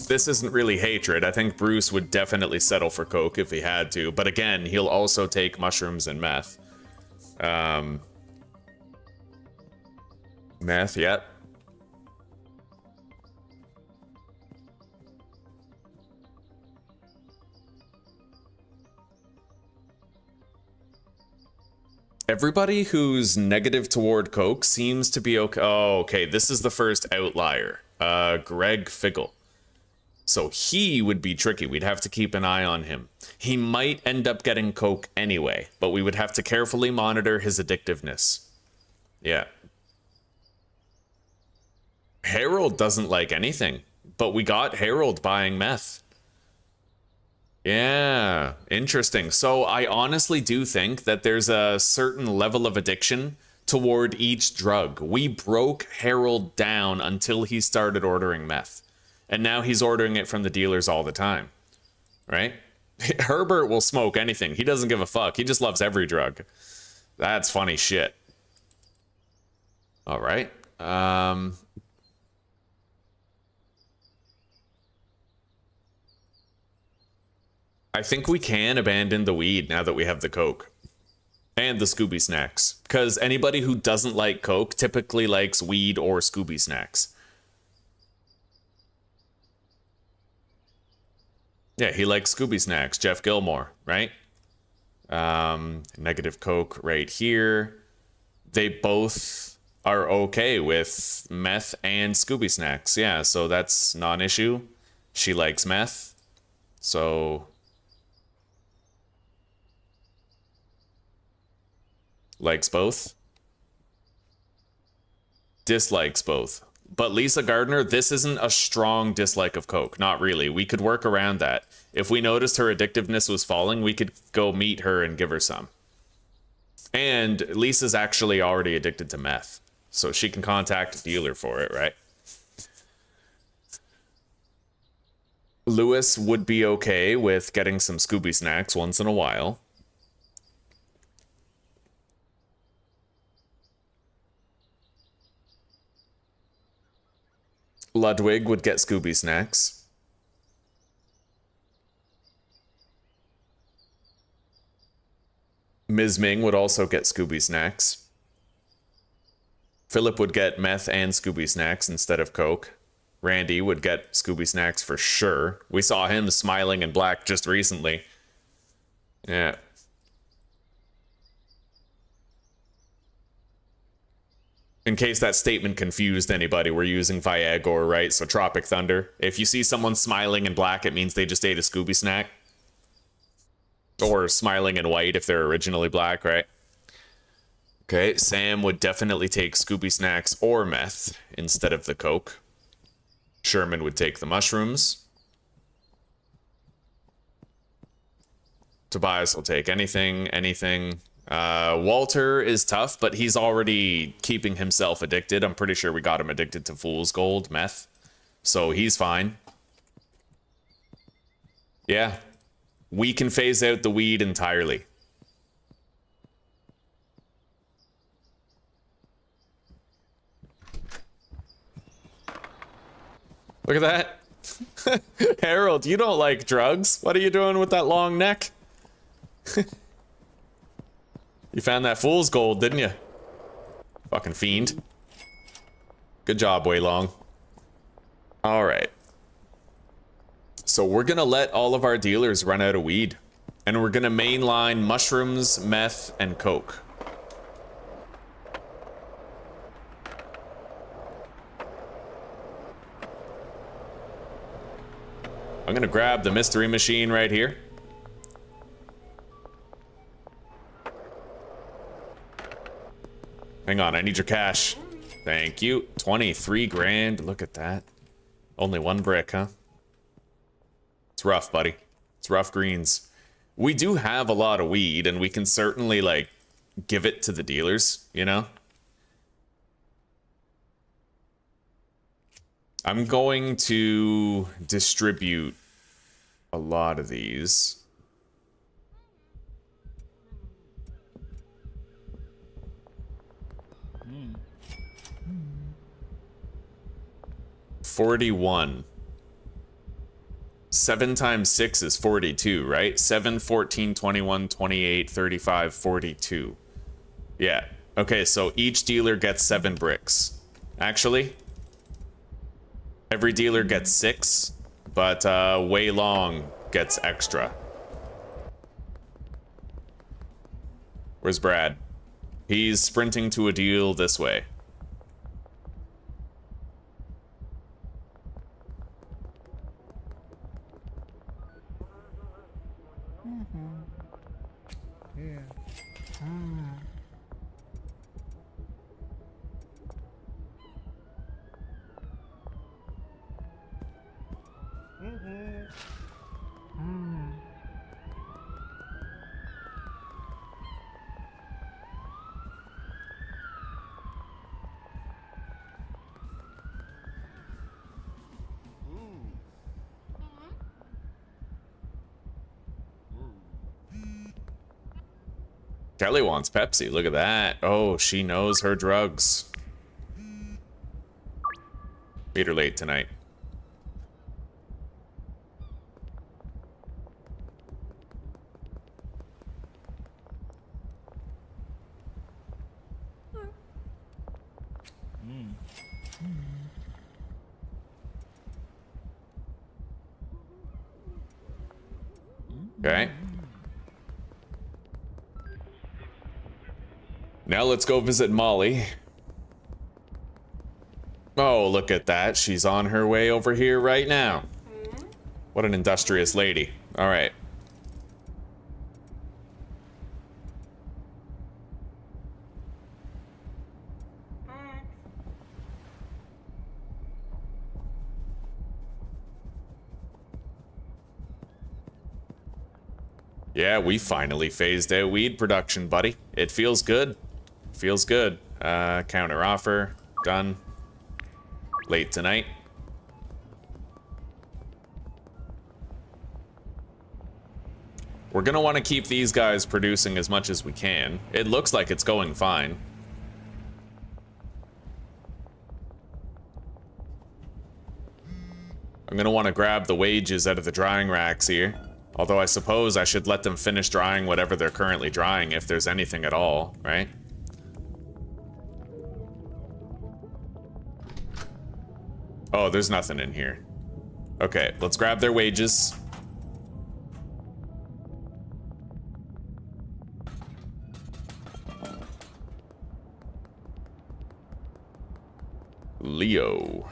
This isn't really hatred. I think Bruce would definitely settle for coke if he had to, but again, he'll also take mushrooms and meth. Meth, yep. Everybody who's negative toward Coke seems to be okay. Oh, okay. This is the first outlier. Greg Figgle. So he would be tricky. We'd have to keep an eye on him. He might end up getting Coke anyway, but we would have to carefully monitor his addictiveness. Yeah. Harold doesn't like anything, but we got Harold buying meth. Yeah, interesting. So I honestly do think that there's a certain level of addiction toward each drug. We broke Harold down until he started ordering meth. And now he's ordering it from the dealers all the time. Right? Herbert will smoke anything. He doesn't give a fuck. He just loves every drug. That's funny shit. All right. I think we can abandon the weed now that we have the Coke and the Scooby snacks, because anybody who doesn't like Coke typically likes weed or Scooby snacks. Yeah, he likes Scooby snacks. Jeff Gilmore, right? Negative Coke right here. They both are okay with meth and Scooby snacks. Yeah, so that's non-issue. She likes meth, so likes both. Dislikes both. But Lisa Gardner, this isn't a strong dislike of Coke. Not really. We could work around that. If we noticed her addictiveness was falling, we could go meet her and give her some. And Lisa's actually already addicted to meth, so she can contact a dealer for it, right? Lewis would be okay with getting some Scooby snacks once in a while. Ludwig would get Scooby snacks. Ms. Ming would also get Scooby snacks. Philip would get meth and Scooby snacks instead of Coke. Randy would get Scooby snacks for sure. We saw him smiling in black just recently. Yeah. In case that statement confused anybody, we're using Viagra, right? So Tropic Thunder. If you see someone smiling in black, it means they just ate a Scooby snack. Or smiling in white if they're originally black, right? Okay, Sam would definitely take Scooby snacks or meth instead of the Coke. Sherman would take the mushrooms. Tobias will take anything. Walter is tough, but he's already keeping himself addicted. I'm pretty sure we got him addicted to Fool's Gold, meth. So he's fine. Yeah. We can phase out the weed entirely. Look at that. Harold, you don't like drugs. What are you doing with that long neck? You found that Fool's Gold, didn't you? Fucking fiend. Good job, Wei Long. All right. So we're gonna let all of our dealers run out of weed. And we're gonna mainline mushrooms, meth, and Coke. I'm gonna grab the mystery machine right here. Hang on, I need your cash. Thank you. 23 grand. Look at that. Only one brick, huh? It's rough, buddy. It's rough greens. We do have a lot of weed, and we can certainly, like, give it to the dealers, you know? I'm going to distribute a lot of these. Mm. 41. 7 times 6 is 42, right? 7, 14, 21, 28, 35, 42. Yeah. Okay, so each dealer gets 7 bricks. Actually, every dealer gets 6, but Wei Long gets extra. Where's Brad? He's sprinting to a deal this way. Kelly wants Pepsi. Look at that. Oh, she knows her drugs. Meet her late tonight. Okay. Now let's go visit Molly. Oh, look at that. She's on her way over here right now. What an industrious lady. All right. Yeah, we finally phased out weed production, buddy. It feels good. Feels good. Counter offer. Done. Late tonight. We're gonna want to keep these guys producing as much as we can. It looks like it's going fine. I'm gonna want to grab the wages out of the drying racks here. Although I suppose I should let them finish drying whatever they're currently drying, if there's anything at all, right? Oh, there's nothing in here. Okay, let's grab their wages. Leo.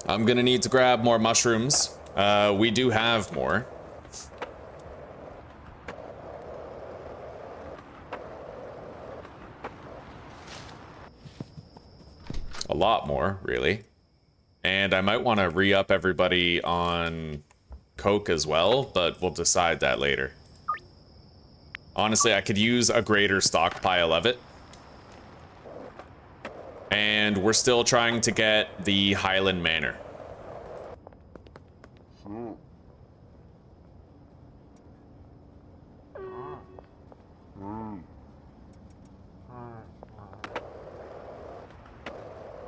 I'm gonna need to grab more mushrooms. We do have more. A lot more, really. And I might want to re-up everybody on coke as well, but we'll decide that later. Honestly, I could use a greater stockpile of it. And we're still trying to get the Highland Manor.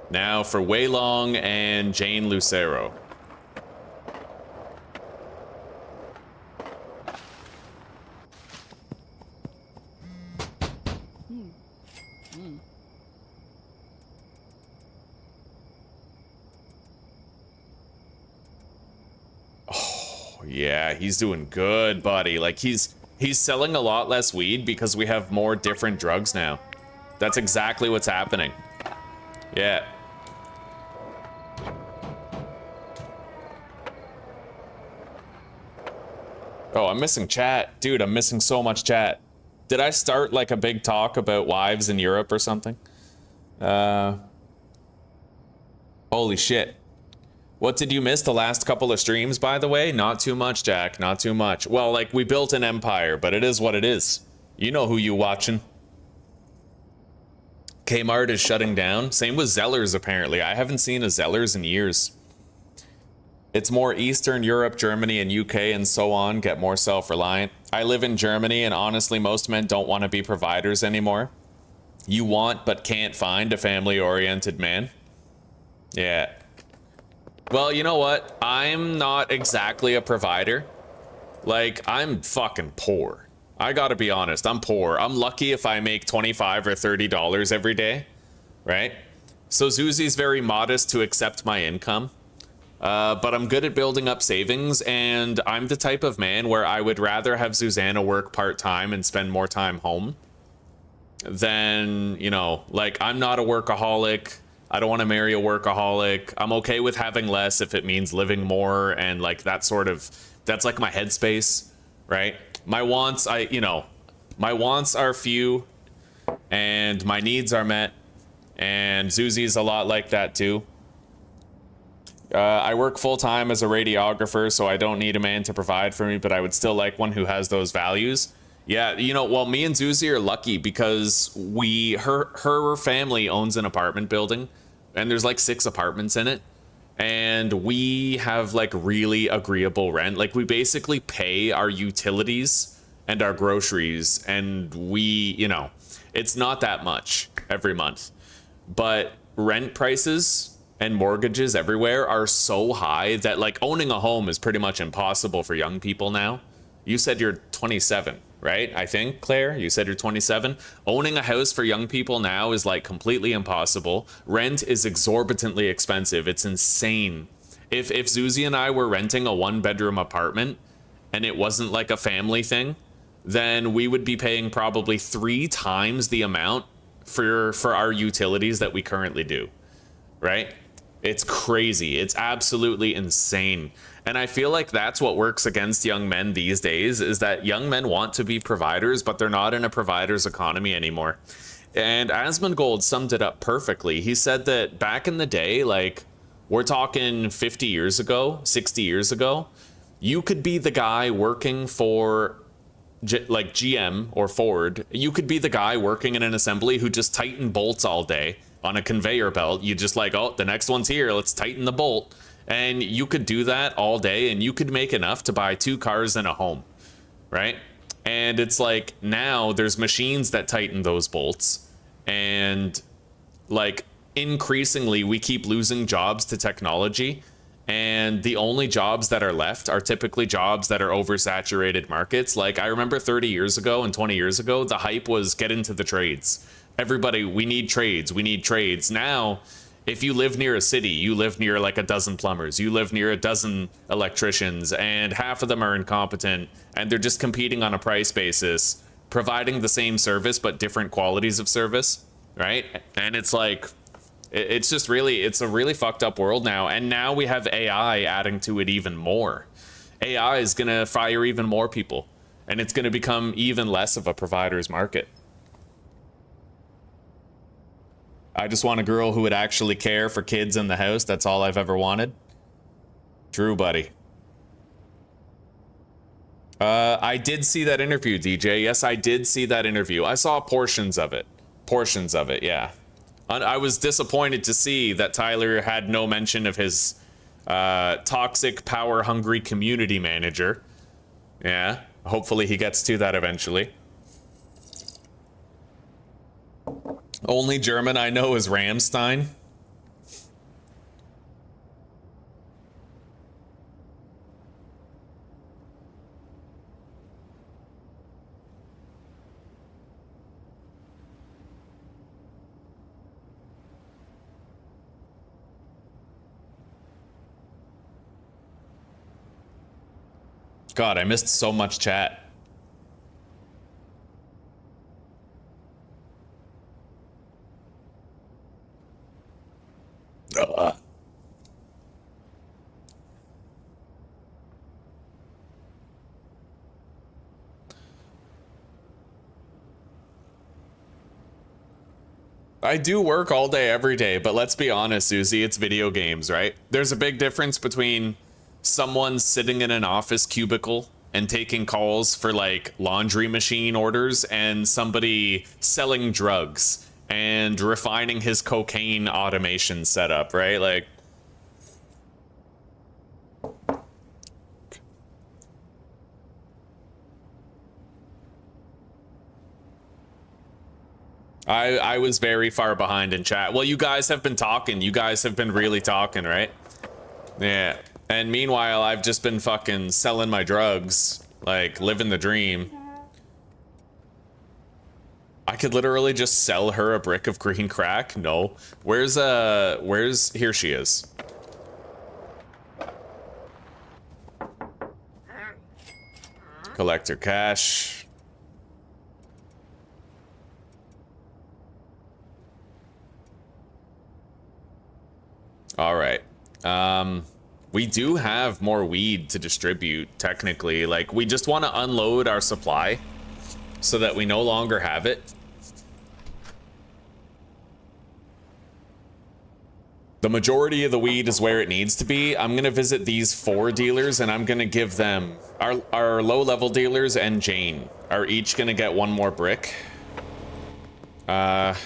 Now for Wei Long and Jane Lucero. Yeah, he's doing good, buddy. Like, he's selling a lot less weed because we have more different drugs now. That's exactly what's happening. Yeah. Oh, I'm missing chat. Dude, I'm missing so much chat. Did I start, like, a big talk about wives in Europe or something? Holy shit. What did you miss the last couple of streams, by the way? Not too much, Jack. Not too much. Well, like, we built an empire, but it is what it is. You know who you watching. Kmart is shutting down. Same with Zellers, apparently. I haven't seen a Zellers in years. It's more Eastern Europe, Germany, and UK, and so on get more self-reliant. I live in Germany, and honestly, most men don't want to be providers anymore. You want, but can't find a family-oriented man. Yeah. Well, you know what? I'm not exactly a provider. Like, I'm fucking poor. I gotta be honest, I'm poor. I'm lucky if I make $25 or $30 every day, right? So Zuzi's very modest to accept my income. But I'm good at building up savings, and I'm the type of man where I would rather have Susanna work part-time and spend more time home than, you know, like, I'm not a workaholic. I don't want to marry a workaholic. I'm okay with having less if it means living more, and like that sort of, that's like my headspace, right? My wants, my wants are few and my needs are met, and Zuzi's a lot like that too. I work full-time as a radiographer, so I don't need a man to provide for me, but I would still like one who has those values. Yeah, you know, well, me and Zuzi are lucky because her family owns an apartment building, and there's like 6 apartments in it, and we have like really agreeable rent. Like, we basically pay our utilities and our groceries, and we, you know, it's not that much every month, but rent prices and mortgages everywhere are so high that like owning a home is pretty much impossible for young people now. You said you're 27, right? I think, Claire, you said you're 27. Owning a house for young people now is like completely impossible. Rent is exorbitantly expensive. It's insane. If Zuzi and I were renting a 1-bedroom apartment and it wasn't like a family thing, then we would be paying probably 3 times the amount for our utilities that we currently do, right? It's crazy. It's absolutely insane. And I feel like that's what works against young men these days, is that young men want to be providers, but they're not in a provider's economy anymore. And Asmongold summed it up perfectly. He said that back in the day, like, we're talking 50 years ago, 60 years ago, you could be the guy working for like GM or Ford. You could be the guy working in an assembly who just tightened bolts all day on a conveyor belt. You just like, oh, the next one's here, let's tighten the bolt. And you could do that all day, and you could make enough to buy 2 cars and a home, right? And it's like, now there's machines that tighten those bolts, and like increasingly we keep losing jobs to technology, and the only jobs that are left are typically jobs that are oversaturated markets. Like, I remember 30 years ago and 20 years ago, the hype was get into the trades. Everybody, we need trades, we need trades. Now, if you live near a city, you live near like a dozen plumbers, you live near a dozen electricians, and half of them are incompetent, and they're just competing on a price basis, providing the same service but different qualities of service, right? And it's like, it's just really, it's a really fucked up world now. And now we have AI adding to it even more. AI is gonna fire even more people, and it's gonna become even less of a provider's market. I just want a girl who would actually care for kids in the house. That's all I've ever wanted. True, buddy. I did see that interview, DJ. Yes, I did see that interview. I saw portions of it. Portions of it, yeah. I was disappointed to see that Tyler had no mention of his toxic, power-hungry community manager. Yeah, hopefully he gets to that eventually. Only German I know is Rammstein. God, I missed so much chat. I do work all day, every day, but let's be honest, Susie, it's video games, right? There's a big difference between someone sitting in an office cubicle and taking calls for like laundry machine orders and somebody selling drugs and refining his cocaine automation setup, right? Like, I was very far behind in chat. Well, you guys have been talking. You guys have been really talking, right? Yeah. And meanwhile, I've just been fucking selling my drugs, like living the dream. I could literally just sell her a brick of green crack. No. Here she is. Collector cash. All right. We do have more weed to distribute, technically. Like, we just want to unload our supply so that we no longer have it. The majority of the weed is where it needs to be. I'm going to visit these 4 dealers, and I'm going to give them... Our low-level dealers and Jane are each going to get 1 more brick. And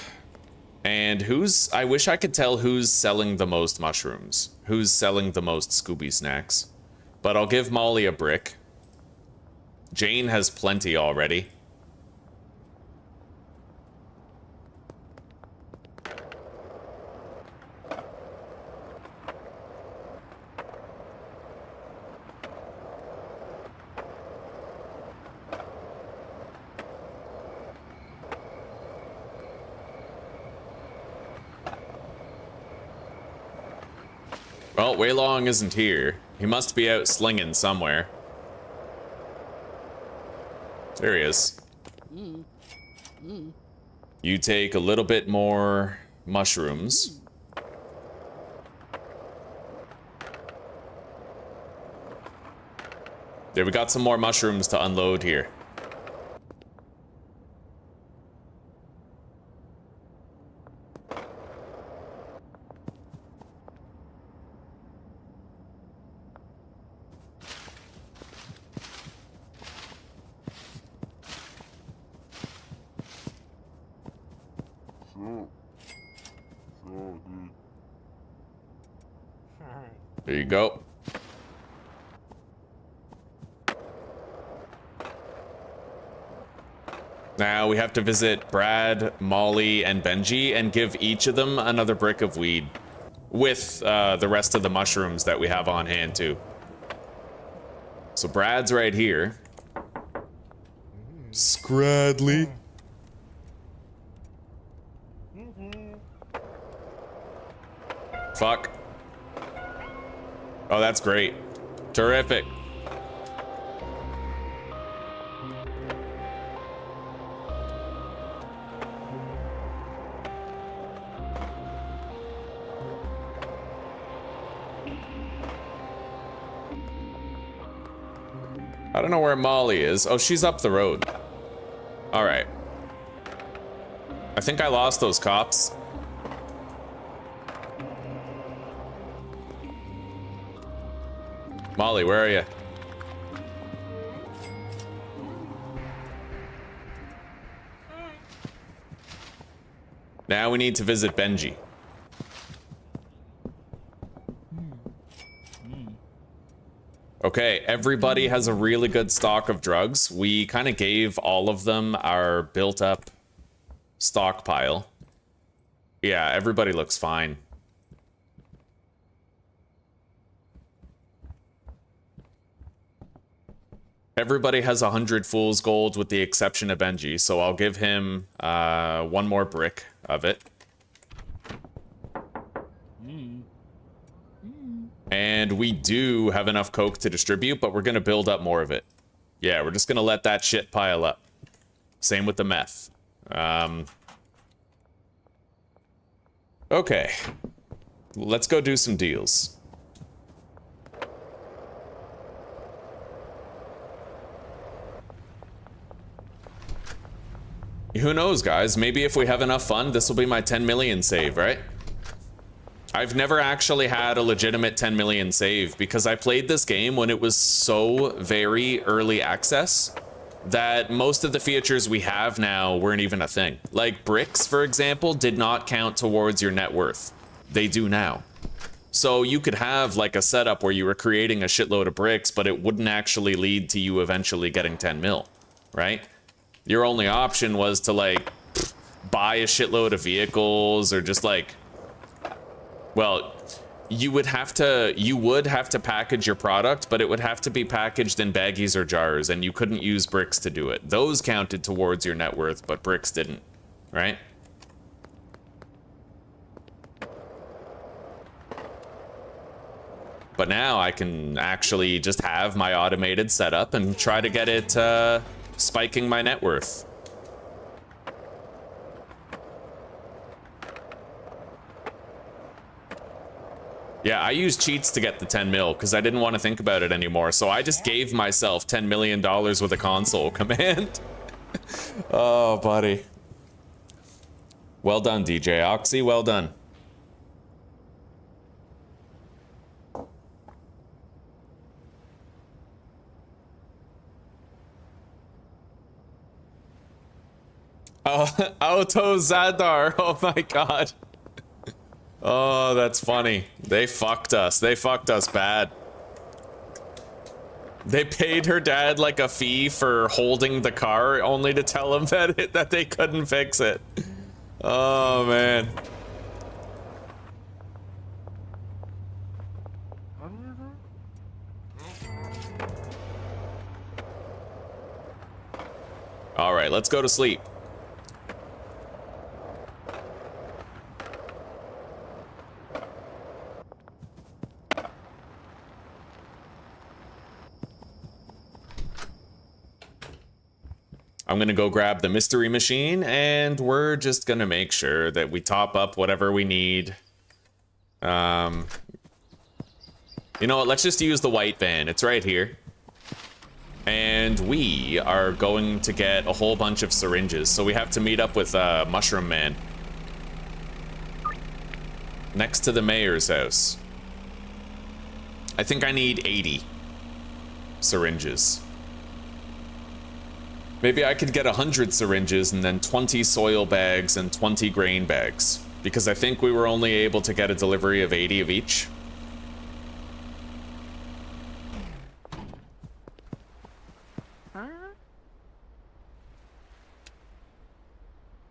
who's... I wish I could tell who's selling the most mushrooms. Who's selling the most Scooby snacks. But I'll give Molly a brick. Jane has plenty already. Well, Waylong isn't here. He must be out slinging somewhere. There he is. You take a little bit more mushrooms. There, we got some more mushrooms to unload here. There you go. Now we have to visit Brad, Molly, and Benji and give each of them another brick of weed with the rest of the mushrooms that we have on hand too. So Brad's right here. Scradley. Fuck. Oh, that's great. Terrific. I don't know where Molly is. Oh, she's up the road. All right. I think I lost those cops. Molly, where are you? Now we need to visit Benji. Okay, everybody has a really good stock of drugs. We kind of gave all of them our built-up stockpile. Yeah, everybody looks fine. Everybody has 100 fool's gold with the exception of Benji, so I'll give him 1 more brick of it. And we do have enough coke to distribute, but we're going to build up more of it. Yeah, we're just going to let that shit pile up. Same with the meth. Okay. Let's go do some deals. Who knows, guys? Maybe if we have enough fun, this will be my 10 million save, right? I've never actually had a legitimate 10 million save because I played this game when it was so very early access that most of the features we have now weren't even a thing. Like bricks, for example, did not count towards your net worth. They do now. So you could have like a setup where you were creating a shitload of bricks, but it wouldn't actually lead to you eventually getting 10 mil, right? Your only option was to like buy a shitload of vehicles or just like, well, you would have to package your product, but it would have to be packaged in baggies or jars, and you couldn't use bricks to do it. Those counted towards your net worth, but bricks didn't, right? But now I can actually just have my automated setup and try to get it spiking my net worth. Yeah, I used cheats to get the 10 mil because I didn't want to think about it anymore. So I just gave myself $10 million with a console command. Oh, buddy. Well done, DJ Oxy. Well done. Oh, Auto Zadar. Oh my god. Oh, that's funny. They fucked us. They fucked us bad. They paid her dad like a fee for holding the car only to tell him that they couldn't fix it. Oh man. All right, let's go to sleep. I'm gonna go grab the mystery machine, and we're just gonna make sure that we top up whatever we need. You know what, let's just use the white van. It's right here. And we are going to get a whole bunch of syringes, so we have to meet up with Mushroom Man. Next to the mayor's house. I think I need 80 syringes. Maybe I could get 100 syringes and then 20 soil bags and 20 grain bags. Because I think we were only able to get a delivery of 80 of each.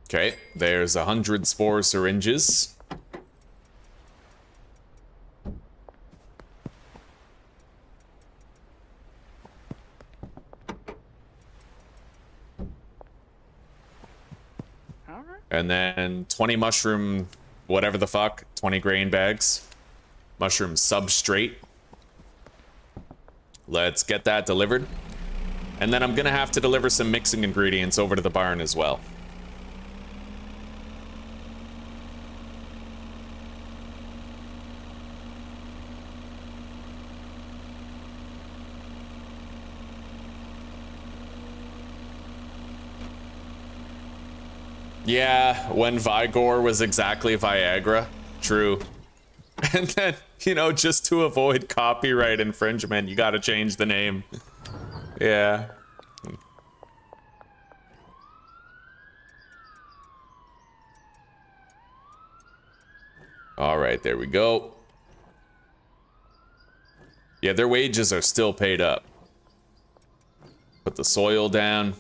Okay, there's 100 spore syringes. And then 20 mushroom, whatever the fuck, 20 grain bags. Mushroom substrate. Let's get that delivered. And then I'm gonna have to deliver some mixing ingredients over to the barn as well. Yeah, when Vigor was exactly Viagra. True. And then, you know, just to avoid copyright infringement, you gotta change the name. Yeah. All right, there we go. Yeah, their wages are still paid up. Put the soil down.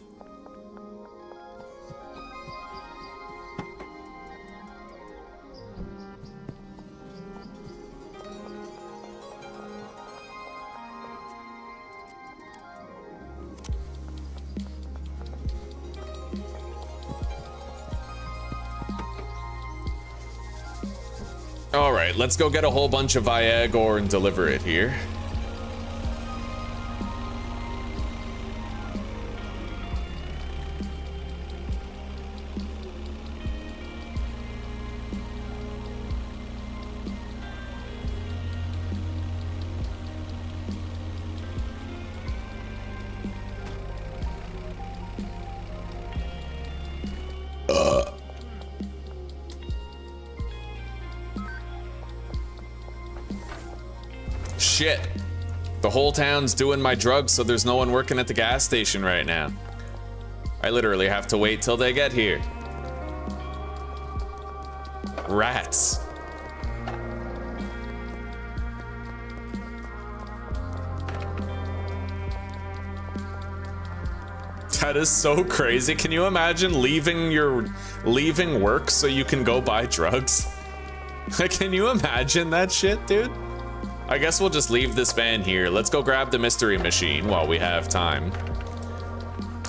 All right, let's go get a whole bunch of Viagra and deliver it here. Shit. The whole town's doing my drugs, so there's no one working at the gas station right now. I literally have to wait till they get here. Rats. That is so crazy. Can you imagine leaving work so you can go buy drugs? Like, can you imagine that shit, dude? I guess we'll just leave this van here. Let's go grab the mystery machine while we have time.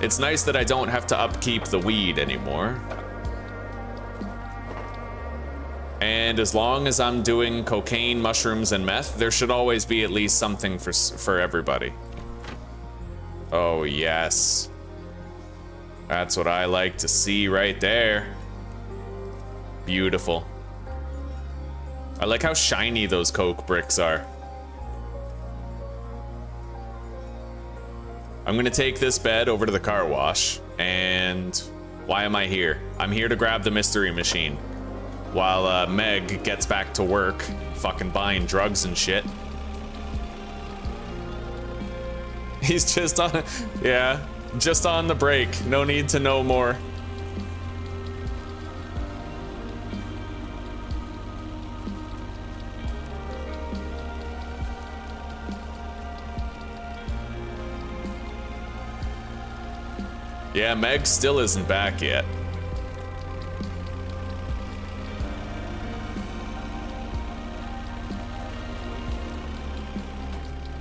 It's nice that I don't have to upkeep the weed anymore. And as long as I'm doing cocaine, mushrooms, and meth, there should always be at least something for everybody. Oh, yes. That's what I like to see right there. Beautiful. I like how shiny those coke bricks are. I'm gonna take this bed over to the car wash, and why am I here? I'm here to grab the mystery machine. While Meg gets back to work, fucking buying drugs and shit. He's just on, yeah, just on the break. No need to know more. Yeah, Meg still isn't back yet.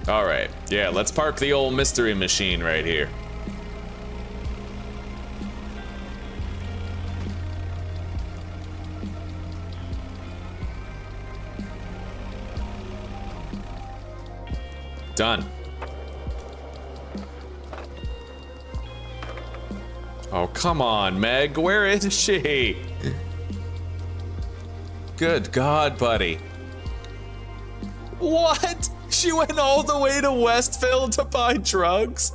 All right, yeah, let's park the old mystery machine right here. Done. Oh, come on, Meg, where is she? Good God, buddy. What? She went all the way to Westville to buy drugs?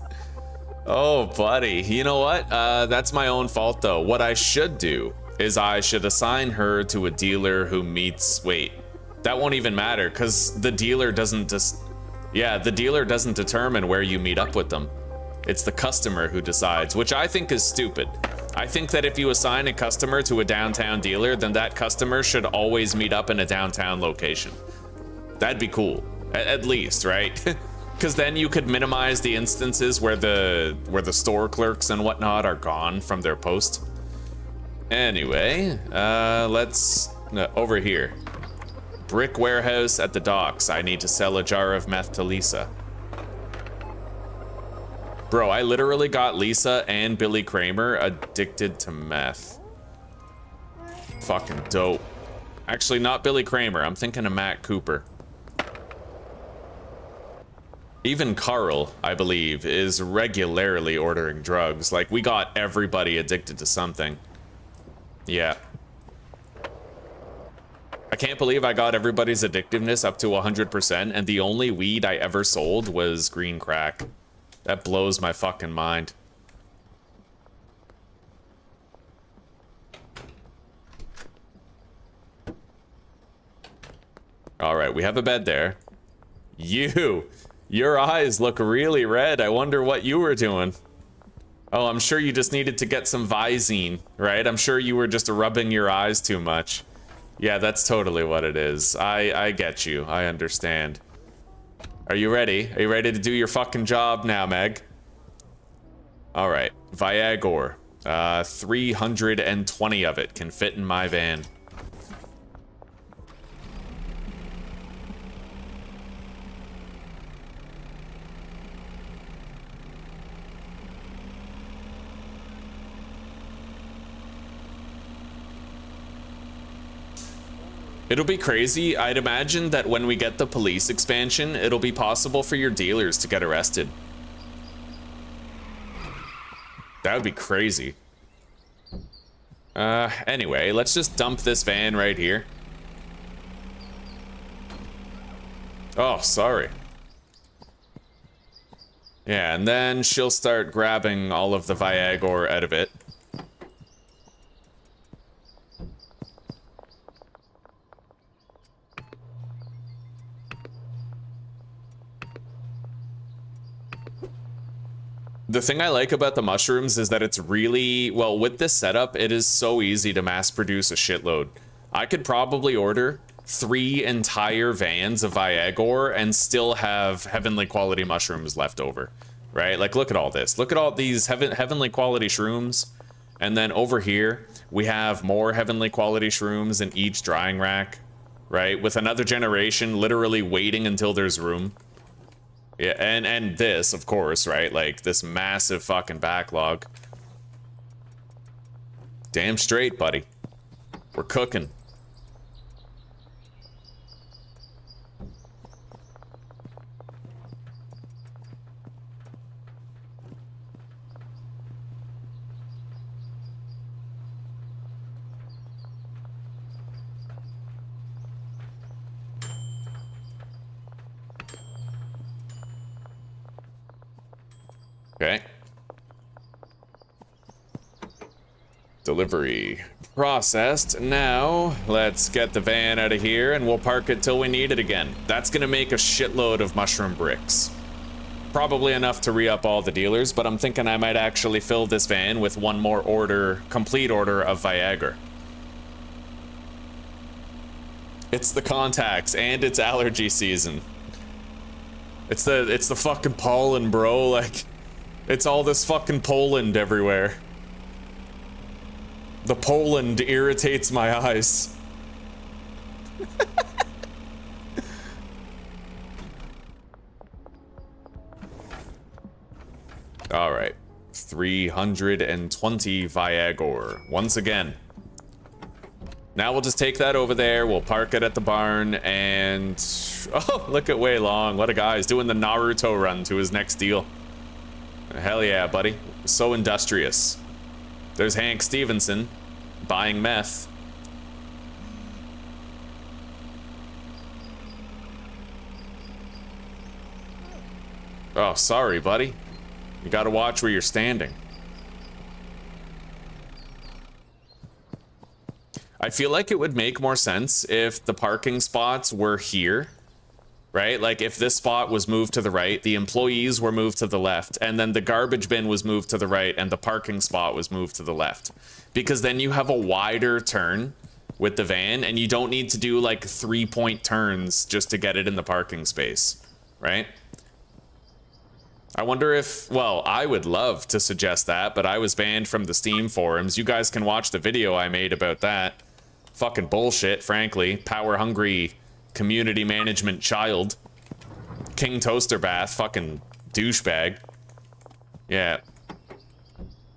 Oh, buddy. You know what? That's my own fault, though. What I should do is I should assign her to a dealer who meets... Wait, that won't even matter, because the dealer doesn't just... Yeah, the dealer doesn't determine where you meet up with them. It's the customer who decides, which I think is stupid. I think that if you assign a customer to a downtown dealer, then that customer should always meet up in a downtown location. That'd be cool. At least, right? Because then you could minimize the instances where the store clerks and whatnot are gone from their post. Anyway, let's over here. Brick warehouse at the docks. I need to sell a jar of meth to Lisa. Bro, I literally got Lisa and Billy Kramer addicted to meth. Fucking dope. Actually, not Billy Kramer. I'm thinking of Matt Cooper. Even Carl, I believe, is regularly ordering drugs. Like, we got everybody addicted to something. Yeah. I can't believe I got everybody's addictiveness up to 100%, and the only weed I ever sold was green crack. That blows my fucking mind. All right, we have a bed there. Your eyes look really red. I wonder what you were doing. Oh, I'm sure you just needed to get some Visine, right? I'm sure you were just rubbing your eyes too much. Yeah, that's totally what it is. I get you. I understand. Are you ready? Are you ready to do your fucking job now, Meg? All right, Viagra. 320 of it can fit in my van. It'll be crazy. I'd imagine that when we get the police expansion, it'll be possible for your dealers to get arrested. That would be crazy. Anyway, let's just dump this van right here. Oh, sorry. Yeah, and then she'll start grabbing all of the Viagra out of it. The thing I like about the mushrooms is that it's really, well, with this setup, it is so easy to mass produce a shitload. I could probably order 3 entire vans of Viagra and still have heavenly quality mushrooms left over, right? Like, look at all this. Look at all these heavenly quality shrooms. And then over here, we have more heavenly quality shrooms in each drying rack, right? With another generation literally waiting until there's room. Yeah, and this, of course, right? Like, this massive fucking backlog. Damn straight, buddy. We're cooking. Okay. Delivery processed. Now, let's get the van out of here and we'll park it till we need it again. That's gonna make a shitload of mushroom bricks. Probably enough to re-up all the dealers, but I'm thinking I might actually fill this van with one more order, complete order of Viagra. It's the contacts and it's allergy season. It's the fucking pollen, bro. Like, it's all this fucking Poland everywhere. The Poland irritates my eyes. All right, 320 Viagra once again. Now we'll just take that over there, we'll park it at the barn, and... Oh, look at Wei Long, what a guy. He's doing the Naruto run to his next deal. Hell yeah, buddy. So industrious. There's Hank Stevenson, buying meth. Oh, sorry, buddy. You gotta watch where you're standing. I feel like it would make more sense if the parking spots were here, right? Like if this spot was moved to the right, the employees were moved to the left, and then the garbage bin was moved to the right, and the parking spot was moved to the left. Because then you have a wider turn with the van, and you don't need to do like 3-point turns just to get it in the parking space, right? I wonder if, well, I would love to suggest that, but I was banned from the Steam forums. You guys can watch the video I made about that. Fucking bullshit, frankly. Power-hungry community management child. King Toaster Bath, fucking douchebag. Yeah.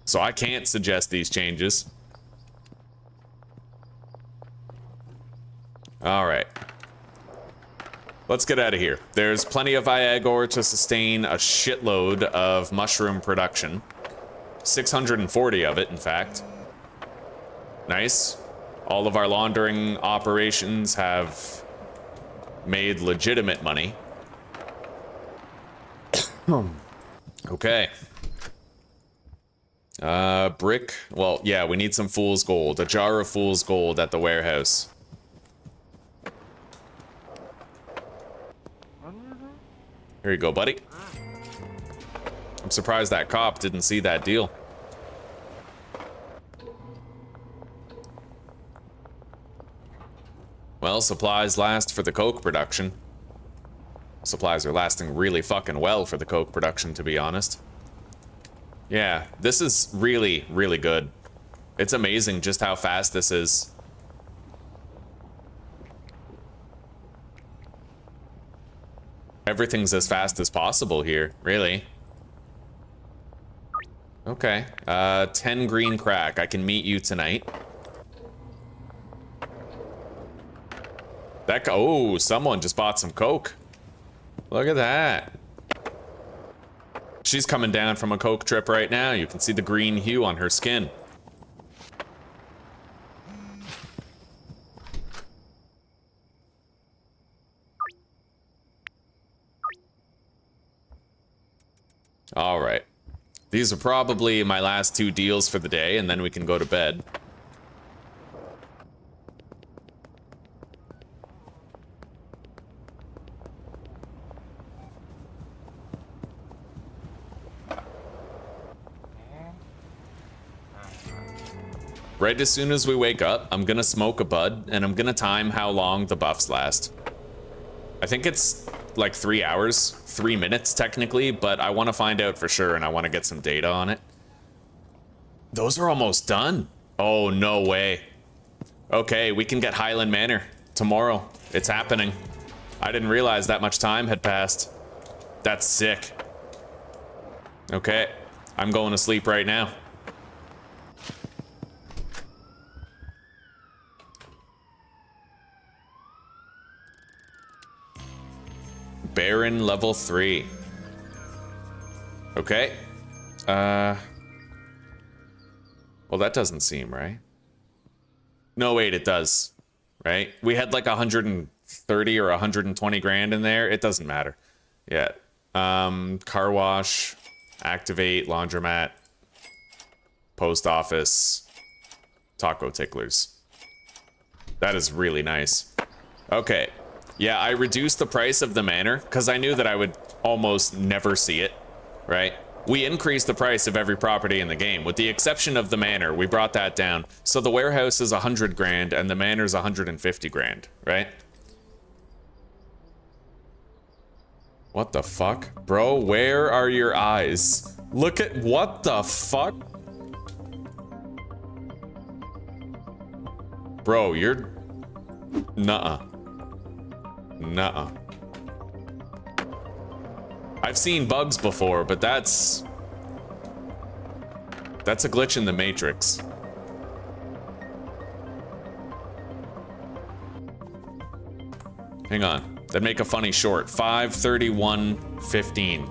So I can't suggest these changes. Alright. Let's get out of here. There's plenty of Viagra to sustain a shitload of mushroom production. 640 of it, in fact. Nice. All of our laundering operations have made legitimate money. Okay. Brick. Well, yeah, we need some fool's gold. A jar of fool's gold at the warehouse. Here you go, buddy. I'm surprised that cop didn't see that deal. Well, supplies last for the coke production. Supplies are lasting really fucking well for the coke production, to be honest. Yeah, this is really, really good. It's amazing just how fast this is. Everything's as fast as possible here, really. Okay, 10 green crack. I can meet you tonight. Oh, someone just bought some coke. Look at that. She's coming down from a coke trip right now. You can see the green hue on her skin. All right. These are probably my last 2 deals for the day, and then we can go to bed. Right as soon as we wake up, I'm gonna smoke a bud, and I'm gonna time how long the buffs last. I think it's like 3 hours, 3 minutes technically, but I want to find out for sure, and I want to get some data on it. Those are almost done. Oh, no way. Okay, we can get Highland Manor tomorrow. It's happening. I didn't realize that much time had passed. That's sick. Okay, I'm going to sleep right now. Baron level 3. Okay. Well, that doesn't seem right. No, wait, it does. Right? We had like 130 or 120 grand in there. It doesn't matter. Yeah. Car wash. Activate laundromat, post office, taco ticklers. That is really nice. Okay. Yeah, I reduced the price of the manor because I knew that I would almost never see it, right? We increased the price of every property in the game, with the exception of the manor. We brought that down. So the warehouse is 100 grand and the manor's 150 grand, right? What the fuck? Bro, where are your eyes? Look at what the fuck? Bro, you're... Nuh-uh. Nuh-uh. I've seen bugs before, but that's a glitch in the Matrix. Hang on. That'd make a funny short. 5:31:15.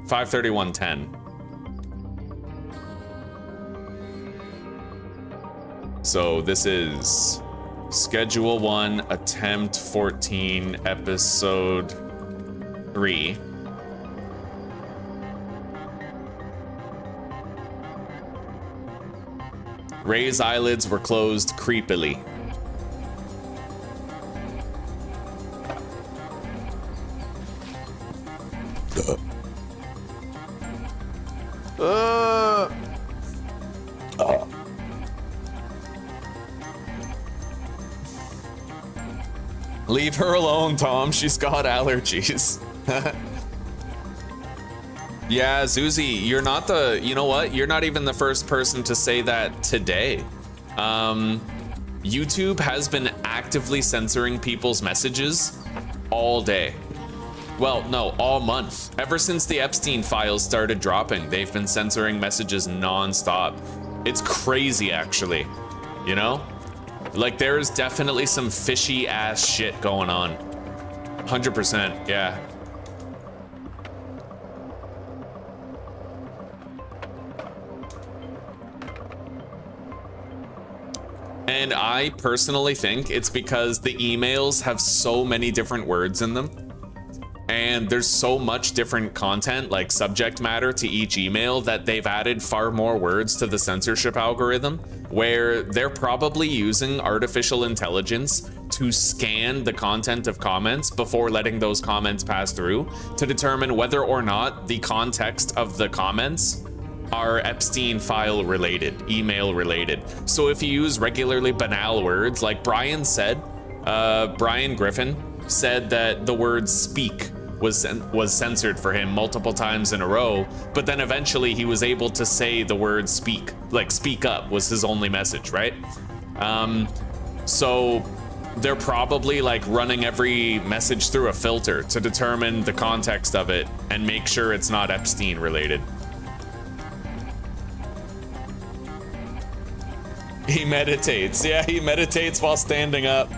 5:31:10. So this is Schedule 1, Attempt 14, Episode 3. Ray's eyelids were closed creepily. Leave her alone, Tom. She's got allergies. Yeah, Zuzi, you're not the... You know what? You're not even the first person to say that today. YouTube has been actively censoring people's messages all day. Well, no, all month. Ever since the Epstein files started dropping, they've been censoring messages non-stop. It's crazy, actually. You know? Like, there's definitely some fishy ass shit going on. 100%, yeah. And I personally think it's because the emails have so many different words in them. And there's so much different content, like subject matter to each email, that they've added far more words to the censorship algorithm, where they're probably using artificial intelligence to scan the content of comments before letting those comments pass through to determine whether or not the context of the comments are Epstein file related, email related. So if you use regularly banal words, like Brian said, Brian Griffin said that the word speak was censored for him multiple times in a row, but then eventually he was able to say the word speak, like speak up was his only message, right? So they're probably like running every message through a filter to determine the context of it and make sure it's not Epstein related. He meditates. Yeah, he meditates while standing up.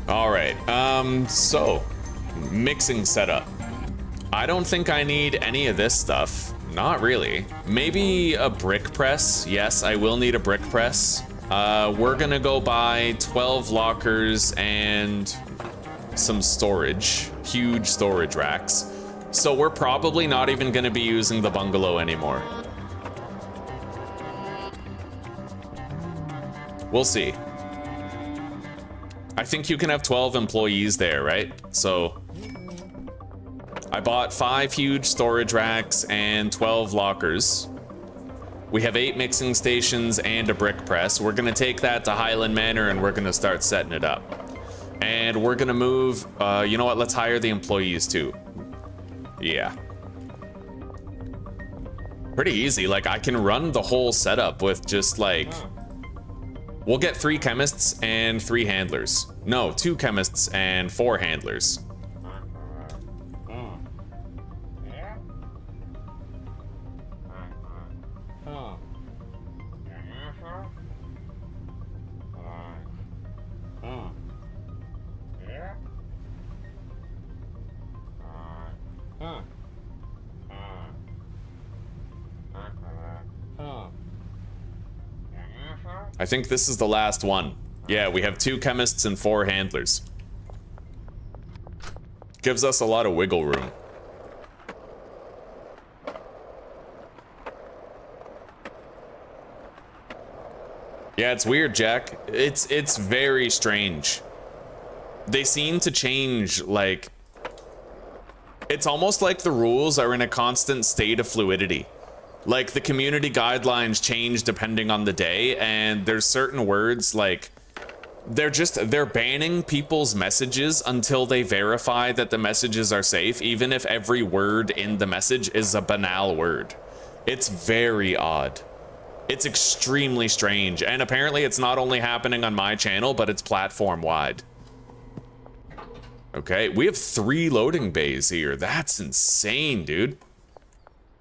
All right, so mixing setup. I don't think I need any of this stuff. Not really. Maybe a brick press. Yes, I will need a brick press. We're gonna go buy 12 lockers and some storage, huge storage racks. So we're probably not even gonna be using the bungalow anymore. We'll see. I think you can have 12 employees there, right? So I bought 5 huge storage racks and 12 lockers. We have 8 mixing stations and a brick press. We're gonna take that to Highland Manor and we're gonna start setting it up. And we're gonna move, you know what, let's hire the employees too. Yeah. Pretty easy, like I can run the whole setup with just like, we'll get 3 chemists and 3 handlers. No, 2 chemists and 4 handlers. I think this is the last one. Yeah, we have 2 chemists and 4 handlers. Gives us a lot of wiggle room. Yeah, it's weird, Jack. It's very strange. They seem to change, like... It's almost like the rules are in a constant state of fluidity. Like, the community guidelines change depending on the day, and there's certain words, like... They're banning people's messages until they verify that the messages are safe, even if every word in the message is a banal word. It's very odd. It's extremely strange, and apparently it's not only happening on my channel, but it's platform-wide. Okay, we have 3 loading bays here. That's insane, dude.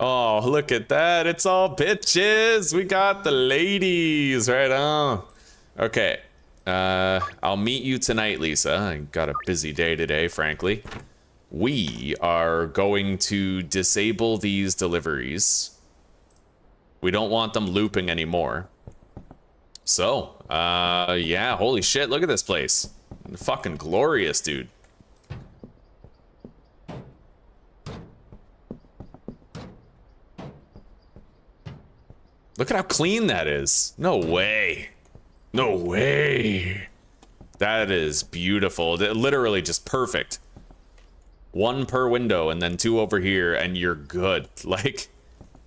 Oh, look at that. It's all bitches. We got the ladies right on. Okay, I'll meet you tonight, Lisa. I got a busy day today, frankly. We are going to disable these deliveries. We don't want them looping anymore. So, yeah, holy shit, look at this place. Fucking glorious, dude. Look at how clean that is. No way. No way. That is beautiful. Literally just perfect. 1 per window and then 2 over here and you're good. Like...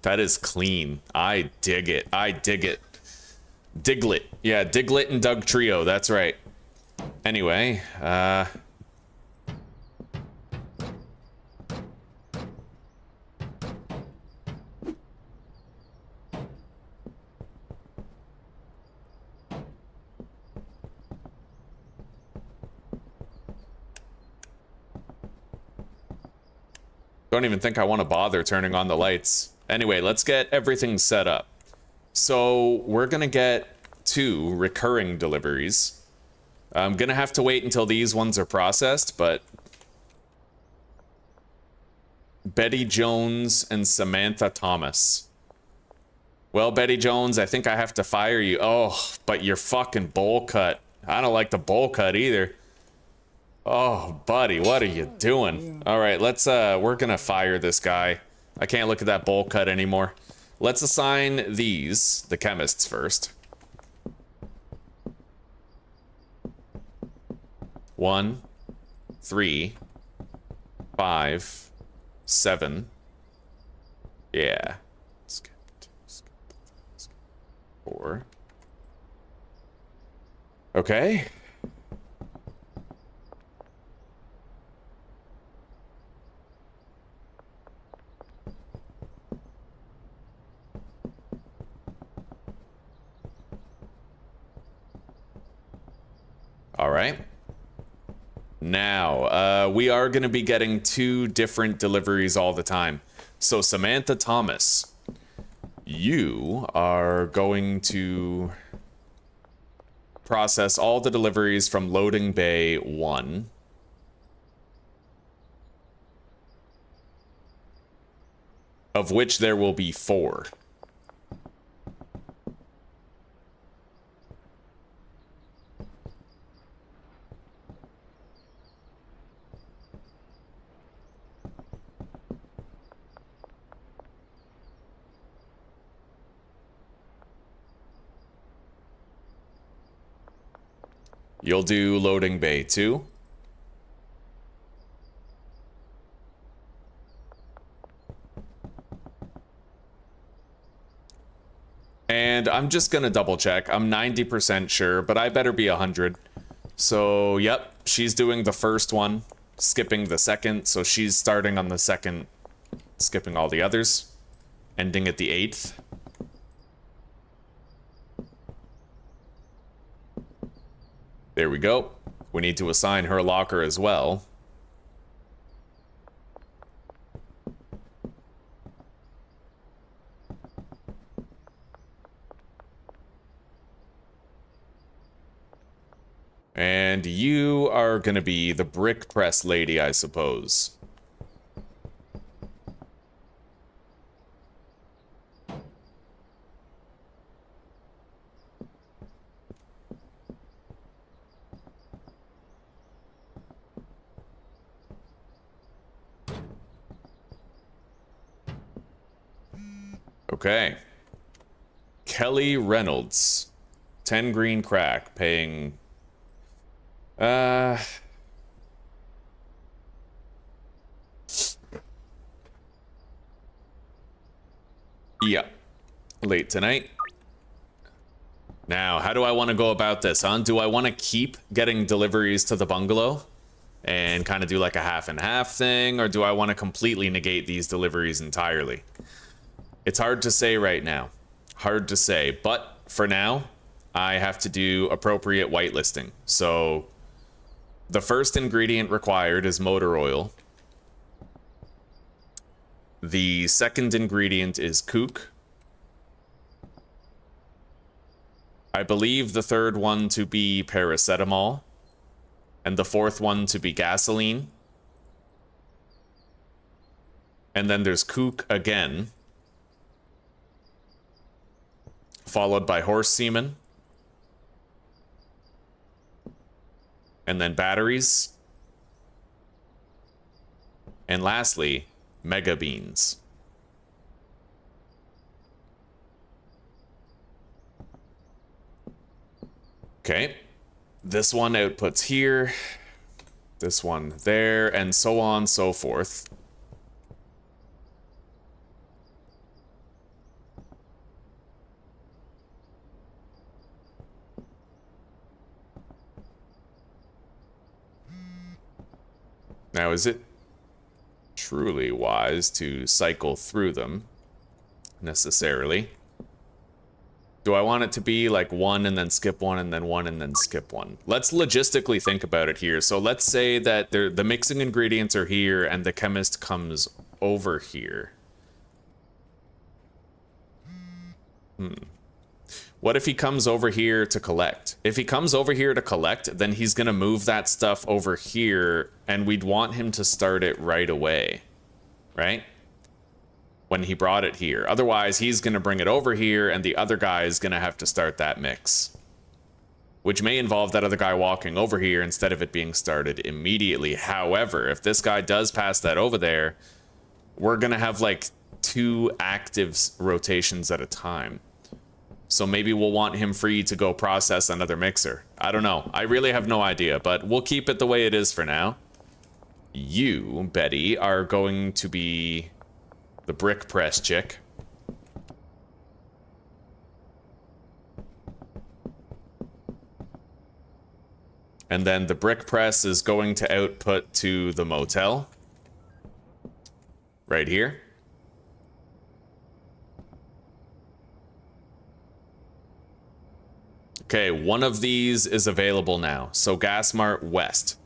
That is clean. I dig it. I dig it. Diglet. Yeah, Diglet and Doug Trio. That's right. Anyway, don't even think I want to bother turning on the lights. Anyway, let's get everything set up. So we're gonna get 2 recurring deliveries. I'm gonna have to wait until these ones are processed, but Betty Jones and Samantha Thomas. Well, Betty Jones, I think I have to fire you. Oh, but your fucking bowl cut. I don't like the bowl cut either. Oh, buddy, what are you doing? All right, let's, we're gonna fire this guy. I can't look at that bowl cut anymore. Let's assign these, the chemists, first. 1, 3, 5, 7. Yeah. Skip 4. Okay. All right. Now, we are going to be getting 2 different deliveries all the time. So, Samantha Thomas, you are going to process all the deliveries from loading bay 1. Of which there will be 4. You'll do loading bay 2. And I'm just gonna double check. I'm 90% sure, but I better be 100. So, yep, she's doing the first one, skipping the second. So she's starting on the second, skipping all the others, ending at the 8th. There we go. We need to assign her locker as well. And you are gonna be the brick press lady, I suppose. Okay. Kelly Reynolds. 10 green crack, paying... Yeah. Late tonight. Now, how do I want to go about this, huh? Do I want to keep getting deliveries to the bungalow and kind of do like a half and half thing, or do I want to completely negate these deliveries entirely? It's hard to say right now. Hard to say, but for now, I have to do appropriate whitelisting. So the first ingredient required is motor oil. The second ingredient is kook. I believe the third one to be paracetamol, and the fourth one to be gasoline. And then there's kook again, followed by horse semen, and then batteries, and lastly, mega beans. Okay, this one outputs here, this one there, and so on and so forth. Now, is it truly wise to cycle through them necessarily? Do I want it to be like one and then skip one and then one and then skip one? Let's logistically think about it here. So let's say that the mixing ingredients are here and the chemist comes over here. What if he comes over here to collect? If he comes over here to collect, then he's going to move that stuff over here, and we'd want him to start it right away, right? When he brought it here. Otherwise, he's going to bring it over here, and the other guy is going to have to start that mix. Which may involve that other guy walking over here instead of it being started immediately. However, if this guy does pass that over there, we're going to have like 2 active rotations at a time. So maybe we'll want him free to go process another mixer. I don't know. I really have no idea, but we'll keep it the way it is for now. You, Betty, are going to be the brick press chick. And then the brick press is going to output to the motel. Right here. Okay, one of these is available now. So Gasmart West.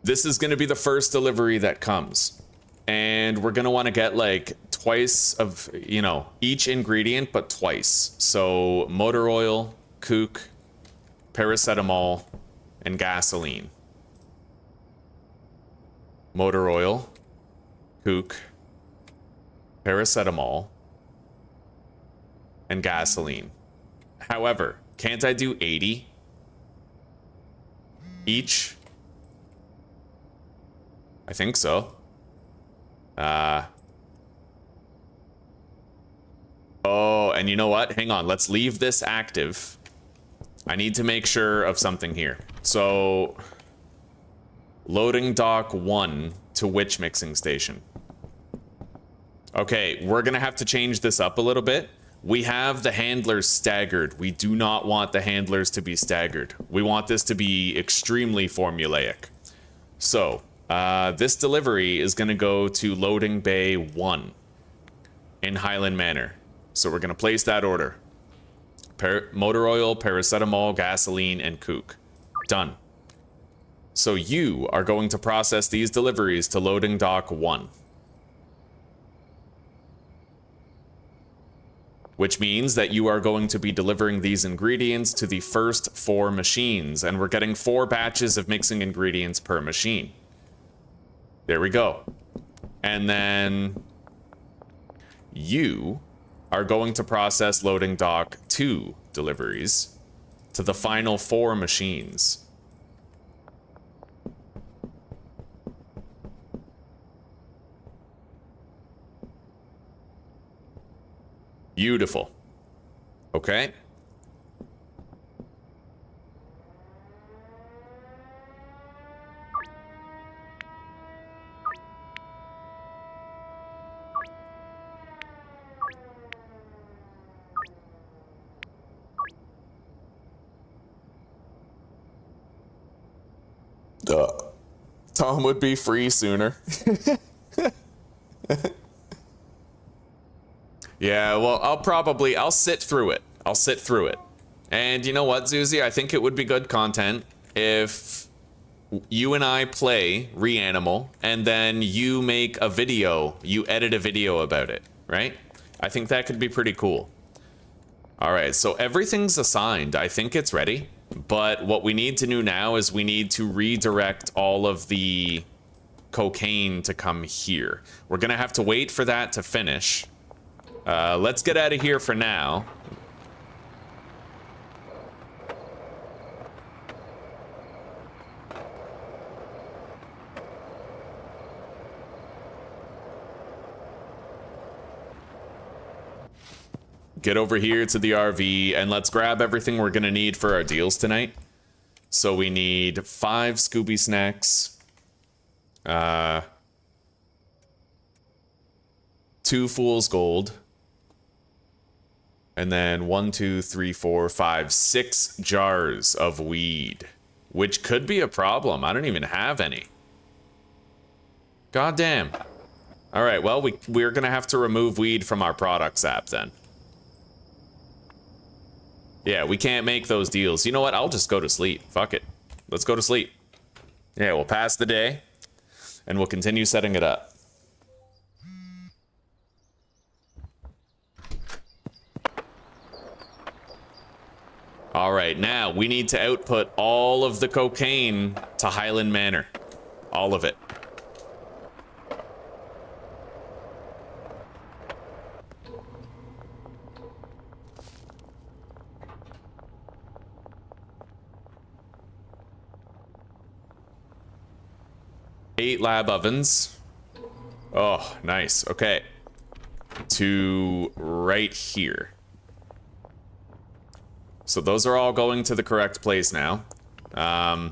This is going to be the first delivery that comes. And we're going to want to get like twice of, you know, each ingredient, but twice. So motor oil, kook, paracetamol, and gasoline. Motor oil, kook, paracetamol, and gasoline. However, can't I do 80 each? I think so. Oh, and you know what? Hang on. Let's leave this active. I need to make sure of something here. So, loading dock 1 to which mixing station? Okay, we're going to have to change this up a little bit. We have the handlers staggered. We do not want the handlers to be staggered. We want this to be extremely formulaic. So, this delivery is going to go to loading bay 1 in Highland Manor. So we're going to place that order. Motor oil, paracetamol, gasoline, and kook. Done. So you are going to process these deliveries to loading dock 1. Which means that you are going to be delivering these ingredients to the first 4 machines, and we're getting 4 batches of mixing ingredients per machine. There we go. And then you are going to process loading dock 2 deliveries to the final 4 machines. Beautiful. Okay. Tom would be free sooner. Yeah, well, I'll sit through it. I'll sit through it. And you know what, Zuzi? I think it would be good content if you and I play Reanimal and then you make a video, you edit a video about it, right? I think that could be pretty cool. All right, so everything's assigned. I think it's ready. But what we need to do now is we need to redirect all of the cocaine to come here. We're gonna have to wait for that to finish. Let's get out of here for now. Get over here to the RV and let's grab everything we're gonna need for our deals tonight. So we need 5 Scooby snacks, 2 Fool's Gold, and then 1, 2, 3, 4, 5, 6 jars of weed, which could be a problem. I don't even have any. God damn. All right, well, we're gonna have to remove weed from our products app then. Yeah, we can't make those deals. You know what? I'll just go to sleep. Fuck it. Let's go to sleep. Yeah, we'll pass the day, and we'll continue setting it up. All right, now we need to output all of the cocaine to Highland Manor. All of it. Eight lab ovens. Oh, nice. Okay. To right here. So those are all going to the correct place now. I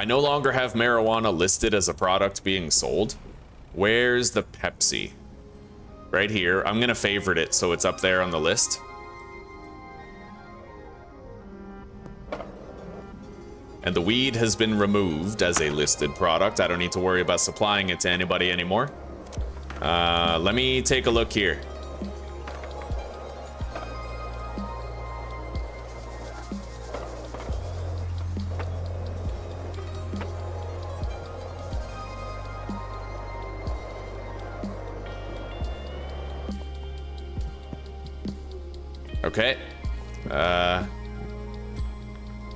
no longer have marijuana listed as a product being sold. Where's the Pepsi? Right here. I'm gonna favorite it so it's up there on the list. And the weed has been removed as a listed product. I don't need to worry about supplying it to anybody anymore. Let me take a look here. Okay.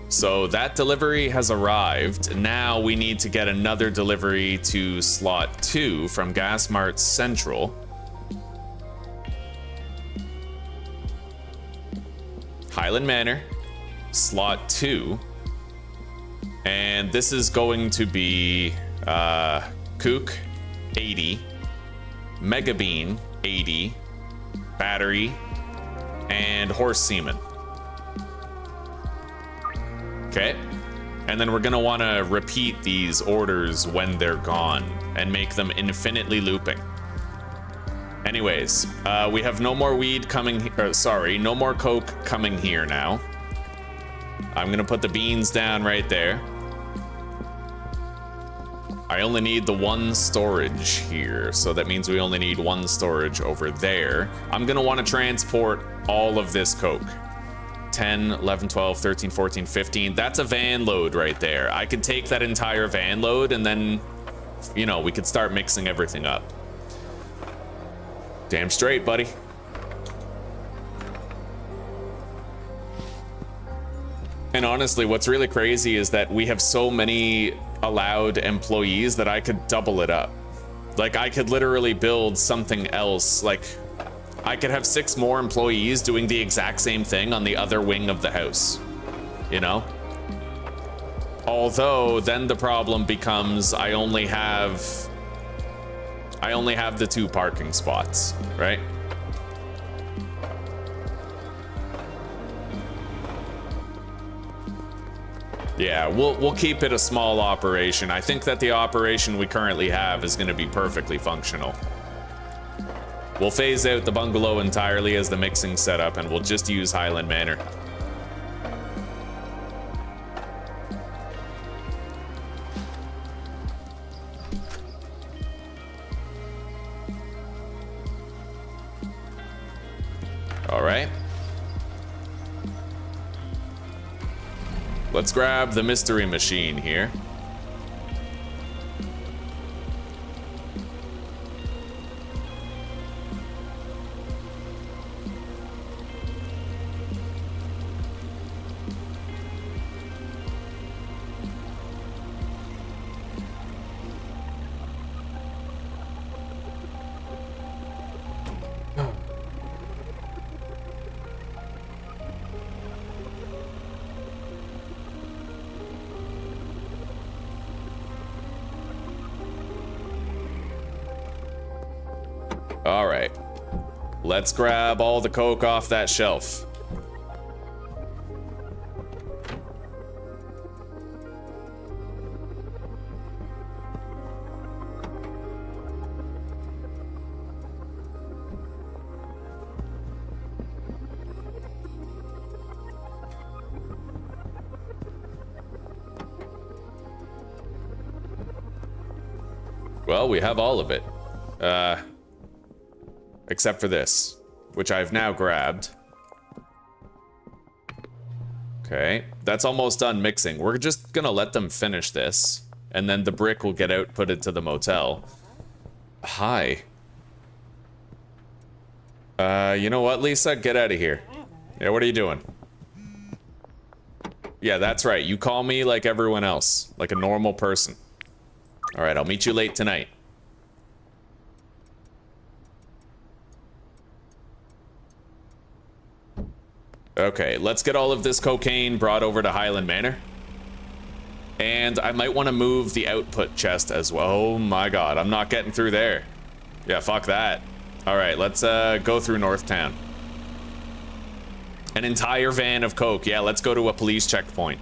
So that delivery has arrived. Now we need to get another delivery to slot 2 from Gas Mart Central. Highland Manor, slot 2. And this is going to be Kook, 80, Mega Bean, 80, Battery, and Horse Semen. Okay. And then we're gonna wanna repeat these orders when they're gone and make them infinitely looping. Anyways, we have no more weed coming, no more coke coming here now. I'm gonna put the beans down right there. I only need the 1 storage here, so that means we only need 1 storage over there. I'm gonna wanna transport all of this coke. 10, 11, 12, 13, 14, 15. That's a van load right there. I could take that entire van load and then, you know, we could start mixing everything up. Damn straight, buddy. And honestly, what's really crazy is that we have so many allowed employees that I could double it up. Like, I could literally build something else. Like, I could have 6 more employees doing the exact same thing on the other wing of the house, you know? Although then the problem becomes I only have the 2 parking spots, right? Yeah, we'll keep it a small operation. I think that the operation we currently have is going to be perfectly functional. We'll phase out the bungalow entirely as the mixing setup, and we'll just use Highland Manor. All right. Let's grab the mystery machine here. All right, let's grab all the Coke off that shelf. Well, we have all of it. Except for this, which I've now grabbed. Okay, that's almost done mixing. We're just gonna let them finish this, and then the brick will get outputted to the motel. Hi. You know what, Lisa? Get out of here. Yeah, what are you doing? Yeah, that's right. You call me like everyone else, like a normal person. All right, I'll meet you late tonight. Okay, let's get all of this cocaine brought over to Highland Manor. And I might want to move the output chest as well. Oh my god, I'm not getting through there. Yeah, fuck that. All right, let's go through Northtown. An entire van of coke. Yeah, let's go to a police checkpoint.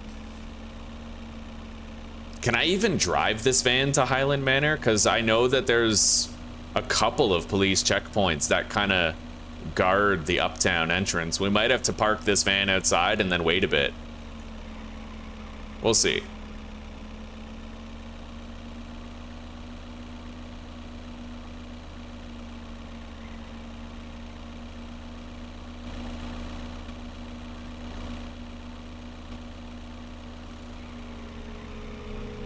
Can I even drive this van to Highland Manor? Because I know that there's a couple of police checkpoints that kind of guard the uptown entrance. We might have to park this van outside and then wait a bit. We'll see.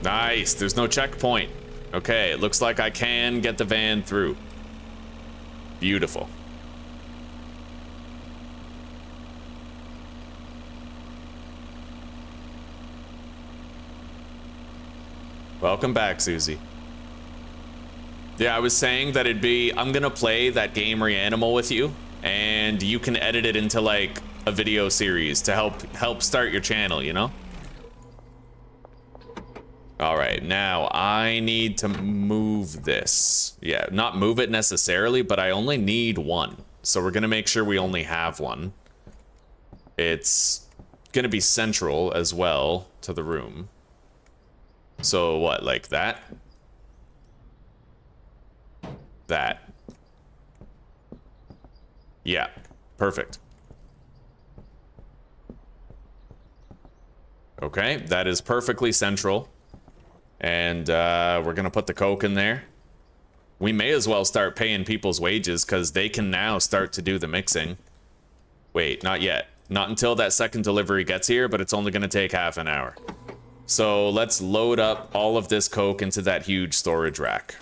Nice, there's no checkpoint. Okay, it looks like I can get the van through. Beautiful. Welcome back, Susie. Yeah, I was saying that I'm gonna play that game Reanimal with you, and you can edit it into like a video series to help start your channel, you know? All right, now I need to move this. Yeah, not move it necessarily, but I only need one. So we're gonna make sure we only have one. It's gonna be central as well to the room. So what, like that? That. Yeah, perfect. Okay, that is perfectly central. And we're gonna put the coke in there. We may as well start paying people's wages because they can now start to do the mixing. Wait, not yet. Not until that second delivery gets here, but it's only gonna take half an hour. So let's load up all of this coke into that huge storage rack.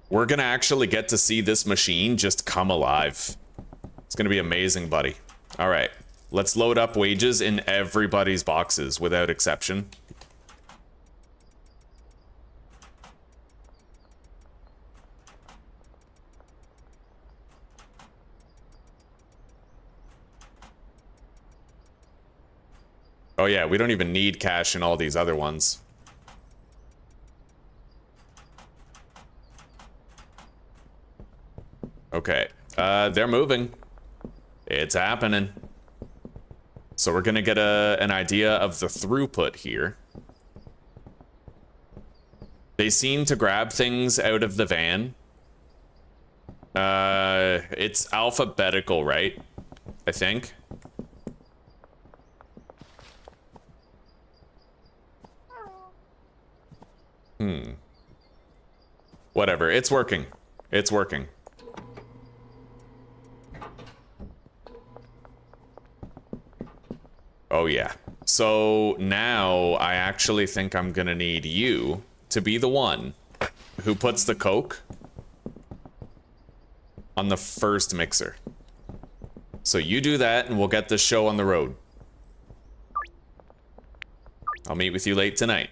We're gonna actually get to see this machine just come alive. It's gonna be amazing, buddy. All right. Let's load up wages in everybody's boxes without exception. Oh yeah, we don't even need cash in all these other ones. Okay, they're moving. It's happening. So we're gonna get an idea of the throughput here. They seem to grab things out of the van. It's alphabetical, right? I think. Whatever, it's working. It's working. Oh yeah. So now I actually think I'm gonna need you to be the one who puts the Coke on the first mixer. So you do that and we'll get this show on the road. I'll meet with you late tonight.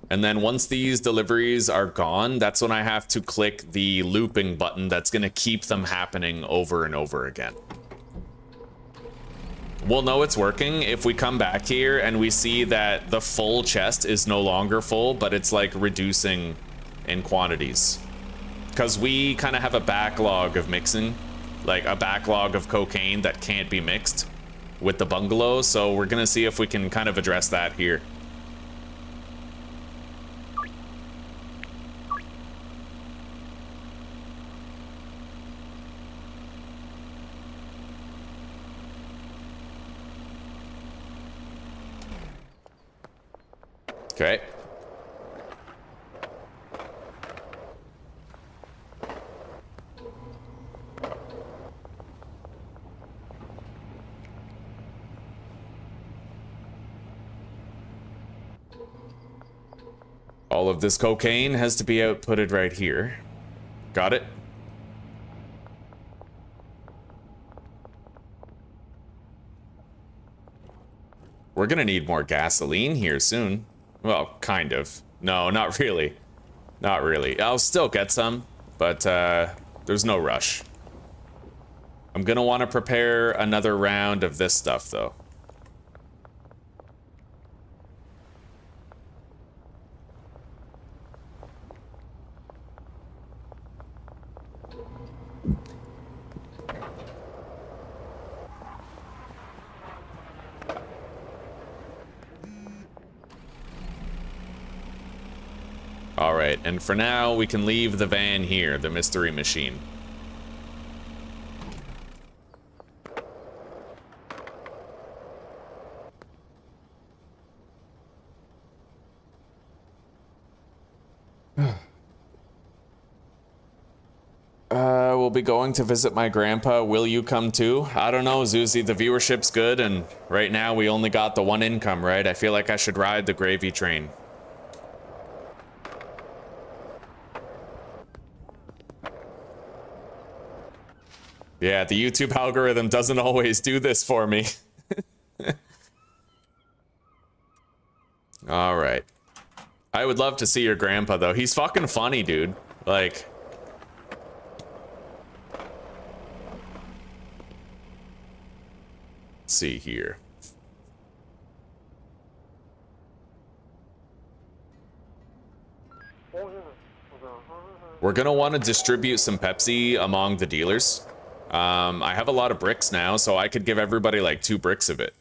And then once these deliveries are gone, that's when I have to click the looping button that's going to keep them happening over and over again. We'll know it's working if we come back here and we see that the full chest is no longer full, but it's like reducing in quantities. Because we kind of have a backlog of mixing, like a backlog of cocaine that can't be mixed with the bungalow. So we're going to see if we can kind of address that here. Okay. All of this cocaine has to be outputted right here. Got it? We're gonna need more gasoline here soon. Well, kind of. No, not really. Not really. I'll still get some, but there's no rush. I'm gonna want to prepare another round of this stuff, though. All right, and for now, we can leave the van here, the mystery machine. We'll be going to visit my grandpa. Will you come too? I don't know, Zuzi. The viewership's good, and right now we only got the one income, right? I feel like I should ride the gravy train. Yeah, the YouTube algorithm doesn't always do this for me. All right. I would love to see your grandpa, though. He's fucking funny, dude. Like... Let's see here. We're gonna want to distribute some Pepsi among the dealers. I have a lot of bricks now, so I could give everybody like 2 bricks of it.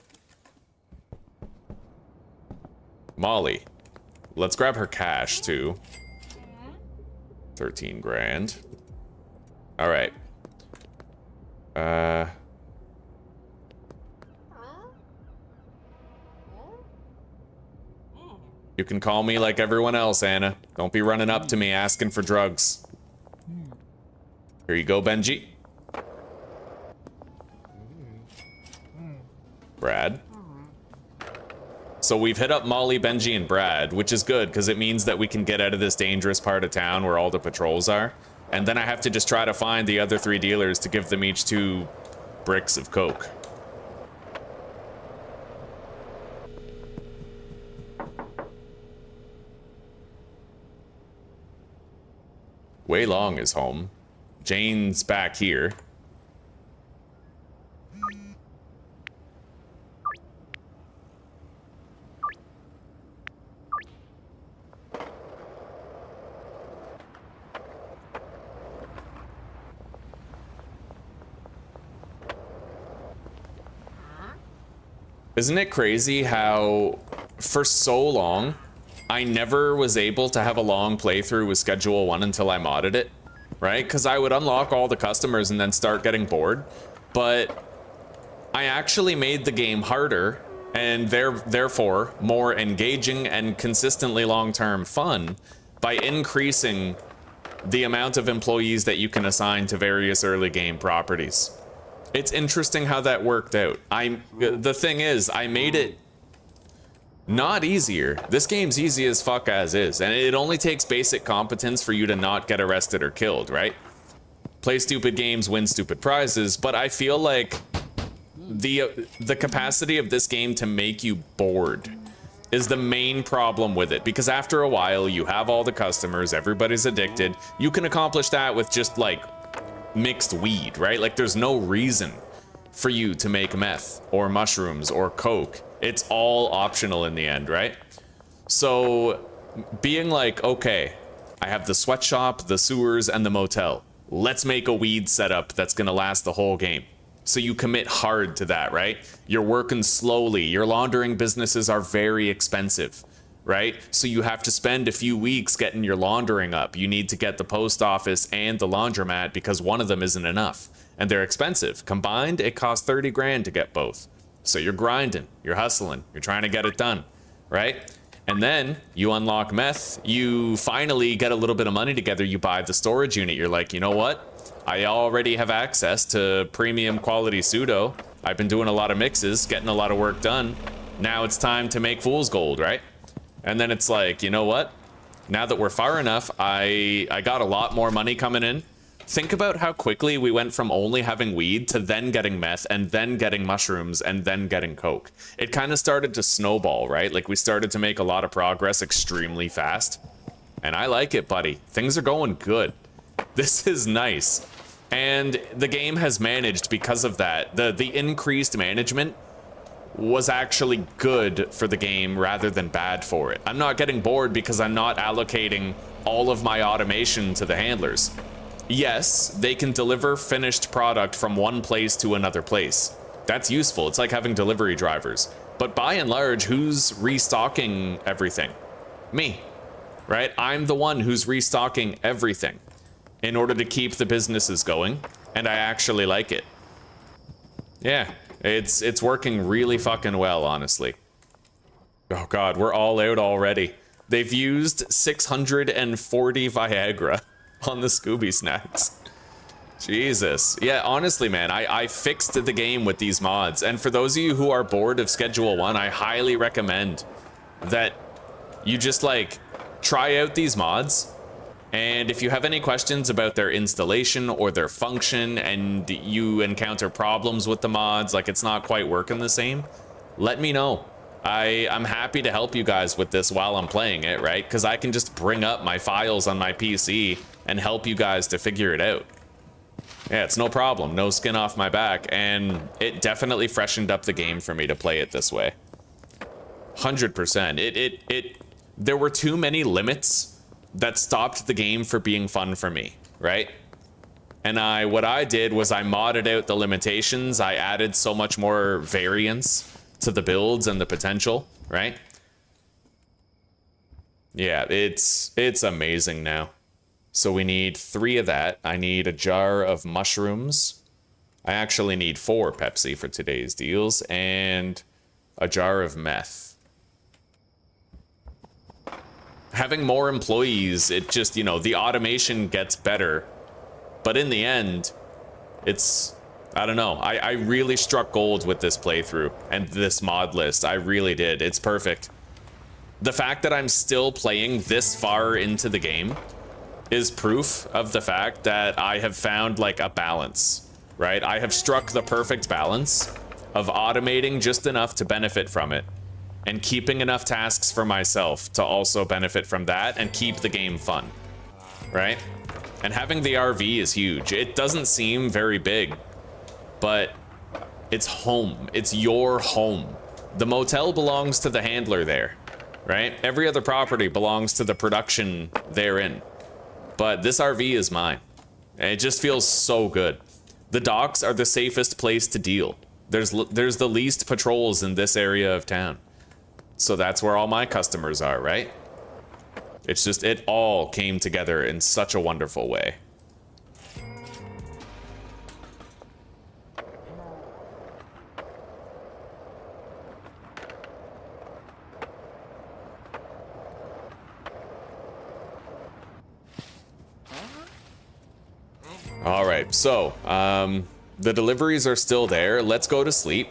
Molly. Let's grab her cash too. 13 grand. All right. You can call me like everyone else, Anna. Don't be running up to me asking for drugs. Here you go, Benji. Brad. So we've hit up Molly, Benji, and Brad, which is good because it means that we can get out of this dangerous part of town where all the patrols are. And then I have to just try to find the other 3 dealers to give them each 2 bricks of coke. Wei Long is home. Jane's back here. Isn't it crazy how for so long I never was able to have a long playthrough with Schedule 1 until I modded it, right? Because I would unlock all the customers and then start getting bored. But I actually made the game harder and therefore more engaging and consistently long-term fun by increasing the amount of employees that you can assign to various early game properties. It's interesting how that worked out. The thing is, I made it not easier. This game's easy as fuck as is, and it only takes basic competence for you to not get arrested or killed, right? Play stupid games, win stupid prizes, but I feel like the capacity of this game to make you bored is the main problem with it, because after a while you have all the customers, everybody's addicted. You can accomplish that with just like mixed weed, right? Like there's no reason for you to make meth or mushrooms or coke. It's all optional in the end, right? So being like, okay, I have the sweatshop, the sewers, and the motel. Let's make a weed setup that's gonna last the whole game. So you commit hard to that, right? You're working slowly. Your laundering businesses are very expensive, right? So you have to spend a few weeks getting your laundering up. You need to get the post office and the laundromat because one of them isn't enough. And they're expensive. Combined, it costs 30 grand to get both. So you're grinding, you're hustling, you're trying to get it done, right? And then you unlock meth, you finally get a little bit of money together, you buy the storage unit. You're like, you know what? I already have access to premium quality pseudo. I've been doing a lot of mixes, getting a lot of work done. Now it's time to make fool's gold, right? And then it's like, you know what? Now that we're far enough, I got a lot more money coming in. Think about how quickly we went from only having weed to then getting meth and then getting mushrooms and then getting coke. It kind of started to snowball, right? Like we started to make a lot of progress extremely fast. And I like it, buddy. Things are going good. This is nice. And the game has managed because of that. The increased management was actually good for the game rather than bad for it. I'm not getting bored because I'm not allocating all of my automation to the handlers. Yes, they can deliver finished product from one place to another place. That's useful. It's like having delivery drivers. But by and large, who's restocking everything? Me, right? I'm the one who's restocking everything in order to keep the businesses going, and I actually like it. Yeah, it's working really fucking well, honestly. Oh god, we're all out already. They've used 640 Viagra on the Scooby Snacks. Jesus. Yeah, honestly, man, I fixed the game with these mods, and for those of you who are bored of Schedule 1, I highly recommend that you just, like, try out these mods. And if you have any questions about their installation or their function and you encounter problems with the mods, like it's not quite working the same, let me know. I'm happy to help you guys with this while I'm playing it, right? Because I can just bring up my files on my PC and help you guys to figure it out. Yeah, it's no problem. No skin off my back. And it definitely freshened up the game for me to play it this way. 100%. There were too many limits that stopped the game for being fun for me, right? And what I did was I modded out the limitations. I added so much more variance to the builds and the potential, right? Yeah, it's amazing now. So we need 3 of that. I need a jar of mushrooms. I actually need 4 Pepsi for today's deals and a jar of meth. Having more employees, it just, you know, the automation gets better. But in the end, it's, I don't know. I really struck gold with this playthrough and this mod list. I really did. It's perfect. The fact that I'm still playing this far into the game is proof of the fact that I have found like a balance, right? I have struck the perfect balance of automating just enough to benefit from it and keeping enough tasks for myself to also benefit from that and keep the game fun, right? And having the RV is huge. It doesn't seem very big, but it's home. It's your home. The motel belongs to the handler there, right? Every other property belongs to the production therein. But this RV is mine. And it just feels so good. The docks are the safest place to deal. There's the least patrols in this area of town. So that's where all my customers are, right? It's just, it all came together in such a wonderful way. All right, so the deliveries are still there. Let's go to sleep.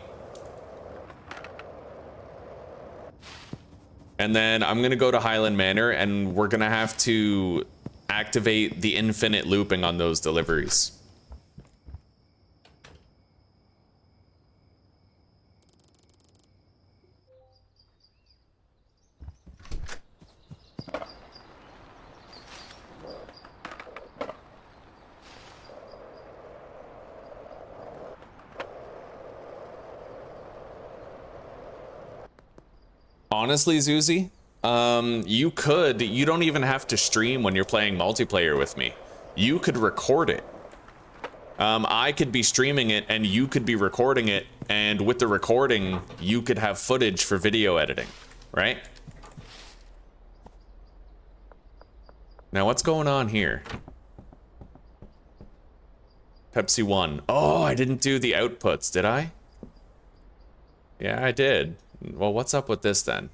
And then I'm gonna go to Highland Manor and we're gonna have to activate the infinite looping on those deliveries. Honestly, Zuzi, you don't even have to stream when you're playing multiplayer with me. You could record it. I could be streaming it and you could be recording it, and with the recording, you could have footage for video editing, right? Now, what's going on here? Pepsi 1. Oh, I didn't do the outputs, did I? Yeah, I did. Well, what's up with this then?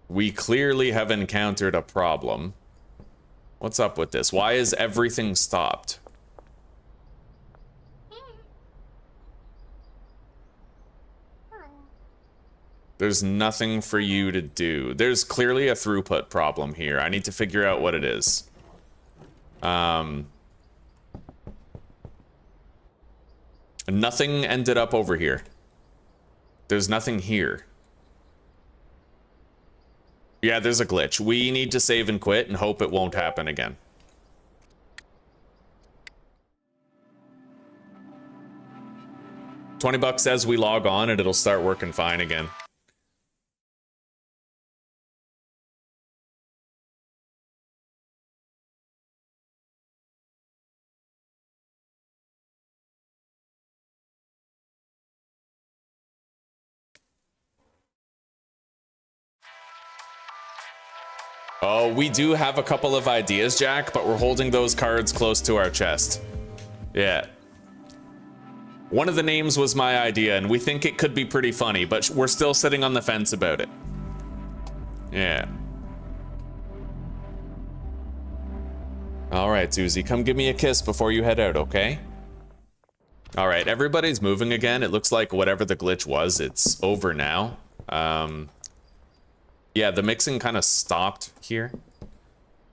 We clearly have encountered a problem. What's up with this? Why is everything stopped? There's nothing for you to do. There's clearly a throughput problem here. I need to figure out what it is. Nothing ended up over here. There's nothing here. Yeah, there's a glitch. We need to save and quit and hope it won't happen again. $20 as we log on and it'll start working fine again. Oh, we do have a couple of ideas, Jack, but we're holding those cards close to our chest. Yeah. One of the names was my idea, and we think it could be pretty funny, but we're still sitting on the fence about it. Yeah. All right, Susie, come give me a kiss before you head out, okay? All right, everybody's moving again. It looks like whatever the glitch was, it's over now. Yeah, the mixing kind of stopped here.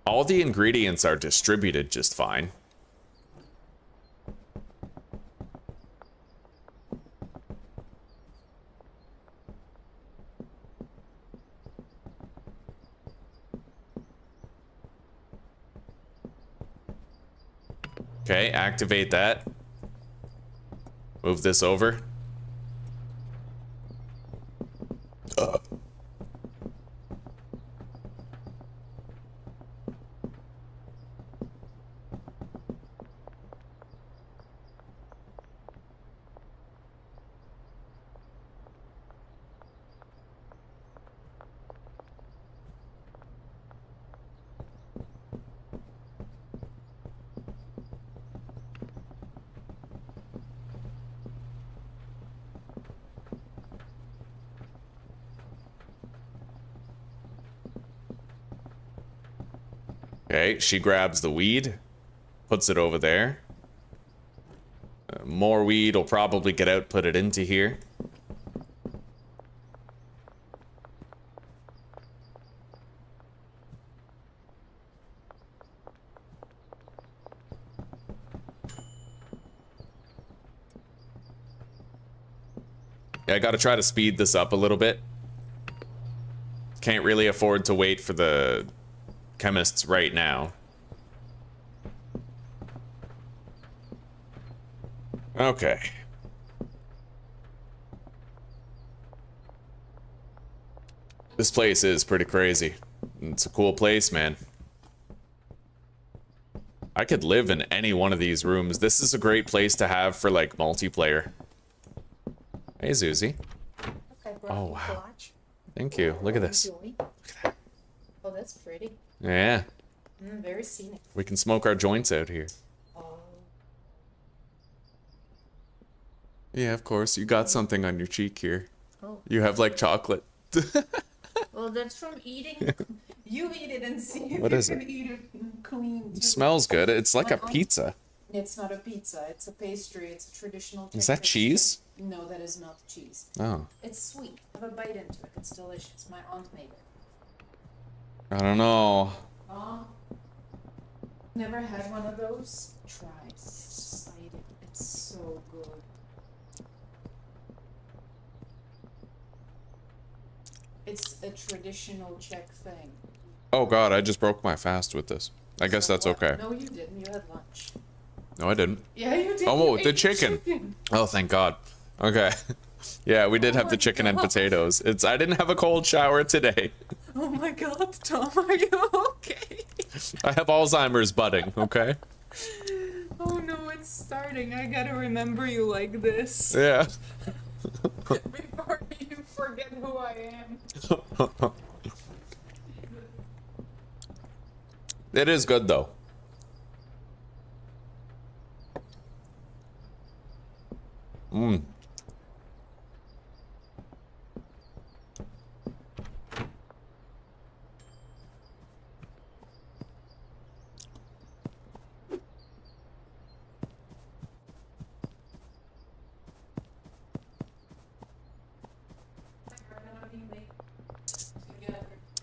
All the ingredients are distributed just fine. Okay, activate that. Move this over. Okay, she grabs the weed, puts it over there. More weed will probably get outputted into here. I gotta try to speed this up a little bit. Can't really afford to wait for the chemists right now. Okay. This place is pretty crazy. It's a cool place, man. I could live in any one of these rooms. This is a great place to have for, like, multiplayer. Hey, Zuzi. Oh, wow. Thank you. Look at this. Look at that. Oh, that's pretty. Yeah. Very scenic. We can smoke our joints out here. Oh. Yeah, of course. You got something on your cheek here. Oh. You have, like, chocolate. Well, that's from eating. You eat it and see if What you is can it? eat it clean. It too. smells good. It's like a My pizza. It's not a pizza. It's a pastry. It's a traditional. Is that Turkish cheese? thing. No, that is not cheese. Oh. It's sweet. Have a bite into it. It's delicious. My aunt made it. I don't know. Never had one of those? Try. It's so good. It's a traditional Czech thing. Oh god, I just broke my fast with this. I guess that's what? okay. No, you didn't. You had lunch. No, I didn't. Yeah, you did. Oh, You the ate chicken. Oh, thank god. Okay. Yeah, we did have the my chicken and God. potatoes. I didn't have a cold shower today. Oh my god, Tom, are you okay? I have Alzheimer's budding, okay? Oh no, it's starting. I gotta remember you like this Yeah. before you forget who I am. It is good though. Mmm.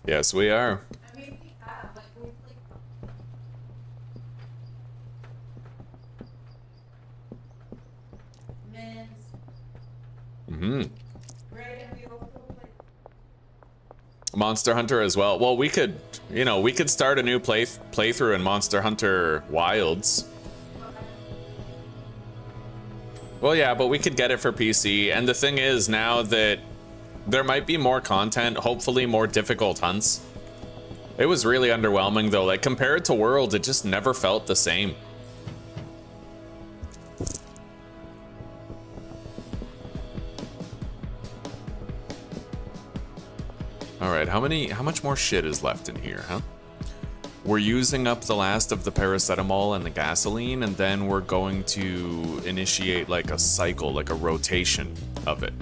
Yes, we are. I mean, we have, like, we played. Mm-hmm. Right, and we also played. Monster Hunter as well. Well, we could, you know, we could start a new playthrough in Monster Hunter Wilds. Well, yeah, but we could get it for PC. And the thing is, now that there might be more content, hopefully more difficult hunts. It was really underwhelming though. Like, compared to World, it just never felt the same. All right, how much more shit is left in here, huh? We're using up the last of the paracetamol and the gasoline, and then we're going to initiate like a cycle, like a rotation of it.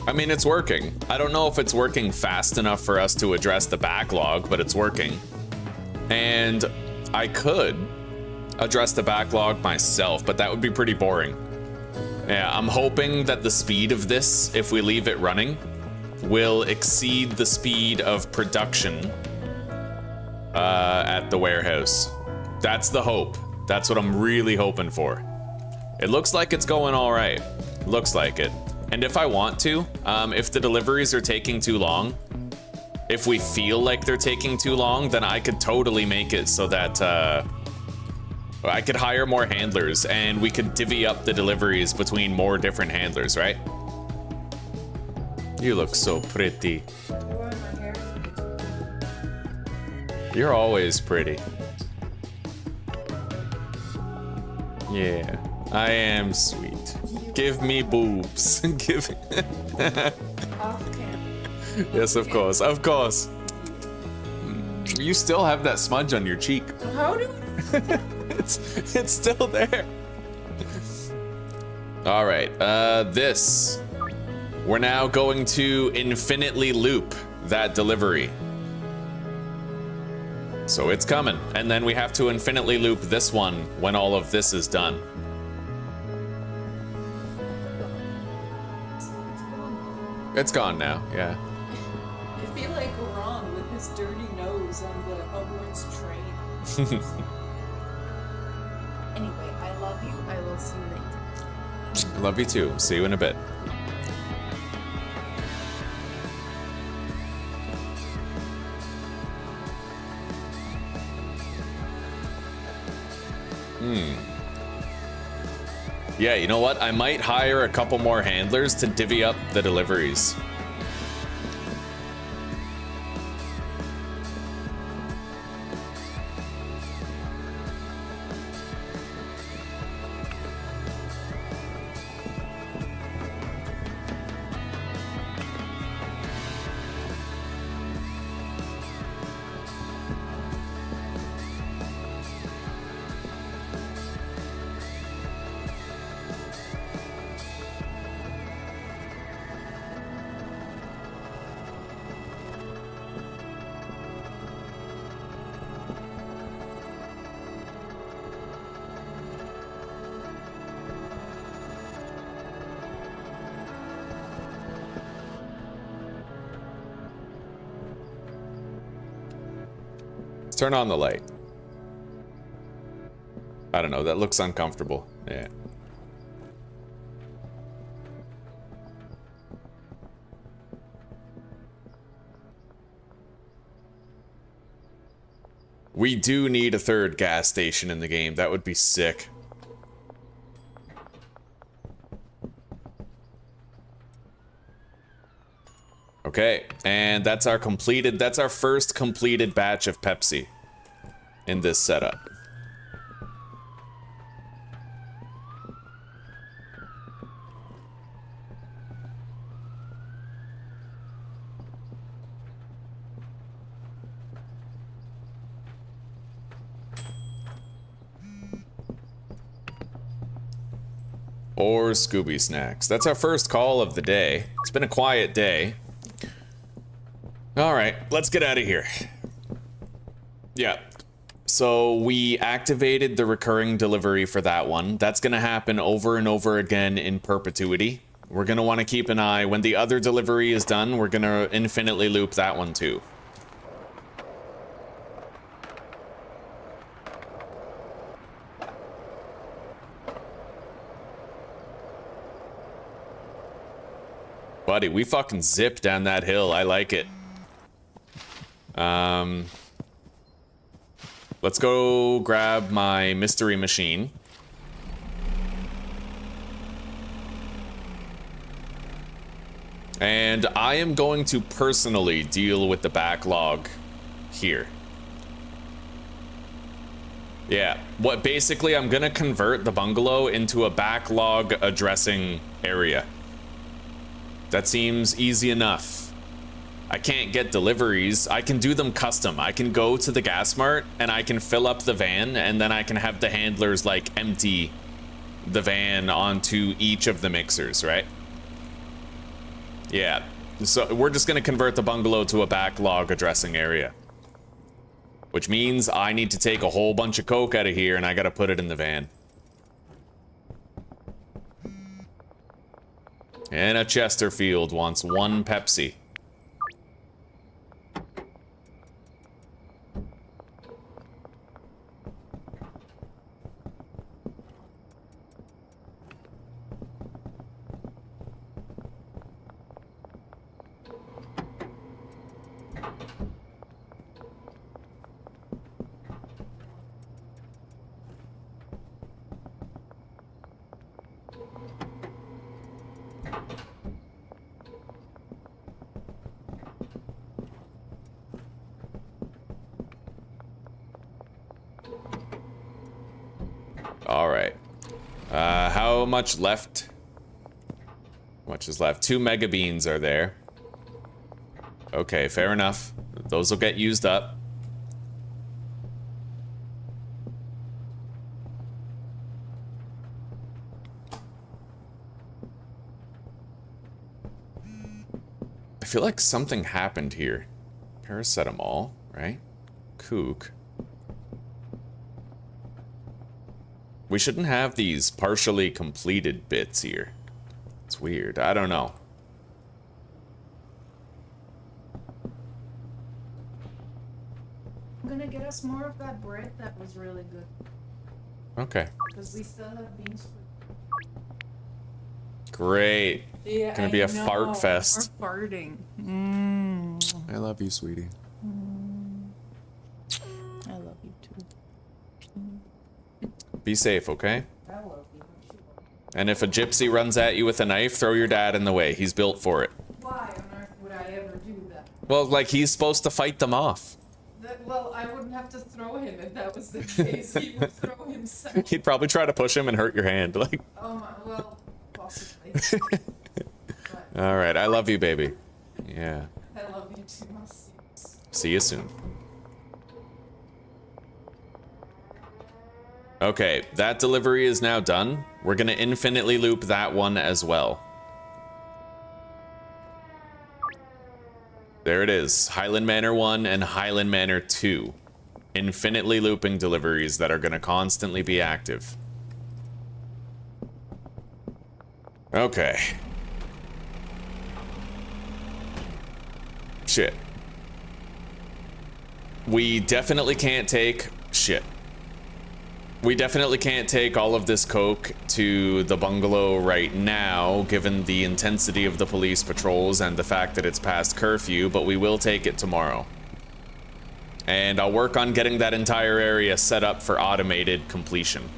I mean, it's working. I don't know if it's working fast enough for us to address the backlog, but it's working. And I could address the backlog myself, but that would be pretty boring. Yeah, I'm hoping that the speed of this, if we leave it running, will exceed the speed of production at the warehouse. That's the hope. That's what I'm really hoping for. It looks like it's going all right. Looks like it. And if I want to, if the deliveries are taking too long, if we feel like they're taking too long, then I could totally make it so that I could hire more handlers and we could divvy up the deliveries between more different handlers, right? You look so pretty. You're always pretty. Yeah, I am sweet. You Give me boobs. Give. Off camera. Yes, of course, of course. You still have that smudge on your cheek. How do It's still there. All right, this. We're now going to infinitely loop that delivery. So it's coming, and then we have to infinitely loop this one when all of this is done. It's gone now, yeah. I feel like Ron with his dirty nose on the Hogwarts train. Anyway, I love you. I will see you later. Love you too. See you in a bit. Yeah, you know what? I might hire a couple more handlers to divvy up the deliveries. Turn on the light. I don't know, that looks uncomfortable. Yeah. We do need a third gas station in the game. That would be sick. Okay, and that's our first completed batch of Pepsi in this setup. Or Scooby Snacks. That's our first call of the day. It's been a quiet day. All right, let's get out of here. Yeah, so we activated the recurring delivery for that one. That's gonna happen over and over again in perpetuity. We're gonna wanna keep an eye. When the other delivery is done, we're gonna infinitely loop that one too. Buddy, we fucking zip down that hill. I like it. Let's go grab my mystery machine. And I am going to personally deal with the backlog here. Yeah, basically I'm gonna convert the bungalow into a backlog addressing area. That seems easy enough. I can't get deliveries. I can do them custom. I can go to the gas mart and I can fill up the van, and then I can have the handlers like empty the van onto each of the mixers, right? Yeah. So we're just gonna convert the bungalow to a backlog addressing area. Which means I need to take a whole bunch of coke out of here and I gotta put it in the van. And a Chesterfield wants 1 Pepsi. All right. How much left much is left? 2 mega beans are there. Okay, fair enough. Those will get used up. I feel like something happened here. Paracetamol, right? Kook. We shouldn't have these partially completed bits here. It's weird. I don't know. I'm gonna get us more of that bread. That was really good. Okay. Because we still have beans for... Great. Yeah, Gonna be a fart fest. More farting. I love you, sweetie. I love you too. Be safe, okay? I love you. And if a gypsy runs at you with a knife, throw your dad in the way. He's built for it. Why on earth would I ever do that? Well, like, he's supposed to fight them off. Well, I wouldn't have to throw him if that was the case. He would throw himself. He'd probably try to push him and hurt your hand. Like. Oh my, well, possibly. All right, I love you, baby. Yeah. I love you too. I'll see you. See you soon. Okay, that delivery is now done. We're gonna infinitely loop that one as well. There it is. Highland Manor 1 and Highland Manor 2. Infinitely looping deliveries that are gonna constantly be active. Okay. Shit. We definitely can't take... Shit. We definitely can't take all of this coke to the bungalow right now, given the intensity of the police patrols and the fact that it's past curfew, but we will take it tomorrow. And I'll work on getting that entire area set up for automated completion.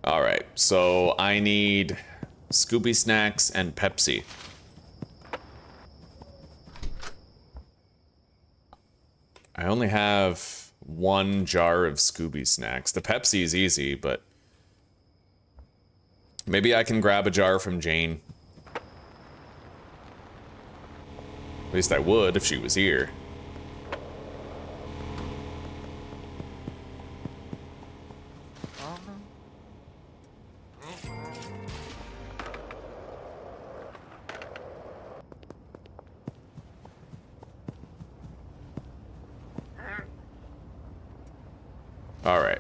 All right, so I need Scooby Snacks and Pepsi. I only have 1 jar of Scooby Snacks. The Pepsi is easy, but maybe I can grab a jar from Jane. At least I would if she was here. All right.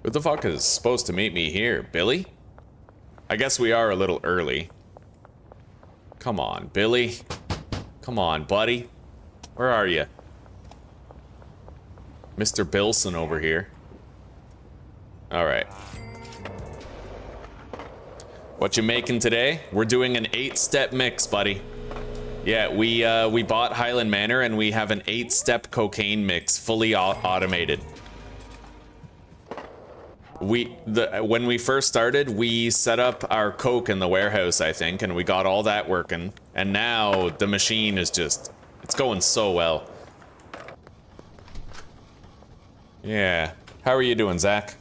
Who the fuck is supposed to meet me here? Billy? I guess we are a little early. Come on, Billy. Come on, buddy. Where are you? Mr. Bilson over here. All right. What you making today? We're doing an 8-step mix, buddy. Yeah, we bought Highland Manor and we have an 8-step cocaine mix, fully automated. When we first started, we set up our coke in the warehouse, I think, and we got all that working. And now the machine is just, it's going so well. Yeah. How are you doing, Zach?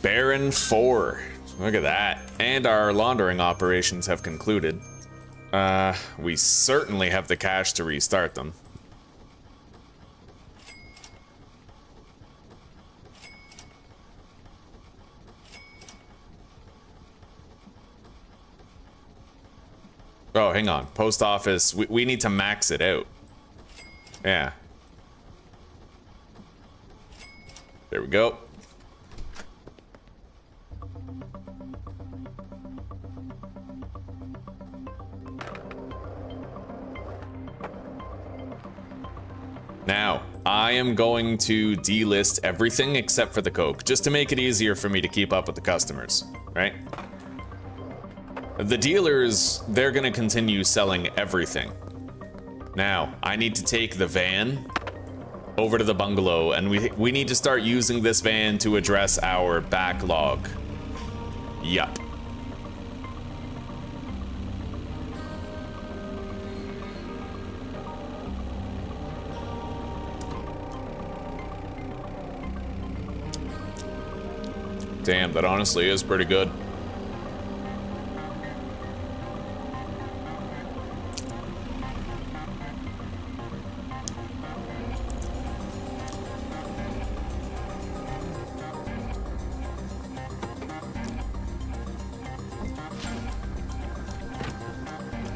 Baron 4. Look at that. And our laundering operations have concluded. We certainly have the cash to restart them. Oh, hang on. Post office. We need to max it out. Yeah. There we go. Now, I am going to delist everything except for the coke, just to make it easier for me to keep up with the customers, right? The dealers, they're gonna continue selling everything. Now, I need to take the van over to the bungalow, and we need to start using this van to address our backlog. Yup. Damn, that honestly is pretty good.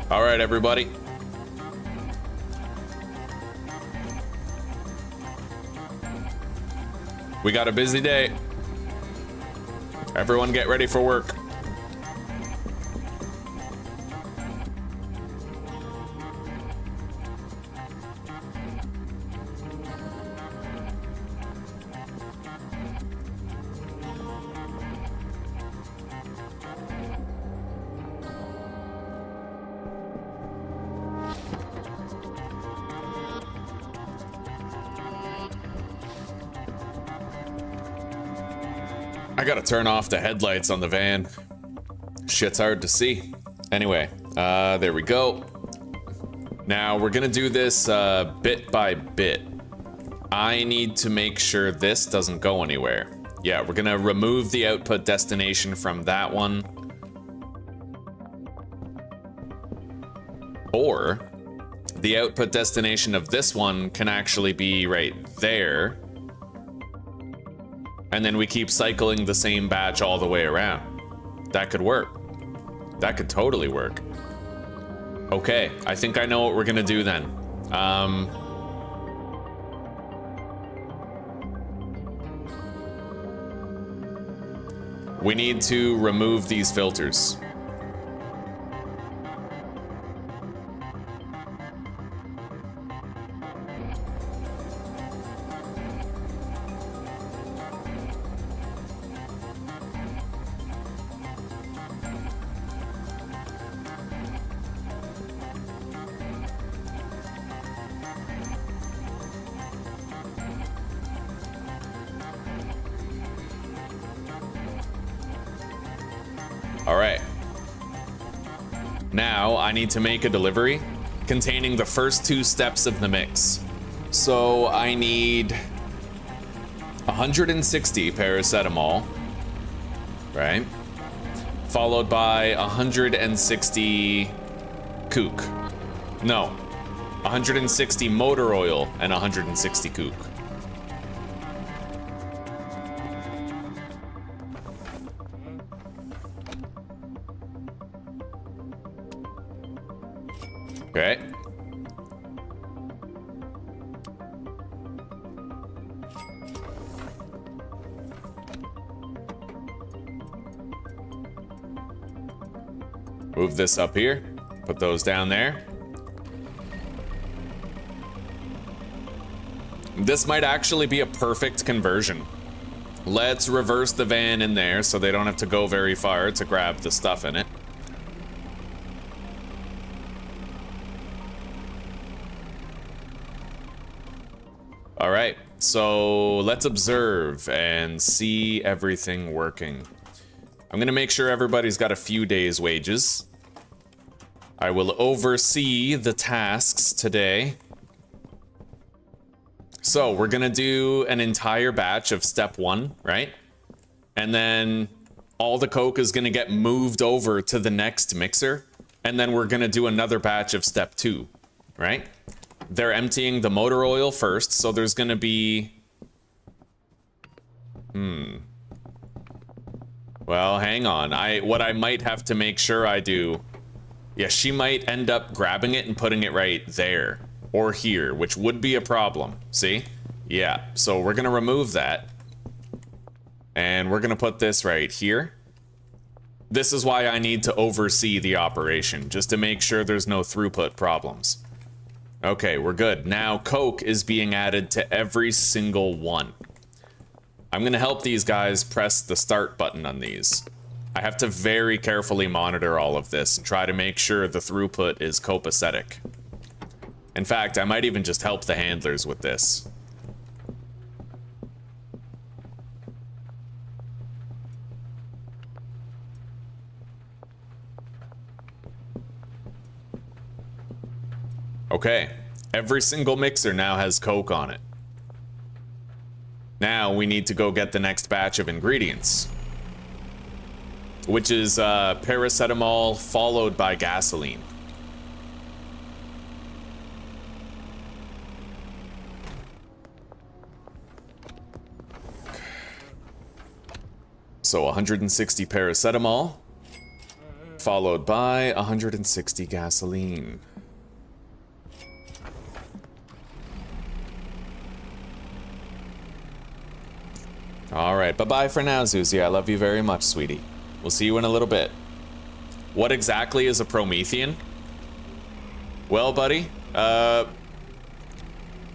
All right, everybody. We got a busy day. Everyone get ready for work. I gotta turn off the headlights on the van. Shit's hard to see. Anyway, there we go. Now we're gonna do this bit by bit. I need to make sure this doesn't go anywhere. Yeah, we're gonna remove the output destination from that one. Or the output destination of this one can actually be right there. And then we keep cycling the same batch all the way around. That could work. That could totally work. Okay, I think I know what we're gonna do then. We need to remove these filters. All right. Now I need to make a delivery containing the first two steps of the mix. So I need 160 paracetamol, right? Followed by 160 kook. No, 160 motor oil and 160 kook. Okay. Move this up here. Put those down there. This might actually be a perfect conversion. Let's reverse the van in there so they don't have to go very far to grab the stuff in it. All right, so let's observe and see everything working. I'm gonna make sure everybody's got a few days' wages. I will oversee the tasks today. So we're gonna do an entire batch of step 1, right? And then all the coke is gonna get moved over to the next mixer. And then we're gonna do another batch of step 2, right? They're emptying the motor oil first, so there's gonna be... Well, hang on. What I might have to make sure I do... Yeah, she might end up grabbing it and putting it right there. Or here, which would be a problem. See? Yeah, so we're gonna remove that. And we're gonna put this right here. This is why I need to oversee the operation, just to make sure there's no throughput problems. Okay, we're good. Now coke is being added to every single one. I'm gonna help these guys press the start button on these. I have to very carefully monitor all of this and try to make sure the throughput is copacetic. In fact, I might even just help the handlers with this. Okay, every single mixer now has Coke on it. Now we need to go get the next batch of ingredients, which is paracetamol followed by gasoline. So 160 paracetamol followed by 160 gasoline. All right, bye-bye for now, Zuzi. I love you very much, sweetie. We'll see you in a little bit. What exactly is a Promethean? Well, buddy,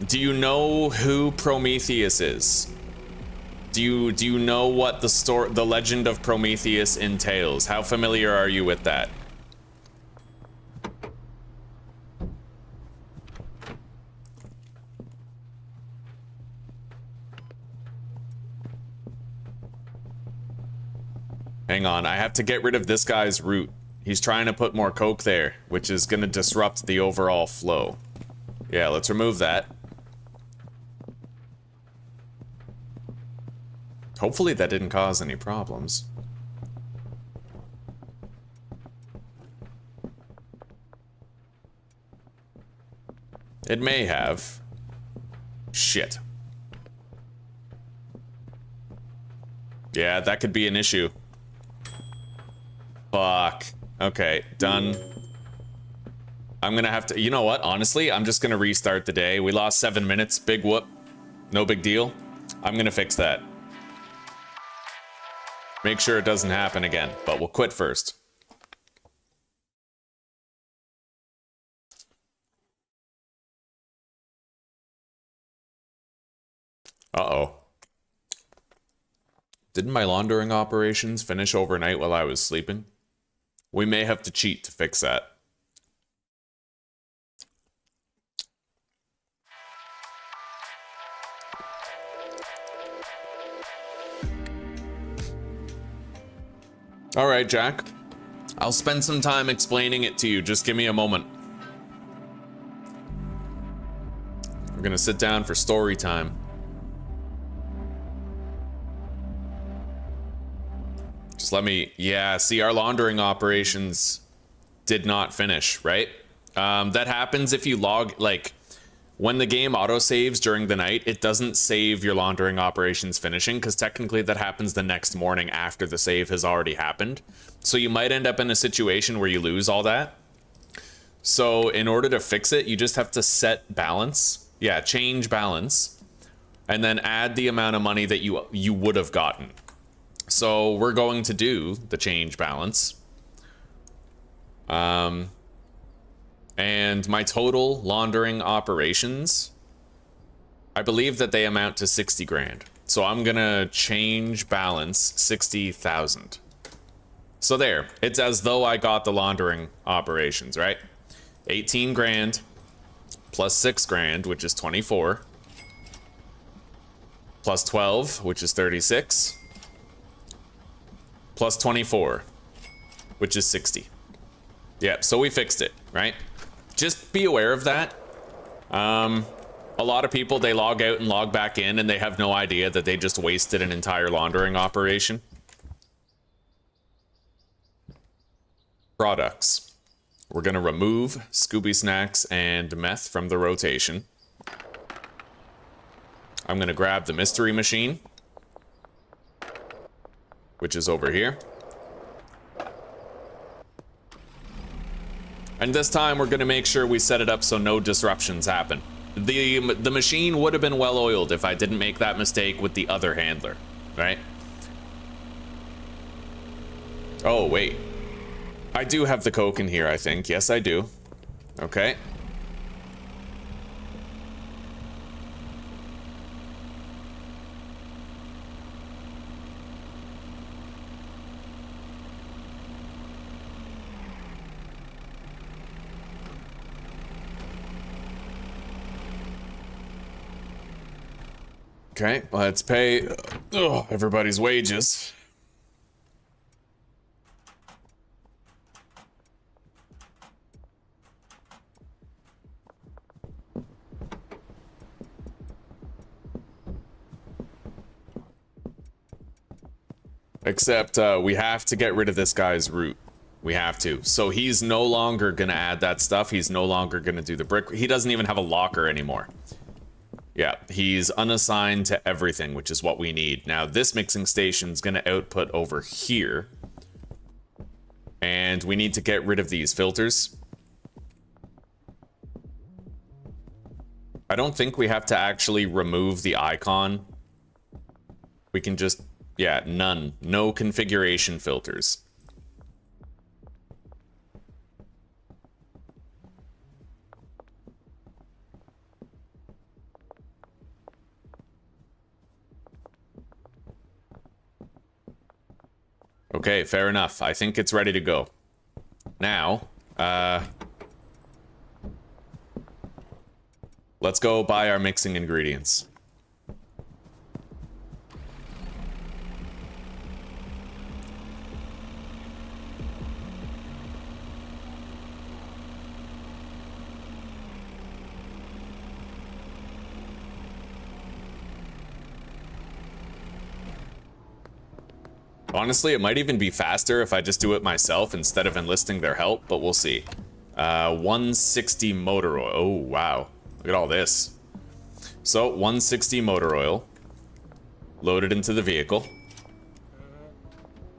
do you know who Prometheus is? Do you know what the legend of Prometheus entails? How familiar are you with that? Hang on, I have to get rid of this guy's route. He's trying to put more coke there, which is going to disrupt the overall flow. Yeah, let's remove that. Hopefully that didn't cause any problems. It may have. Shit. Yeah, that could be an issue. Fuck. Okay, done. I'm gonna have to... You know what? Honestly, I'm just gonna restart the day. We lost 7 minutes. Big whoop. No big deal. I'm gonna fix that. Make sure it doesn't happen again, but we'll quit first. Uh-oh. Didn't my laundering operations finish overnight while I was sleeping? We may have to cheat to fix that. All right, Jack. I'll spend some time explaining it to you. Just give me a moment. We're gonna sit down for story time. Just let me... Yeah, see, our laundering operations did not finish, right? That happens if you log... Like, when the game auto-saves during the night, it doesn't save your laundering operations finishing, because technically that happens the next morning after the save has already happened. So you might end up in a situation where you lose all that. So in order to fix it, you just have to set balance. Yeah, change balance. And then add the amount of money that you would have gotten. So we're going to do the change balance. And my total laundering operations, I believe that they amount to 60 grand. So I'm gonna change balance 60,000. So there, it's as though I got the laundering operations, right? 18 grand plus 6 grand, which is 24, plus 12, which is 36, plus 24, which is 60. Yep, so we fixed it, right? Just be aware of that. A lot of people, they log out and log back in and they have no idea that they just wasted an entire laundering operation. Products. We're gonna remove Scooby Snacks and Meth from the rotation. I'm gonna grab the mystery machine, which is over here. And this time we're gonna make sure we set it up so no disruptions happen. The machine would have been well oiled if I didn't make that mistake with the other handler, right? Oh, wait. I do have the Coke in here, I think. Yes, I do. Okay. Okay, let's pay everybody's wages. Except we have to get rid of this guy's route. We have to. So he's no longer going to add that stuff. He's no longer going to do the brick. He doesn't even have a locker anymore. Yeah, he's unassigned to everything, which is what we need. Now, this mixing station is going to output over here. And we need to get rid of these filters. I don't think we have to actually remove the icon. We can just, yeah, none. No configuration filters. Okay, fair enough. I think it's ready to go. Now, let's go buy our mixing ingredients. Honestly, it might even be faster if I just do it myself instead of enlisting their help, but we'll see. 160 motor oil. Oh, wow. Look at all this. So, 160 motor oil. Loaded into the vehicle.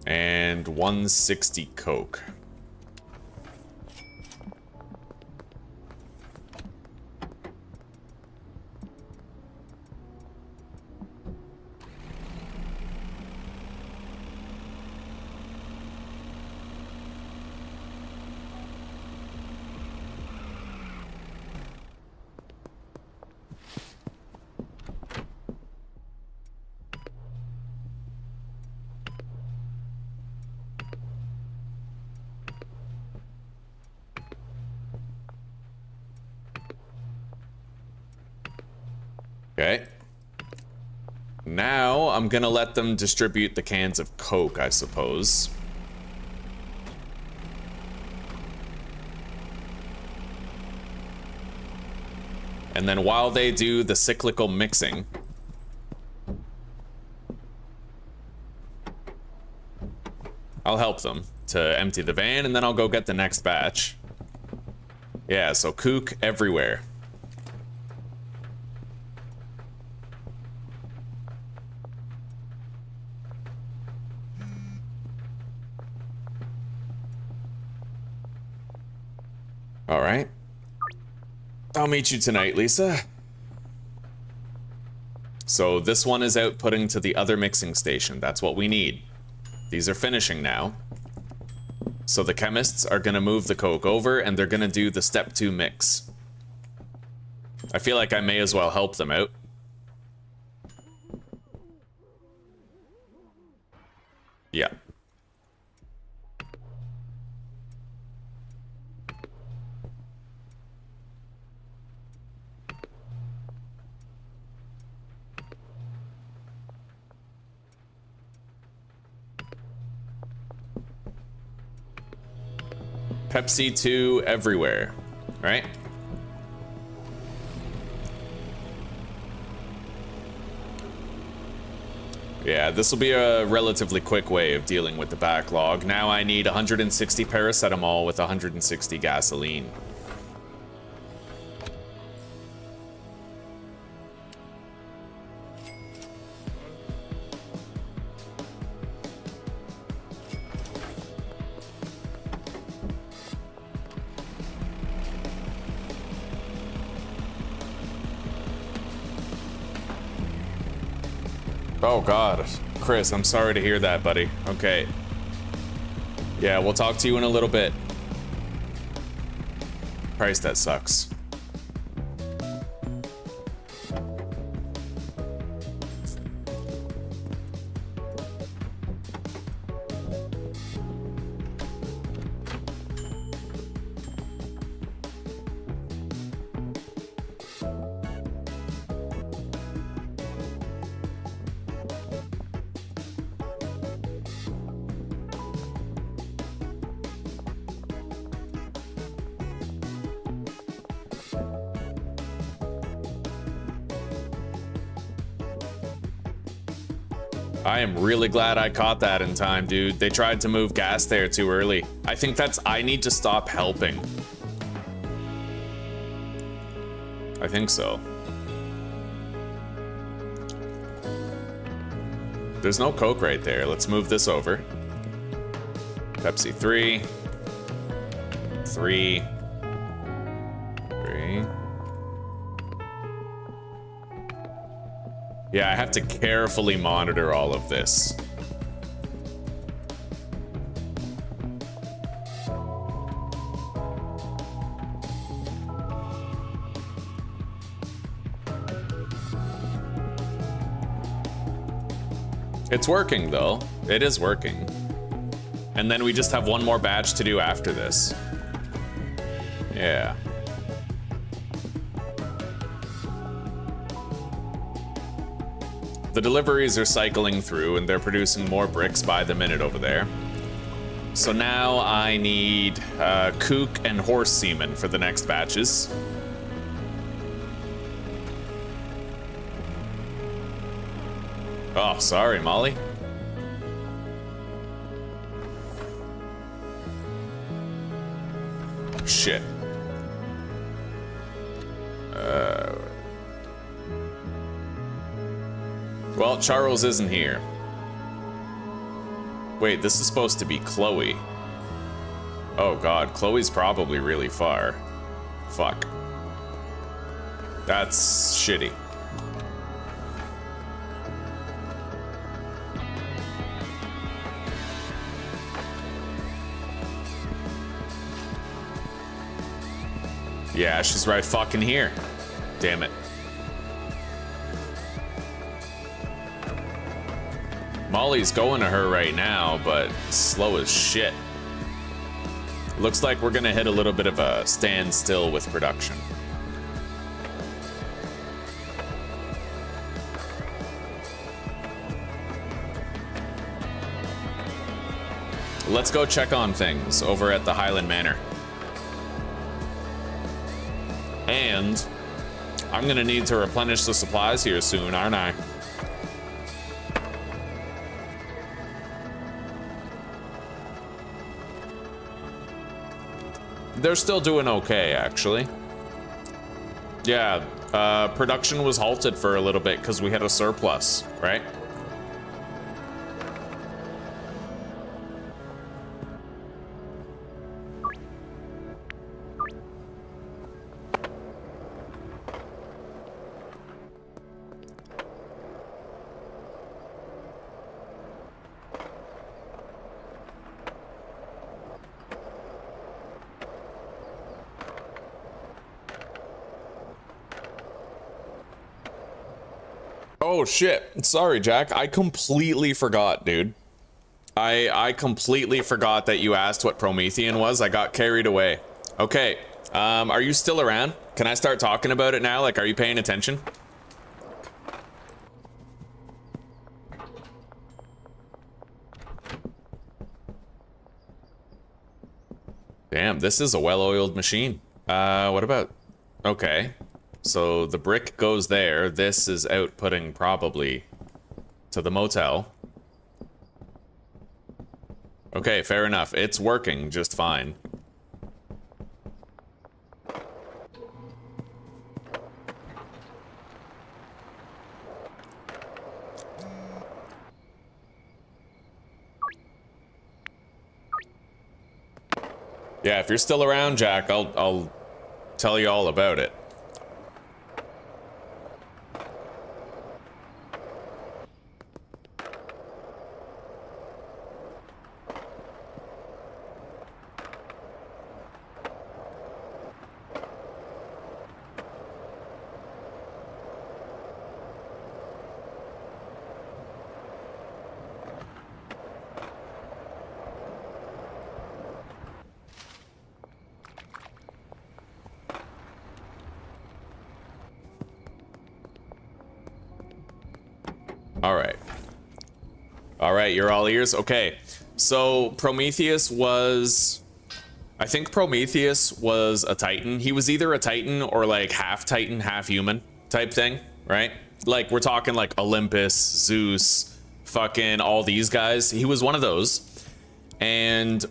And 160 Coke. Okay. Now I'm gonna let them distribute the cans of Coke, I suppose. And then while they do the cyclical mixing, I'll help them to empty the van, and then I'll go get the next batch. Yeah, so kook everywhere. All right. I'll meet you tonight, Lisa. So this one is outputting to the other mixing station. That's what we need. These are finishing now. So the chemists are gonna move the Coke over and they're gonna do the step 2 mix. I feel like I may as well help them out. Yeah. Pepsi 2 everywhere, right? Yeah, this will be a relatively quick way of dealing with the backlog. Now I need 160 paracetamol with 160 gasoline. Oh God, Chris, I'm sorry to hear that, buddy. Okay. Yeah, we'll talk to you in a little bit. Christ, that sucks. I am really glad I caught that in time, dude. They tried to move gas there too early. I think I need to stop helping. I think so. There's no Coke right there. Let's move this over. Pepsi 3. 3. 3. Yeah, I have to carefully monitor all of this. It's working though. It is working. And then we just have one more batch to do after this. Yeah. The deliveries are cycling through and they're producing more bricks by the minute over there. So now I need kook and horse semen for the next batches. Oh, sorry, Molly. Shit. Well, Charles isn't here. Wait, this is supposed to be Chloe. Oh god, Chloe's probably really far. Fuck. That's shitty. Yeah, she's right fucking here. Damn it. Molly's going to her right now, but slow as shit. Looks like we're gonna hit a little bit of a standstill with production. Let's go check on things over at the Highland Manor. And I'm gonna need to replenish the supplies here soon, aren't I? They're still doing okay, actually. Yeah, production was halted for a little bit because we had a surplus, right? Oh shit. Sorry, Jack. I completely forgot, dude. I completely forgot that you asked what Promethean was. I got carried away. Okay. Are you still around? Can I start talking about it now? Like, are you paying attention? Damn, this is a well-oiled machine. What about... Okay. So the brick goes there. This is outputting probably to the motel. Okay, fair enough. It's working just fine. Yeah, if you're still around, Jack, I'll tell you all about it. All right, you're all ears. Okay, so Prometheus was, I think Prometheus was a Titan. He was either a Titan or like half Titan, half human type thing, right? Like we're talking like Olympus, Zeus, fucking all these guys. He was one of those. And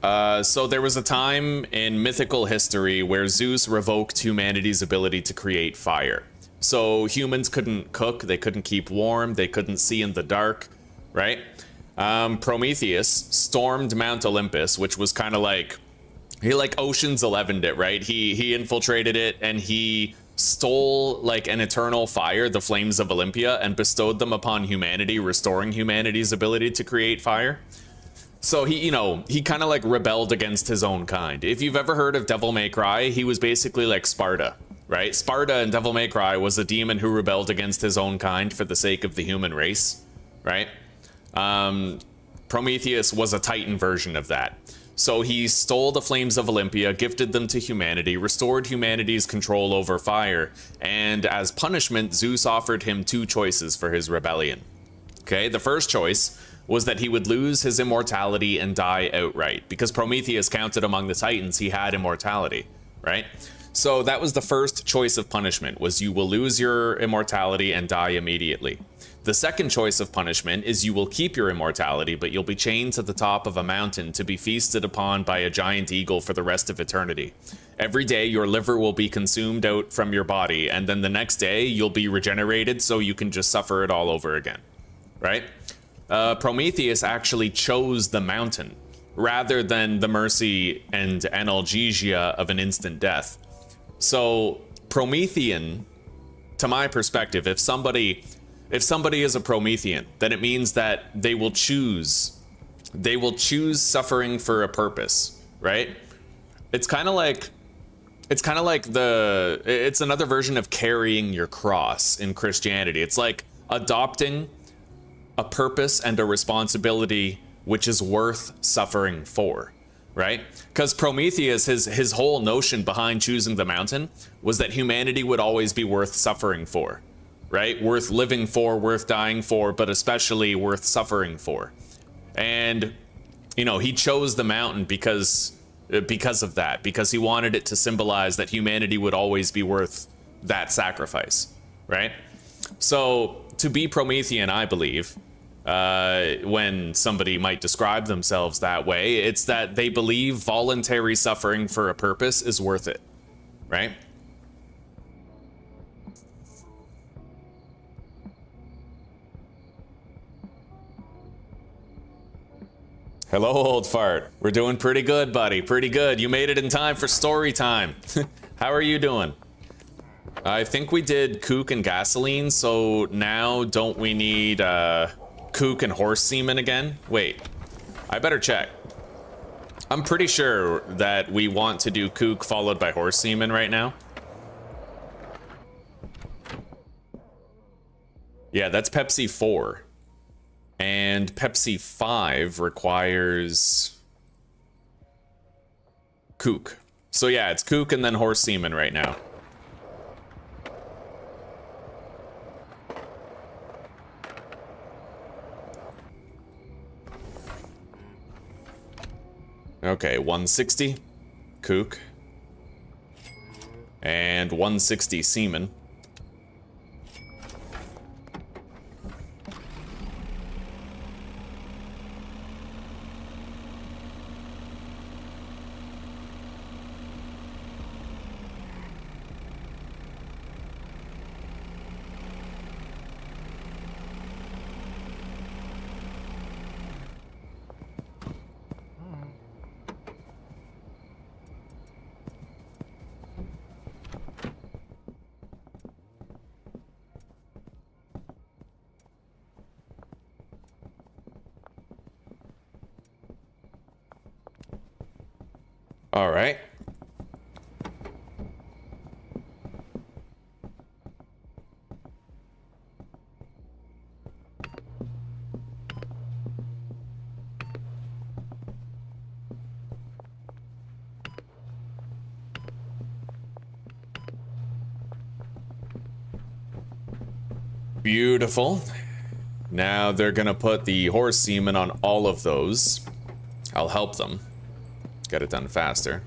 so there was a time in mythical history where Zeus revoked humanity's ability to create fire. So humans couldn't cook, they couldn't keep warm, they couldn't see in the dark, right? Prometheus stormed Mount Olympus, which was kind of like, he like Ocean's 11'd it, right? He infiltrated it and he stole like an eternal fire, the flames of Olympia, and bestowed them upon humanity, restoring humanity's ability to create fire. So he, you know, he kind of like rebelled against his own kind. If you've ever heard of Devil May Cry, he was basically like Sparta, right? Sparta in Devil May Cry was a demon who rebelled against his own kind for the sake of the human race, right? Prometheus was a Titan version of that. So he stole the flames of Olympia, gifted them to humanity, restored humanity's control over fire, and as punishment, Zeus offered him two choices for his rebellion. Okay, the first choice was that he would lose his immortality and die outright, because Prometheus counted among the Titans, he had immortality, right? So that was the first choice of punishment, was you will lose your immortality and die immediately. The second choice of punishment is you will keep your immortality, but you'll be chained to the top of a mountain to be feasted upon by a giant eagle for the rest of eternity. Every day your liver will be consumed out from your body, and then the next day you'll be regenerated so you can just suffer it all over again, right? Prometheus actually chose the mountain rather than the mercy and analgesia of an instant death. So Promethean, to my perspective, if somebody is a Promethean, then it means that they will choose suffering for a purpose, right? It's kind of like it's another version of carrying your cross in Christianity. It's like adopting a purpose and a responsibility which is worth suffering for, right? Because Prometheus, his whole notion behind choosing the mountain was that humanity would always be worth suffering for, right? Worth living for, worth dying for, but especially worth suffering for. And, you know, he chose the mountain because of that, because he wanted it to symbolize that humanity would always be worth that sacrifice, right? So to be Promethean, I believe, when somebody might describe themselves that way, it's that they believe voluntary suffering for a purpose is worth it, right? Hello, old fart. We're doing pretty good, buddy. Pretty good. You made it in time for story time. How are you doing? I think we did kook and gasoline, so now don't we need kook and horse semen again? Wait, I better check. I'm pretty sure that we want to do kook followed by horse semen right now. Yeah, that's Pepsi 4. And Pepsi 5 requires kook. So yeah, it's kook and then horse semen right now. Okay, 160 kook and 160 semen. All right. Beautiful. Now they're gonna put the horse semen on all of those. I'll help them get it done faster.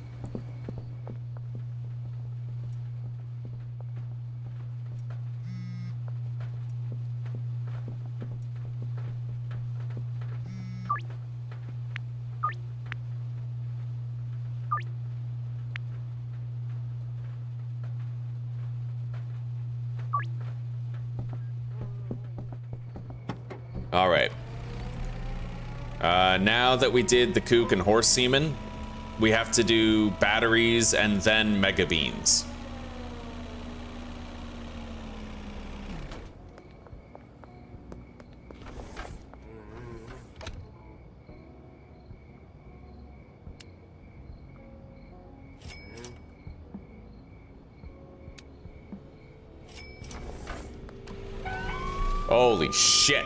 All right. Now that we did the kook and horse semen, we have to do batteries and then mega beans. Holy shit.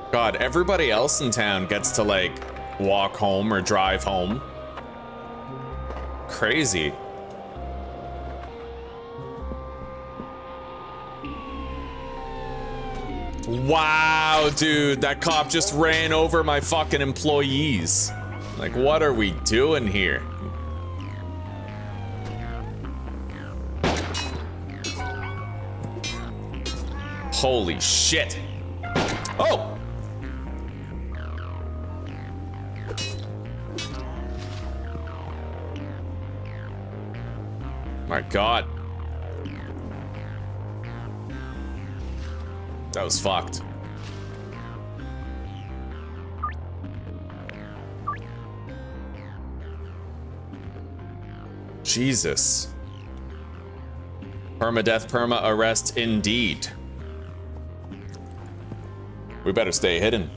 God, everybody else in town gets to, like, walk home or drive home. Crazy. Wow, dude, that cop just ran over my fucking employees. Like, what are we doing here? Holy shit. Oh! My God. That was fucked. Jesus. Permadeath, perma arrest indeed. We better stay hidden.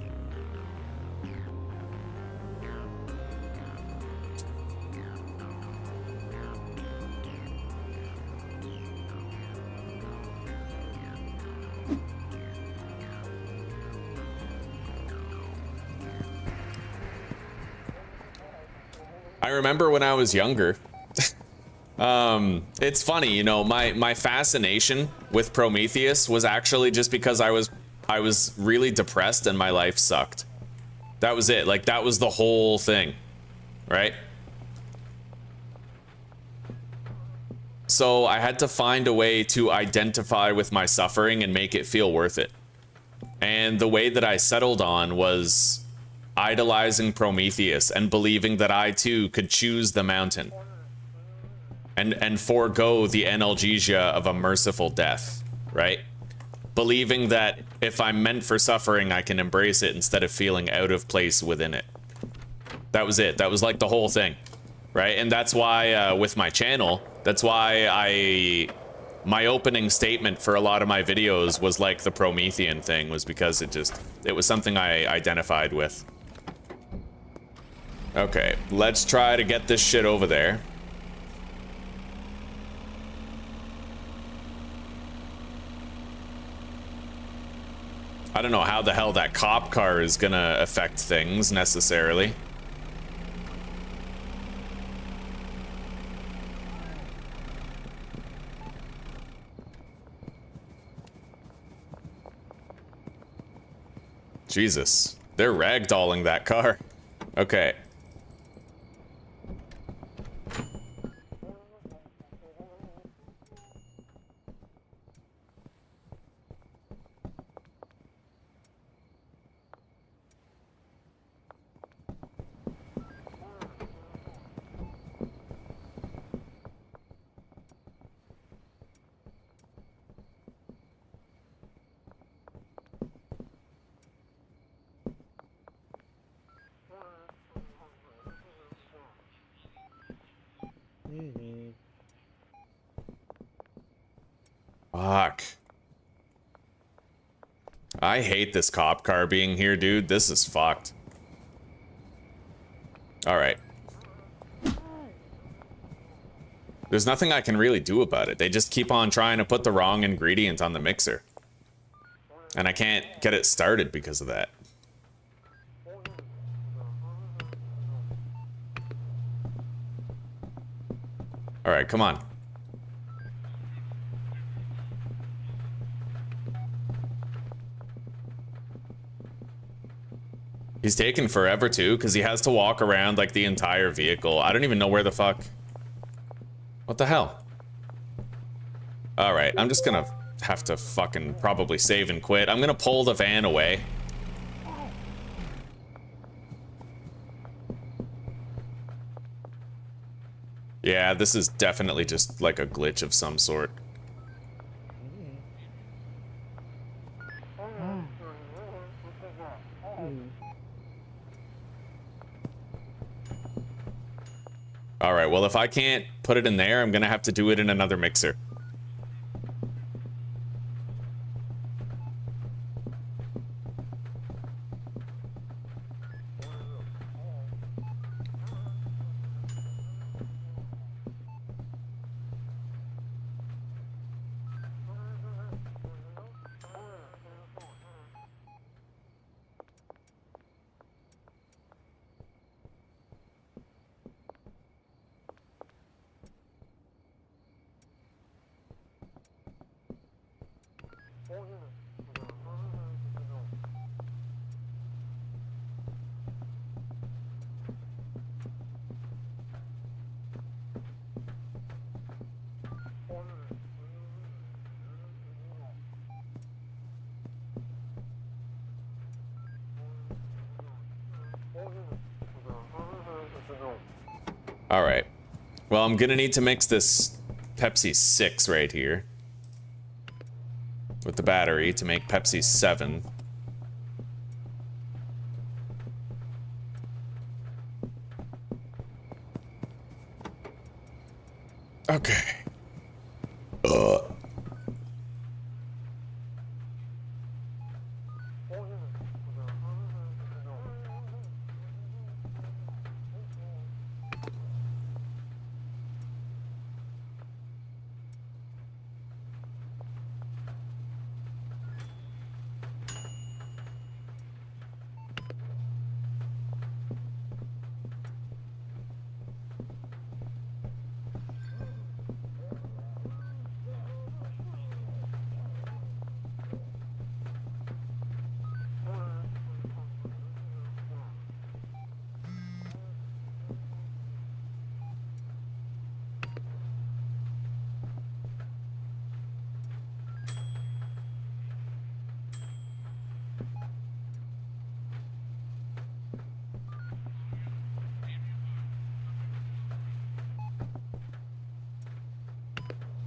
I remember when I was younger, it's funny, you know, my fascination with Prometheus was actually just because I was really depressed and my life sucked. That was it. Like, that was the whole thing, right? So I had to find a way to identify with my suffering and make it feel worth it. And the way that I settled on was idolizing Prometheus and believing that I too could choose the mountain and forego the analgesia of a merciful death, right? Believing that if I'm meant for suffering, I can embrace it instead of feeling out of place within it. That was it. That was like the whole thing, right? And that's why with my channel, that's why my opening statement for a lot of my videos was like the Promethean thing, was because it was something I identified with. Okay, let's try to get this shit over there. I don't know how the hell that cop car is gonna affect things necessarily. Jesus, they're ragdolling that car. Okay. Fuck. I hate this cop car being here, dude. This is fucked. Alright. There's nothing I can really do about it. They just keep on trying to put the wrong ingredient on the mixer. And I can't get it started because of that. Alright, come on. He's taking forever too, because he has to walk around like the entire vehicle. I don't even know where the fuck. What the hell? Alright, I'm just gonna have to fucking probably save and quit. I'm gonna pull the van away. Yeah, this is definitely just like a glitch of some sort. if I can't put it in there, I'm gonna have to do it in another mixer. All right. Well, I'm gonna need to mix this Pepsi 6 right here with the battery to make Pepsi 7. Okay.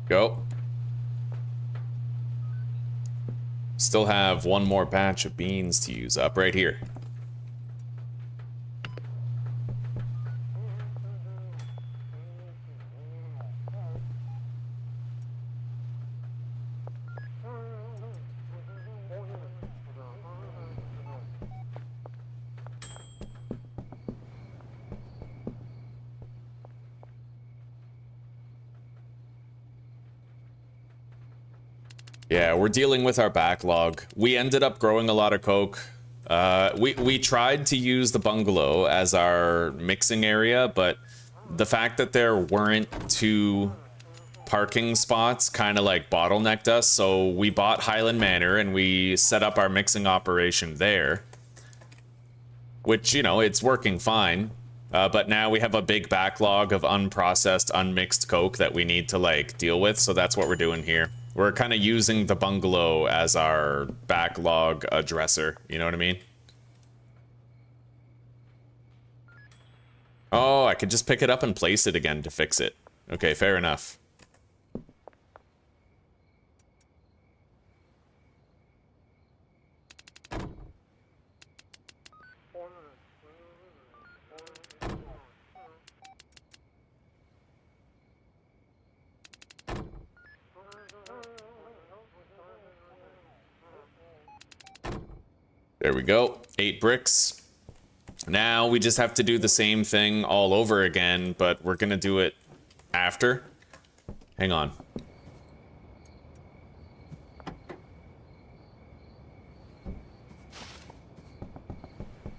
Go. Still have one more batch of beans to use up right here. Yeah, we're dealing with our backlog. We ended up growing a lot of coke. We tried to use the bungalow as our mixing area, but the fact that there weren't 2 parking spots kind of like bottlenecked us, so we bought Highland Manor and we set up our mixing operation there. Which, you know, it's working fine. But now we have a big backlog of unprocessed, unmixed coke that we need to, like, deal with, so that's what we're doing here. We're kind of using the bungalow as our backlog addresser, you know what I mean? Oh, I could just pick it up and place it again to fix it. Okay, fair enough. There we go, 8 bricks. Now we just have to do the same thing all over again, but we're gonna do it after. Hang on.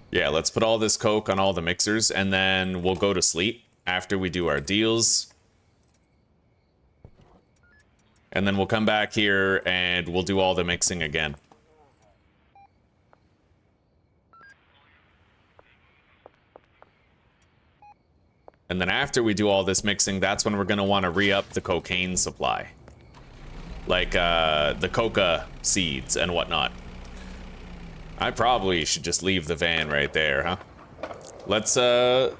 Yeah, let's put all this coke on all the mixers, and then we'll go to sleep after we do our deals. And then we'll come back here and we'll do all the mixing again. And then after we do all this mixing, that's when we're going to want to re-up the cocaine supply. Like, the coca seeds and whatnot. I probably should just leave the van right there, huh? Let's, yeah,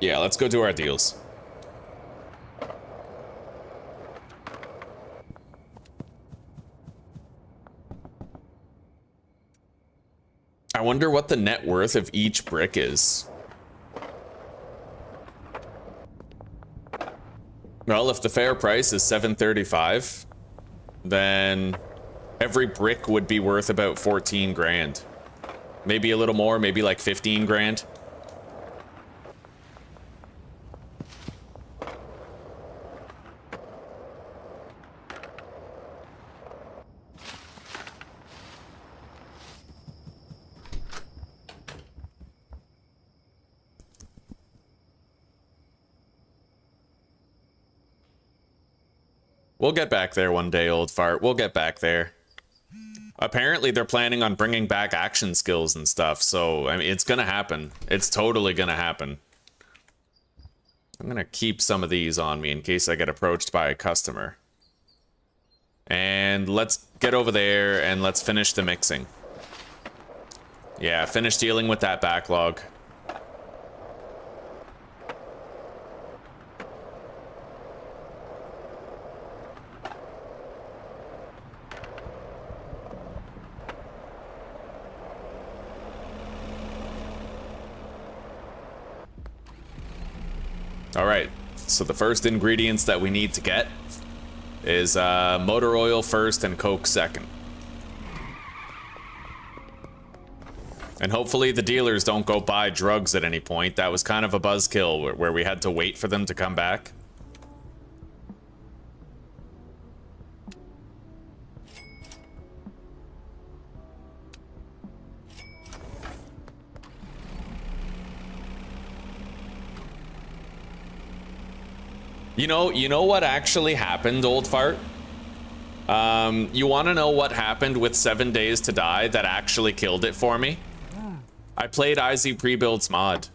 let's go do our deals. I wonder what the net worth of each brick is. Well, if the fair price is $7.35, then every brick would be worth about 14 grand. Maybe a little more, maybe like 15 grand. We'll get back there one day, old fart. We'll get back there. Apparently, they're planning on bringing back action skills and stuff, so, I mean, it's gonna happen. It's totally gonna happen. I'm gonna keep some of these on me in case I get approached by a customer. And let's get over there and let's finish the mixing. Yeah, finish dealing with that backlog. All right, so the first ingredients that we need to get is motor oil first and Coke second. And hopefully the dealers don't go buy drugs at any point. That was kind of a buzzkill where we had to wait for them to come back. You know what actually happened, old fart? You want to know what happened with 7 Days to Die that actually killed it for me? I played IZ Prebuild's mod.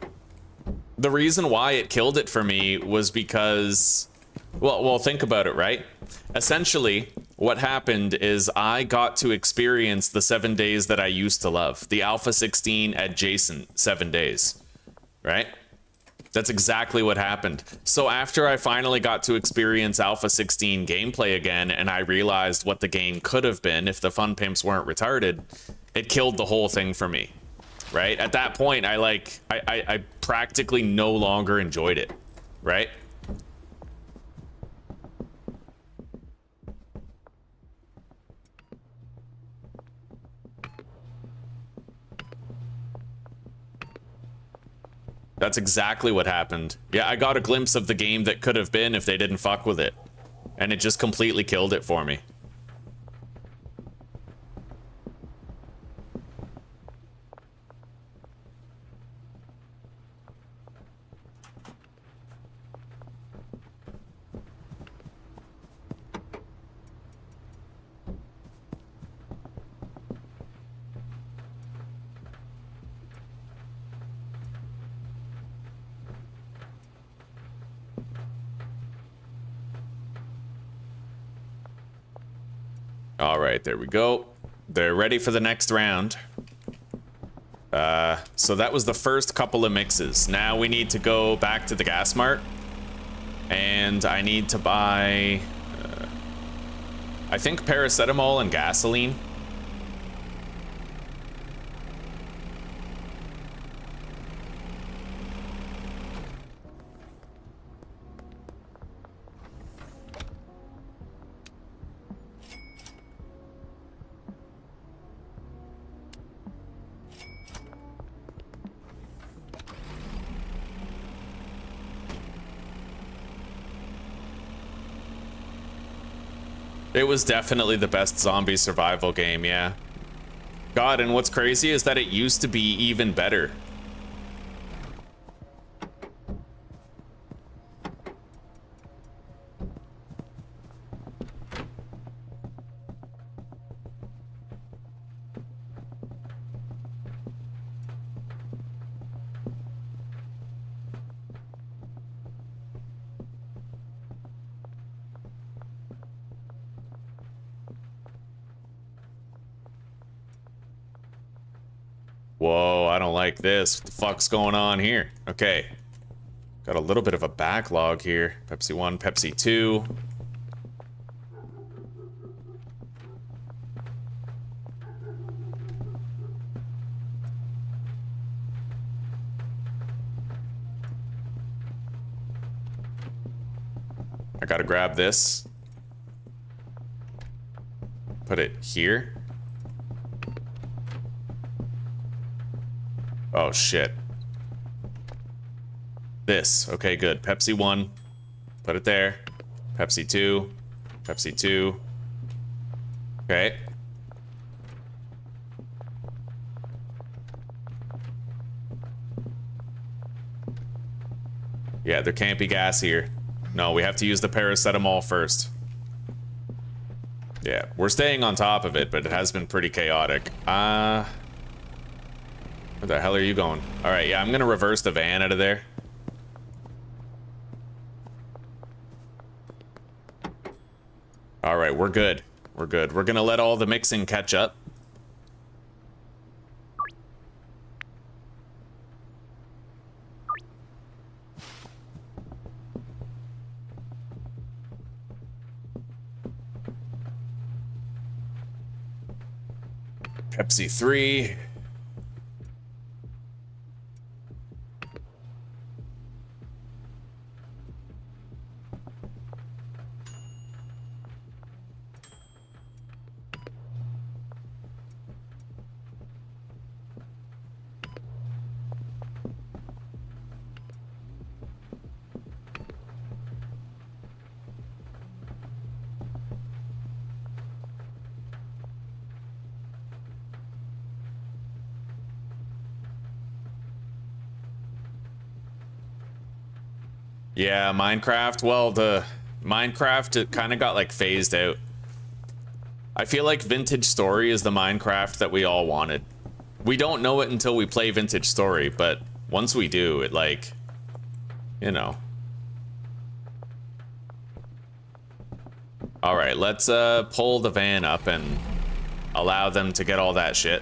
The reason why it killed it for me was because, well, think about it, right? Essentially, what happened is I got to experience the 7 days that I used to love. The Alpha 16 adjacent 7 days, right? That's exactly what happened. So after I finally got to experience Alpha 16 gameplay again, and I realized what the game could have been if the fun pimps weren't retarded, it killed the whole thing for me, right? At that point, I practically no longer enjoyed it, right? That's exactly what happened. Yeah, I got a glimpse of the game that could have been if they didn't fuck with it. And it just completely killed it for me. All right, there we go. They're ready for the next round. So that was the first couple of mixes. Now we need to go back to the gas mart. And I need to buy, I think paracetamol and gasoline. It was definitely the best zombie survival game, yeah. God, and what's crazy is that it used to be even better. Whoa, I don't like this. What the fuck's going on here? Okay. Got a little bit of a backlog here. Pepsi 1, Pepsi 2. I gotta grab this. Put it here. Oh, shit. This. Okay, good. Pepsi 1. Put it there. Pepsi 2. Pepsi 2. Okay. Yeah, there can't be gas here. No, we have to use the paracetamol first. Yeah, we're staying on top of it, but it has been pretty chaotic. Where the hell are you going? Alright, yeah, I'm gonna reverse the van out of there. Alright, we're good. We're good. We're gonna let all the mixing catch up. Pepsi 3. Yeah, Minecraft. Well, the Minecraft, it kind of got like phased out. I feel like Vintage Story is the Minecraft that we all wanted. We don't know it until we play Vintage Story, but once we do, it like, you know. All right, let's pull the van up and allow them to get all that shit.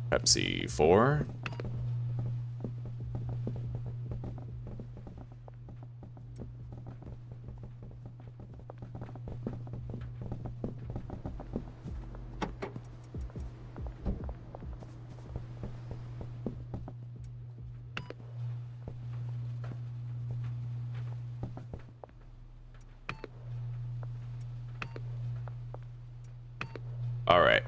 Pepsi 4. All right.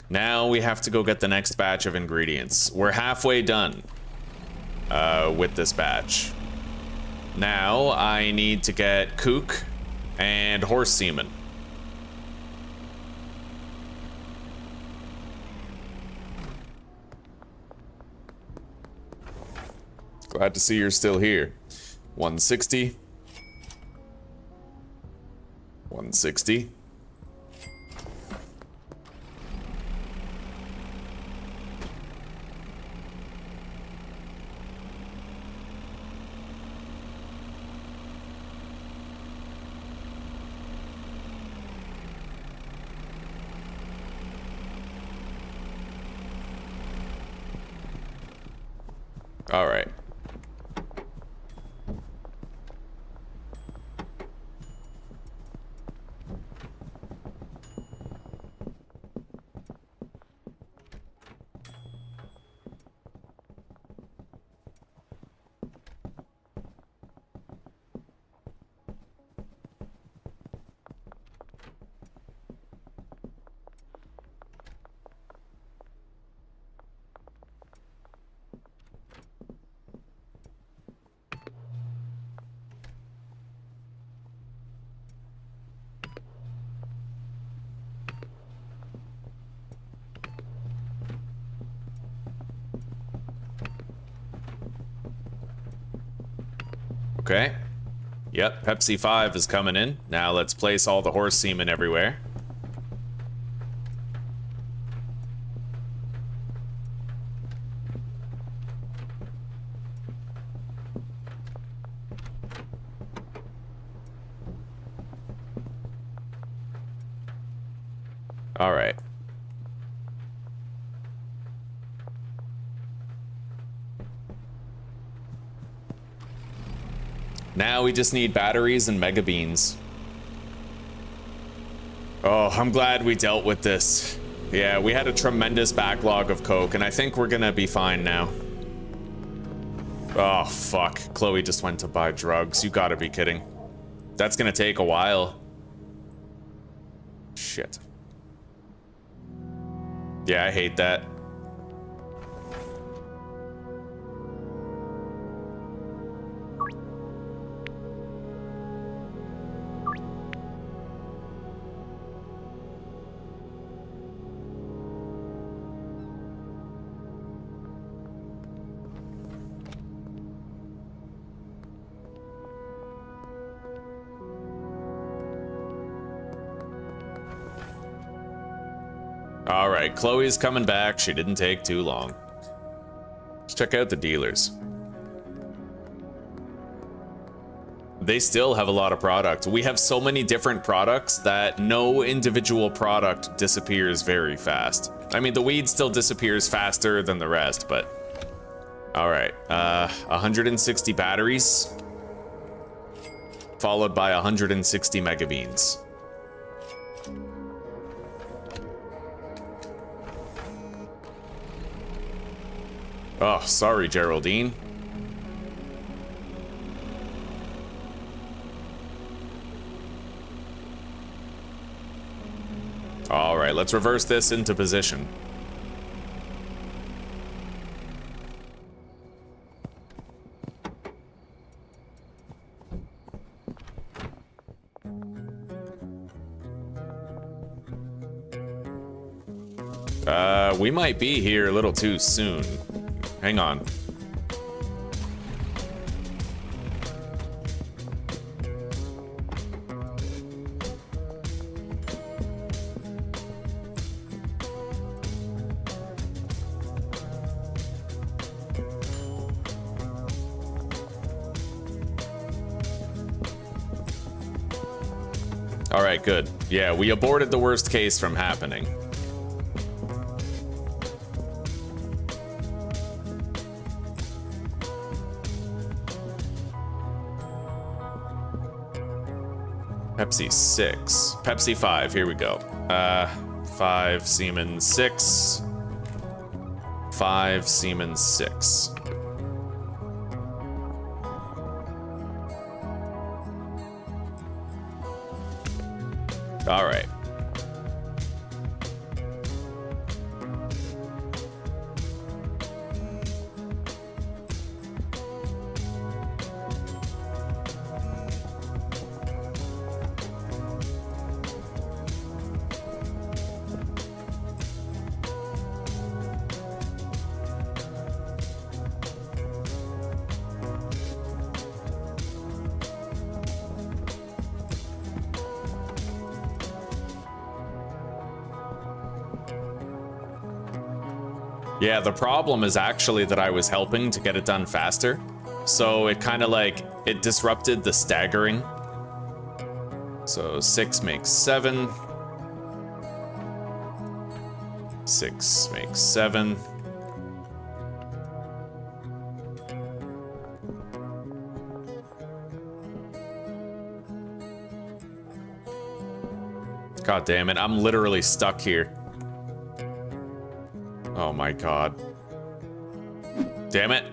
Now we have to go get the next batch of ingredients. We're halfway done with this batch. Now I need to get kook and horse semen. Glad to see you're still here. 160. 160. All right. Okay. Yep, Pepsi 5 is coming in. Now let's place all the horse semen everywhere. All right. Now we just need batteries and mega beans. Oh, I'm glad we dealt with this. Yeah, we had a tremendous backlog of coke, and I think we're gonna be fine now. Oh, fuck. Chloe just went to buy drugs. You gotta be kidding. That's gonna take a while. Shit. Yeah, I hate that. All right, Chloe's coming back. She didn't take too long. Let's check out the dealers. They still have a lot of product. We have so many different products that no individual product disappears very fast. I mean, the weed still disappears faster than the rest, but... All right, 160 batteries, followed by 160 megabeans. Oh, sorry, Geraldine. All right, let's reverse this into position. We might be here a little too soon. Hang on. All right, good. Yeah, we aborted the worst case from happening. Pepsi 6. Pepsi 5, here we go. 5 Siemens 6. 5 Siemens 6. All right. Yeah, the problem is actually that I was helping to get it done faster. So it kind of like, it disrupted the staggering. So 6 makes 7. 6 makes 7. God damn it, I'm literally stuck here. Oh my god. Damn it.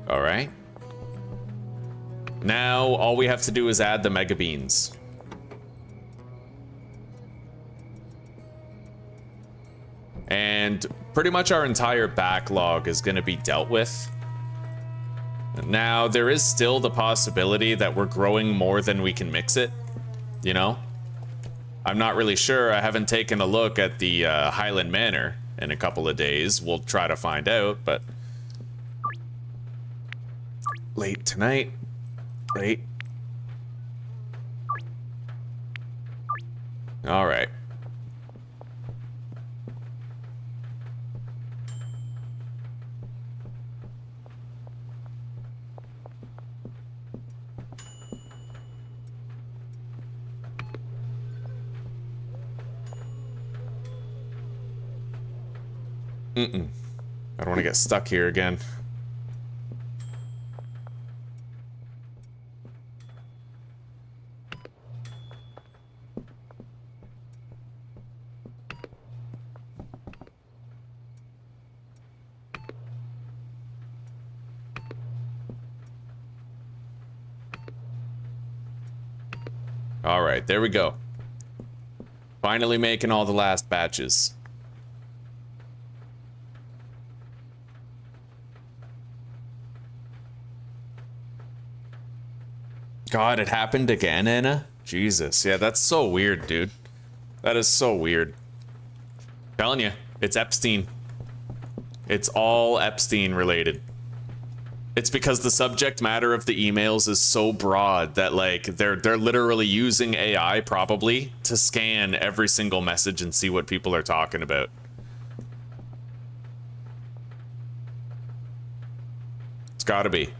All right. Now all we have to do is add the mega beans. And pretty much our entire backlog is going to be dealt with. Now, there is still the possibility that we're growing more than we can mix it, you know? I'm not really sure. I haven't taken a look at the Highland Manor in a couple of days. We'll try to find out, but... Late tonight. Late. All right. I don't want to get stuck here again. All right, there we go. Finally making all the last batches. God, it happened again, Anna? Jesus, yeah, that's so weird, dude. That is so weird. Telling you, it's Epstein. It's all Epstein related. It's because the subject matter of the emails is so broad that like they're literally using AI probably to scan every single message and see what people are talking about. It's gotta be.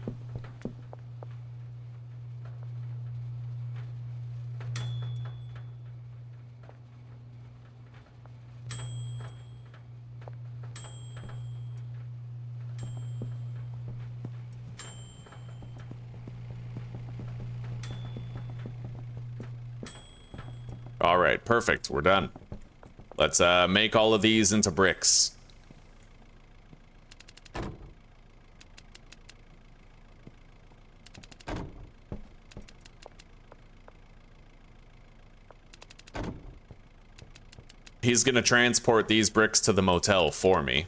All right, perfect. We're done. Let's make all of these into bricks. He's gonna transport these bricks to the motel for me.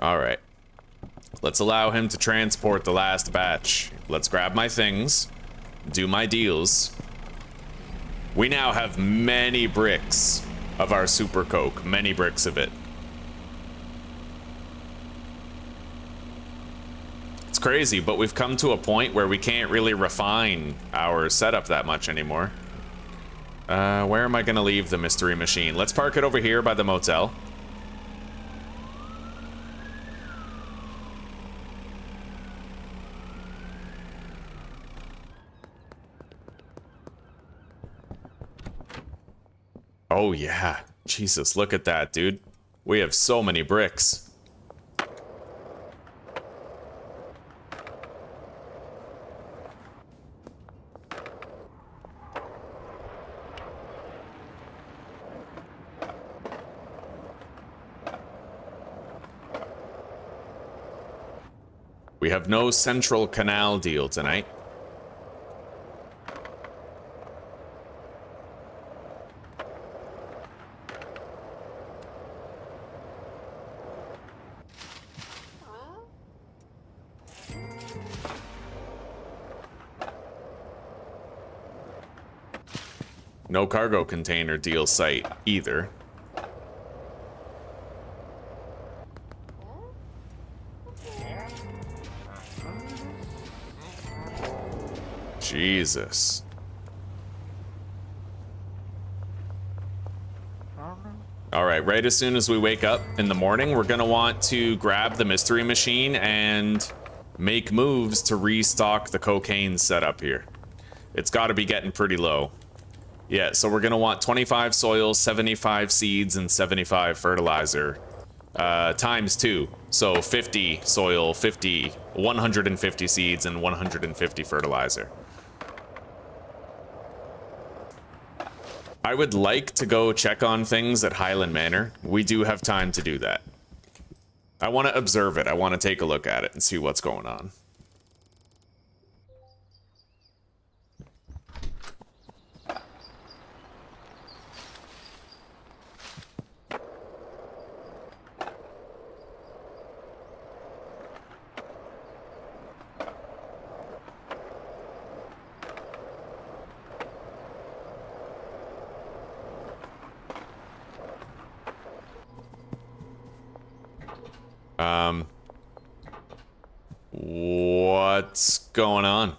All right. Let's allow him to transport the last batch. Let's grab my things, do my deals. We now have many bricks of our super coke, many bricks of it. It's crazy, but we've come to a point where we can't really refine our setup that much anymore. Where am I gonna leave the mystery machine? Let's park it over here by the motel. Oh yeah, Jesus, look at that, dude. We have so many bricks. We have no central canal deal tonight. No cargo container deal site either. Jesus. All right, right as soon as we wake up in the morning, we're gonna want to grab the mystery machine and make moves to restock the cocaine setup here. It's gotta be getting pretty low. Yeah, so we're gonna want 25 soil, 75 seeds, and 75 fertilizer. Times 2. So 50 soil, 50, 150 seeds, and 150 fertilizer. I would like to go check on things at Highland Manor. We do have time to do that. I want to observe it. I want to take a look at it and see what's going on. What's going on?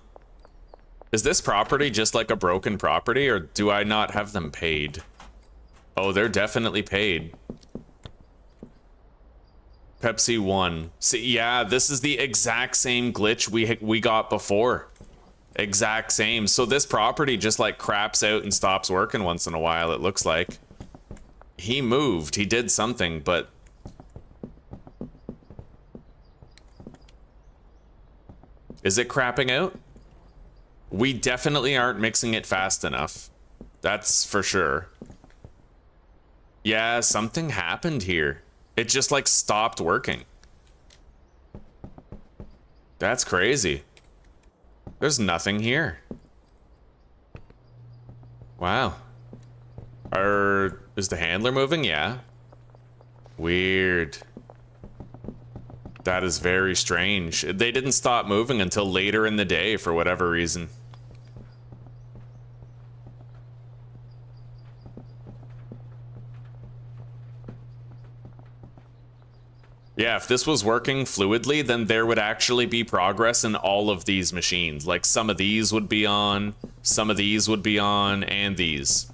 Is this property just like a broken property, or do I not have them paid? Oh, they're definitely paid. Pepsi 1. See, yeah, this is the exact same glitch we got before. Exact same. So this property just like craps out and stops working once in a while, it looks like. He moved, he did something, but... Is it crapping out? We definitely aren't mixing it fast enough. That's for sure. Yeah, something happened here. It just like stopped working. That's crazy. There's nothing here. Wow. Is the handler moving? Yeah. Weird. That is very strange. They didn't stop moving until later in the day for whatever reason. Yeah, if this was working fluidly, then there would actually be progress in all of these machines. Like some of these would be on, some of these would be on, and these.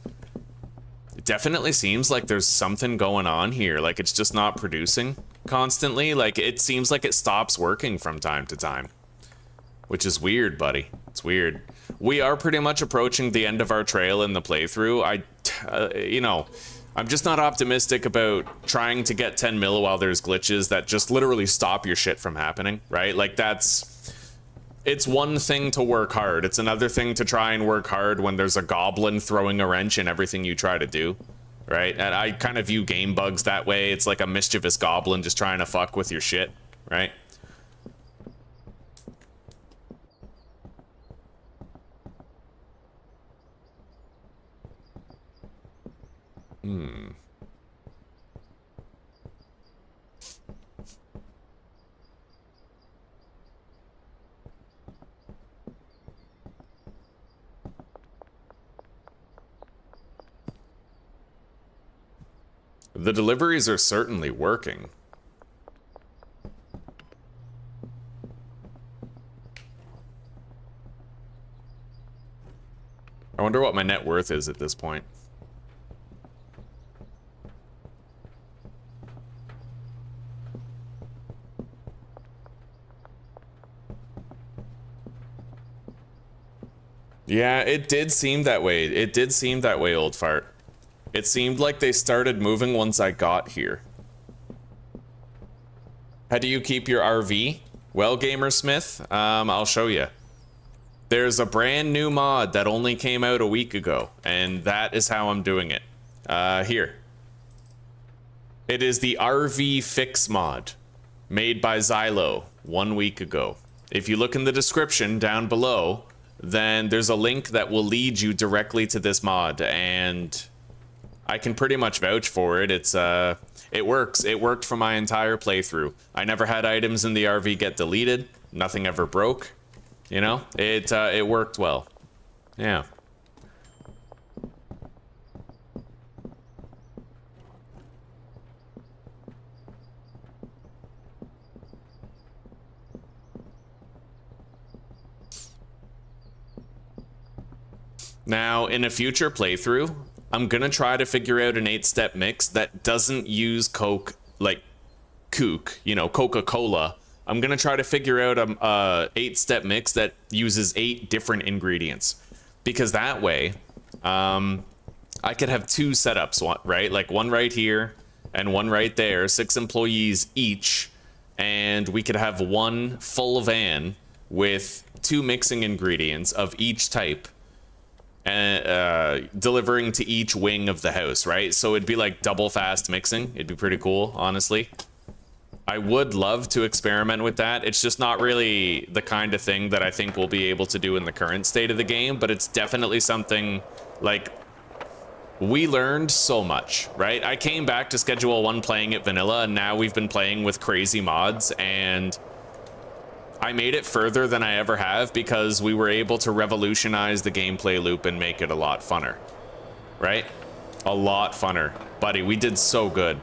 It definitely seems like there's something going on here. Like it's just not producing constantly. Like it seems like it stops working from time to time. Which is weird, buddy. It's weird. We are pretty much approaching the end of our trail in the playthrough. You know... I'm just not optimistic about trying to get 10 mil while there's glitches that just literally stop your shit from happening, right? Like it's one thing to work hard. It's another thing to try and work hard when there's a goblin throwing a wrench in everything you try to do, right? And I kind of view game bugs that way. It's like a mischievous goblin just trying to fuck with your shit, right? The deliveries are certainly working. I wonder what my net worth is at this point. Yeah, it did seem that way. It did seem that way, old fart. It seemed like they started moving once I got here. How do you keep your RV? Well, Gamersmith, I'll show you. There's a brand new mod that only came out a week ago, and that is how I'm doing it. Here. It is the RV Fix mod, made by Xylo 1 week ago. If you look in the description down below, then there's a link that will lead you directly to this mod, and I can pretty much vouch for it. It works. It worked for my entire playthrough. I never had items in the RV get deleted. Nothing ever broke. You know, it worked well. Yeah. Now, in a future playthrough, I'm gonna try to figure out an 8-step mix that doesn't use Coke, like Coke, you know, Coca-Cola. I'm gonna try to figure out a 8-step mix that uses 8 different ingredients, because that way, I could have 2 setups, right? Like one right here and one right there, 6 employees each, and we could have one full van with 2 mixing ingredients of each type. Delivering to each wing of the house, right? So it'd be like double fast mixing. It'd be pretty cool, honestly. I would love to experiment with that. It's just not really the kind of thing that I think we'll be able to do in the current state of the game, but it's definitely something, like, we learned so much, right? I came back to Schedule 1 playing it vanilla, and now we've been playing with crazy mods, and I made it further than I ever have because we were able to revolutionize the gameplay loop and make it a lot funner, right? A lot funner. Buddy, we did so good.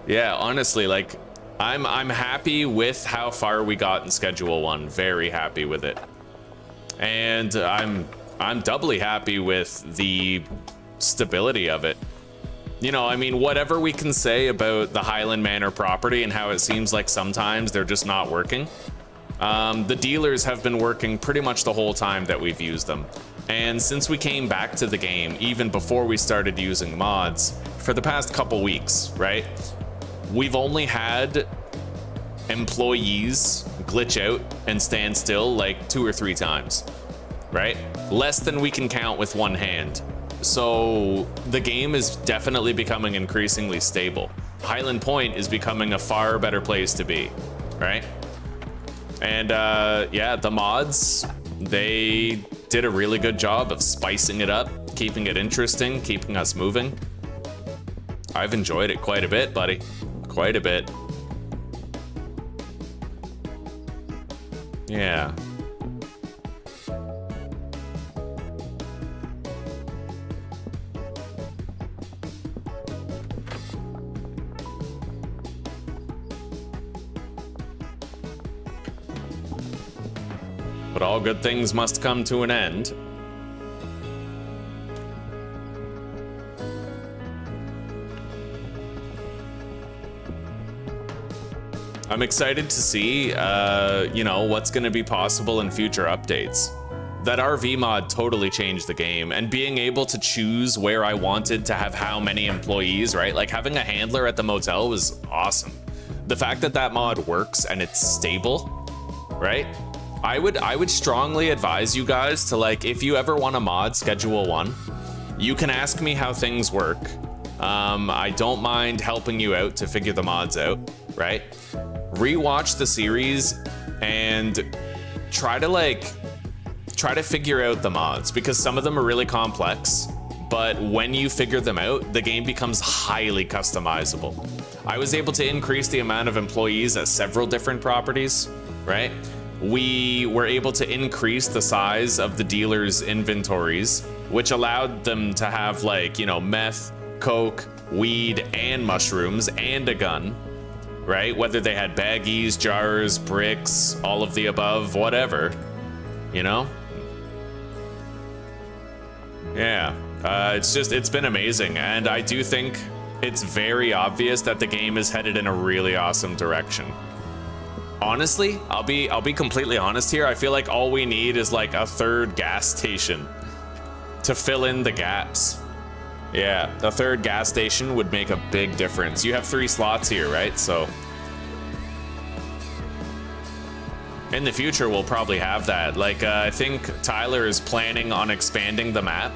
Yeah, honestly, like I'm happy with how far we got in Schedule 1. Very happy with it. And I'm doubly happy with the stability of it. You know, I mean, whatever we can say about the Highland Manor property and how it seems like sometimes they're just not working, the dealers have been working pretty much the whole time that we've used them. And since we came back to the game, even before we started using mods, for the past couple weeks, right, we've only had employees glitch out and stand still like 2 or 3 times, right? Less than we can count with one hand. So the game is definitely becoming increasingly stable. Highland Point is becoming a far better place to be, right? And yeah, the mods, they did a really good job of spicing it up, keeping it interesting, keeping us moving. I've enjoyed it quite a bit, buddy. Quite a bit. Yeah. But all good things must come to an end. I'm excited to see, you know, what's going to be possible in future updates. That RV mod totally changed the game, and being able to choose where I wanted to have how many employees, right? Like having a handler at the motel was awesome. The fact that that mod works and it's stable, right? I would strongly advise you guys to, like, if you ever want to mod Schedule 1, you can ask me how things work. I don't mind helping you out to figure the mods out, right? Rewatch the series and try to figure out the mods, because some of them are really complex, but when you figure them out, the game becomes highly customizable. I was able to increase the amount of employees at several different properties, right? We were able to increase the size of the dealers' inventories, which allowed them to have, like, you know, meth, coke, weed, and mushrooms, and a gun, right? Whether they had baggies, jars, bricks, all of the above, whatever, you know? Yeah, it's been amazing, and I do think it's very obvious that the game is headed in a really awesome direction. Honestly, I'll be completely honest here. I feel like all we need is like a third gas station to fill in the gaps. Yeah, the third gas station would make a big difference. You have 3 slots here, right? So in the future, we'll probably have that. Like, I think Tyler is planning on expanding the map.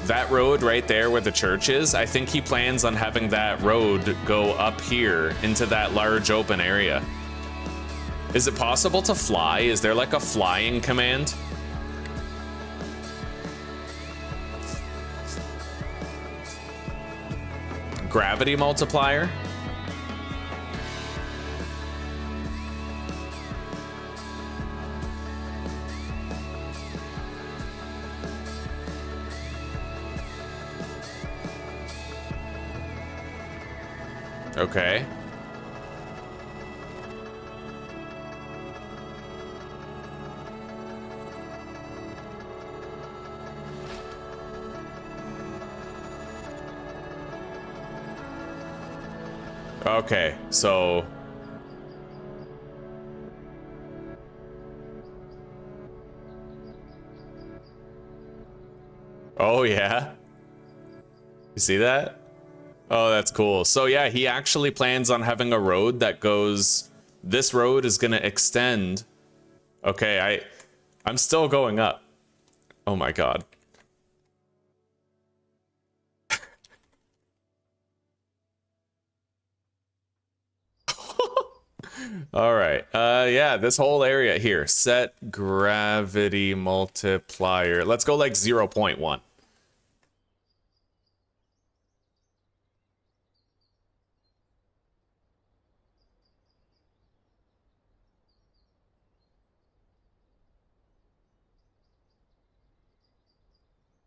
That road right there where the church is, I think he plans on having that road go up here into that large open area. Is it possible to fly? Is there like a flying command? Gravity multiplier? Okay. Okay, so oh yeah. You see that? Oh, that's cool. So yeah, he actually plans on having a road that goes, this road is gonna extend. Okay, I'm still going up. Oh my god. All right. Yeah, this whole area here. Set gravity multiplier. Let's go like 0.1.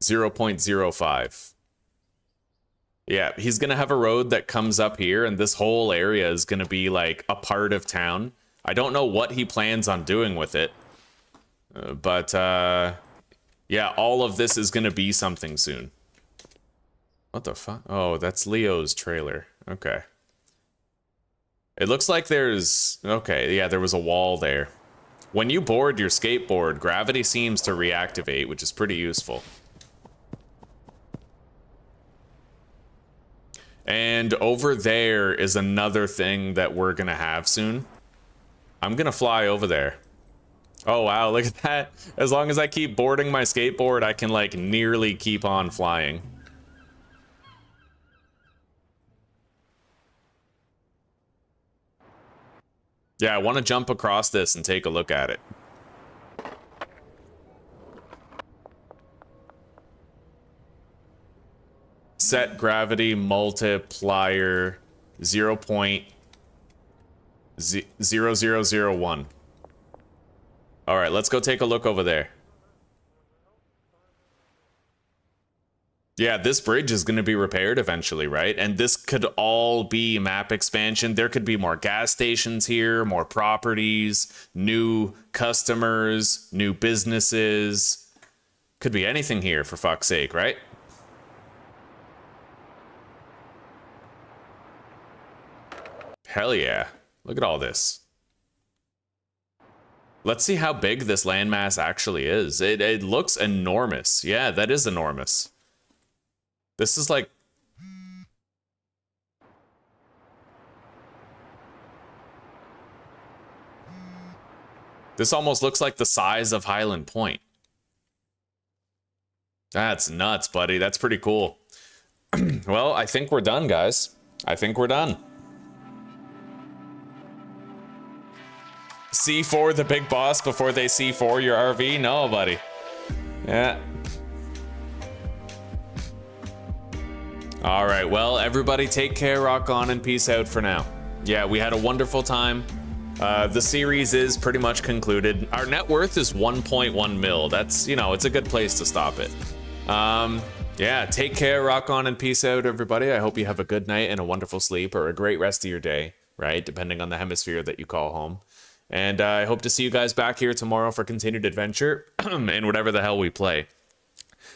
.05. Yeah, he's going to have a road that comes up here, and this whole area is going to be like a part of town. I don't know what he plans on doing with it. But yeah, all of this is going to be something soon. What the fuck? Oh, that's Leo's trailer. Okay. It looks like there's... Okay, yeah, there was a wall there. When you board your skateboard, gravity seems to reactivate, which is pretty useful. And over there is another thing that we're gonna have soon. I'm gonna fly over there. Oh wow, look at that. As long as I keep boarding my skateboard, I can like nearly keep on flying. Yeah, I want to jump across this and take a look at it. Set gravity multiplier 0.0001. All right, let's go take a look over there. Yeah, this bridge is going to be repaired eventually, right? And this could all be map expansion. There could be more gas stations here, more properties, new customers, new businesses. Could be anything here, for fuck's sake, right? Hell yeah. Look at all this. Let's see how big this landmass actually is. It looks enormous. Yeah, that is enormous. This is like... This almost looks like the size of Highland Point. That's nuts, buddy. That's pretty cool. Well, I think we're done, guys. I think we're done. C4 the big boss before they C4 your RV? No, buddy. Yeah. All right, well, everybody take care, rock on, and peace out for now. Yeah, we had a wonderful time. The series is pretty much concluded. Our net worth is 1.1 mil. That's, you know, it's a good place to stop it. Yeah, take care, rock on, and peace out, everybody. I hope you have a good night and a wonderful sleep, or a great rest of your day, right? Depending on the hemisphere that you call home. And I hope to see you guys back here tomorrow for continued adventure and whatever the hell we play.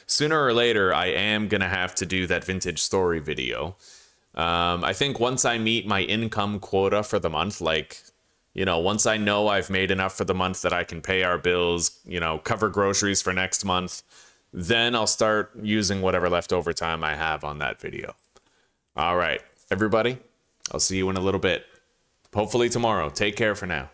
Sooner or later, I am going to have to do that vintage story video. I think once I meet my income quota for the month, like, you know, once I know I've made enough for the month that I can pay our bills, you know, cover groceries for next month, then I'll start using whatever leftover time I have on that video. All right, everybody, I'll see you in a little bit. Hopefully tomorrow. Take care for now.